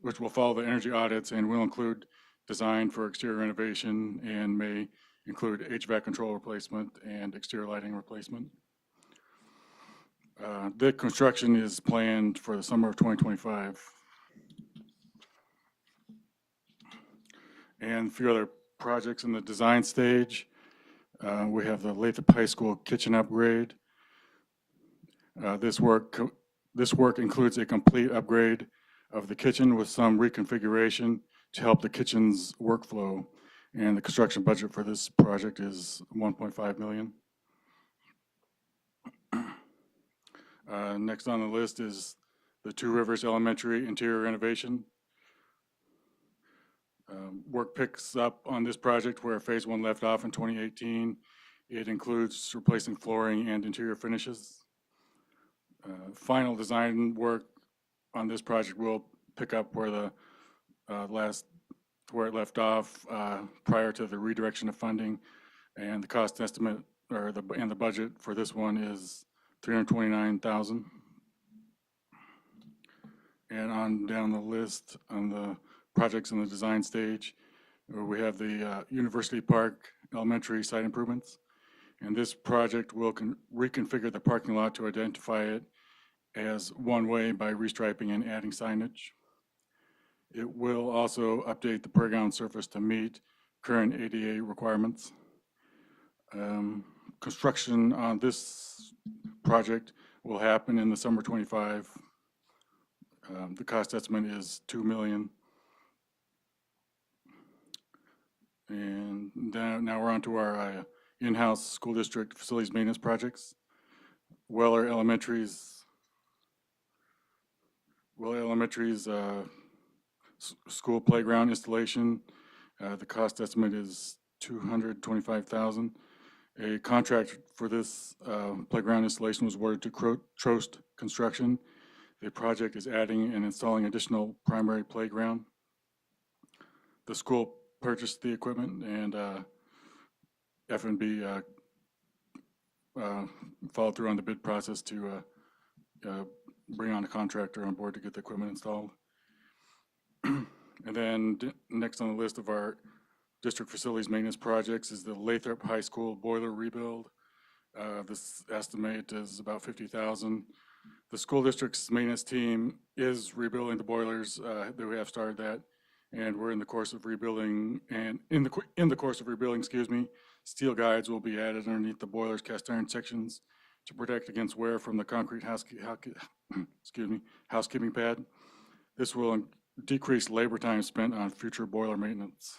Q: which will follow the energy audits and will include design for exterior renovation and may include HVAC control replacement and exterior lighting replacement. The construction is planned for the summer of 2025. And a few other projects in the design stage. We have the Lathrop High School kitchen upgrade. This work includes a complete upgrade of the kitchen with some reconfiguration to help the kitchen's workflow. And the construction budget for this project is $1.5 million. Next on the list is the Two Rivers Elementary interior renovation. Work picks up on this project where phase 1 left off in 2018. It includes replacing flooring and interior finishes. Final design work on this project will pick up where the where it left off prior to the redirection of funding, and the cost estimate or the budget for this one is $329,000. And on down the list on the projects in the design stage, we have the University Park Elementary site improvements. And this project will reconfigure the parking lot to identify it as one way by restriping and adding signage. It will also update the playground surface to meet current ADA requirements. Construction on this project will happen in the summer 25. The cost estimate is $2 million. And now we're on to our in-house school district facilities maintenance projects. Weller Elementary's school playground installation. The cost estimate is $225,000. A contract for this playground installation was awarded to Trost Construction. The project is adding and installing additional primary playground. The school purchased the equipment, and F&B followed through on the bid process to bring on a contractor on board to get the equipment installed. And then next on the list of our district facilities maintenance projects is the Lathrop High School boiler rebuild. This estimate is about $50,000. The school district's maintenance team is rebuilding the boilers. We have started that, and we're in the course of rebuilding. And in the course of rebuilding, Steel guides will be added underneath the boiler's cast iron sections to protect against wear from the concrete housekeeping pad. This will decrease labor time spent on future boiler maintenance.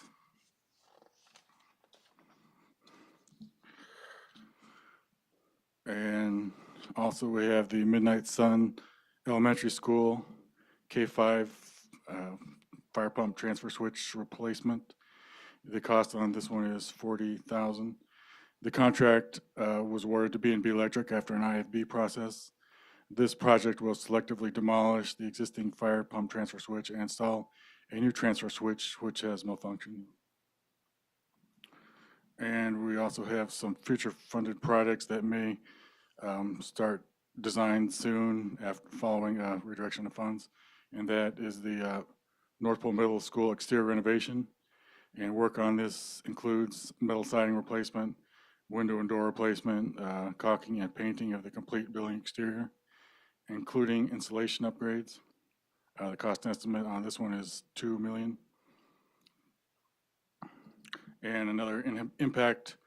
Q: And also we have the Midnight Sun Elementary School K-5 fire pump transfer switch replacement. The cost on this one is $40,000. The contract was awarded to B&B Electric after an IFB process. This project will selectively demolish the existing fire pump transfer switch and install a new transfer switch which has malfunctioned. And we also have some future funded projects that may start design soon after following redirection of funds. And that is the North Pole Middle School exterior renovation. And work on this includes metal siding replacement, window and door replacement, caulking and painting of the complete building exterior, including insulation upgrades. The cost estimate on this one is $2 million. And another impact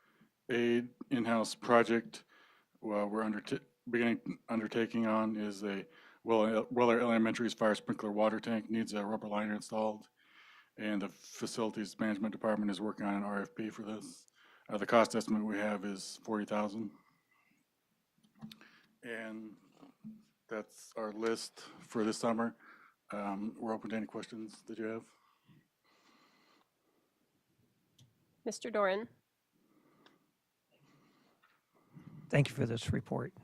Q: aid in-house project we're undertaking on is a Weller Elementary's fire sprinkler water tank needs a rubber liner installed, and the facilities management department is working on an RFP for this. The cost estimate we have is $40,000. And that's our list for this summer. We're open to any questions that you have.
A: Mr. Doran.
S: Thank you for this report.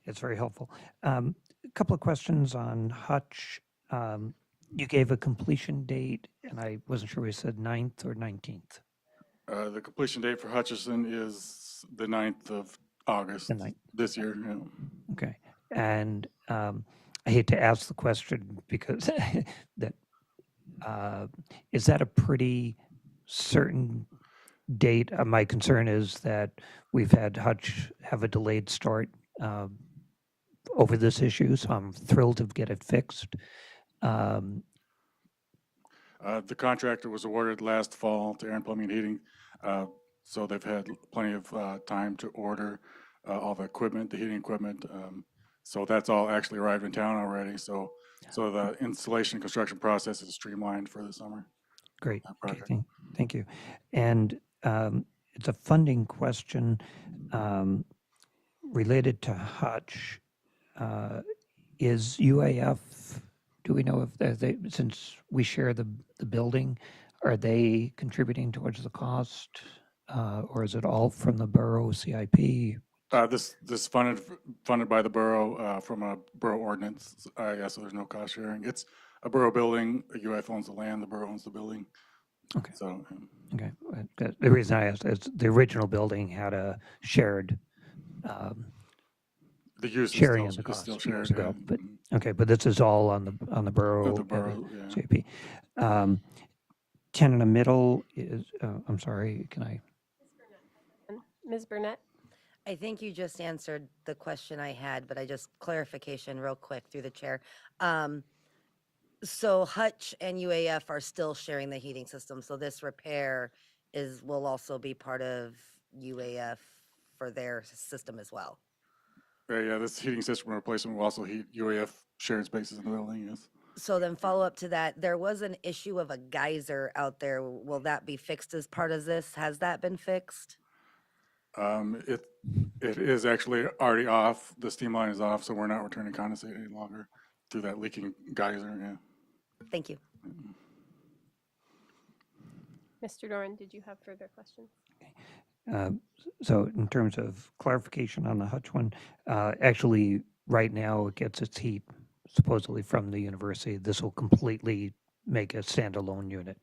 S: It's very helpful. A couple of questions on Hutch. You gave a completion date, and I wasn't sure we said 9th or 19th.
Q: The completion date for Hutchison is the 9th of August
S: The 9th.
Q: this year. Yeah.
S: Okay. And I hate to ask the question because that is that a pretty certain date? My concern is that we've had Hutch have a delayed start over this issue, so I'm thrilled to get it fixed.
Q: The contractor was awarded last fall to Aaron Plumbing and Heating, so they've had plenty of time to order all the equipment, the heating equipment. So that's all actually arrived in town already. So the installation and construction process is streamlined for the summer.
S: Great. Okay,
Q: Project.
S: thank you. And it's a funding question related to Hutch. Is UAF, do we know if they, since we share the building, are they contributing towards the cost? Or is it all from the borough CIP?
Q: This funded by the borough from a borough ordinance. Yeah, so there's no cost sharing. It's a borough building. UF owns the land. The borough owns the building.
S: Okay.
Q: So.
S: Okay. The reason I asked is the original building had a shared
Q: the use
S: sharing
Q: is
S: of the
Q: still
S: cost
Q: shared.
S: years ago.
Q: Yeah.
S: But okay, but this is all on the borough.
Q: Of the borough, yeah.
S: CIP. Canada Middle is. I'm sorry. Can I?
A: Ms. Burnett.
B: I think you just answered the question I had, but I just clarification real quick through the chair. So Hutch and UAF are still sharing the heating system. So this repair will also be part of UAF for their system as well.
Q: Yeah, this heating system replacement will also heat UAF shared spaces in the building. Yes.
B: So then follow up to that, there was an issue of a geyser out there. Will that be fixed as part of this? Has that been fixed?
Q: It is actually already off. The steam line is off, so we're not returning condensate any longer through that leaking geyser. Yeah.
B: Thank you.
A: Mr. Doran, did you have further questions?
S: So in terms of clarification on the Hutch one, actually right now it gets its heat supposedly from the university. This will completely make a standalone unit.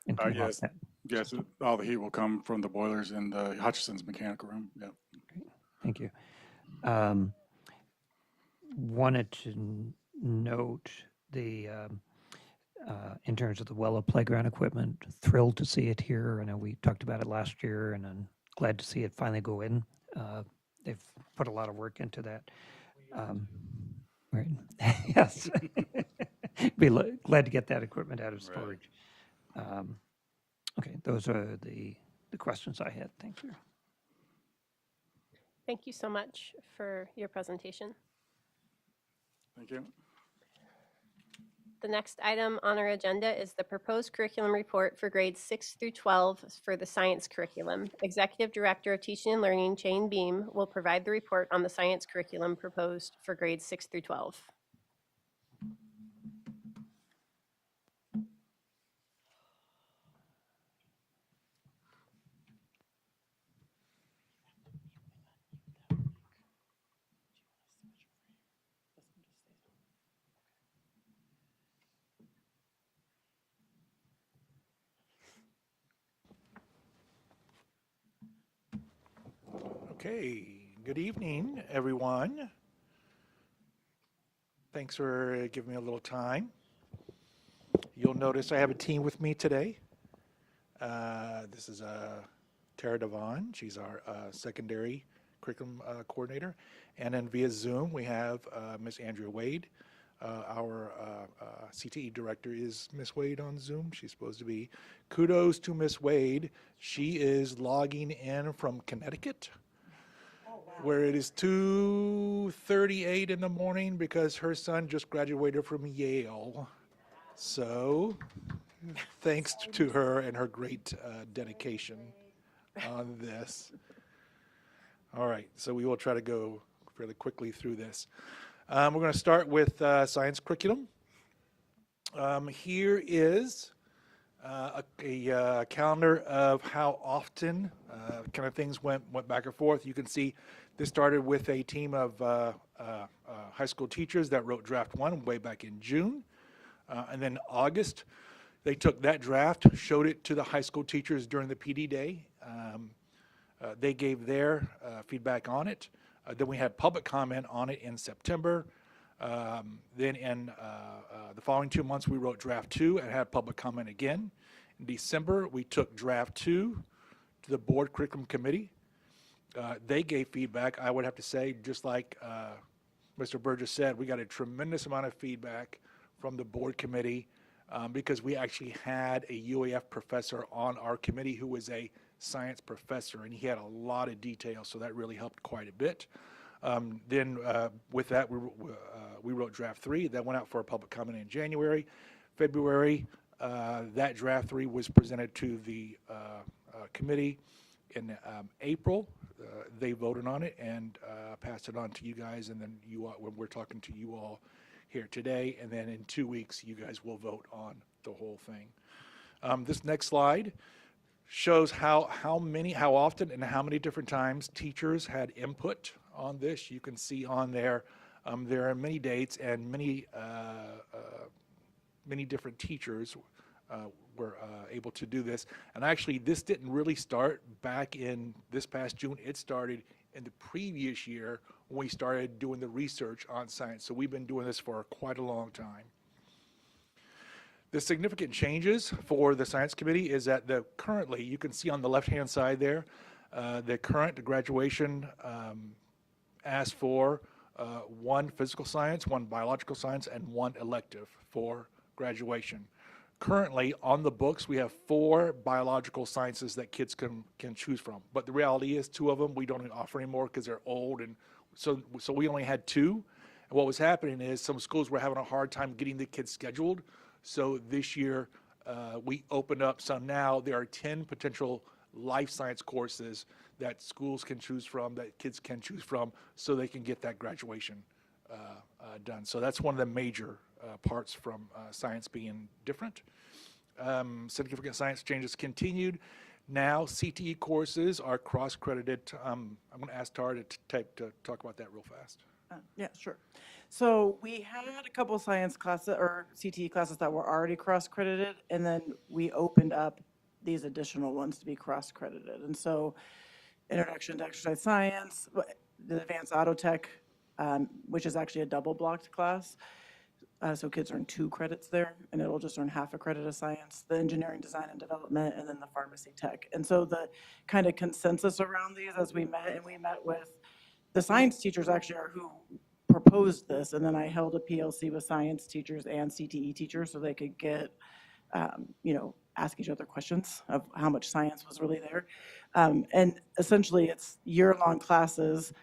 S: And come off
Q: Yes.
S: that.
Q: Yes, all the heat will come from the boilers in the Hutchison's mechanical room. Yeah.
S: Thank you. Wanted to note the, in terms of the Wella playground equipment, thrilled to see it here. I know we talked about it last year, and I'm glad to see it finally go in. They've put a lot of work into that. Right. Yes. Glad to get that equipment out of storage. Okay, those are the the questions I had. Thank you.
A: Thank you so much for your presentation.
Q: Thank you.
A: The next item on our agenda is the proposed curriculum report for grades 6 through 12 for the science curriculum. Executive Director of Teaching and Learning, Jane Beam, will provide the report on the science curriculum proposed for grades 6 through 12.
E: Okay, good evening, everyone. Thanks for giving me a little time. You'll notice I have a team with me today. This is Tara Devon. She's our secondary curriculum coordinator. And then via Zoom, we have Miss Andrea Wade. Our CTE director is Miss Wade on Zoom. She's supposed to be. Kudos to Miss Wade. She is logging in from Connecticut, where it is 2:38 in the morning because her son just graduated from Yale. So thanks to her and her great dedication on this. All right, so we will try to go fairly quickly through this. We're going to start with science curriculum. Here is a calendar of how often kind of things went back and forth. You can see this started with a team of high school teachers that wrote draft 1 way back in June. And then August, they took that draft, showed it to the high school teachers during the PD day. They gave their feedback on it. Then we had public comment on it in September. Then in the following 2 months, we wrote draft 2 and had public comment again. In December, we took draft 2 to the board curriculum committee. They gave feedback. I would have to say, just like Mr. Burgess said, we got a tremendous amount of feedback from the board committee because we actually had a UAF professor on our committee who was a science professor, and he had a lot of detail, so that really helped quite a bit. Then with that, we wrote draft 3. That went out for a public comment in January. February, that draft 3 was presented to the committee. In April, they voted on it and passed it on to you guys, and then you all, when we're talking to you all here today, and then in 2 weeks, you guys will vote on the whole thing. This next slide shows how often and how many different times teachers had input on this. You can see on there, there are many dates and many different teachers were able to do this. And actually, this didn't really start back in this past June. It started in the previous year when we started doing the research on science. So we've been doing this for quite a long time. The significant changes for the science committee is that currently, you can see on the left-hand side there, the current graduation asked for 1 physical science, 1 biological science, and 1 elective for graduation. Currently, on the books, we have 4 biological sciences that kids can choose from. But the reality is 2 of them we don't offer anymore because they're old, and so we only had 2. And what was happening is some schools were having a hard time getting the kids scheduled. So this year, we opened up some now. There are 10 potential life science courses that schools can choose from, that kids can choose from, so they can get that graduation done. So that's one of the major parts from science being different. Significant science changes continued. Now CTE courses are cross-credited. I'm going to ask Tara to talk about that real fast.
F: Yeah, sure. So we had a couple science classes or CTE classes that were already cross-credited, and then we opened up these additional ones to be cross-credited. And so Introduction to Exercise Science, the Advanced Auto Tech, which is actually a double-blocked class. So kids earn 2 credits there, and it'll just earn half a credit of science, the engineering, design, and development, and then the pharmacy tech. And so the kind of consensus around these as we met with the science teachers actually are who proposed this, and then I held a PLC with science teachers and CTE teachers so they could get, ask each other questions of how much science was really there. And essentially, it's year-long classes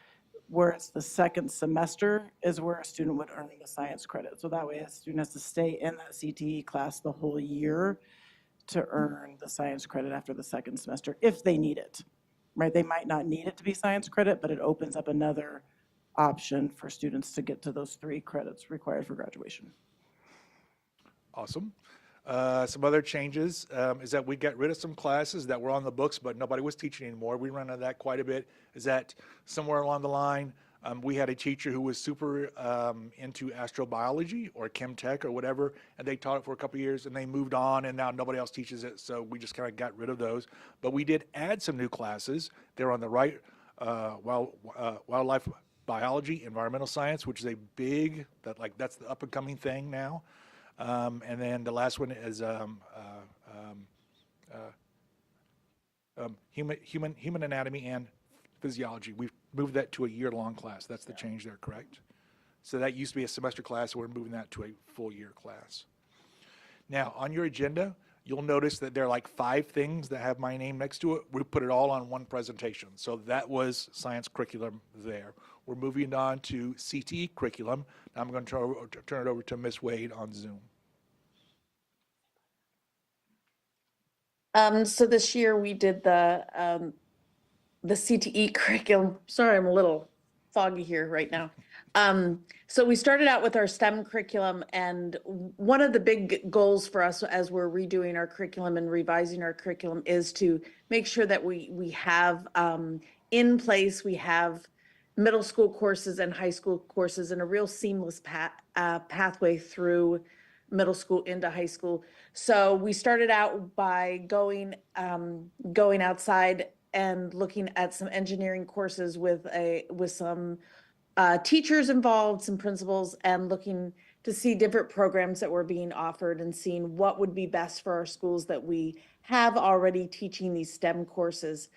F: where it's the second semester is where a student would earn the science credit. So that way, a student has to stay in that CTE class the whole year to earn the science credit after the second semester, if they need it, right? They might not need it to be science credit, but it opens up another option for students to get to those 3 credits required for graduation.
E: Awesome. Some other changes is that we got rid of some classes that were on the books, but nobody was teaching anymore. We ran into that quite a bit. Is that somewhere along the line, we had a teacher who was super into astrobiology or chem tech or whatever, and they taught it for a couple of years and they moved on, and now nobody else teaches it. So we just kind of got rid of those. But we did add some new classes. They're on the right, wildlife biology, environmental science, which is a big, that's the up and coming thing now. And then the last one is human anatomy and physiology. We've moved that to a year-long class. That's the change there, correct? So that used to be a semester class. We're moving that to a full-year class. Now, on your agenda, you'll notice that there are like 5 things that have my name next to it. We put it all on one presentation. So that was science curriculum there. We're moving on to CTE curriculum. Now I'm going to turn it over to Ms. Wade on Zoom.
T: So this year we did the CTE curriculum. Sorry, I'm a little foggy here right now. So we started out with our STEM curriculum, and one of the big goals for us as we're redoing our curriculum and revising our curriculum is to make sure that we have in place, we have middle school courses and high school courses in a real seamless pathway through middle school into high school. So we started out by going outside and looking at some engineering courses with some teachers involved, some principals, and looking to see different programs that were being offered and seeing what would be best for our schools that we have already teaching these STEM courses.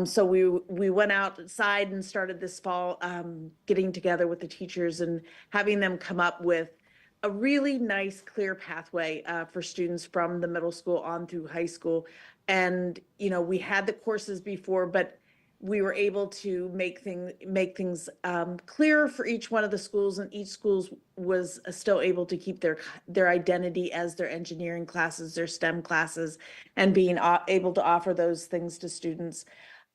T: So we went outside and started this fall getting together with the teachers and having them come up with a really nice, clear pathway for students from the middle school on through high school. And, you know, we had the courses before, but we were able to make things clearer for each one of the schools, and each school was still able to keep their identity as their engineering classes, their STEM classes, and being able to offer those things to students.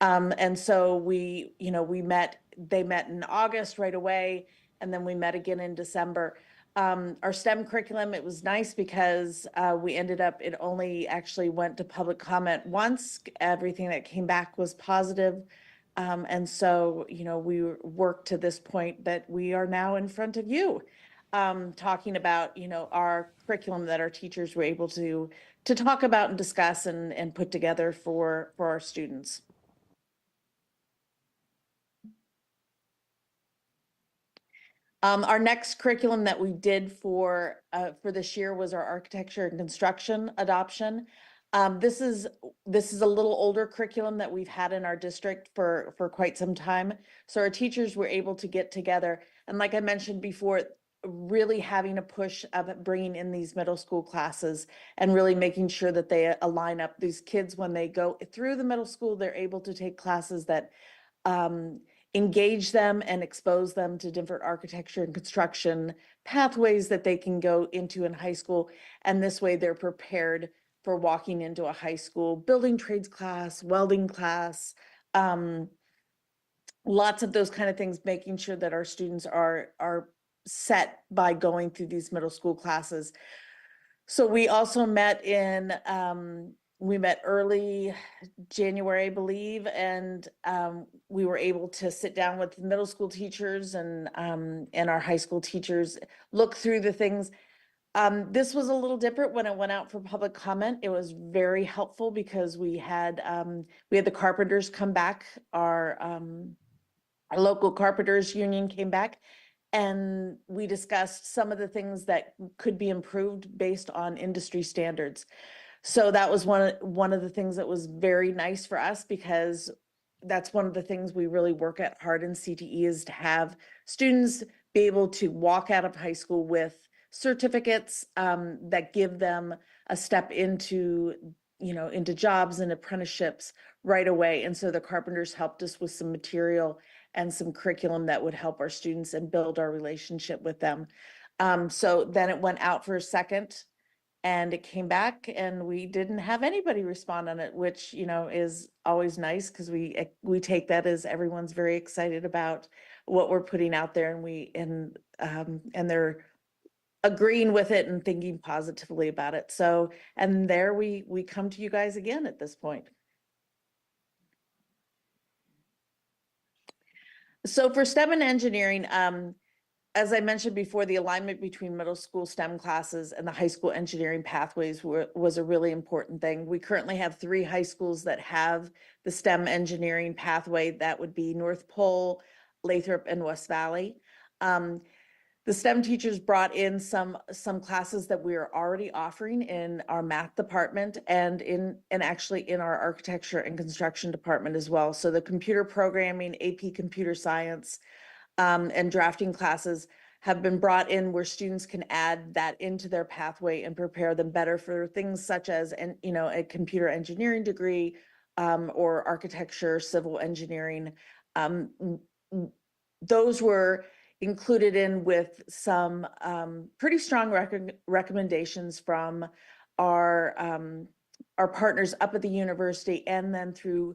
T: And so they met in August right away, and then we met again in December. Our STEM curriculum, it was nice because we ended up, it only actually went to public comment once. Everything that came back was positive. And so, you know, we worked to this point that we are now in front of you, talking about, you know, our curriculum that our teachers were able to talk about and discuss and put together for our students. Our next curriculum that we did for this year was our architecture and construction adoption. This is a little older curriculum that we've had in our district for quite some time. So our teachers were able to get together, and like I mentioned before, really having a push of bringing in these middle school classes and really making sure that they align up. These kids, when they go through the middle school, they're able to take classes that engage them and expose them to different architecture and construction pathways that they can go into in high school. And this way they're prepared for walking into a high school building trades class, welding class, lots of those kind of things, making sure that our students are set by going through these middle school classes. So we also met we met early January, I believe, and we were able to sit down with middle school teachers and our high school teachers, look through the things. This was a little different when it went out for public comment. It was very helpful because we had the carpenters come back. Our local carpenters union came back, and we discussed some of the things that could be improved based on industry standards. So that was one of the things that was very nice for us, because that's one of the things we really work at hard in CTE, is to have students be able to walk out of high school with certificates that give them a step into, into jobs and apprenticeships right away. And so the Carpenters helped us with some material and some curriculum that would help our students and build our relationship with them. So then it went out for a second and it came back and we didn't have anybody respond on it, which, is always nice because we take that as everyone's very excited about what we're putting out there and they're agreeing with it and thinking positively about it. So, and there we come to you guys again at this point. So for STEM and engineering, as I mentioned before, the alignment between middle school STEM classes and the high school engineering pathways was a really important thing. We currently have 3 high schools that have the STEM engineering pathway. That would be North Pole, Lathrop, and West Valley. The STEM teachers brought in some classes that we are already offering in our math department and actually in our architecture and construction department as well. So the computer programming, AP computer science, and drafting classes have been brought in where students can add that into their pathway and prepare them better for things such as, a computer engineering degree or architecture, civil engineering. Those were included in with some pretty strong recommendations from our partners up at the university and then through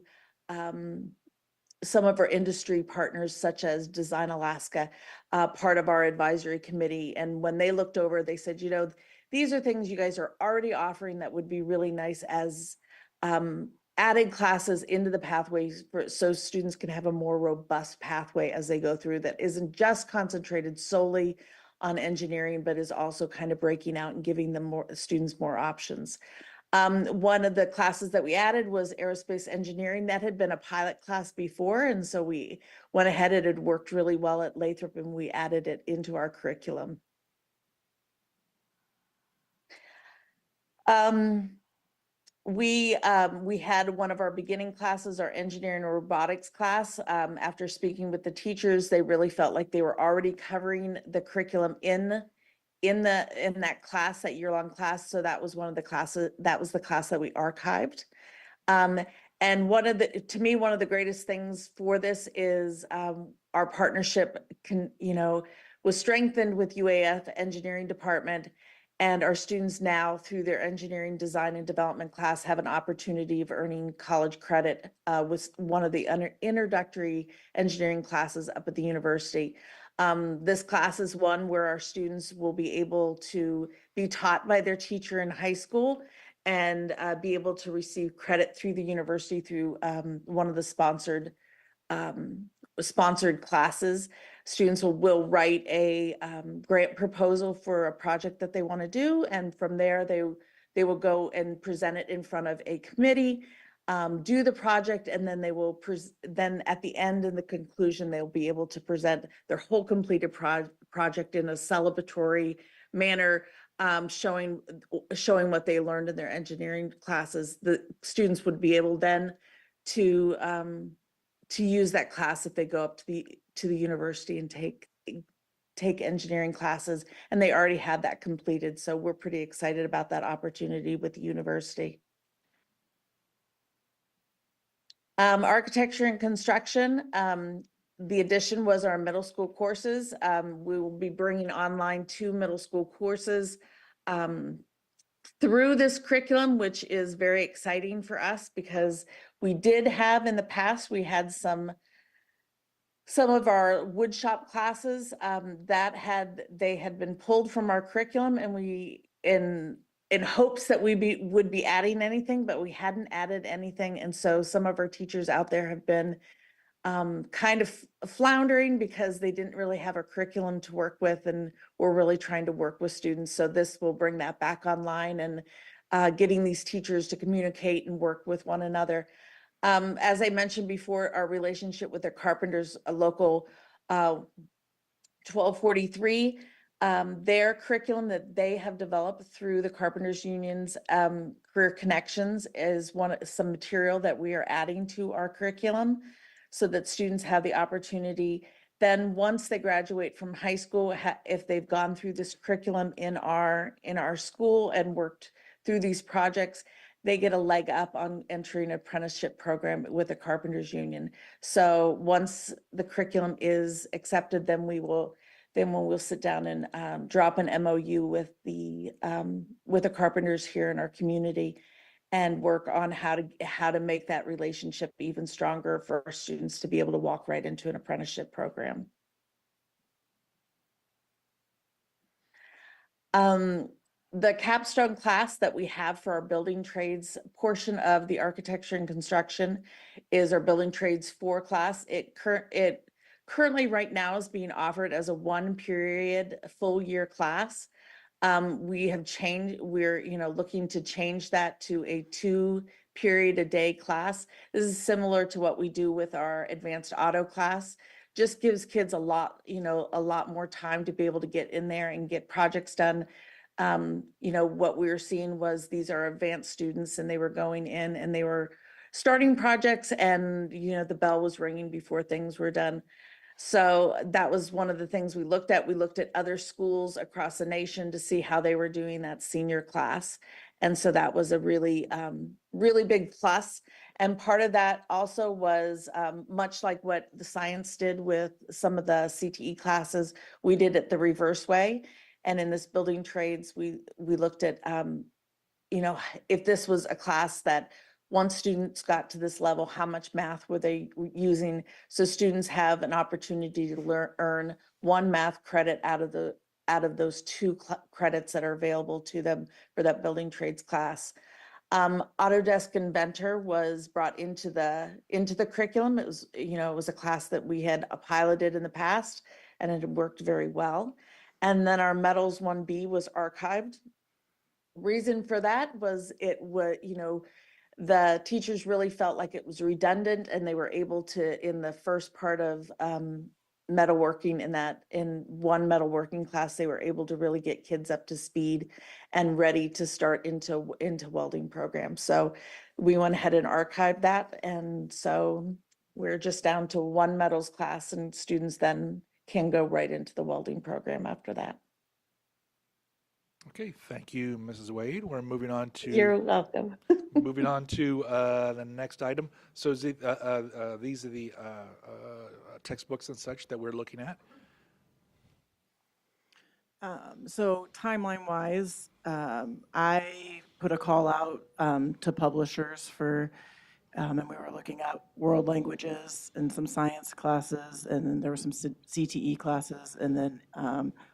T: some of our industry partners such as Design Alaska, part of our advisory committee. And when they looked over, they said, these are things you guys are already offering that would be really nice as added classes into the pathways so students can have a more robust pathway as they go through that isn't just concentrated solely on engineering, but is also kind of breaking out and giving them students more options. One of the classes that we added was aerospace engineering. That had been a pilot class before, and so we went ahead. It had worked really well at Lathrop, and we added it into our curriculum. We had one of our beginning classes, our engineering and robotics class. After speaking with the teachers, they really felt like they were already covering the curriculum in that class, that year-long class. So that was one of the classes, that was the class that we archived. And to me, one of the greatest things for this is our partnership was strengthened with UAF engineering department, and our students now through their engineering design and development class have an opportunity of earning college credit with one of the introductory engineering classes up at the university. This class is one where our students will be able to be taught by their teacher in high school and be able to receive credit through the university through one of the sponsored classes. Students will write a grant proposal for a project that they want to do, and from there they will go and present it in front of a committee, do the project, and then they will then at the end and the conclusion they'll be able to present their whole completed project in a celebratory manner, showing what they learned in their engineering classes. The students would be able then to use that class if they go up to the university and take engineering classes, and they already had that completed. So we're pretty excited about that opportunity with the university. Architecture and construction, the addition was our middle school courses. We will be bringing online 2 middle school courses through this curriculum, which is very exciting for us because we did have in the past, we had some of our wood shop classes they had been pulled from our curriculum, and we in hopes that we would be adding anything, but we hadn't added anything. And so some of our teachers out there have been kind of floundering because they didn't really have a curriculum to work with, and we're really trying to work with students. So this will bring that back online and getting these teachers to communicate and work with one another. As I mentioned before, our relationship with the Carpenters, a local 1243, their curriculum that they have developed through the Carpenters Union's Career Connections is some material that we are adding to our curriculum so that students have the opportunity Then once they graduate from high school, if they've gone through this curriculum in our school and worked through these projects, they get a leg up on entering an apprenticeship program with the Carpenters Union. So once the curriculum is accepted, then we'll sit down and drop an MOU with the carpenters here in our community and work on how to make that relationship even stronger for our students to be able to walk right into an apprenticeship program. The capstone class that we have for our building trades portion of the architecture and construction is our building trades 4 class. It currently right now is being offered as a 1-period full year class. We're looking to change that to a 2-period-a-day class. This is similar to what we do with our advanced auto class. Just gives kids a lot more time to be able to get in there and get projects done. What we were seeing was these are advanced students and they were going in and they were starting projects and, the bell was ringing before things were done. So that was one of the things we looked at. We looked at other schools across the nation to see how they were doing that senior class. And so that was a really, really big plus. And part of that also was much like what the science did with some of the CTE classes, we did it the reverse way. And in this building trades, we looked at, if this was a class that once students got to this level, how much math were they using? So students have an opportunity to earn 1 math credit out of those 2 credits that are available to them for that building trades class. Autodesk Inventor was brought into the curriculum. It was a class that we had piloted in the past and it had worked very well. And then our Metals 1B was archived. Reason for that was the teachers really felt like it was redundant and they were able to, in the first part of metalworking in one metalworking class, they were able to really get kids up to speed and ready to start into welding programs. So we went ahead and archived that. And so we're just down to 1 metals class and students then can go right into the welding program after that.
E: Okay, thank you, Mrs. Wade. We're moving on to.
T: You're welcome.
E: Moving on to the next item. So these are the textbooks and such that we're looking at.
F: So timeline-wise, I put a call out to publishers for, and we were looking at world languages and some science classes, and then there were some CTE classes, and then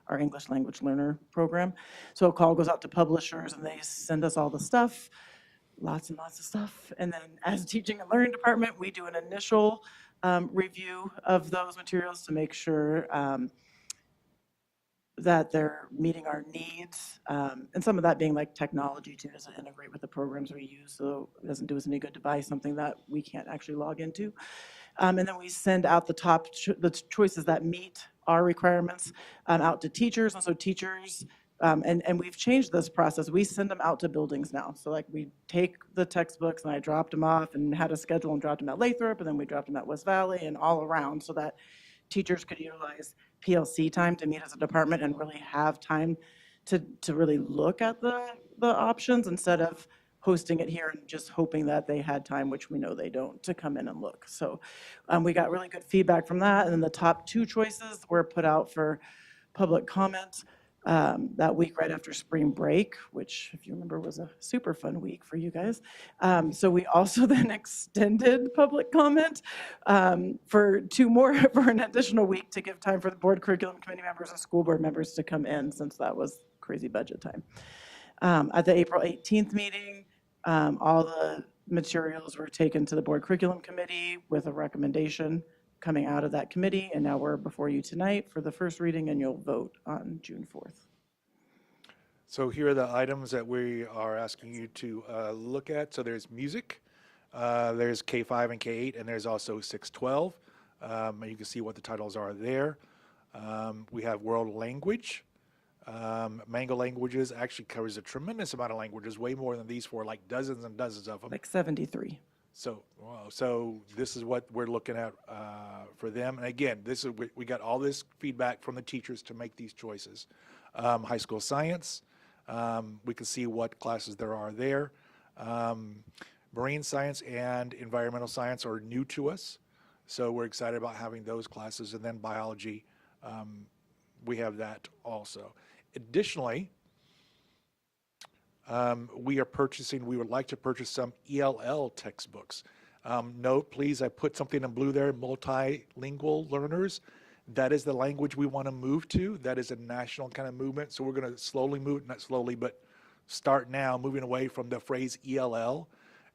F: our English language learner program. So a call goes out to publishers, and they send us all the stuff, lots and lots of stuff. And then as a teaching and learning department, we do an initial review of those materials to make sure that they're meeting our needs, and some of that being like technology too, does it integrate with the programs we use, so it doesn't do us any good to buy something that we can't actually log into. And then we send out the choices that meet our requirements out to teachers, and so teachers, and we've changed this process. We send them out to buildings now. So like we take the textbooks and I dropped them off and had a schedule and dropped them at Lathrop, and then we dropped them at West Valley and all around so that teachers could utilize PLC time to meet as a department and really have time to really look at the options instead of hosting it here and just hoping that they had time, which we know they don't, to come in and look. So we got really good feedback from that. And then the top 2 choices were put out for public comment that week right after spring break, which, if you remember, was a super fun week for you guys. So we also then extended public comment for an additional week to give time for the board curriculum committee members and school board members to come in, since that was crazy budget time. At the April 18th meeting, all the materials were taken to the board curriculum committee with a recommendation coming out of that committee, and now we're before you tonight for the first reading, and you'll vote on June 4th.
E: So here are the items that we are asking you to look at. So there's music, there's K5 and K8, and there's also 612. And you can see what the titles are there. We have world language. Mango Languages actually covers a tremendous amount of languages, way more than these 4, like dozens and dozens of them.
F: Like 73.
E: So this is what we're looking at for them. And again, we got all this feedback from the teachers to make these choices. High school science, we can see what classes there are there. Marine science and environmental science are new to us, so we're excited about having those classes. And then biology, we have that also. Additionally, we would like to purchase some ELL textbooks. Note, please, I put something in blue there, multilingual learners. That is the language we want to move to. That is a national kind of movement. So we're going to slowly move, not slowly, but start now moving away from the phrase ELL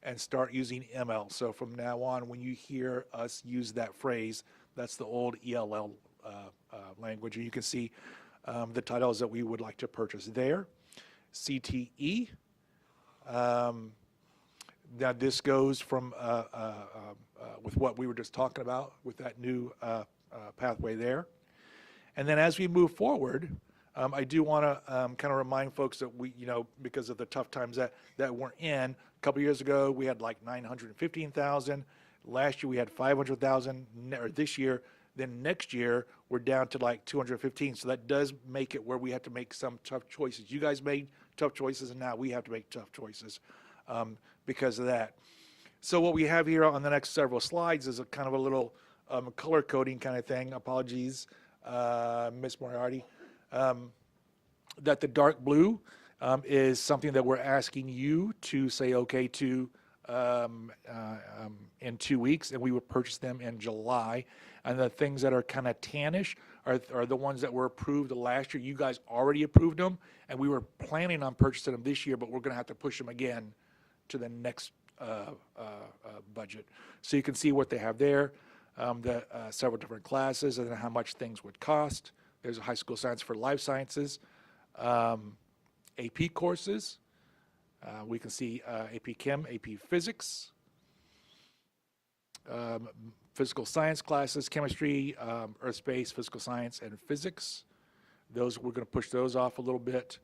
E: and start using ML. So from now on, when you hear us use that phrase, that's the old ELL language. And you can see the titles that we would like to purchase there. CTE. Now this goes from with what we were just talking about with that new pathway there. And then as we move forward, I do want to kind of remind folks that we, because of the tough times that we're in, a couple years ago we had like 915,000. Last year we had 500,000. Or this year, then next year we're down to like 215. So that does make it where we have to make some tough choices. You guys made tough choices, and now we have to make tough choices because of that. So what we have here on the next several slides is a kind of a little color coding kind of thing. Apologies, Ms. Moriarty. That the dark blue is something that we're asking you to say okay to in 2 weeks, and we will purchase them in July. And the things that are kind of tannish are the ones that were approved last year. You guys already approved them, and we were planning on purchasing them this year, but we're going to have to push them again to the next budget. So you can see what they have there, the several different classes, and then how much things would cost. There's a high school science for life sciences, AP courses. We can see AP Chem, AP Physics, physical science classes, chemistry, earth space, physical science, and physics. We're going to push those off a little bit.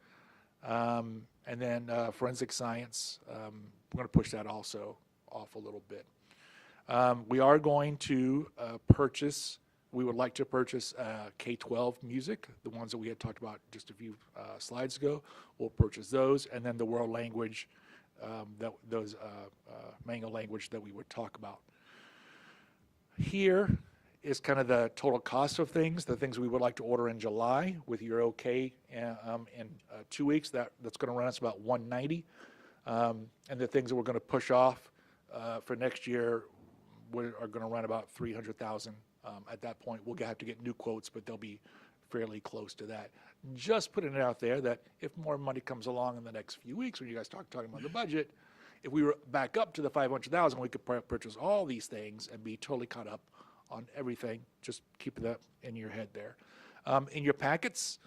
E: And then forensic science, we're going to push that also off a little bit. We are going to we would like to purchase K-12 music, the ones that we had talked about just a few slides ago. We'll purchase those, and then the world language, those Mango language that we would talk about. Here is kind of the total cost of things, the things we would like to order in July with your okay in 2 weeks. That's going to run us about $190. And the things that we're going to push off for next year are going to run about $300,000. At that point, we'll have to get new quotes, but they'll be fairly close to that. Just putting it out there that if more money comes along in the next few weeks, when you guys talking about the budget, if we were back up to the 500,000, we could purchase all these things and be totally caught up on everything. Just keep that in your head there. In your packets,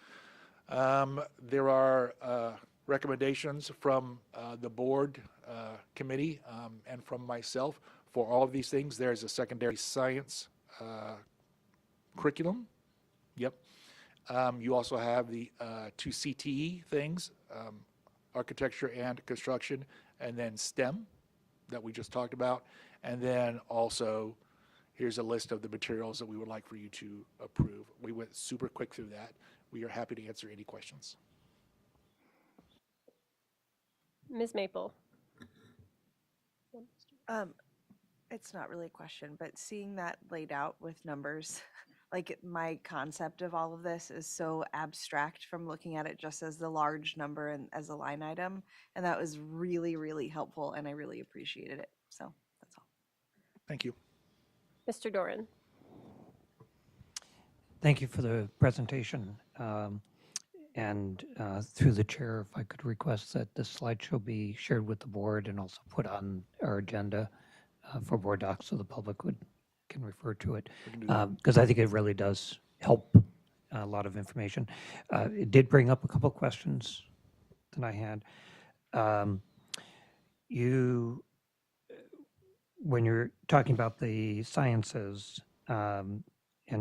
E: there are recommendations from the board committee and from myself for all of these things. There's a secondary science curriculum. Yep. You also have the 2 CTE things, architecture and construction, and then STEM that we just talked about. And then also, here's a list of the materials that we would like for you to approve. We went super quick through that. We are happy to answer any questions.
A: Ms. Maple.
H: It's not really a question, but seeing that laid out with numbers, like my concept of all of this is so abstract from looking at it just as the large number and as a line item. And that was really, really helpful, and I really appreciated it. So that's all.
E: Thank you.
A: Mr. Doran.
S: Thank you for the presentation. And through the chair, if I could request that this slideshow be shared with the board and also put on our agenda for board docs so the public can refer to it, because I think it really does help a lot of information. It did bring up a couple questions that I had. When you're talking about the sciences, and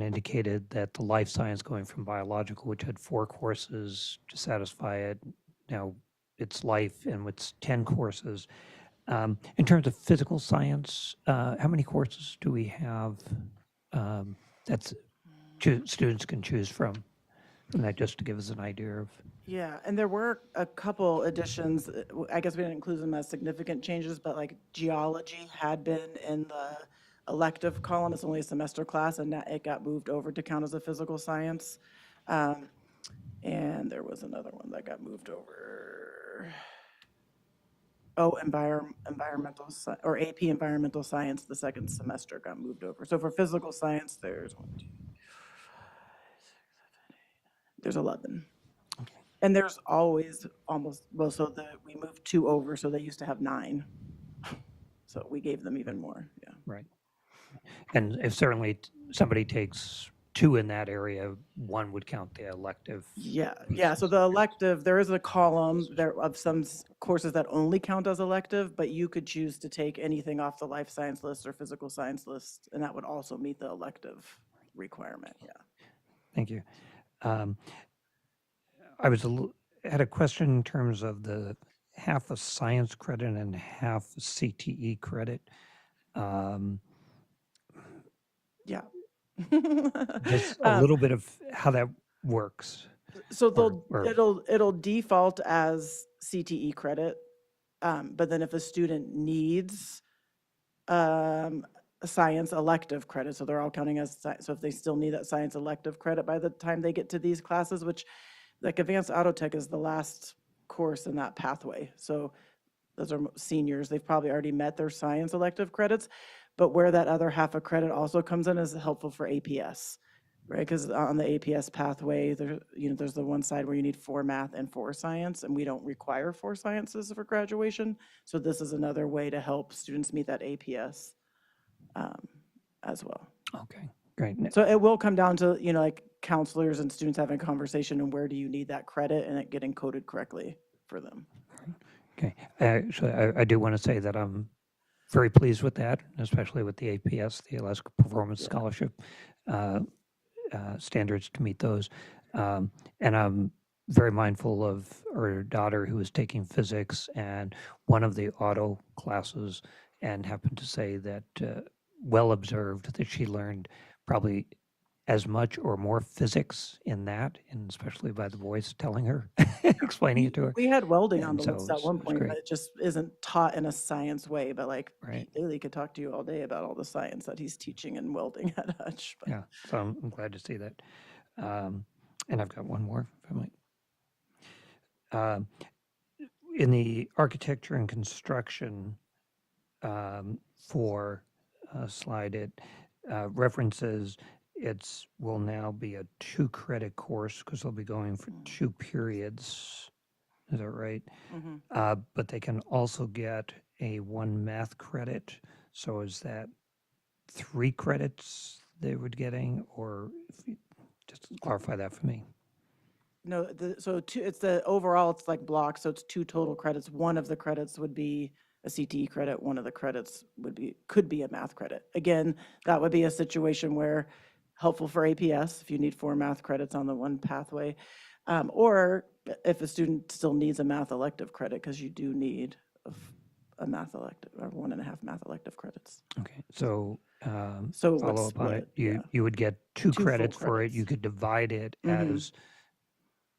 S: indicated that the life science going from biological, which had 4 courses to satisfy it, now it's life and it's 10 courses. In terms of physical science, how many courses do we have that students can choose from? And that just to give us an idea of.
F: Yeah, and there were a couple additions. I guess we didn't include them as significant changes, but like geology had been in the elective column. It's only a semester class, and that it got moved over to count as a physical science. And there was another one that got moved over. Oh, environmental or AP environmental science, the second semester got moved over. So for physical science, there's 1, 2, 5, 6, 7, 8. There's 11. And there's always almost, well, so we moved 2 over, so they used to have 9. So we gave them even more, yeah.
S: Right. And if certainly somebody takes 2 in that area, 1 would count the elective.
F: Yeah, so the elective, there is a column there of some courses that only count as elective, but you could choose to take anything off the life science list or physical science list, and that would also meet the elective requirement, yeah.
S: Thank you. I had a question in terms of the half a science credit and half a CTE credit.
F: Yeah.
S: Just a little bit of how that works.
F: So
S: or-
F: it'll default as CTE credit, but then if a student needs a science elective credit, so they're all counting as, so if they still need that science elective credit by the time they get to these classes, which like advanced auto tech is the last course in that pathway. So those are seniors, they've probably already met their science elective credits, but where that other half a credit also comes in is helpful for APS, right? Because on the APS pathway, there's the one side where you need 4 math and 4 science, and we don't require 4 sciences for graduation. So this is another way to help students meet that APS as well.
S: Okay, great.
F: So it will come down to, like counselors and students having a conversation and where do you need that credit and it getting coded correctly for them.
S: Okay. Actually, I do want to say that I'm very pleased with that, especially with the APS, the Alaska Performance Scholarship standards to meet those. And I'm very mindful of our daughter who is taking physics and one of the auto classes, and happened to say that well observed that she learned probably as much or more physics in that, and especially by the voice telling her, explaining it to her.
F: We had welding on
S: And
F: the
S: so
F: list at
S: it's-
F: one
S: it's
F: point,
S: great.
F: but it just isn't taught in a science way. But like
S: Right.
F: Pete Daly could talk to you all day about all the science that he's teaching in welding at Hutch. But
S: Yeah, so I'm glad to see that. And I've got one more, if I might. In the architecture and construction for slide, it references will now be a 2-credit course because they'll be going for 2 periods. Is that right? But they can also get a 1 math credit. So is that 3 credits they would getting, or if you just clarify that for me?
F: no, it's the overall, it's like blocks. So it's 2 total credits. One of the credits would be a CTE credit. One of the credits could be a math credit. Again, that would be a situation where helpful for APS if you need 4 math credits on the one pathway, or if a student still needs a math elective credit, because you do need a math elective or 1.5 math elective credits.
S: Okay, so
F: So it would
S: follow up on it.
F: split,
S: You would get 2
F: full
S: credits for it.
F: credits.
S: You could divide it
F: Mhm.
S: as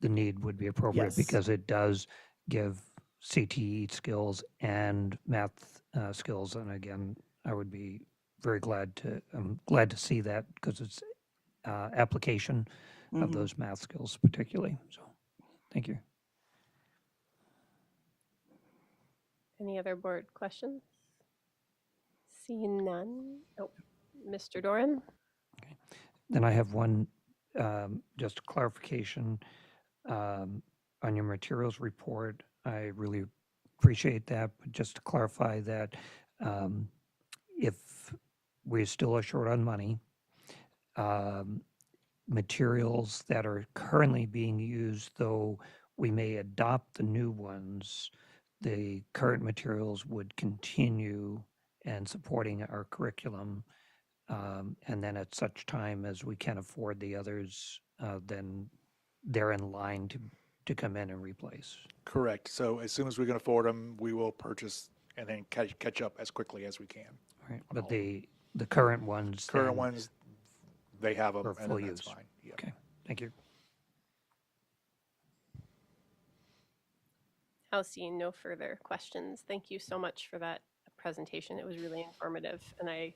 S: the need would be appropriate,
F: Yes.
S: because it does give CTE skills and math skills. And again, I would be I'm glad to see that, because it's application of
F: Mhm.
S: those math skills particularly. So, thank you.
A: Any other board questions? Seeing none. Oh, Mr. Doran?
S: Then I have one, just clarification on your materials report. I really appreciate that, but just to clarify that if we still are short on money, materials that are currently being used, though we may adopt the new ones, the current materials would continue and supporting our curriculum. And then at such time as we can afford the others, then they're in line to come in and replace.
E: Correct. So as soon as we can afford them, we will purchase and then catch up as quickly as we can.
S: Right, but the current ones.
E: Current
S: then
E: ones, they have them,
S: for
E: and
S: full
E: then that's
S: use.
E: fine. Yeah.
S: Okay, thank you.
A: I'll see no further questions. Thank you so much for that presentation. It was really informative, and I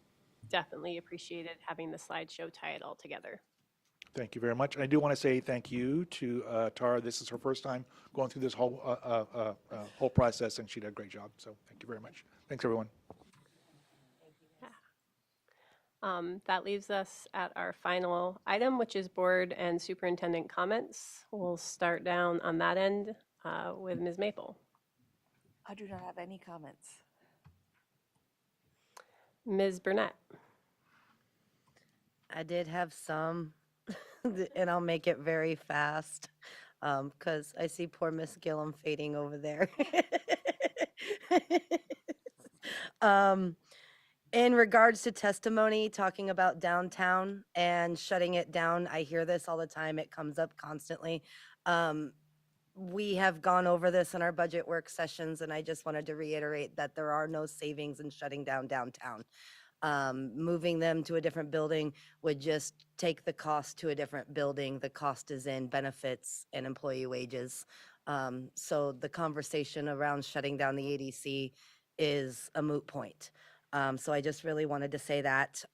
A: definitely appreciated having the slideshow tie it all together.
E: Thank you very much. And I do want to say thank you to Tara. This is her first time going through this whole process, and she did a great job. So thank you very much. Thanks, everyone.
A: That leaves us at our final item, which is board and superintendent comments. We'll start down on that end with Ms. Maple.
B: I do not have any comments.
A: Ms. Burnett.
B: I did have some, and I'll make it very fast because I see poor Miss Gillum fading over there. In regards to testimony, talking about downtown and shutting it down, I hear this all the time. It comes up constantly. We have gone over this in our budget work sessions, and I just wanted to reiterate that there are no savings in shutting down downtown. Moving them to a different building would just take the cost to a different building. The cost is in benefits and employee wages. So the conversation around shutting down the ADC is a moot point. So I just really wanted to say that.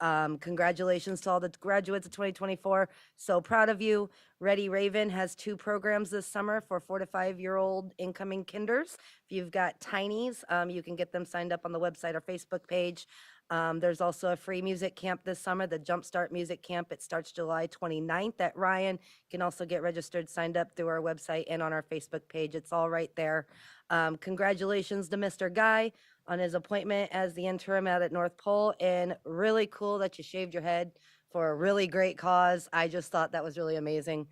B: Congratulations to all the graduates of 2024. So proud of you. Ready Raven has 2 programs this summer for 4 to 5-year-old incoming kinders. If you've got tinies, you can get them signed up on the website or Facebook page. There's also a free music camp this summer, the Jumpstart Music Camp. It starts July 29th at Ryan. You can also get registered, signed up through our website and on our Facebook page. It's all right there. Congratulations to Mr. Guy on his appointment as the interim out at North Pole, and really cool that you shaved your head for a really great cause. I just thought that was really amazing.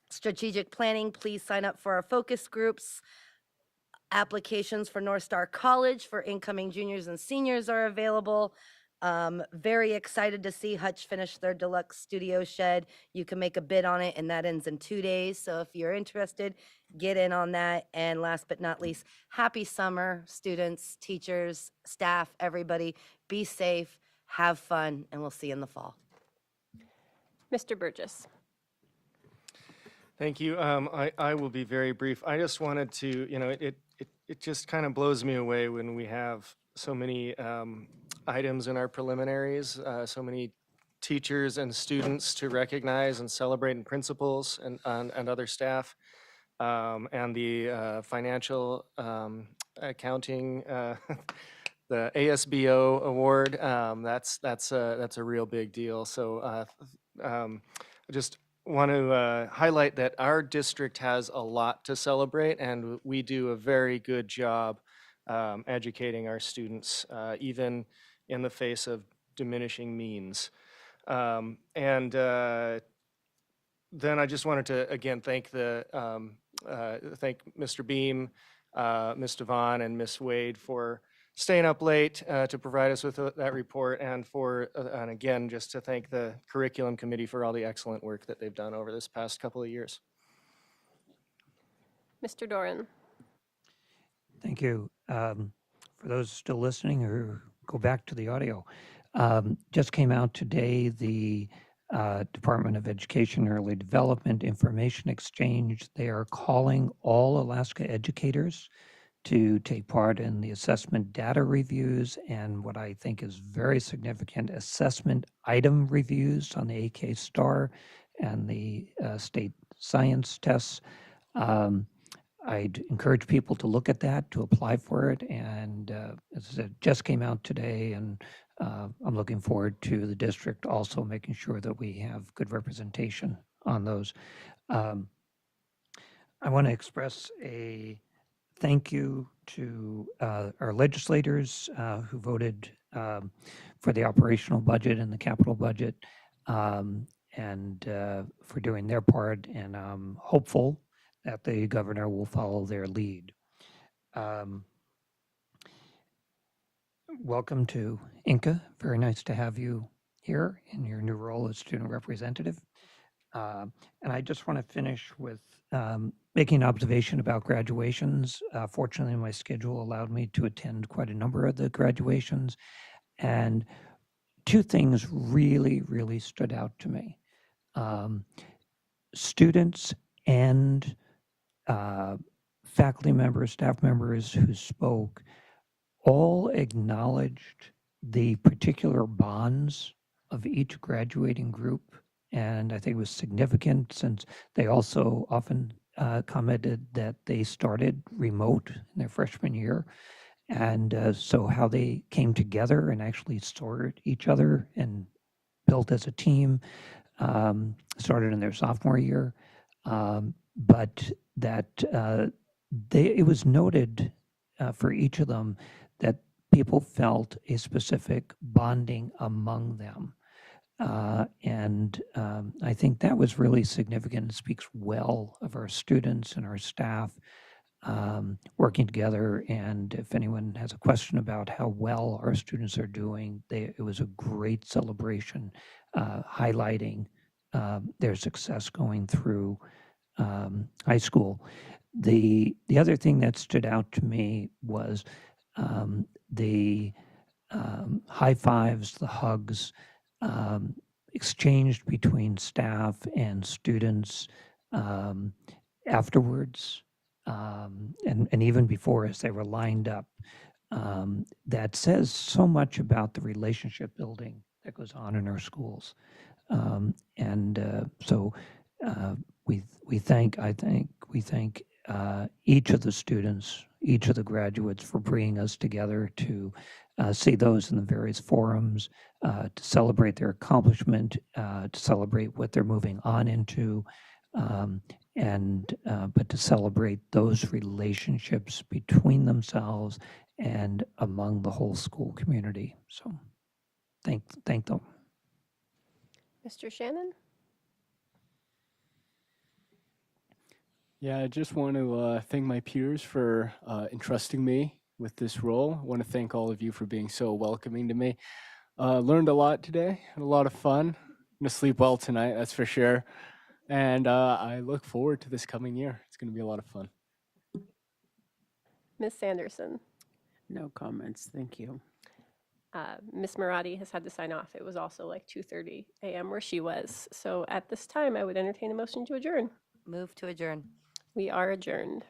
B: Strategic planning, please sign up for our focus groups. Applications for North Star College for incoming juniors and seniors are available. Very excited to see Hutch finish their deluxe studio shed. You can make a bid on it, and that ends in 2 days. So if you're interested, get in on that. And last but not least, happy summer, students, teachers, staff, everybody. Be safe, have fun, and we'll see you in the fall.
A: Mr. Burgess.
R: Thank you. I will be very brief. I just wanted to, it just kind of blows me away when we have so many items in our preliminaries, so many teachers and students to recognize and celebrate, and principals and other staff, and the financial accounting, the ASBO award. That's a real big deal. So I just want to highlight that our district has a lot to celebrate, and we do a very good job educating our students, even in the face of diminishing means. And then I just wanted to, again, thank thank Mr. Beam, Ms. Devon, and Ms. Wade for staying up late to provide us with that report, and and again, just to thank the curriculum committee for all the excellent work that they've done over this past couple of years.
A: Mr. Doran.
S: Thank you. For those still listening or go back to the audio, just came out today the Department of Education Early Development Information Exchange. They are calling all Alaska educators to take part in the assessment data reviews and what I think is very significant assessment item reviews on the AK STAR and the state science tests. I'd encourage people to look at that, to apply for it, and as I said, just came out today, and I'm looking forward to the district also making sure that we have good representation on those. I want to express a thank you to our legislators who voted for the operational budget and the capital budget, and for doing their part, and I'm hopeful that the governor will follow their lead. Welcome to Inca. Very nice to have you here in your new role as student representative. And I just want to finish with making an observation about graduations. Fortunately, my schedule allowed me to attend quite a number of the graduations. And two things really, really stood out to me. Students and faculty members, staff members who spoke all acknowledged the particular bonds of each graduating group. And I think it was significant since they also often commented that they started remote in their freshman year. And so how they came together and actually supported each other and built as a team started in their sophomore year. But that it was noted for each of them that people felt a specific bonding among them. And I think that was really significant and speaks well of our students and our staff working together. And if anyone has a question about how well our students are doing, it was a great celebration highlighting their success going through high school. The other thing that stood out to me was the high fives, the hugs, exchanged between staff and students afterwards, and even before as they were lined up. That says so much about the relationship building that goes on in our schools. So we thank each of the students, each of the graduates for bringing us together to see those in the various forums, to celebrate their accomplishment, to celebrate what they're moving on into, but to celebrate those relationships between themselves and among the whole school community. So thank them.
A: Mr. Shannon?
C: Yeah, I just want to thank my peers for entrusting me with this role. I want to thank all of you for being so welcoming to me. Learned a lot today, had a lot of fun. I'm going to sleep well tonight, that's for sure. And I look forward to this coming year. It's going to be a lot of fun.
A: Ms. Sanderson?
D: No comments, thank you.
A: Ms. Marati has had to sign off. It was also like 2:30 a.m. where she was. So at this time, I would entertain a motion to adjourn.
B: Move to adjourn.
A: We are adjourned.